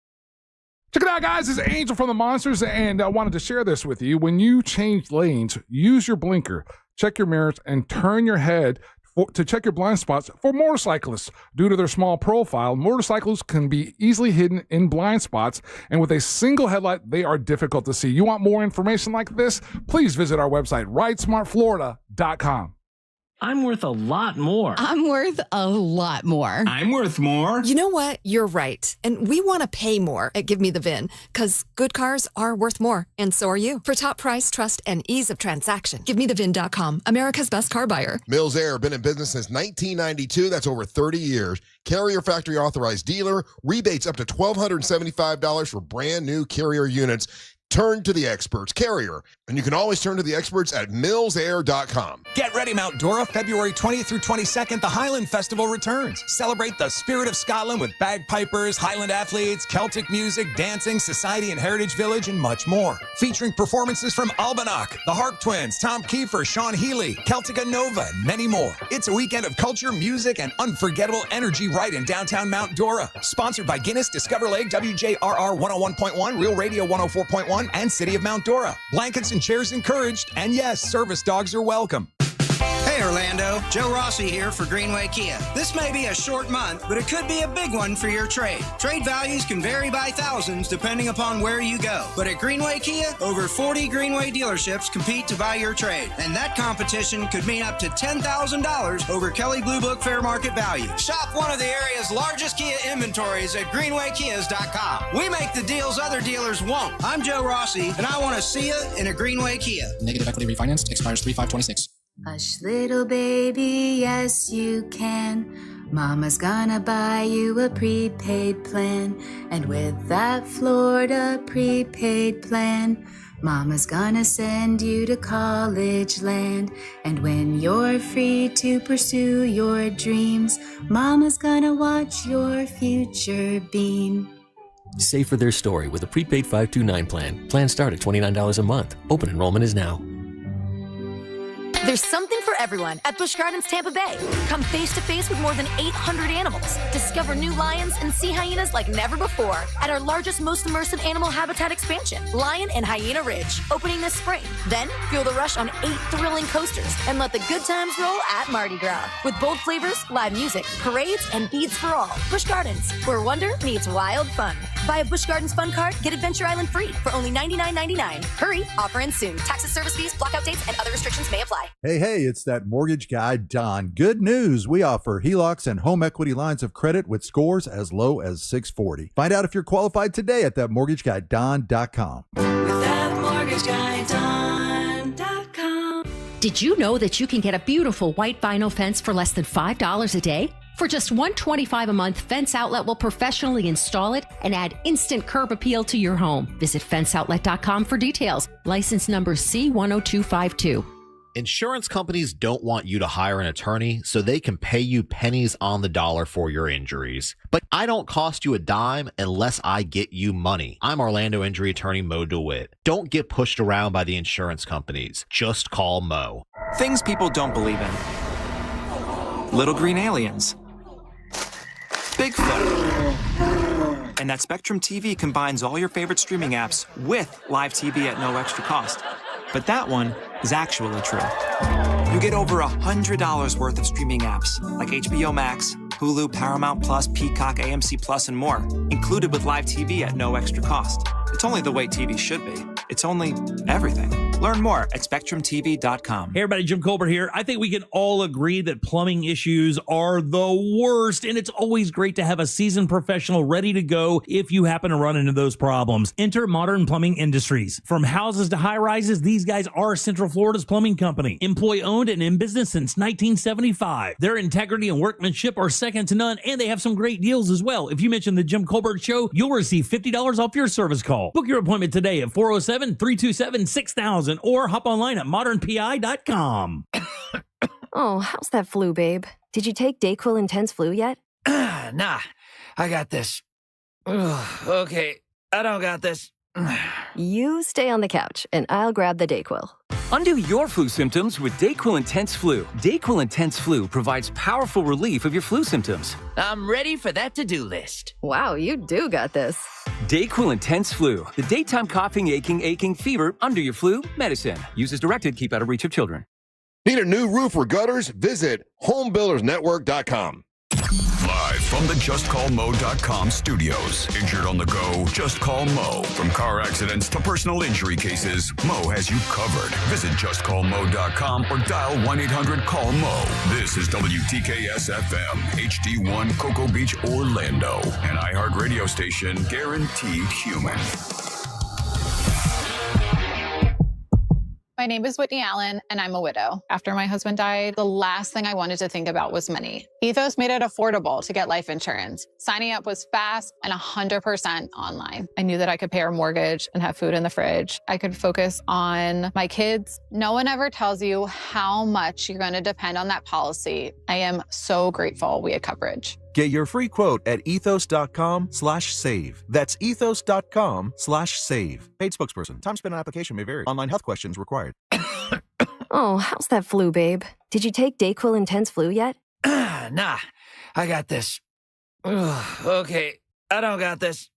Check it out, guys. This is Angel from the Monsters, and I wanted to share this with you. When you change lanes, use your blinker, check your mirrors, and turn your head to check your blind spots for motorcyclists. Due to their small profile, motorcycles can be easily hidden in blind spots, and with a single headlight, they are difficult to see. You want more information like this? Please visit our website, ridesmartflorida.com. I'm worth a lot more. I'm worth a lot more. I'm worth more. You know what? You're right. And we want to pay more at Give Me the VIN, because good cars are worth more, and so are you. For top price, trust, and ease of transaction, GiveMeTheVIN.com, America's best car buyer. Mills Air, been in business since 1992. That's over 30 years. Carrier factory authorized dealer. Rebates up to $1,275 for brand new Carrier units. Turn to the experts, Carrier. And you can always turn to the experts at millsair.com. Get ready, Mount Dora. February 20th through 22nd, the Highland Festival returns. Celebrate the spirit of Scotland with bagpipers, Highland athletes, Celtic music, dancing, society and heritage village, and much more. Featuring performances from Albanock, the Harp Twins, Tom Kiefer, Sean Healy, Celtica Nova, and many more. It's a weekend of culture, music, and unforgettable energy right in downtown Mount Dora. Sponsored by Guinness, Discover Lake, WJRR 101.1, Real Radio 104.1, and City of Mount Dora. Blankets and chairs encouraged, and yes, service dogs are welcome. Hey Orlando, Joe Rossi here for Greenway Kia. This may be a short month, but it could be a big one for your trade. Trade values can vary by thousands depending upon where you go. But at Greenway Kia, over 40 Greenway dealerships compete to buy your trade. And that competition could mean up to $10,000 over Kelley Blue Book fair market value. Shop one of the area's largest Kia inventories at greenwaykias.com. We make the deals other dealers won't. I'm Joe Rossi, and I want to see you in a Greenway Kia. Negative equity refinanced, expires 3/5/26. Hush, little baby, yes, you can. Mama's gonna buy you a prepaid plan. And with that Florida prepaid plan, Mama's gonna send you to college land. And when you're free to pursue your dreams, Mama's gonna watch your future beam. Save for their story with a prepaid 529 plan. Plans start at $29 a month. Open enrollment is now. There's something for everyone at Busch Gardens Tampa Bay. Come face to face with more than 800 animals. Discover new lions and sea hyenas like never before at our largest, most immersive animal habitat expansion, Lion and Hyena Ridge, opening this spring. Then feel the rush on 8 thrilling coasters and let the good times roll at Mardi Gras. With bold flavors, live music, parades, and beads for all. Busch Gardens, where wonder meets wild fun. Buy a Busch Gardens Fun Card, get Adventure Island free for only $99.99. Hurry, offer ends soon. Taxes, service fees, blockout dates, and other restrictions may apply. Hey, it's that mortgage guy, Don. Good news. We offer HELOCs and home equity lines of credit with scores as low as 640. Find out if you're qualified today at thatmortgageguyDon.com. ThatmortgageguyDon.com. Did you know that you can get a beautiful white vinyl fence for less than $5 a day? For just $125 a month, Fence Outlet will professionally install it and add instant curb appeal to your home. Visit fenceoutlet.com for details. License number C10252. Insurance companies don't want you to hire an attorney so they can pay you pennies on the dollar for your injuries. But I don't cost you a dime unless I get you money. I'm Orlando injury attorney Mo DeWitt. Don't get pushed around by the insurance companies. Just call Mo. Things people don't believe in. Little green aliens. Bigfoot. And that Spectrum TV combines all your favorite streaming apps with live TV at no extra cost. But that one is actually true. You get over $100 worth of streaming apps like HBO Max, Hulu, Paramount Plus, Peacock, AMC Plus, and more, included with live TV at no extra cost. It's only the way TV should be. It's only everything. Learn more at SpectrumTV.com. Hey everybody, Jim Colbert here. I think we can all agree that plumbing issues are the worst, and it's always great to have a seasoned professional ready to go if you happen to run into those problems. Enter Modern Plumbing Industries. From houses to high-rises, these guys are Central Florida's plumbing company. Employee-owned and in business since 1975. Their integrity and workmanship are second to none, and they have some great deals as well. If you mention the Jim Colbert Show, you'll receive $50 off your service call. Book your appointment today at 407-327-6000 or hop online at modernpi.com. Oh, how's that flu, babe? Did you take Dayquil Intense Flu yet? Nah, I got this. Ugh, okay, I don't got this. You stay on the couch, and I'll grab the Dayquil. Undo your flu symptoms with Dayquil Intense Flu. Dayquil Intense Flu provides powerful relief of your flu symptoms. I'm ready for that to-do list. Wow, you do got this. Dayquil Intense Flu. The daytime coughing, aching, fever, under your flu medicine. Use as directed. Keep out of reach of children. Need a new roof or gutters? Visit homebuildersnetwork.com. Live from the JustCallMo.com studios. Injured on the go? Just call Mo. From car accidents to personal injury cases, Mo has you covered. Visit JustCallMo.com or dial 1-800-CALL-MO. This is WTKS-FM, HD1 Cocoa Beach, Orlando. An iHeartRadio station guaranteed human. My name is Whitney Allen, and I'm a widow. After my husband died, the last thing I wanted to think about was money. Ethos made it affordable to get life insurance. Signing up was fast and 100% online. I knew that I could pay our mortgage and have food in the fridge. I could focus on my kids. No one ever tells you how much you're going to depend on that policy. I am so grateful we had coverage. Get your free quote at ethos.com/save. That's ethos.com/save. Paid spokesperson. Time spent on application may vary. Online health questions required. Oh, how's that flu, babe? Did you take DayQuil Intense Flu yet? Nah, I got this. Okay, I don't got this.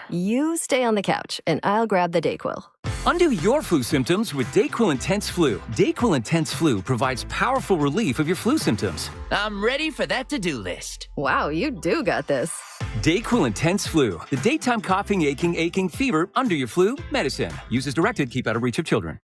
You stay on the couch, and I'll grab the DayQuil. Undo your flu symptoms with DayQuil Intense Flu. DayQuil Intense Flu provides powerful relief of your flu symptoms. I'm ready for that to-do list. Wow, you do got this. DayQuil Intense Flu. The daytime coughing, aching, fever, under your flu medicine. Use as directed. Keep out of reach of children.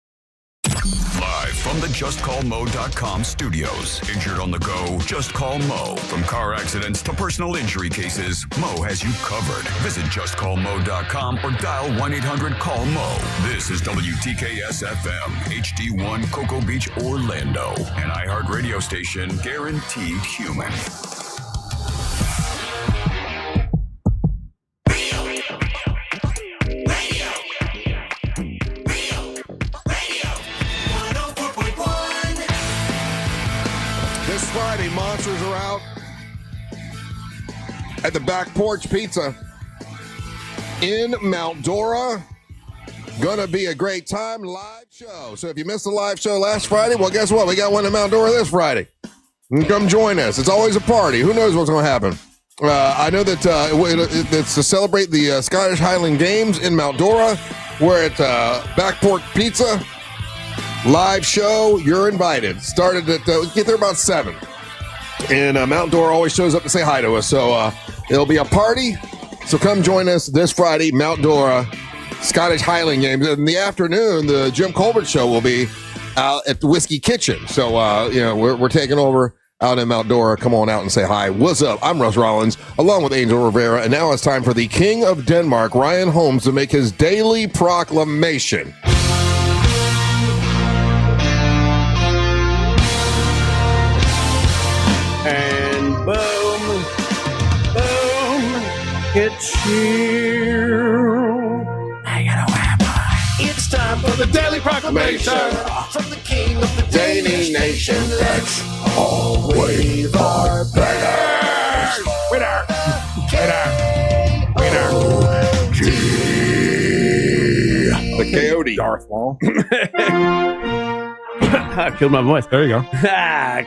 Live from the JustCallMo.com studios. Injured on the go? Just call Mo. From car accidents to personal injury cases, Mo has you covered. Visit JustCallMo.com or dial 1-800-CALL-MO. This is WTKS-FM, HD1 Cocoa Beach, Orlando. An iHeartRadio station guaranteed human. This Friday, monsters are out at the Back Porch Pizza in Mount Dora. Gonna be a great time. Live show. So if you missed the live show last Friday, well, guess what? We got one in Mount Dora this Friday. Come join us. It's always a party. Who knows what's going to happen? I know that it's to celebrate the Scottish Highland Games in Mount Dora. We're at Back Porch Pizza. Live show, you're invited. Started at, get there about 7. And Mount Dora always shows up to say hi to us. So it'll be a party. So come join us this Friday, Mount Dora, Scottish Highland Games. In the afternoon, the Jim Colbert Show will be out at the Whiskey Kitchen. So, we're taking over out in Mount Dora. Come on out and say hi. What's up? I'm Russ Rollins, along with Angel Rivera. And now it's time for the King of Denmark, Ryan Holmes, to make his daily proclamation. And boom, it's you. I got a whammy. It's time for the Daily Proclamation from the King of the Danish Nation. Let's all wave our banners. Winner, winner, G. The Coyote. Darth Maul. I killed my voice. There you go.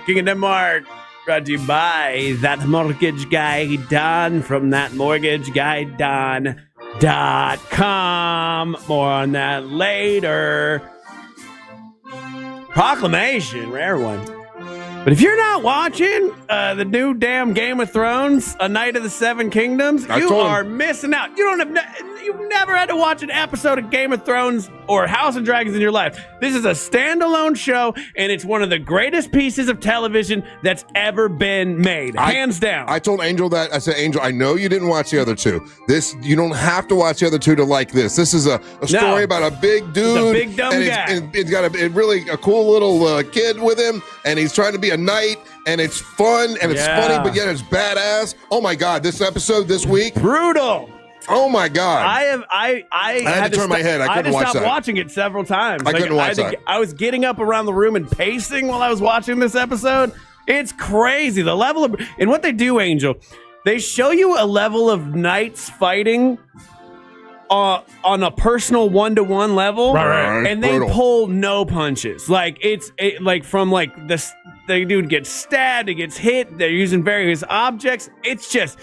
King of Denmark. Brought to you by That Mortgage Guy Don from thatmortgageguyDon.com. More on that later. Proclamation, rare one. But if you're not watching the new damn Game of Thrones, A Night of the Seven Kingdoms, you are missing out. You've never had to watch an episode of Game of Thrones or House of Dragons in your life. This is a standalone show, and it's one of the greatest pieces of television that's ever been made, hands down. I told Angel that. I said, Angel, I know you didn't watch the other two. You don't have to watch the other two to like this. This is a story about a big dude. It's a big dumb guy. It's got a really a cool little kid with him, and he's trying to be a knight, and it's fun, and it's funny, but yet it's badass. Oh my God, this episode this week. Brutal. Oh my God! I had to turn my head. I couldn't watch that. I had to stop watching it several times. I couldn't watch that. I was getting up around the room and pacing while I was watching this episode. It's crazy. The level of and what they do, Angel, they show you a level of knights fighting on a personal 1-to-1 level, right. And they pull no punches. Like from this, the dude gets stabbed, he gets hit. They're using various objects. It's just.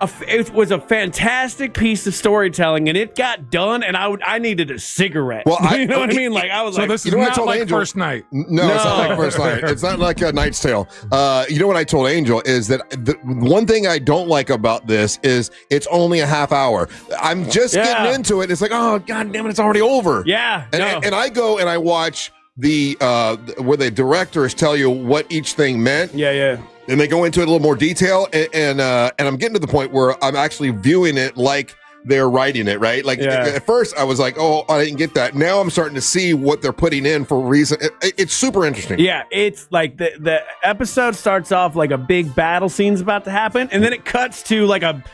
it was a fantastic piece of storytelling, and it got done, and I needed a cigarette. Well, you know what I mean? Like I was So like, this is not like Angel? First Night. No, it's not like First Night. It's not like A Knight's Tale. You know what I told Angel is that the one thing I don't like about this is it's only a half hour. I'm just getting into it. It's like, oh, God damn it, it's already over. Yeah. And I go and I watch the where the directors tell you what each thing meant. Yeah. And they go into it a little more detail, and I'm getting to the point where I'm actually viewing it like they're writing it, right? Like at first I was like, oh, I didn't get that. Now I'm starting to see what they're putting in for a reason. It's super interesting. Yeah, it's like the episode starts off like a big battle scene's about to happen, and then it cuts to like a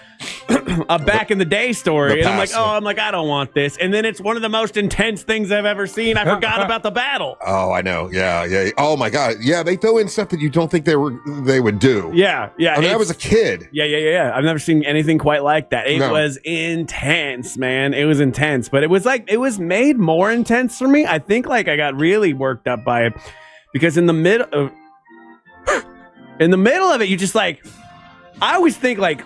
back in the day story, and I'm like, I don't want this. And then it's one of the most intense things I've ever seen. I forgot about the battle. Oh, I know. Yeah. Oh my God. Yeah, they throw in stuff that you don't think they would do. Yeah. I mean, I was a kid. Yeah. I've never seen anything quite like that. It was intense, man. It was intense, but it was made more intense for me. I think like I got really worked up by it because in the middle of it, you just like, I always think like,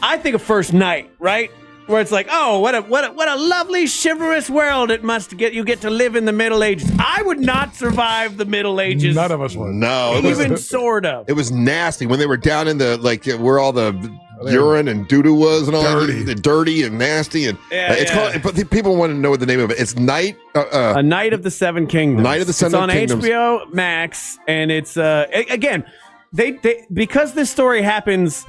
I think of First Night, right? Where it's like, oh, what a lovely chivalrous world it must get. You get to live in the Middle Ages. I would not survive the Middle Ages. None of us would. No, even sort of. It was nasty when they were down in the where all the urine and doo-doo was and all that. Dirty and nasty and it's called. But people want to know what the name of it. It's Night. A Night of the Seven Kingdoms. Night of the Seven Kingdoms. It's on HBO Max, and it's again they because this story happens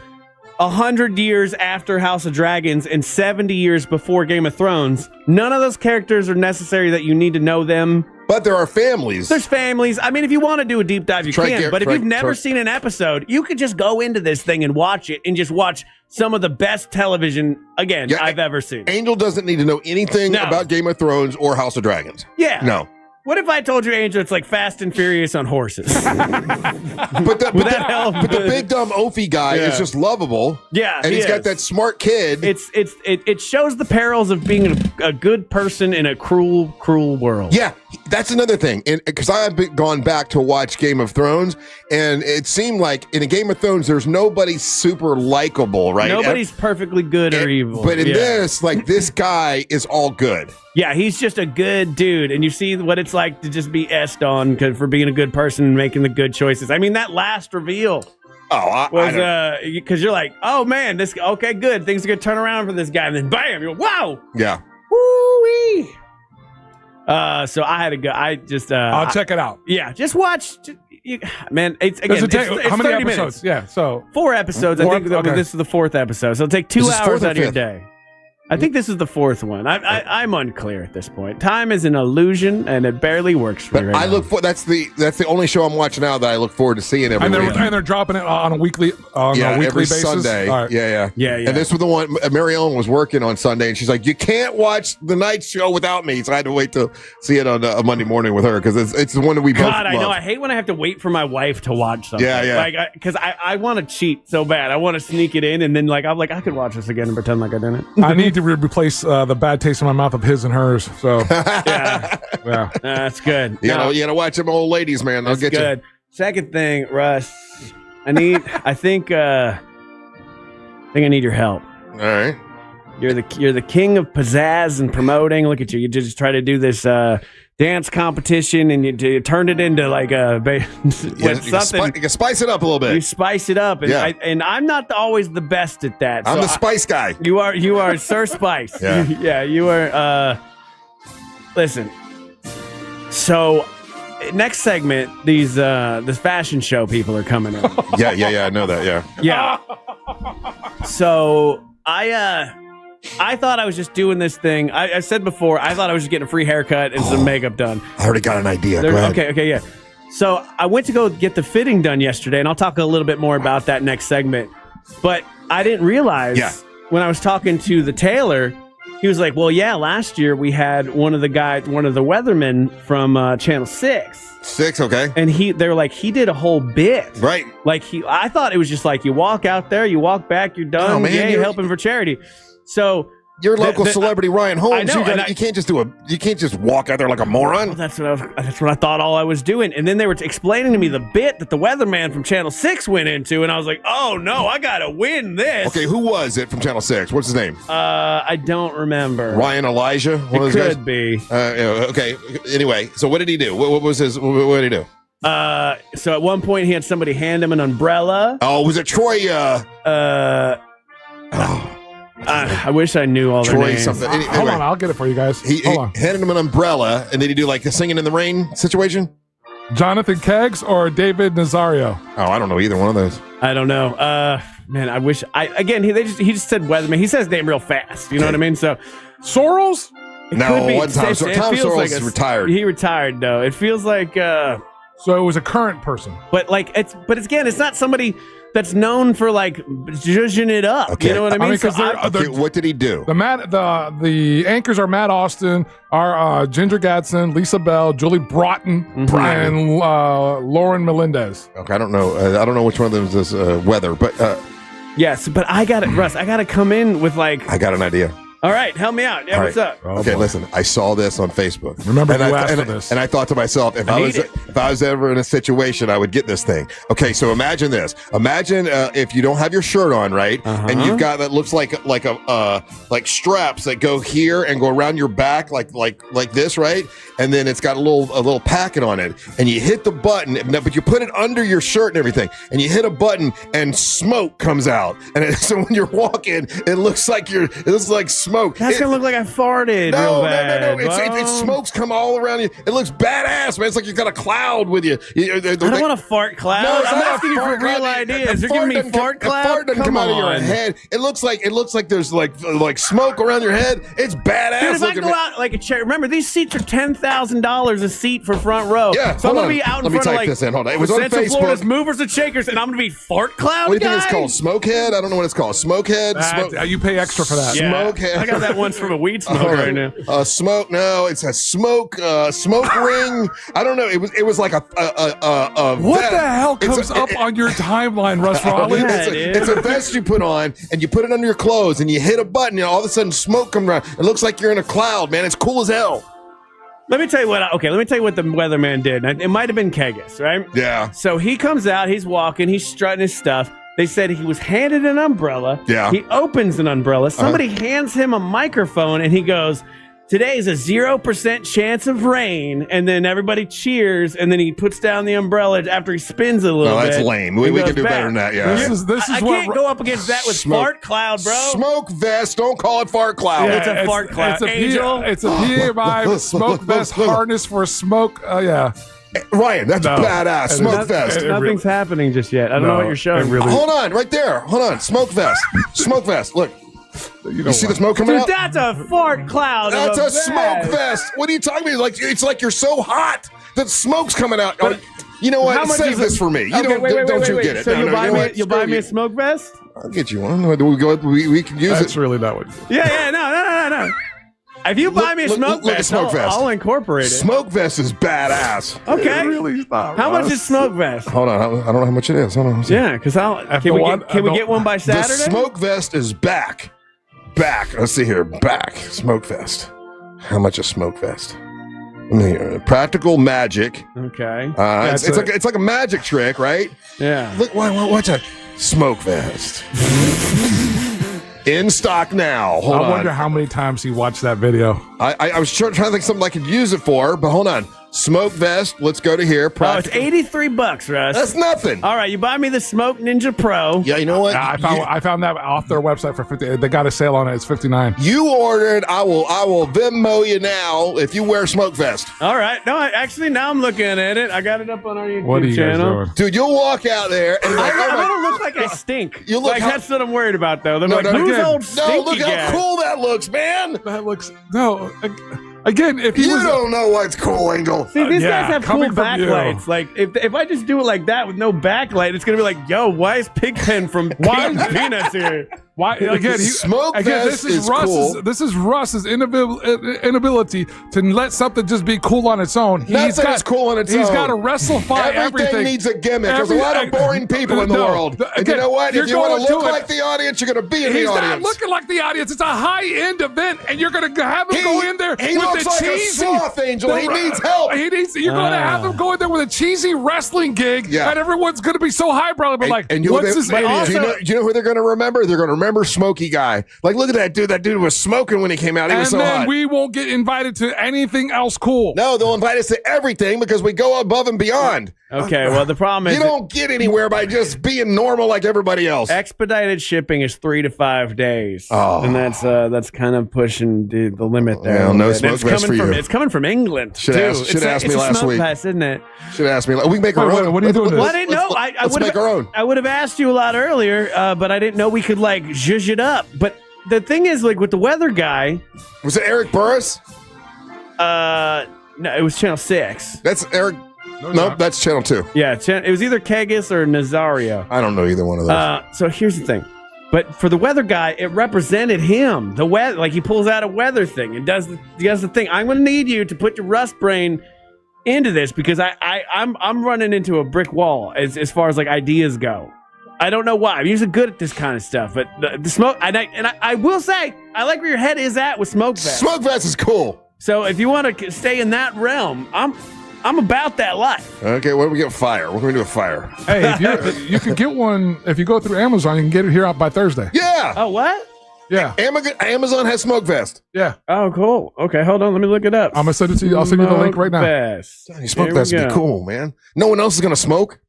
100 years after House of Dragons and 70 years before Game of Thrones. None of those characters are necessary that you need to know them. But there are families. There's families. I mean, if you want to do a deep dive, you can. But if you've never seen an episode, you could just go into this thing and watch it and just watch some of the best television, I've ever seen. Angel doesn't need to know anything about Game of Thrones or House of Dragons. Yeah. No. What if I told you, Angel, it's like Fast and Furious on horses? But the big dumb Ophi guy is just lovable. Yeah, and he's got that smart kid. It shows the perils of being a good person in a cruel world. Yeah, that's another thing. Because I've gone back to watch Game of Thrones, and it seemed like in a Game of Thrones, there's nobody super likable, right? Nobody's perfectly good or evil. But in this, like this guy is all good. Yeah, he's just a good dude, and you see what it's like to just be essed on for being a good person and making the good choices. I mean, that last reveal was because you're like, oh man, okay, good, things are gonna turn around for this guy, and then bam, you're wow, yeah, woo-wee. So I had to go. I just I'll check it out. Yeah, just watch. Man, it's how many 30 episodes? Minutes. Yeah, so 4 episodes. I think this is the 4th episode, so it'll take 2 hours out of your day. I think this is the 4th one. I'm unclear at this point. Time is an illusion, and it barely works for me right now. Look for that's the only show I'm watching now that I look forward to seeing every week. And they're dropping it on a weekly every basis. Sunday. Right. Yeah. And this was the one Mary Ellen was working on Sunday, and she's like, "You can't watch the night show without me." So I had to wait to see it on a Monday morning with her because it's the one that we both love. I know. I hate when I have to wait for my wife to watch something. Yeah. Like, because I want to cheat so bad. I want to sneak it in, and then I'm like, I could watch this again and pretend like I didn't. I need to replace the bad taste in my mouth of his and hers. So yeah, that's good. You gotta watch them old ladies, man. They'll get good. you. Second thing, Russ, I think I need your help. All right. You're the king of pizzazz and promoting. Look at you. You just try to do this dance competition, and you turned it into like something. You can spice it up a little bit. You spice it up, and I'm not always the best at that. I'm the spice guy. You are Sir Spice. Yeah. You are. Listen. So, next segment, these the fashion show people are coming in. Yeah. I know that. Yeah. So I thought I was just doing this thing. I said before, I thought I was just getting a free haircut and some makeup done. I already got an idea. Go ahead. Okay, yeah. So I went to go get the fitting done yesterday, and I'll talk a little bit more about that next segment. But I didn't realize when I was talking to the tailor, he was like, well, yeah, last year we had one of the weathermen from Channel 6. 6, okay. And they were like, he did a whole bit. Right. Like I thought it was just like you walk out there, you walk back, you're done. Oh, man, you're helping for charity. So Your local celebrity Ryan Holmes. I know, You can't just walk out there like a moron. Well, that's what I thought all I was doing. And then they were explaining to me the bit that the weatherman from Channel 6 went into, and I was like, oh no, I gotta win this. Okay, who was it from Channel 6? What's his name? I don't remember. Ryan Elijah? One of It those guys? could be. Okay. Anyway, so what did he do? What did he do? So at one point he had somebody hand him an umbrella. Oh, was it Troy? I wish I knew all their Troy names. something. Hold on, I'll get it for you guys. He handed him an umbrella, and did he do like the singing in the rain situation? Jonathan Keggs or David Nazario? Oh, I don't know either one of those. I don't know. Man, I wish. He just said weatherman. He says his name real fast. You know what I mean? So Sorrels? No, one time. So Tom Sorrells is retired. He retired though. It feels like. So it was a current person. But it's not somebody that's known for like zhuzhing it up. Okay. You know what I mean? What did he do? The anchors are Matt Austin, Ginger Gadsden, Lisa Bell, Julie Broughton, and Lauren Melendez. Okay, I don't know. I don't know which one of them is this weather, but yes. But I got it, Russ. I got to come in with like. I got an idea. All right, help me out. Yeah, what's up? Okay, listen. I saw this on Facebook. Remember, you asked for this. And I thought to myself, if I was ever in a situation, I would get this thing. Okay, so imagine this. Imagine if you don't have your shirt on, right, and you've got that looks like straps that go here and go around your back, like this, right, and then it's got a little packet on it, and you hit the button, but you put it under your shirt and everything, and you hit a button, and smoke comes out, and so when you're walking, it looks like smoke. That's gonna look like I farted. No. Bad. It's smokes come all around you. It looks badass, man. It's like you've got a cloud with you. I don't want a fart cloud. No, I'm asking you for real ideas. You're giving me fart cloud. Fart doesn't come out of your head. It looks like there's like smoke around your head. It's badass. Dude, if I go out like a chair, remember these seats are $10,000 a seat for front row. Yeah, so I'm gonna be out in front of like this in. Hold on. It was on Central Facebook. Florida's movers and shakers, and I'm gonna be fart cloud. What do you think it's called? Smokehead? I don't know what it's called. Smokehead. You pay extra for that. Smokehead. I got that once from a weed smoker right now. Smoke. No, it's a smoke ring. I don't know. It was like a what the hell comes up on your timeline, Russ Raleigh? It's a vest you put on, and you put it under your clothes, and you hit a button, and all of a sudden smoke comes around. It looks like you're in a cloud, man. It's cool as hell. Let me tell you what the weatherman did. It might have been Keggis, right? Yeah. So he comes out, he's walking, he's strutting his stuff. They said he was handed an umbrella. Yeah. He opens an umbrella. Somebody hands him a microphone, and he goes, "Today's a 0% chance of rain." And then everybody cheers, and then he puts down the umbrella after he spins a little bit. That's lame. We can do better than that, yeah. I can't go up against that with fart cloud, bro. Smoke vest. Don't call it fart cloud. Yeah, it's a fart cloud. It's a PMI smoke vest harness for smoke. Yeah. Ryan, that's badass. Smoke vest. Nothing's happening just yet. I don't know what you're showing. Hold on, right there. Hold on. Smoke vest. Smoke vest. Look. You see the smoke coming out? Dude, that's a fart cloud. That's a smoke vest. What are you talking about? It's like you're so hot that smoke's coming out. You know what? Save this for me. Don't you get it? So you'll buy me a smoke vest? I'll get you one. We can use it. That's really not what. Yeah. No. If you buy me a smoke vest, I'll incorporate it. Smoke vest is badass. Okay. Really not, how much is smoke vest? Hold on. I don't know how much it is. Hold on. Yeah, because can we get one by Saturday? The smoke vest is back. Let's see here. Back. Smoke vest. How much is smoke vest? Practical magic. Okay. It's like a magic trick, right? Yeah. Look, watch a smoke vest. In stock now. Hold on. I wonder how many times he watched that video. I was trying to think something I could use it for, but hold on. Smoke vest. Let's go to here. It's $83, Russ. That's nothing. All right, you buy me the Smoke Ninja Pro. Yeah, you know what? I found that off their website for $50. They got a sale on it. It's $59. You ordered. I will Venmo you now if you wear smoke vest. All right. No, actually, now I'm looking at it. I got it up on our YouTube channel. Dude, you'll walk out there and I'm gonna look like I stink. You look that's what I'm worried about, though. They're who's old stinky look how guy? cool that looks, man. That looks Again, if he don't know what's cool, Engel. See, these guys have cool backlights. Like, if I just do it like that with no backlight, it's gonna be like, yo, why is Pigpen from Peanuts here? Why again? Smoke vest this is cool. This is Russ's inability to let something just be cool on its own. Nothing is cool on its own. He's got to wrestlefy everything. Everything needs a gimmick. There's a lot of boring people in the world. And you know what? If you want to look like the audience, you're going to be in the audience. He's not looking like the audience. It's a high-end event, and you're going to have him go in there he with looks the like cheesy. A sloth angel. He needs help. You're going to have him go in there with a cheesy wrestling gig, and everyone's going to be so highbrow. But what's this idiot? Do you know who they're going to remember? They're going to remember Smokey Guy. Like, look at that dude. That dude was smoking when he came out. He was so hot. And then we won't get invited to anything else cool. No, they'll invite us to everything because we go above and beyond. Okay, well, the problem is you don't get anywhere by just being normal like everybody else. Expedited shipping is 3 to 5 days, and that's kind of pushing the limit there. Well, no smoke vest for you. It's coming from England. Should have asked me last week. Pass, isn't it? Should have asked me. We can make our own. What are you doing? Well, I didn't know. Let's make our own. I would have asked you a lot earlier, but I didn't know we could like zhuzh it up. But the thing is, like with the weather guy, was it Eric Burris? No, it was Channel 6. That's Eric. Nope, that's Channel 2. Yeah, it was either Kegis or Nazario. I don't know either one of those. So here's the thing. But for the weather guy, it represented him. The weather, like he pulls out a weather thing and does the thing. I'm going to need you to put your rust brain into this because I'm running into a brick wall as far as like ideas go. I don't know why. I'm usually good at this kind of stuff, but the smoke. And I will say I like where your head is at with smoke vest. Smoke vest is cool. So if you want to stay in that realm, I'm about that life. Okay, what do we get? Fire. What can we do with fire? Hey, you can get one if you go through Amazon. You can get it here out by Thursday. Yeah. Oh, what? Yeah. Amazon has smoke vest. Yeah. Oh, cool. Okay, hold on. Let me look it up. I'm gonna send it to you. I'll send you the link right now. Vest. Smoke vest would be cool, man. No one else is gonna smoke.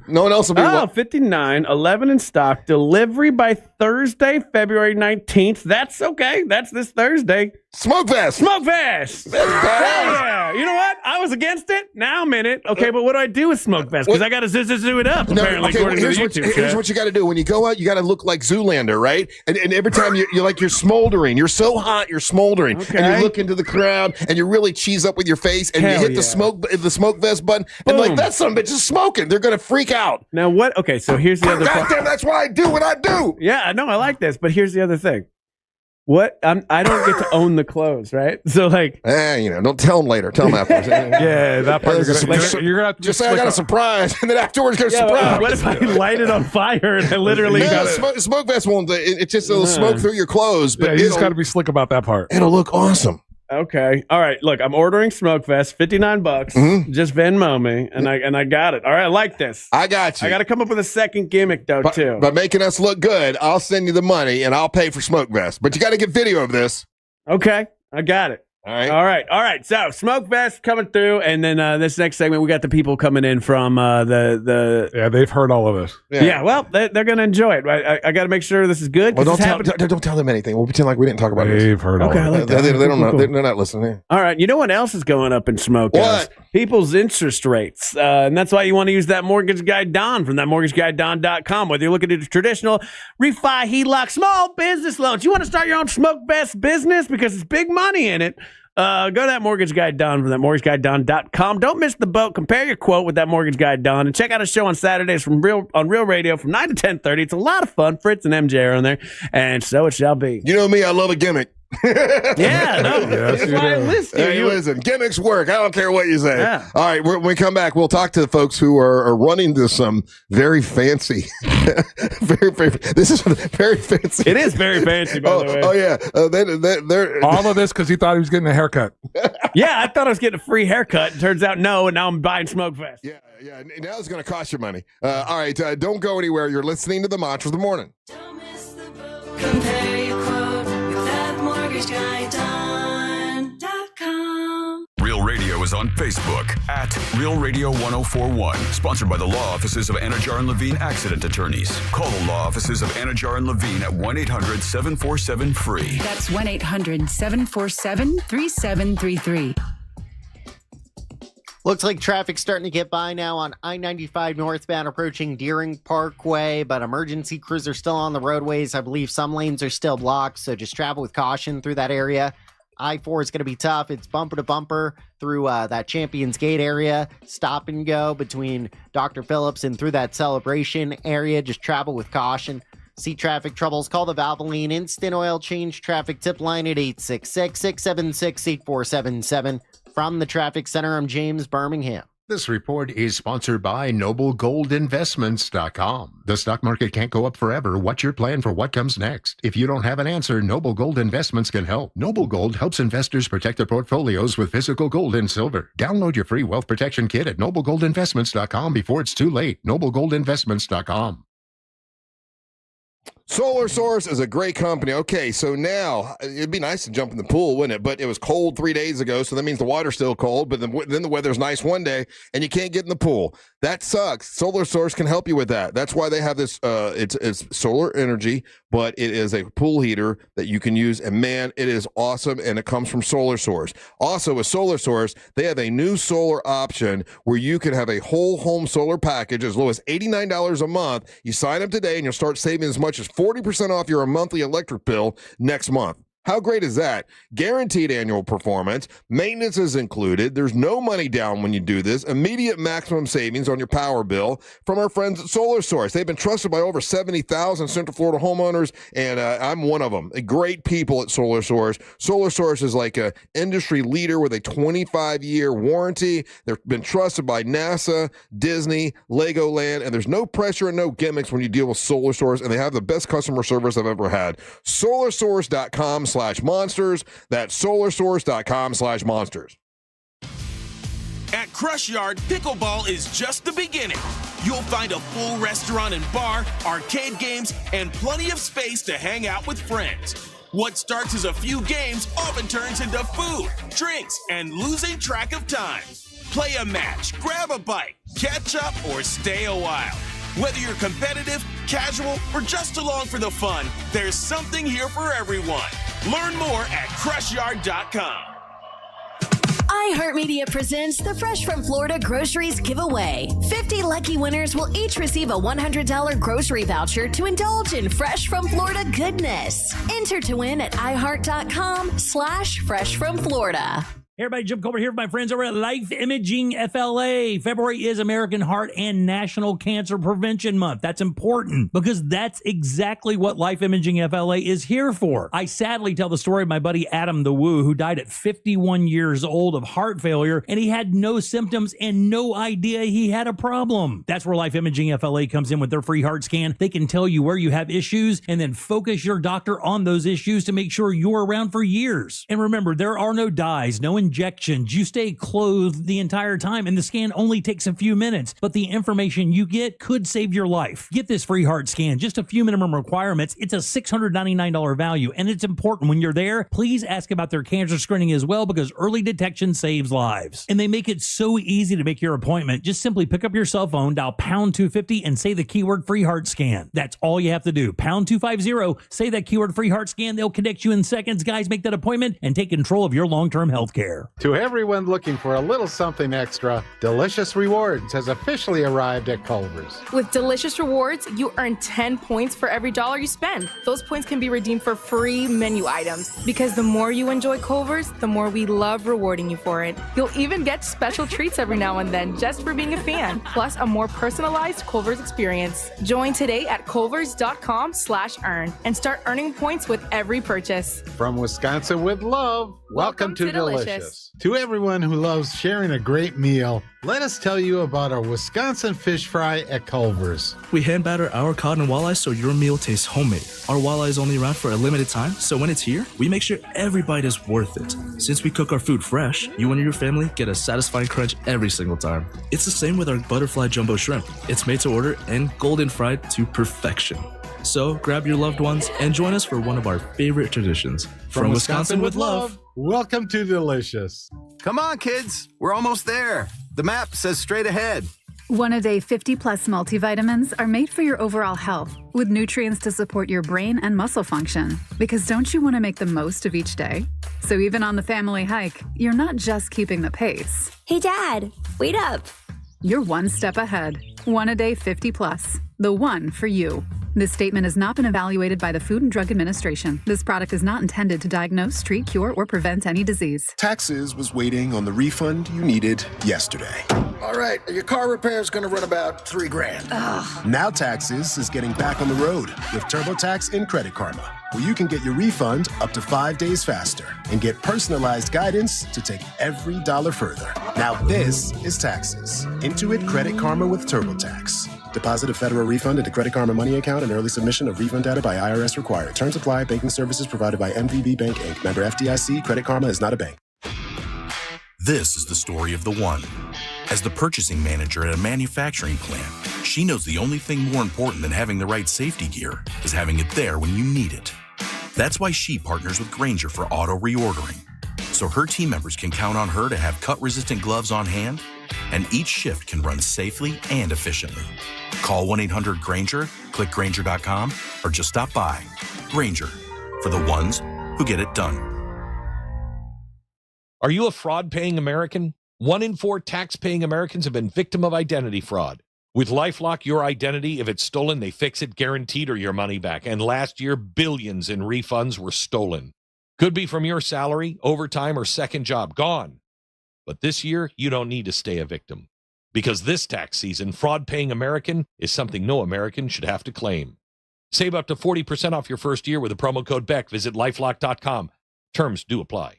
No one else will be. Oh, 59, 11 in stock. Delivery by Thursday, February 19th. That's okay. That's this Thursday. Smoke vest. Smoke vest. Yeah. You know what? I was against it. Now I'm in it. Okay, but what do I do with smoke vest? Because I got to do it up, apparently, according to the YouTube Here's what you got to do. When you go out, you got to look like Zoolander, right? And every time you're like, you're smoldering. You're so hot, you're smoldering. Okay. And you look into the crowd, and you really cheese up with your face, and you hit the smoke vest button, and like, that son of a bitch is smoking. They're going to freak out. Now what? Okay, so here's the other part. Goddamn, that's why I do what I do. Yeah, I know, I like this, but here's the other thing. What? I don't get to own the clothes, right? So like, don't tell them later. Tell them afterwards. Yeah, that part you're gonna have to just say I got a surprise, and then afterwards get a surprise. What if I light it on fire and I literally got it? Smoke vest won't. It's just it'll smoke through your clothes, but you just got to be slick about that part. It'll look awesome. Okay. All right. Look, I'm ordering smoke vest, $59. Mm-hmm. Just Venmo me, and I got it. All right. I like this. I got you. I got to come up with a second gimmick though, too. By making us look good, I'll send you the money and I'll pay for smoke vest. But you got to get video of this. Okay. I got it. All right. All right. So smoke vest coming through, and then this next segment we got the people coming in from Yeah, they've heard all of this. Yeah. Well, they're gonna enjoy it. Right? I got to make sure this is good. Well, don't tell them anything. We'll pretend like we didn't talk about it. They've heard all of it. Like they don't know. They're not listening. All right. You know what else is going up in smoke? What? People's interest rates, and that's why you want to use that mortgage guy Don from thatmortgageguydon.com. Whether you're looking at a traditional refi, HELOC, small business loans, you want to start your own smoke vest business because it's big money in it. Go to that mortgage guy Don from thatmortgageguydon.com. Don't miss the boat. Compare your quote with that mortgage guy Don, and check out a show on Saturdays on Real Radio from 9 to 10:30. It's a lot of fun. Fritz and MJ are on there, and so it shall be. You know me, I love a gimmick. Yeah, no, that's why I list you. Hey, listen, gimmicks work. I don't care what you say. Yeah. All right, when we come back, we'll talk to the folks who are running this very fancy, this is very fancy. It is very fancy, by the way. Oh yeah, they're all of this because he thought he was getting a haircut. Yeah, I thought I was getting a free haircut. Turns out no, and now I'm buying smoke vest. Yeah. Now it's going to cost you money. All right, don't go anywhere. You're listening to the Mantra of the Morning. Don't miss the boat. Compare your quote with that mortgageguydon.com. Real Radio is on Facebook at Real Radio 1041. Sponsored by the law offices of Anajar and Levine Accident Attorneys. Call the law offices of Anajar and Levine at 1-800-747-FREE. That's 1-800-747-3733. Looks like traffic's starting to get by now on I-95 northbound approaching Deering Parkway, but emergency crews are still on the roadways. I believe some lanes are still blocked, so just travel with caution through that area. I-4 is going to be tough. It's bumper to bumper through that Champions Gate area. Stop and go between Dr. Phillips and through that Celebration area. Just travel with caution. See traffic troubles? Call the Valvoline Instant Oil Change Traffic Tip Line at 866-676-8477. From the Traffic Center, I'm James Birmingham. This report is sponsored by NobleGoldInvestments.com. The stock market can't go up forever. What's your plan for what comes next? If you don't have an answer, Noble Gold Investments can help. Noble Gold helps investors protect their portfolios with physical gold and silver. Download your free wealth protection kit at NobleGoldInvestments.com before it's too late. NobleGoldInvestments.com. Solar Source is a great company. Okay, so now it'd be nice to jump in the pool, wouldn't it? But it was cold 3 days ago, so that means the water's still cold. But then the weather's nice one day, and you can't get in the pool. That sucks. Solar Source can help you with that. That's why they have this. It's solar energy, but it is a pool heater that you can use. And man, it is awesome, and it comes from Solar Source. Also, with Solar Source, they have a new solar option where you can have a whole home solar package as low as $89 a month. You sign up today, and you'll start saving as much as 40% off your monthly electric bill next month. How great is that? Guaranteed annual performance. Maintenance is included. There's no money down when you do this. Immediate maximum savings on your power bill from our friends at Solar Source. They've been trusted by over 70,000 Central Florida homeowners, and I'm one of them. Great people at Solar Source. Solar Source is like an industry leader with a 25-year warranty. They've been trusted by NASA, Disney, Legoland, and there's no pressure and no gimmicks when you deal with Solar Source, and they have the best customer service I've ever had. SolarSource.com/monsters. That's SolarSource.com/monsters. At Crush Yard, pickleball is just the beginning. You'll find a full restaurant and bar, arcade games, and plenty of space to hang out with friends. What starts as a few games often turns into food, drinks, and losing track of time. Play a match, grab a bite, catch up, or stay a while. Whether you're competitive, casual, or just along for the fun, there's something here for everyone. Learn more at crushyard.com. iHeartMedia presents the Fresh from Florida Groceries Giveaway. 50 lucky winners will each receive a $100 grocery voucher to indulge in Fresh from Florida goodness. Enter to win at iHeart.com/freshfromflorida. Hey everybody, Jim Colbert here with my friends over at Life Imaging FLA. February is American Heart and National Cancer Prevention Month. That's important because that's exactly what Life Imaging FLA is here for. I sadly tell the story of my buddy Adam the Woo, who died at 51 years old of heart failure, and he had no symptoms and no idea he had a problem. That's where Life Imaging FLA comes in with their free heart scan. They can tell you where you have issues and then focus your doctor on those issues to make sure you're around for years. And remember, there are no dyes, no injections. You stay clothed the entire time, and the scan only takes a few minutes, but the information you get could save your life. Get this free heart scan, just a few minimum requirements. It's a $699 value, and it's important when you're there. Please ask about their cancer screening as well, because early detection saves lives. And they make it so easy to make your appointment. Just simply pick up your cell phone, dial pound 250, and say the keyword free heart scan. That's all you have to do. Pound 250, say that keyword free heart scan. They'll connect you in seconds. Guys, make that appointment and take control of your long-term health care. To everyone looking for a little something extra, Delicious Rewards has officially arrived at Culver's. With Delicious Rewards, you earn 10 points for every dollar you spend. Those points can be redeemed for free menu items. Because the more you enjoy Culver's, the more we love rewarding you for it. You'll even get special treats every now and then just for being a fan, plus a more personalized Culver's experience. Join today at culvers.com/earn and start earning points with every purchase. From Wisconsin with love, welcome to Delicious. To everyone who loves sharing a great meal, let us tell you about our Wisconsin fish fry at Culver's. We hand batter our cod and walleye so your meal tastes homemade. Our walleye is only around for a limited time, so when it's here, we make sure every bite is worth it. Since we cook our food fresh, you and your family get a satisfying crunch every single time. It's the same with our butterfly jumbo shrimp. It's made to order and golden fried to perfection. So grab your loved ones and join us for one of our favorite traditions. From Wisconsin with love, welcome to Delicious. Come on, kids. We're almost there. The map says straight ahead. One-a-day 50-plus multivitamins are made for your overall health, with nutrients to support your brain and muscle function. Because don't you want to make the most of each day? So even on the family hike, you're not just keeping the pace. Hey, Dad, wait up. You're one step ahead. One-a-day 50-plus. The one for you. This statement has not been evaluated by the Food and Drug Administration. This product is not intended to diagnose, treat, cure, or prevent any disease. Taxes was waiting on the refund you needed yesterday. All right, your car repair is going to run about $3,000. Ugh. Now Taxes is getting back on the road with TurboTax and Credit Karma, where you can get your refund up to 5 days faster and get personalized guidance to take every dollar further. Now this is Taxes. Intuit Credit Karma with TurboTax. Deposit a federal refund into Credit Karma Money account and early submission of refund data by IRS required. Terms apply. Banking services provided by MVB Bank, Inc. Member FDIC. Credit Karma is not a bank. This is the story of the one. As the purchasing manager at a manufacturing plant, she knows the only thing more important than having the right safety gear is having it there when you need it. That's why she partners with Grainger for auto reordering, so her team members can count on her to have cut-resistant gloves on hand, and each shift can run safely and efficiently. Call 1-800-GRAINGER, click Grainger.com, or just stop by. Grainger, for the ones who get it done. Are you a fraud-paying American? 1 in 4 tax-paying Americans have been victim of identity fraud. With LifeLock, your identity, if it's stolen, they fix it guaranteed or your money back. And last year, billions in refunds were stolen. Could be from your salary, overtime, or second job. Gone. But this year, you don't need to stay a victim. Because this tax season, fraud-paying American is something no American should have to claim. Save up to 40% off your first year with the promo code BECK. Visit LifeLock.com. Terms do apply.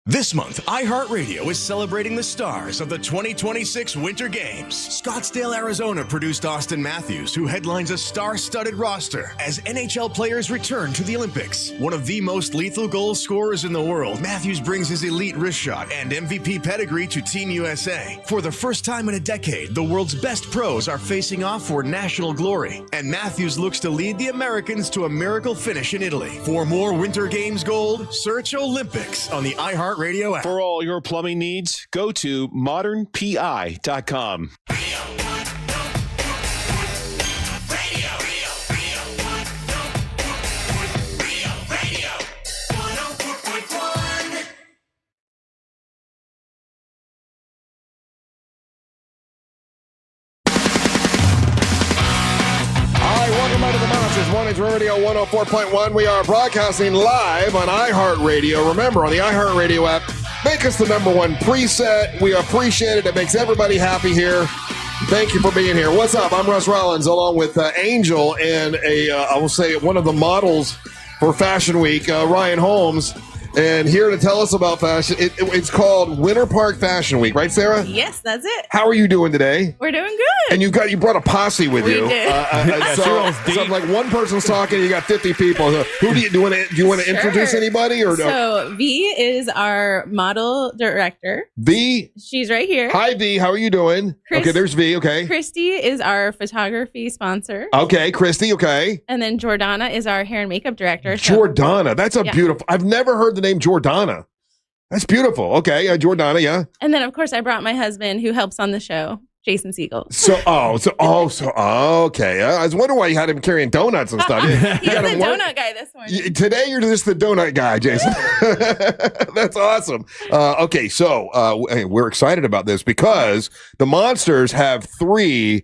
This month, iHeartRadio is celebrating the stars of the 2026 Winter Games. Scottsdale, Arizona produced Austin Matthews, who headlines a star-studded roster as NHL players return to the Olympics. One of the most lethal goal scorers in the world, Matthews brings his elite wrist shot and MVP pedigree to Team USA. For the first time in a decade, the world's best pros are facing off for national glory, and Matthews looks to lead the Americans to a miracle finish in Italy. For more Winter Games gold, search Olympics on the iHeartRadio app. For all your plumbing needs, go to modernpi.com. Mornings Radio 104.1. We are broadcasting live on iHeartRadio. Remember, on the iHeartRadio app, make us the #1 preset. We appreciate it. It makes everybody happy here. Thank you for being here. What's up? I'm Russ Rollins, along with Angel and I will say one of the models for Fashion Week, Ryan Holmes. And here to tell us about fashion, it's called Winter Park Fashion Week, right, Sarah? Yes, that's it. How are you doing today? We're doing good. And you brought a posse with you. We did. So like one person's talking, you got 50 people. So who do you want to introduce anybody or no? So V is our model director. V, she's right here. Hi V, how are you doing? Okay, there's V. Okay. Christy is our photography sponsor. Okay, Christy. Okay. And then Jordana is our hair and makeup director. Jordana, that's a beautiful. I've never heard the name Jordana. That's beautiful. Okay, Jordana, yeah. And then of course I brought my husband who helps on the show, Jason Siegel. Okay. I was wondering why you had him carrying donuts and stuff. He's the donut guy this morning. Today you're just the donut guy, Jason. That's awesome. Okay, so we're excited about this because the Monsters have 3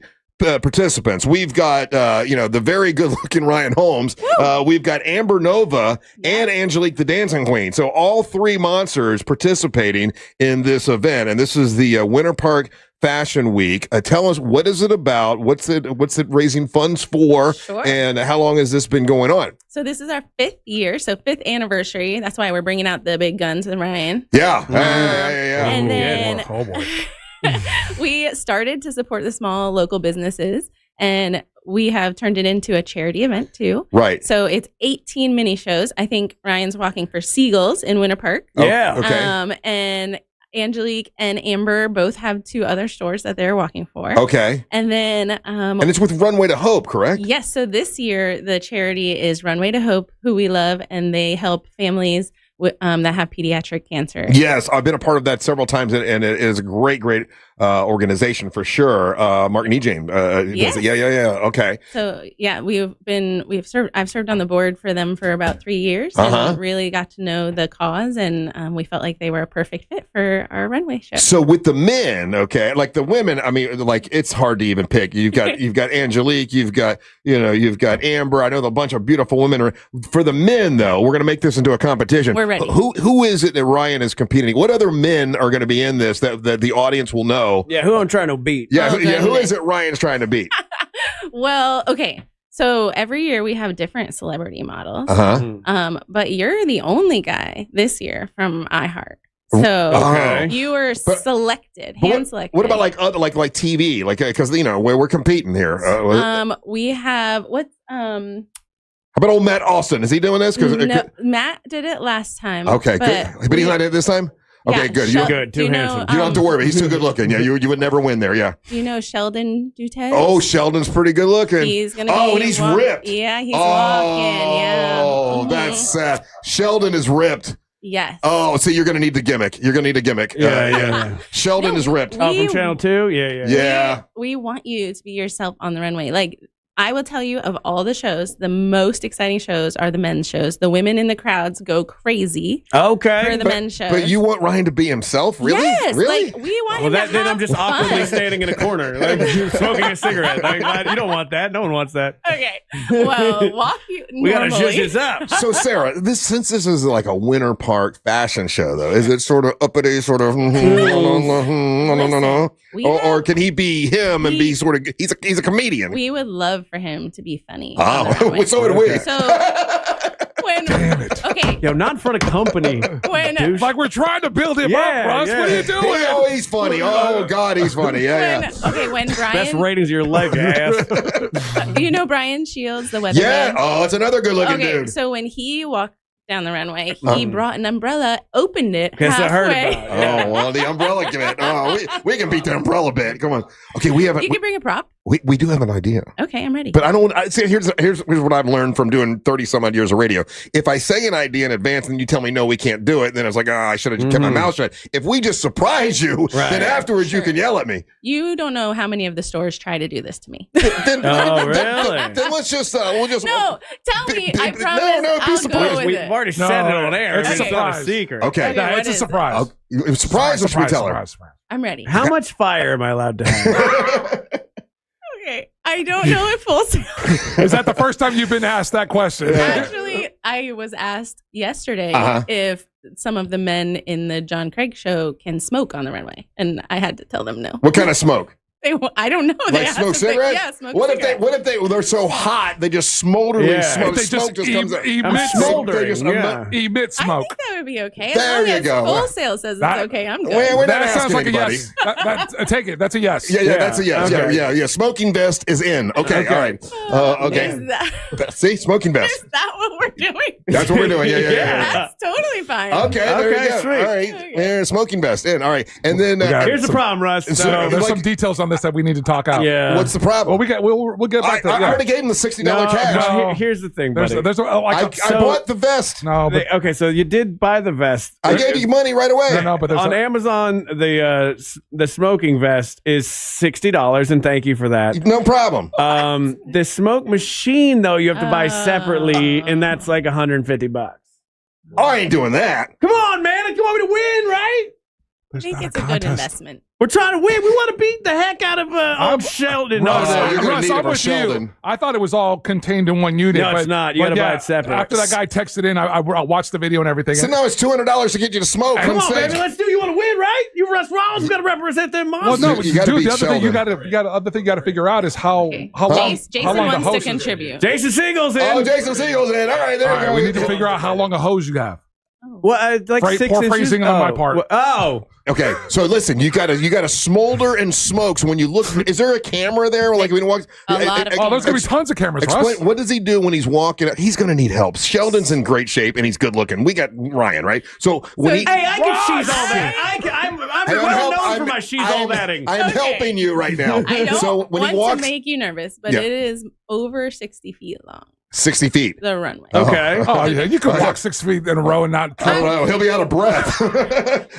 participants. We've got, the very good-looking Ryan Holmes. We've got Amber Nova and Angelique the Dancing Queen. So all 3 monsters participating in this event, and this is the Winter Park Fashion Week. Tell us, what is it about? What's it raising funds for? Sure. And how long has this been going on? So this is our 5th year, so 5th anniversary. That's why we're bringing out the big guns with Ryan. Yeah. And then we started to support the small local businesses, and we have turned it into a charity event too. Right. So it's 18 mini shows. I think Ryan's walking for Seagulls in Winter Park. Yeah. Okay. And Angelique and Amber both have 2 other stores that they're walking for. Okay. And then and it's with Runway to Hope, correct? Yes. So this year the charity is Runway to Hope, who we love, and they help families that have pediatric cancer. Yes, I've been a part of that several times, and it is a great organization for sure. Mark Nejame, Yes. yeah. Okay. So yeah, I've served on the board for them for about 3 years, Uh-huh. and really got to know the cause, and we felt like they were a perfect fit for our runway show. So with the men, okay, like the women, I mean, like it's hard to even pick. You've got Angelique, you've got Amber. I know a bunch of beautiful women. For the men, though, we're going to make this into a competition. We're ready. Who is it that Ryan is competing? What other men are going to be in this that the audience will know? Yeah, who I'm trying to beat? Yeah, who is it Ryan's trying to beat? Well, okay. So every year we have different celebrity models. Uh-huh. But you're the only guy this year from iHeart. So you were selected, hand selected. What about like TV? Like because we're competing here. We have how about old Matt Austin? Is he doing this? No, Matt did it last time. Okay, good. But he's not in it this time. Okay, good. You're good. Too handsome. You don't have to worry. He's too good looking. Yeah, you would never win there. Yeah. Do you know Sheldon Dutez? Oh, Sheldon's pretty good looking. He's gonna. And he's ripped. Yeah, he's walking. Yeah. Oh, that's sad. Sheldon is ripped. Yes. Oh, so you're gonna need the gimmick. You're gonna need a gimmick. Yeah. Sheldon is ripped. Oh, from Channel 2? Yeah. We want you to be yourself on the runway. Like, I will tell you, of all the shows, the most exciting shows are the men's shows. The women in the crowds go crazy. Okay. For the men's shows. But you want Ryan to be himself? Really? Yes. Really? Like, we want him to have then I'm just fun. awkwardly standing in a corner, like smoking a cigarette. Like, you don't want that. No one wants that. Okay. Well, walk you We gotta normally. zhuzh this up. So Sarah, since this is like a winter park fashion show, though, is it sort of uppity, sort of or can he be him and be sort of he's a comedian? We would love for him to be funny. Oh, so would we. So when okay, Yo, not in front of company. when Like we're trying to build him up, Russ. What are you doing? Oh, he's funny. Oh God, he's funny. Yeah. when Brian, Best ratings of your life, you ass. do you know Brian Shields, the weatherman? Yeah. Oh, it's another good-looking Okay, dude. so when he walked down the runway, he brought an umbrella, opened it Guess I heard halfway. about it. Yeah. Oh well, the umbrella bit. Oh, we can beat the umbrella bit. Come on. Okay, we have. You can bring a prop. We do have an idea. Okay, I'm ready. But I don't see. Here's what I've learned from doing 30 some odd years of radio. If I say an idea in advance and you tell me no, we can't do it, then it's like, I should have kept my mouth shut. If we just surprise you, then afterwards you can yell at me. You don't know how many of the stores try to do this to me. Then really? Then let's just we'll just No, tell me. I no, promise. be I'll surprised. go with We've it. already said it on air. It's a It's not a surprise. secret. Okay. Okay, what It's a is it? surprise. Surprise or should we tell her? Surprise. I'm ready. How much fire am I allowed to have? Okay, I don't know if full sale. Is that the first time you've been asked that question? Actually, I was asked yesterday if some of the men in the John Craig show can smoke on the runway, and I had to tell them no. What kind of smoke? I don't know. They Like asked smoke if they- cigarettes? Yeah, smoke What cigarettes. if they're so hot they just smolderly smoke? They Smoke just comes out. emit Smoldering, smoke. yeah. Emit I smoke. think that would be okay. There as long you as go. Full Sail says it's That- okay, I'm good. We're not That sounds asking like anybody. a yes. Take it. That's a yes. Yeah, that's a yes. Okay. Yeah. Smoking vest is in. Okay, all right. Okay. Is that, See, smoking vest. is that what we're doing? That's what we're doing. Yeah. That's totally fine. Okay, there Okay, you go. sweet. All right, yeah, smoking vest in. All right, and then Here's the problem, Russ. So, There's like- some details on this that we need to talk out. Yeah. what's the problem? Well, we'll get back to I that. already gave him the $60 No, cash. no. Here's the thing, buddy. I bought the vest. No, but Okay, so you did buy the vest. I gave you money right away. no, but there's On Amazon, the smoking vest is $60, and thank you for that. No problem. The smoke machine, though, you have to buy separately, and that's like $150. Oh, I ain't doing that. Come on, man! You want me to win, right? I think it's a good investment. We're trying to win. We want to beat the heck out of Sheldon. Russ, you're gonna Russ, need it I'm for with Sheldon. you. I thought it was all contained in one unit. No, it's but- not. You but gotta buy it separate. After that guy texted in, I watched the video and everything. So now it's $200 to get you to smoke. Come on, stage. baby. Let's do. You want to win, right? You Russ Rollins got to represent them well, monsters. no, You gotta dude. beat The other thing Sheldon. you got to figure out is how long. Jason how long wants the to hose is. contribute. Jason Siegel's in. Oh, Jason Siegel's in. All right, there you go. We need to figure out how long a hose you have. What, like Poor 6 inches? phrasing on my part. Oh. Okay, so listen, you gotta smolder and smoke. So when you look, is there a camera there? Like when you walk, A lot of Oh, there's gonna be tons of cameras. explain Russ. what does he do when he's walking? He's gonna need help. Sheldon's in great shape and he's good looking. We got Ryan, right? So when he, Hey, I can she's all that. I'm Hey, well known for my she's all thatting. I'm helping you right now. I don't So when want he walks, to make you nervous, but Yeah. it is over 60 feet long. 60 feet. The runway. Okay. Oh, yeah. You could walk 6 feet in a row and not. I don't know. He'll be out of breath.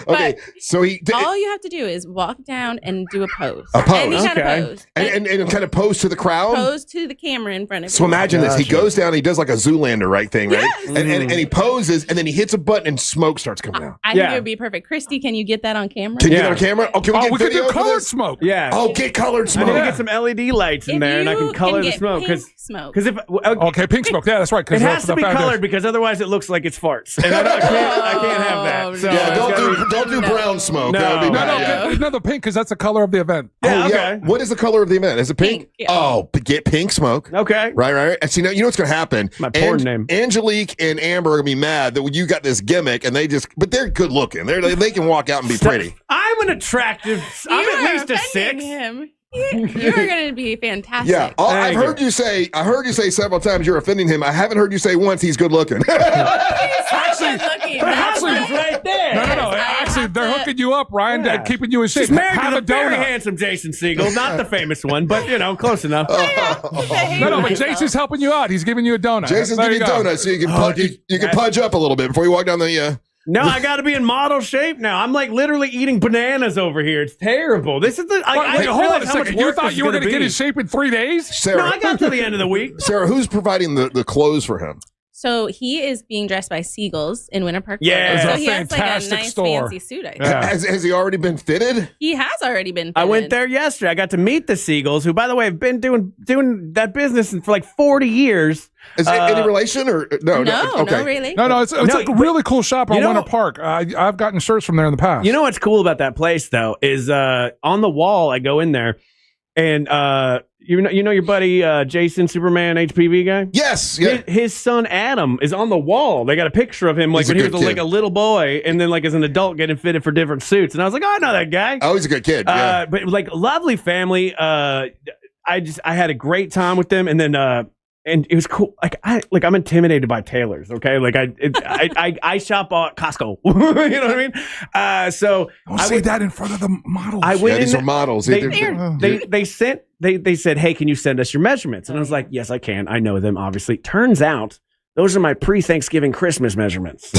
Okay. So all you have to do is walk down and do a pose. A pose. Any kind of pose. And kind of pose to the crowd. Pose to the camera in front of you. So imagine this. He goes down, he does like a Zoolander thing, right? Yes. And he poses, and then he hits a button, and smoke starts coming out. I think it would be perfect. Christy, can you get that on camera? Can you get it on camera? Oh, can we get we could video do for colored this? smoke. Yeah. Oh, get colored smoke. I need to get some LED lights in there, and I can color the smoke. Because if okay, pink smoke. Yeah, that's right. It has to be colored because otherwise it looks like it's farts, and I can't have that. So yeah, don't do brown smoke. No. That would be bad. No, the pink because that's the color of the event. Yeah, okay. What is the color of the event? Is it pink? Yeah. Oh, get pink smoke. Okay. Right. And see, now you know what's going to happen. My porn name. Angelique and Amber are going to be mad that you got this gimmick, and but they're good looking. They can walk out and be pretty. I'm an attractive. I'm at least a 6. Him. You're going to be fantastic. Yeah, I've heard you say. I heard you say several times you're offending him. I haven't heard you say once he's good looking. Actually, right there. No. Actually, they're hooking you up, Ryan, keeping you in shape. She's married Have to a the very donut. handsome Jason Segel, not the famous one, but close enough. No, but Jason's helping you out. He's giving you a donut. Jason's There giving you go. donuts so you can pudge up a little bit before you walk down the. No, I got to be in model shape now. I'm like literally eating bananas over here. It's terrible. This is the. Wait, hold on a second. You thought you were going to get in shape in 3 days? Sarah, No, I got to the end of the week. Sarah, who's providing the clothes for him? So he is being dressed by Seagulls in Winter Park. Yeah. Florida. It's So a he has like a fantastic nice store. fancy suit. I think. Yeah. Has he already been fitted? He has already been. I fitted. went there yesterday. I got to meet the Seagulls, who, by the way, have been doing that business for like 40 years. Is it any relation or no? No, really. No, it's a really cool shop on you know- Winter Park. I've gotten shirts from there in the past. You know what's cool about that place though is on the wall. I go in there, and you know your buddy Jason Superman HPV guy. Yes, yeah. His son Adam is on the wall. They got a picture of him like He's a when he was good like kid. a little boy, and then like as an adult getting fitted for different suits. And I was like, oh, I know that guy. Oh, he's a good kid. Yeah. But like lovely family. I had a great time with them, and then. And it was cool. I'm intimidated by tailors. Okay, like I shop at Costco. You know what I mean? So Don't say that in front of the models. I went these in. are models. They said, "Hey, can you send us your measurements?" And I was like, "Yes, I can. I know them. Obviously." Turns out those are my pre-Thanksgiving Christmas measurements.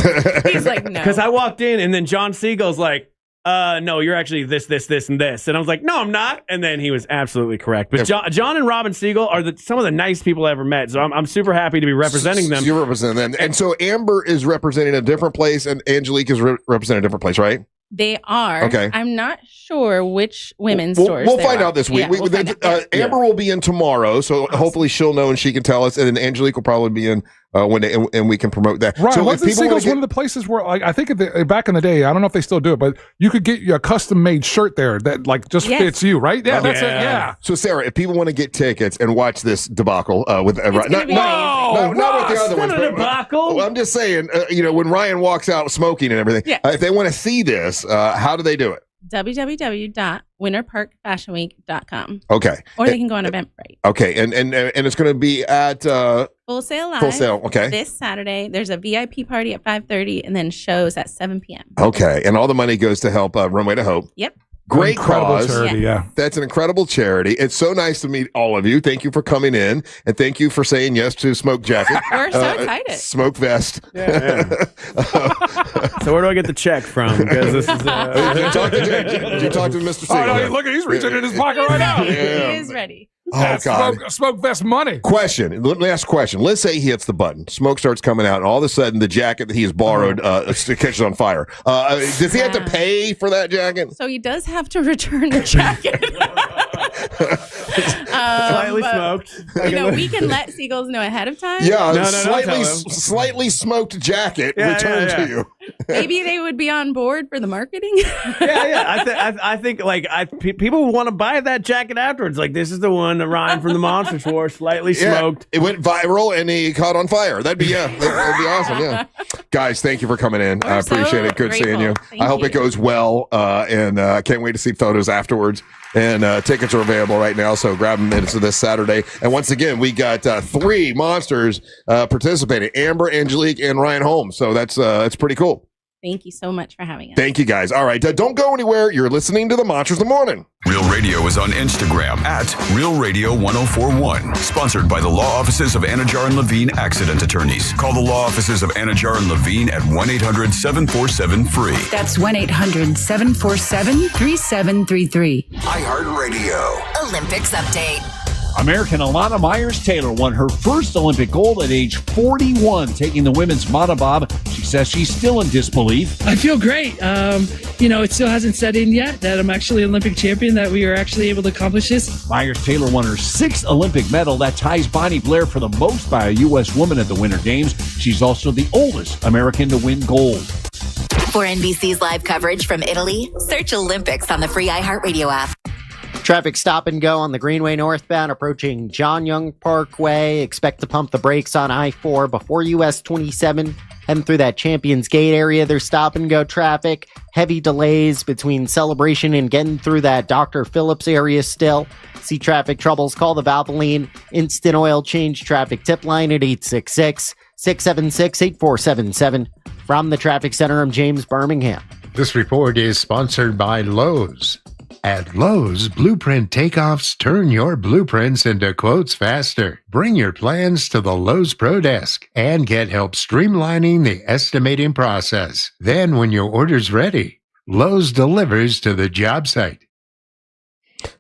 He's like, no. Because I walked in, and then John Siegel's like, no, you're actually this, and this. And I was like, no, I'm not. And then he was absolutely correct. But John and Robin Siegel are some of the nice people I ever met. So I'm super happy to be representing them. You're representing them. And so Amber is representing a different place and Angelique is representing a different place, right? They are. Okay. I'm not sure which women's stores. We'll they find are. out this week. Yeah, we'll find out. Amber will be in tomorrow, so hopefully she'll know and she can tell us. And then Angelique will probably be in and we can promote that. Right. So Wasn't Seagulls one of the places where, like, I think back in the day, I don't know if they still do it, but you could get a custom made shirt there that like just fits you, right? Yeah, that's it. Yeah. So Sarah, if people want to get tickets and watch this debacle with not with the other ones, but debacle. I'm just saying, when Ryan walks out smoking and everything, if they want to see this, how do they do it? www.winterparkfashionweek.com. Okay. Or they can go on Eventbrite. Okay, and it's going to be at Full Sail Live. Full Sail, okay. This Saturday. There's a VIP party at 5:30 and then shows at 7 p.m. Okay, and all the money goes to help Runway to Hope. Yep. Great incredible cause. charity, yeah. That's an incredible charity. It's so nice to meet all of you. Thank you for coming in, and thank you for saying yes to Smoke Jacket. We're so excited. Smoke Vest. Yeah. So where do I get the check from? Because this is. Did you talk to Mr. Siegel? Oh, no, look, he's reaching in his pocket right now. He is ready. Oh, God. Smoke Vest money. Question. Last question. Let's say he hits the button. Smoke starts coming out, and all of a sudden the jacket that he has borrowed catches on fire. Does he have to pay for that jacket? So he does have to return the jacket. Slightly smoked. We can let Seagulls know ahead of time. Yeah, slightly smoked jacket returned to you. Maybe they would be on board for the marketing. I think people want to buy that jacket afterwards. Like, this is the one that Ryan from the Monsters wore, slightly smoked. It went viral and he caught on fire. That'd be awesome. Yeah, guys, thank you for coming in. I appreciate it. Good seeing you. I hope it goes well, and I can't wait to see photos afterwards. And tickets are available right now, so grab them into this Saturday. And once again, we got 3 monsters participating: Amber, Angelique, and Ryan Holmes. So that's pretty cool. Thank you so much for having us. Thank you, guys. All right, don't go anywhere. You're listening to the Monsters of the Morning. Real Radio is on Instagram at Real Radio 1041. Sponsored by the law offices of Anajar and Levine Accident Attorneys. Call the law offices of Anajar and Levine at 1-800-747-FREE. That's 1-800-747-3733. iHeartRadio. Olympics update. American Alana Myers-Taylor won her first Olympic gold at age 41, taking the women's monobob. She says she's still in disbelief. I feel great. It still hasn't set in yet that I'm actually an Olympic champion, that we are actually able to accomplish this. Myers-Taylor won her 6th Olympic medal. That ties Bonnie Blair for the most by a U.S. woman at the Winter Games. She's also the oldest American to win gold. For NBC's live coverage from Italy, search Olympics on the free iHeartRadio app. Traffic stop and go on the Greenway northbound approaching John Young Parkway. Expect to pump the brakes on I-4 before US 27. Heading through that Champions Gate area, there's stop and go traffic. Heavy delays between Celebration and getting through that Dr. Phillips area still. See traffic troubles, call the Valvoline Instant Oil Change Traffic Tip Line at 866-676-8477. From the Traffic Center, I'm James Birmingham. This report is sponsored by Lowe's. At Lowe's, Blueprint Takeoffs turn your blueprints into quotes faster. Bring your plans to the Lowe's Pro Desk and get help streamlining the estimating process. Then, when your order's ready, Lowe's delivers to the job site.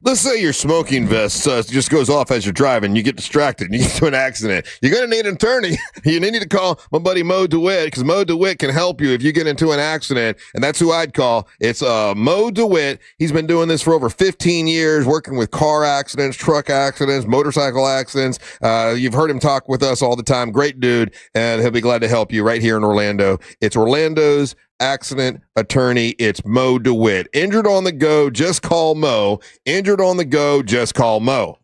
Let's say your smoking vest just goes off as you're driving. You get distracted and you get to an accident. You're going to need an attorney. You need to call my buddy Mo DeWitt, because Mo DeWitt can help you if you get into an accident. And that's who I'd call. It's Mo DeWitt. He's been doing this for over 15 years, working with car accidents, truck accidents, motorcycle accidents. You've heard him talk with us all the time. Great dude. And he'll be glad to help you right here in Orlando. It's Orlando's accident attorney. It's Mo DeWitt. Injured on the go, just call Mo. Injured on the go, just call Mo.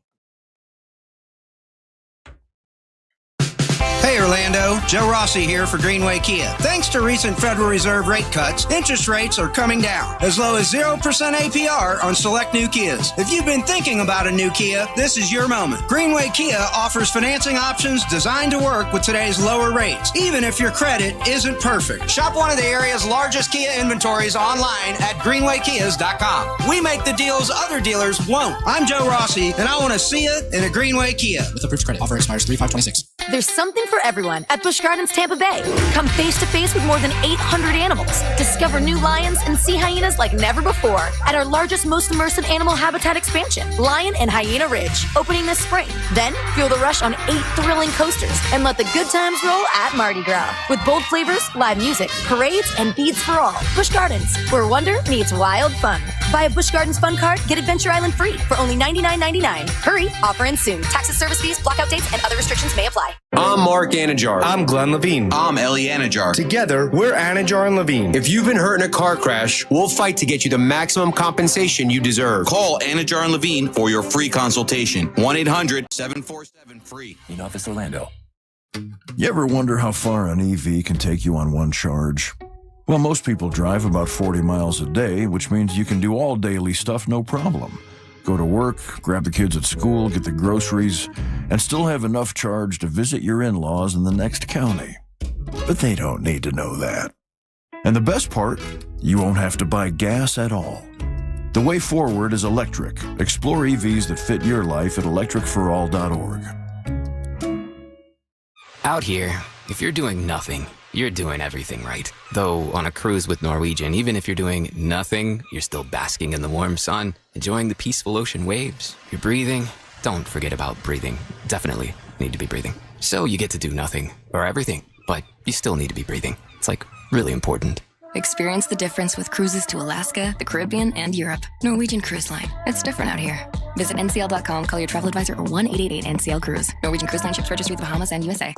Hey Orlando, Joe Rossi here for Greenway Kia. Thanks to recent Federal Reserve rate cuts, interest rates are coming down, as low as 0% APR on select new Kias. If you've been thinking about a new Kia, this is your moment. Greenway Kia offers financing options designed to work with today's lower rates, even if your credit isn't perfect. Shop one of the area's largest Kia inventories online at greenwaykias.com. We make the deals other dealers won't. I'm Joe Rossi, and I want to see you in a Greenway Kia. With approved credit. Offer expires 3/5/26. There's something for everyone at Busch Gardens Tampa Bay. Come face to face with more than 800 animals. Discover new lions and sea hyenas like never before at our largest, most immersive animal habitat expansion, Lion and Hyena Ridge, opening this spring. Then feel the rush on 8 thrilling coasters and let the good times roll at Mardi Gras. With bold flavors, live music, parades, and beads for all. Busch Gardens, where wonder meets wild fun. Buy a Busch Gardens Fun Card, get Adventure Island free for only $99.99. Hurry, offer ends soon. Taxes, service fees, blockout dates, and other restrictions may apply. I'm Mark Anajar. I'm Glenn Levine. I'm Ellie Anajar. Together, we're Anajar and Levine. If you've been hurt in a car crash, we'll fight to get you the maximum compensation you deserve. Call Anajar and Levine for your free consultation. 1-800-747-FREE. In Office Orlando. You ever wonder how far an EV can take you on one charge? Well, most people drive about 40 miles a day, which means you can do all daily stuff no problem. Go to work, grab the kids at school, get the groceries, and still have enough charge to visit your in-laws in the next county. But they don't need to know that. And the best part, you won't have to buy gas at all. The way forward is electric. Explore EVs that fit your life at electricforall.org. Out here, if you're doing nothing, you're doing everything right. Though on a cruise with Norwegian, even if you're doing nothing, you're still basking in the warm sun, enjoying the peaceful ocean waves. You're breathing. Don't forget about breathing. Definitely need to be breathing. So you get to do nothing or everything, but you still need to be breathing. It's like really important. Experience the difference with cruises to Alaska, the Caribbean, and Europe. Norwegian Cruise Line. It's different out here. Visit ncl.com, call your travel advisor, or 1-888-NCL-CRUISE. Norwegian Cruise Line ships registry to the Bahamas and USA.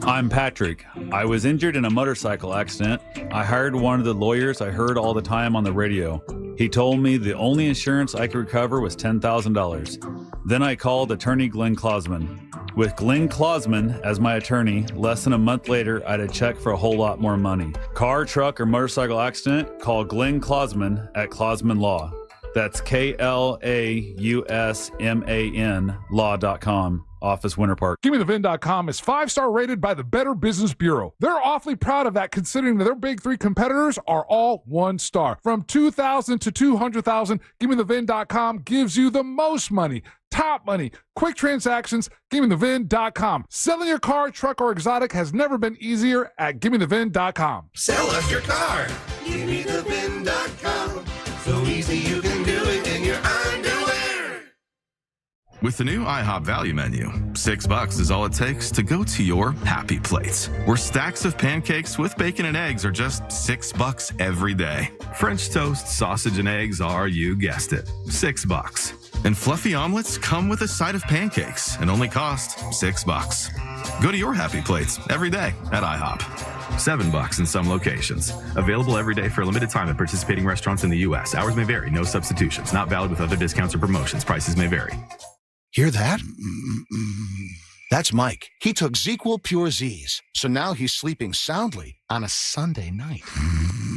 I'm Patrick. I was injured in a motorcycle accident. I hired one of the lawyers I heard all the time on the radio. He told me the only insurance I could recover was $10,000. Then I called attorney Glenn Klausman. With Glenn Klausman as my attorney, less than a month later, I had a check for a whole lot more money. Car, truck, or motorcycle accident? Call Glenn Klausman at Klausman Law. That's KLAUSMAN law.com. Office Winter Park. GimmeTheVin.com is 5-star rated by the Better Business Bureau. They're awfully proud of that, considering that their big three competitors are all 1-star. From $2,000 to $200,000, GimmeTheVin.com gives you the most money, top money, quick transactions. GimmeTheVin.com. Selling your car, truck, or exotic has never been easier at GimmeTheVin.com. Sell us your car. GimmeTheVin.com. So easy you can do it in your underwear. With the new IHOP value menu, $6 is all it takes to go to your happy place, where stacks of pancakes with bacon and eggs are just $6 every day. French toast, sausage, and eggs are, you guessed it, $6. And fluffy omelets come with a side of pancakes and only cost $6. Go to your happy plates every day at IHOP. $7 in some locations. Available every day for a limited time at participating restaurants in the U.S. Hours may vary. No substitutions. Not valid with other discounts or promotions. Prices may vary. Hear that? That's Mike. He took ZQL Pure Z's, so now he's sleeping soundly on a Sunday night.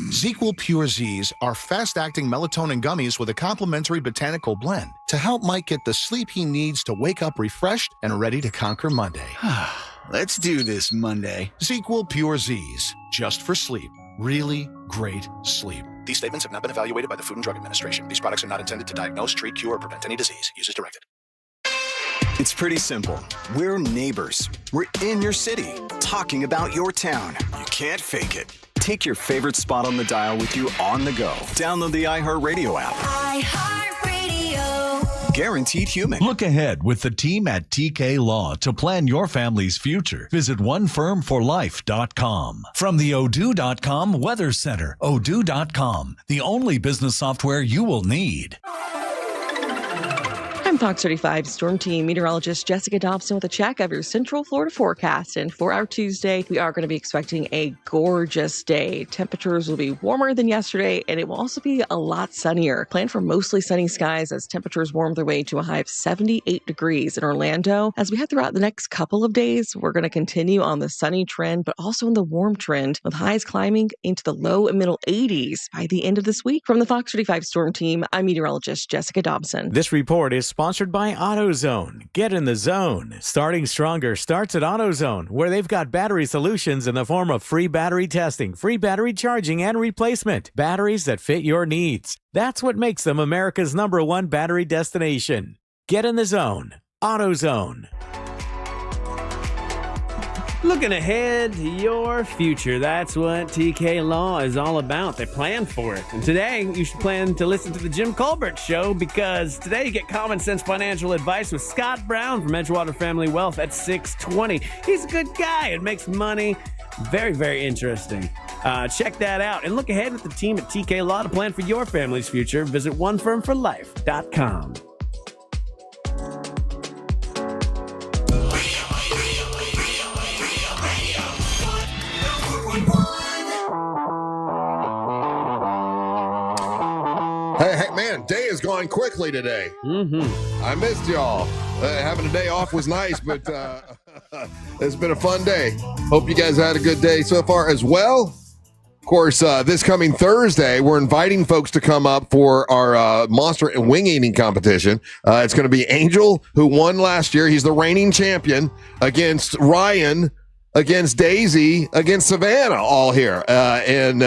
ZQL Pure Z's are fast-acting melatonin gummies with a complementary botanical blend to help Mike get the sleep he needs to wake up refreshed and ready to conquer Monday. Let's do this Monday. ZQL Pure Z's, just for sleep. Really great sleep. These statements have not been evaluated by the Food and Drug Administration. These products are not intended to diagnose, treat, cure, or prevent any disease. Use as directed. It's pretty simple. We're neighbors. We're in your city, talking about your town. You can't fake it. Take your favorite spot on the dial with you on the go. Download the iHeartRadio app. iHeartRadio. Guaranteed human. Look ahead with the team at TK Law to plan your family's future. Visit onefirmforlife.com. From the Odoo.com Weather Center, Odoo.com, the only business software you will need. I'm Fox 35 Storm Team meteorologist Jessica Dobson with a check of your Central Florida forecast. And for our Tuesday, we are going to be expecting a gorgeous day. Temperatures will be warmer than yesterday, and it will also be a lot sunnier. Plan for mostly sunny skies as temperatures warm their way to a high of 78 degrees in Orlando. As we head throughout the next couple of days, we're going to continue on the sunny trend, but also in the warm trend, with highs climbing into the low and middle 80s by the end of this week. From the Fox 35 Storm Team, I'm meteorologist Jessica Dobson. This report is sponsored by AutoZone. Get in the zone. Starting stronger starts at AutoZone, where they've got battery solutions in the form of free battery testing, free battery charging, and replacement. Batteries that fit your needs. That's what makes them America's #1 battery destination. Get in the zone. AutoZone. Looking ahead to your future. That's what TK Law is all about. They plan for it. And today, you should plan to listen to the Jim Colbert Show, because today you get common sense financial advice with Scott Brown from Edgewater Family Wealth at 6:20. He's a good guy and makes money. Very, very interesting. Check that out. And look ahead with the team at TK Law to plan for your family's future. Visit onefirmforlife.com. Hey, man, day has gone quickly today. I missed y'all. Having a day off was nice, but it's been a fun day. Hope you guys had a good day so far as well. Of course, this coming Thursday, we're inviting folks to come up for our monster and wing eating competition. It's going to be Angel, who won last year. He's the reigning champion, against Ryan, against Daisy, against Savannah, all here. And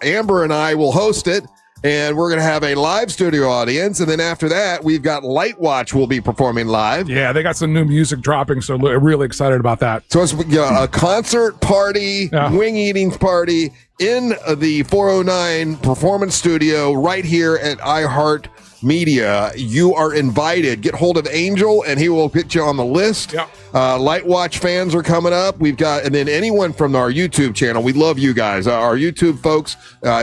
Amber and I will host it. And we're going to have a live studio audience. And then after that, we've got Light Watch will be performing live. Yeah, they got some new music dropping, so really excited about that. So it's a concert party, wing eating party in the 409 Performance Studio right here at iHeart Media. You are invited. Get hold of Angel, and he will get you on the list. Yep. Light Watch fans are coming up. We've got, and then anyone from our YouTube channel. We love you guys. Our YouTube folks,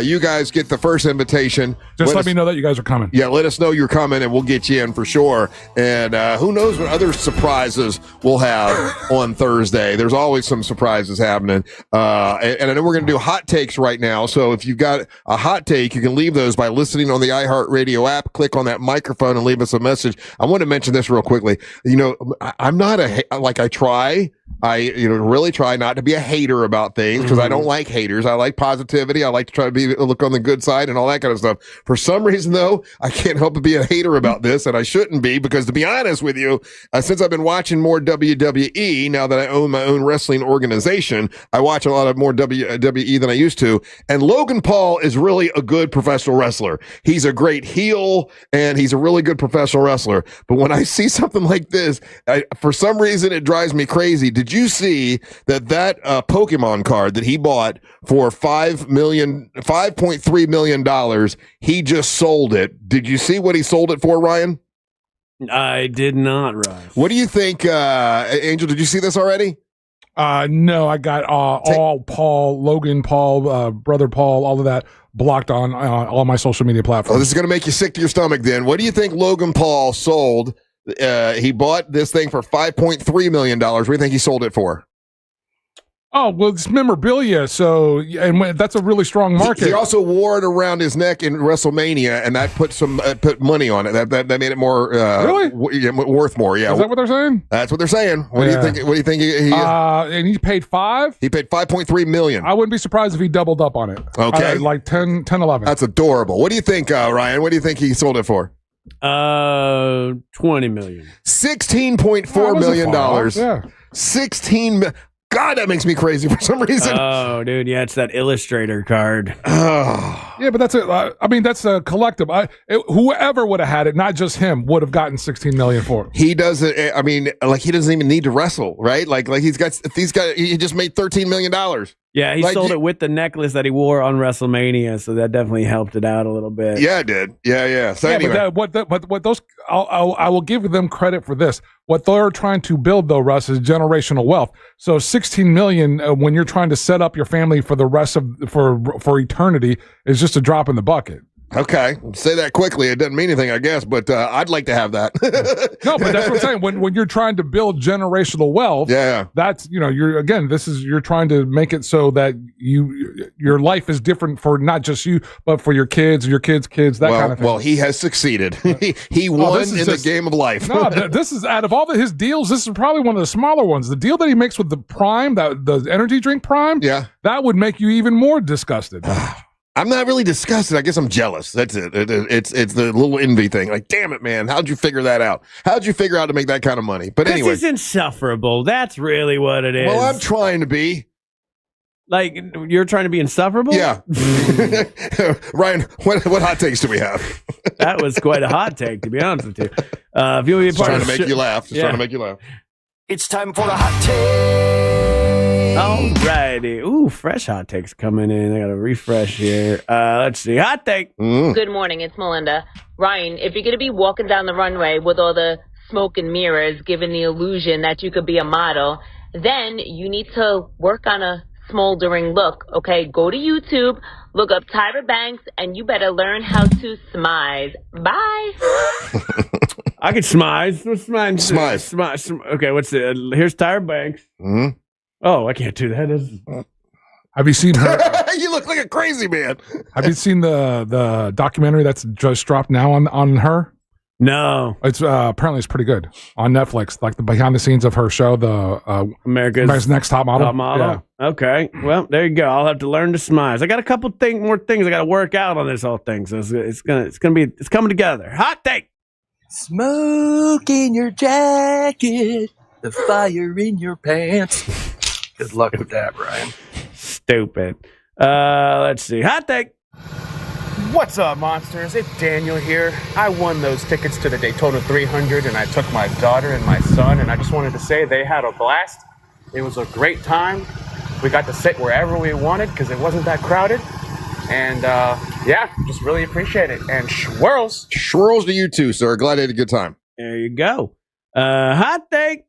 you guys get the first invitation. Just let me know that you guys are coming. Yeah, let us know you're coming, and we'll get you in for sure. And who knows what other surprises we'll have on Thursday. There's always some surprises happening. And I know we're going to do hot takes right now. So if you've got a hot take, you can leave those by listening on the iHeartRadio app. Click on that microphone and leave us a message. I want to mention this real quickly. You know, I'm not I try, I really try not to be a hater about things because I don't like haters. I like positivity. I like to try to look on the good side and all that kind of stuff. For some reason, though, I can't help but be a hater about this, and I shouldn't be because, to be honest with you, since I've been watching more WWE, now that I own my own wrestling organization, I watch a lot of more WWE than I used to. And Logan Paul is really a good professional wrestler. He's a great heel, and he's a really good professional wrestler. But when I see something like this, for some reason, it drives me crazy. Did you see that Pokemon card that he bought for $5.3 million, he just sold it? Did you see what he sold it for, Ryan? I did not, Ryan. What do you think, Angel? Did you see this already? No, I got all Paul, Logan Paul, brother Paul, all of that blocked on all my social media platforms. Oh, this is going to make you sick to your stomach then. What do you think Logan Paul sold? He bought this thing for $5.3 million. What do you think he sold it for? Oh, well, it's memorabilia, so and that's a really strong market. He also wore it around his neck in WrestleMania, and that put money on it. That made it more really worth more. Yeah, is that what they're saying? That's what they're saying. What do you think? What do you think? And he paid $5. He paid $5.3 million. I wouldn't be surprised if he doubled up on it. Okay, like 10, 11. That's adorable. What do you think, Ryan? What do you think he sold it for? $20 million. $16.4 million. Yeah. 16. God, that makes me crazy for some reason. Oh, dude, yeah, it's that Illustrator card. Yeah, but that's that's a collective. Whoever would have had it, not just him, would have gotten $16 million for it. He doesn't. I mean, like he doesn't even need to wrestle, right? Like he just made $13 million. Yeah, he sold it with the necklace that he wore on WrestleMania, so that definitely helped it out a little bit. Yeah, it did. Yeah. So anyway, but what those I will give them credit for this. What they're trying to build, though, Russ, is generational wealth. So $16 million when you're trying to set up your family for the rest of for eternity is just a drop in the bucket. Okay, say that quickly. It doesn't mean anything, I guess, but I'd like to have that. No, but that's what I'm saying. When you're trying to build generational wealth, that's you're trying to make it so that your life is different for not just you, but for your kids, that kind of thing. Well, he has succeeded. he won in the game of life. No, this is out of all his deals. This is probably one of the smaller ones. The deal that he makes with the Prime, the energy drink Prime, that would make you even more disgusted. I'm not really disgusted. I guess I'm jealous. That's it. It's the little envy thing. Like, damn it, man. How'd you figure that out? How'd you figure out to make that kind of money? But anyway. This is insufferable. That's really what it is. Well, I'm trying to be. Like, you're trying to be insufferable? Yeah. Ryan, what hot takes do we have? That was quite a hot take, to be honest with you. If you want to be a part trying to make you laugh. Just trying to make you laugh. It's time for the hot take. Alrighty. Ooh, fresh hot takes coming in. I got to refresh here. Let's see. Hot take. Good morning. It's Melinda. Ryan, if you're going to be walking down the runway with all the smoke and mirrors, giving the illusion that you could be a model, then you need to work on a smoldering look, okay? Go to YouTube, look up Tyra Banks, and you better learn how to smize. Bye. I can smize. What's smize? Smize. Okay, what's it? Here's Tyra Banks. Mm-hmm. Oh, I can't do that. Have you seen her? You look like a crazy man. Have you seen the documentary that's just dropped now on her? No. It's apparently it's pretty good on Netflix, like the behind the scenes of her show, the America's Next Top Model. Top Model. Yeah. Okay. Well, there you go. I'll have to learn to smize. I got a couple more things I got to work out on this whole thing. So it's coming together. Hot take. Smoke in your jacket, the fire in your pants. Good luck with that, Brian. Stupid. Let's see. Hot take. What's up, monsters? It's Daniel here. I won those tickets to the Daytona 300, and I took my daughter and my son, and I just wanted to say they had a blast. It was a great time. We got to sit wherever we wanted because it wasn't that crowded. And, just really appreciate it. And swirls. Swirls to you too, sir. Glad you had a good time. There you go. Hot take.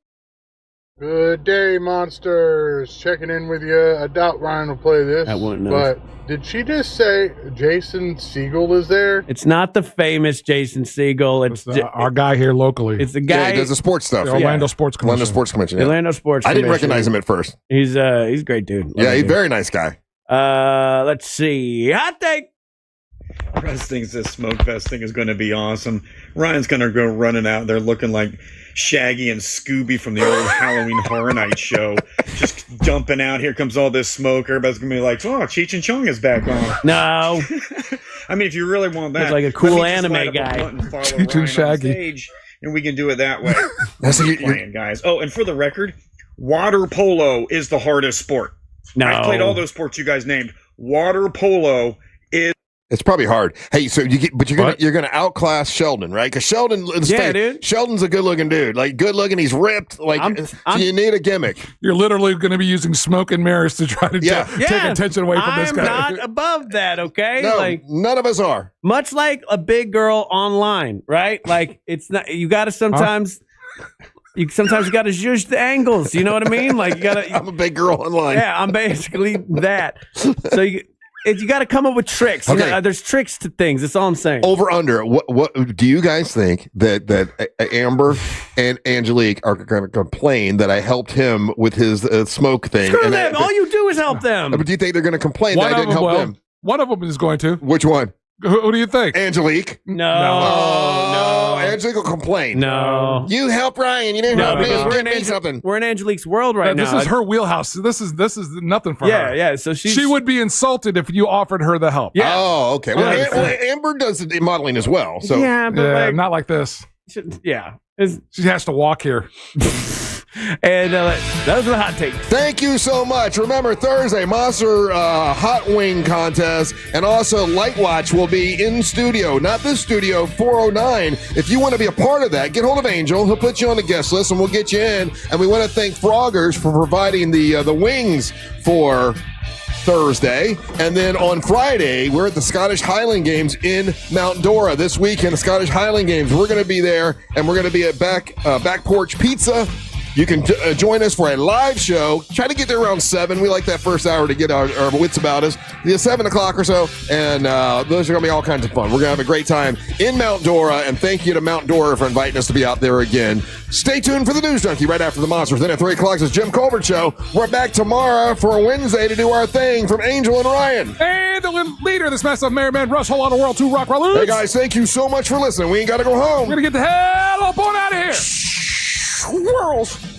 Good day, monsters. Checking in with you. I doubt Ryan will play this. I wouldn't know. But did she just say Jason Segel is there? It's not the famous Jason Segel. It's our guy here locally. It's the guy. Yeah, he does the sports stuff. The Orlando Sports Commission. Orlando Sports Commission. Yeah. Orlando Sports I didn't Commission. recognize him at first. He's a great dude. Yeah, he's a very nice guy. Let's see. Hot take. Russ thinks this Smoke Fest thing is going to be awesome. Ryan's going to go running out there looking like Shaggy and Scooby from the old Halloween Horror Night show, just jumping out. Here comes all this smoke. Everybody's going to be like, oh, Cheech and Chong is back on. No. I mean, if you really want that. He's like a cool anime guy. Cheech and Shaggy. And we can do it that way. That's playing, guys. Oh, and for the record, water polo is the hardest sport. No. I've played all those sports you guys named. Water polo is. It's probably hard. Hey, so you're gonna outclass Sheldon, right? Because Sheldon, dude. Sheldon's a good-looking dude. Like good looking, he's ripped. Like so you need a gimmick. You're literally going to be using smoke and mirrors to try to take attention away from this guy. I'm not above that. Okay, no, none of us are. Much like a big girl online, right? Like it's not. You got to sometimes. Sometimes you got to zhuzh the angles. You know what I mean? Like you got to. I'm a big girl online. Yeah, I'm basically that. So you got to come up with tricks. Okay. You know, there's tricks to things. That's all I'm saying. Over under. What do you guys think that Amber and Angelique are going to complain that I helped him with his smoke thing? Screw them. All you do is help them. But do you think they're going to complain that I didn't help them? One of them is going to. Which one? Who do you think? Angelique. No. Angelique will complain. No. You help Ryan. You didn't help me. We're in Angelique's world right now. This is her wheelhouse. This is nothing for her. Yeah. So she would be insulted if you offered her the help. Yeah. Oh, okay. Well, Amber does the modeling as well. So but not like this. Yeah. She has to walk here. And those are the hot takes. Thank you so much. Remember, Thursday, Monster Hot Wing Contest, and also Light Watch will be in studio. Not this studio, 409. If you want to be a part of that, get hold of Angel. He'll put you on the guest list, and we'll get you in. And we want to thank Froggers for providing the wings for Thursday. And then on Friday, we're at the Scottish Highland Games in Mount Dora. This weekend, the Scottish Highland Games, we're going to be there, and we're going to be at Back Porch Pizza. You can join us for a live show. Try to get there around 7. We like that first hour to get our wits about us. 7 o'clock or so. And those are going to be all kinds of fun. We're going to have a great time in Mount Dora. And thank you to Mount Dora for inviting us to be out there again. Stay tuned for the News Junkie right after the Monsters. Then at 3 o'clock is Jim Colbert Show. We're back tomorrow for a Wednesday to do our thing from Angel and Ryan. And the leader of this mess of Merryman, Russ, whole lot of world, 2 rock rollers. Hey, guys, thank you so much for listening. We ain't got to go home. We're going to get the hell up on out of here. Squirrels.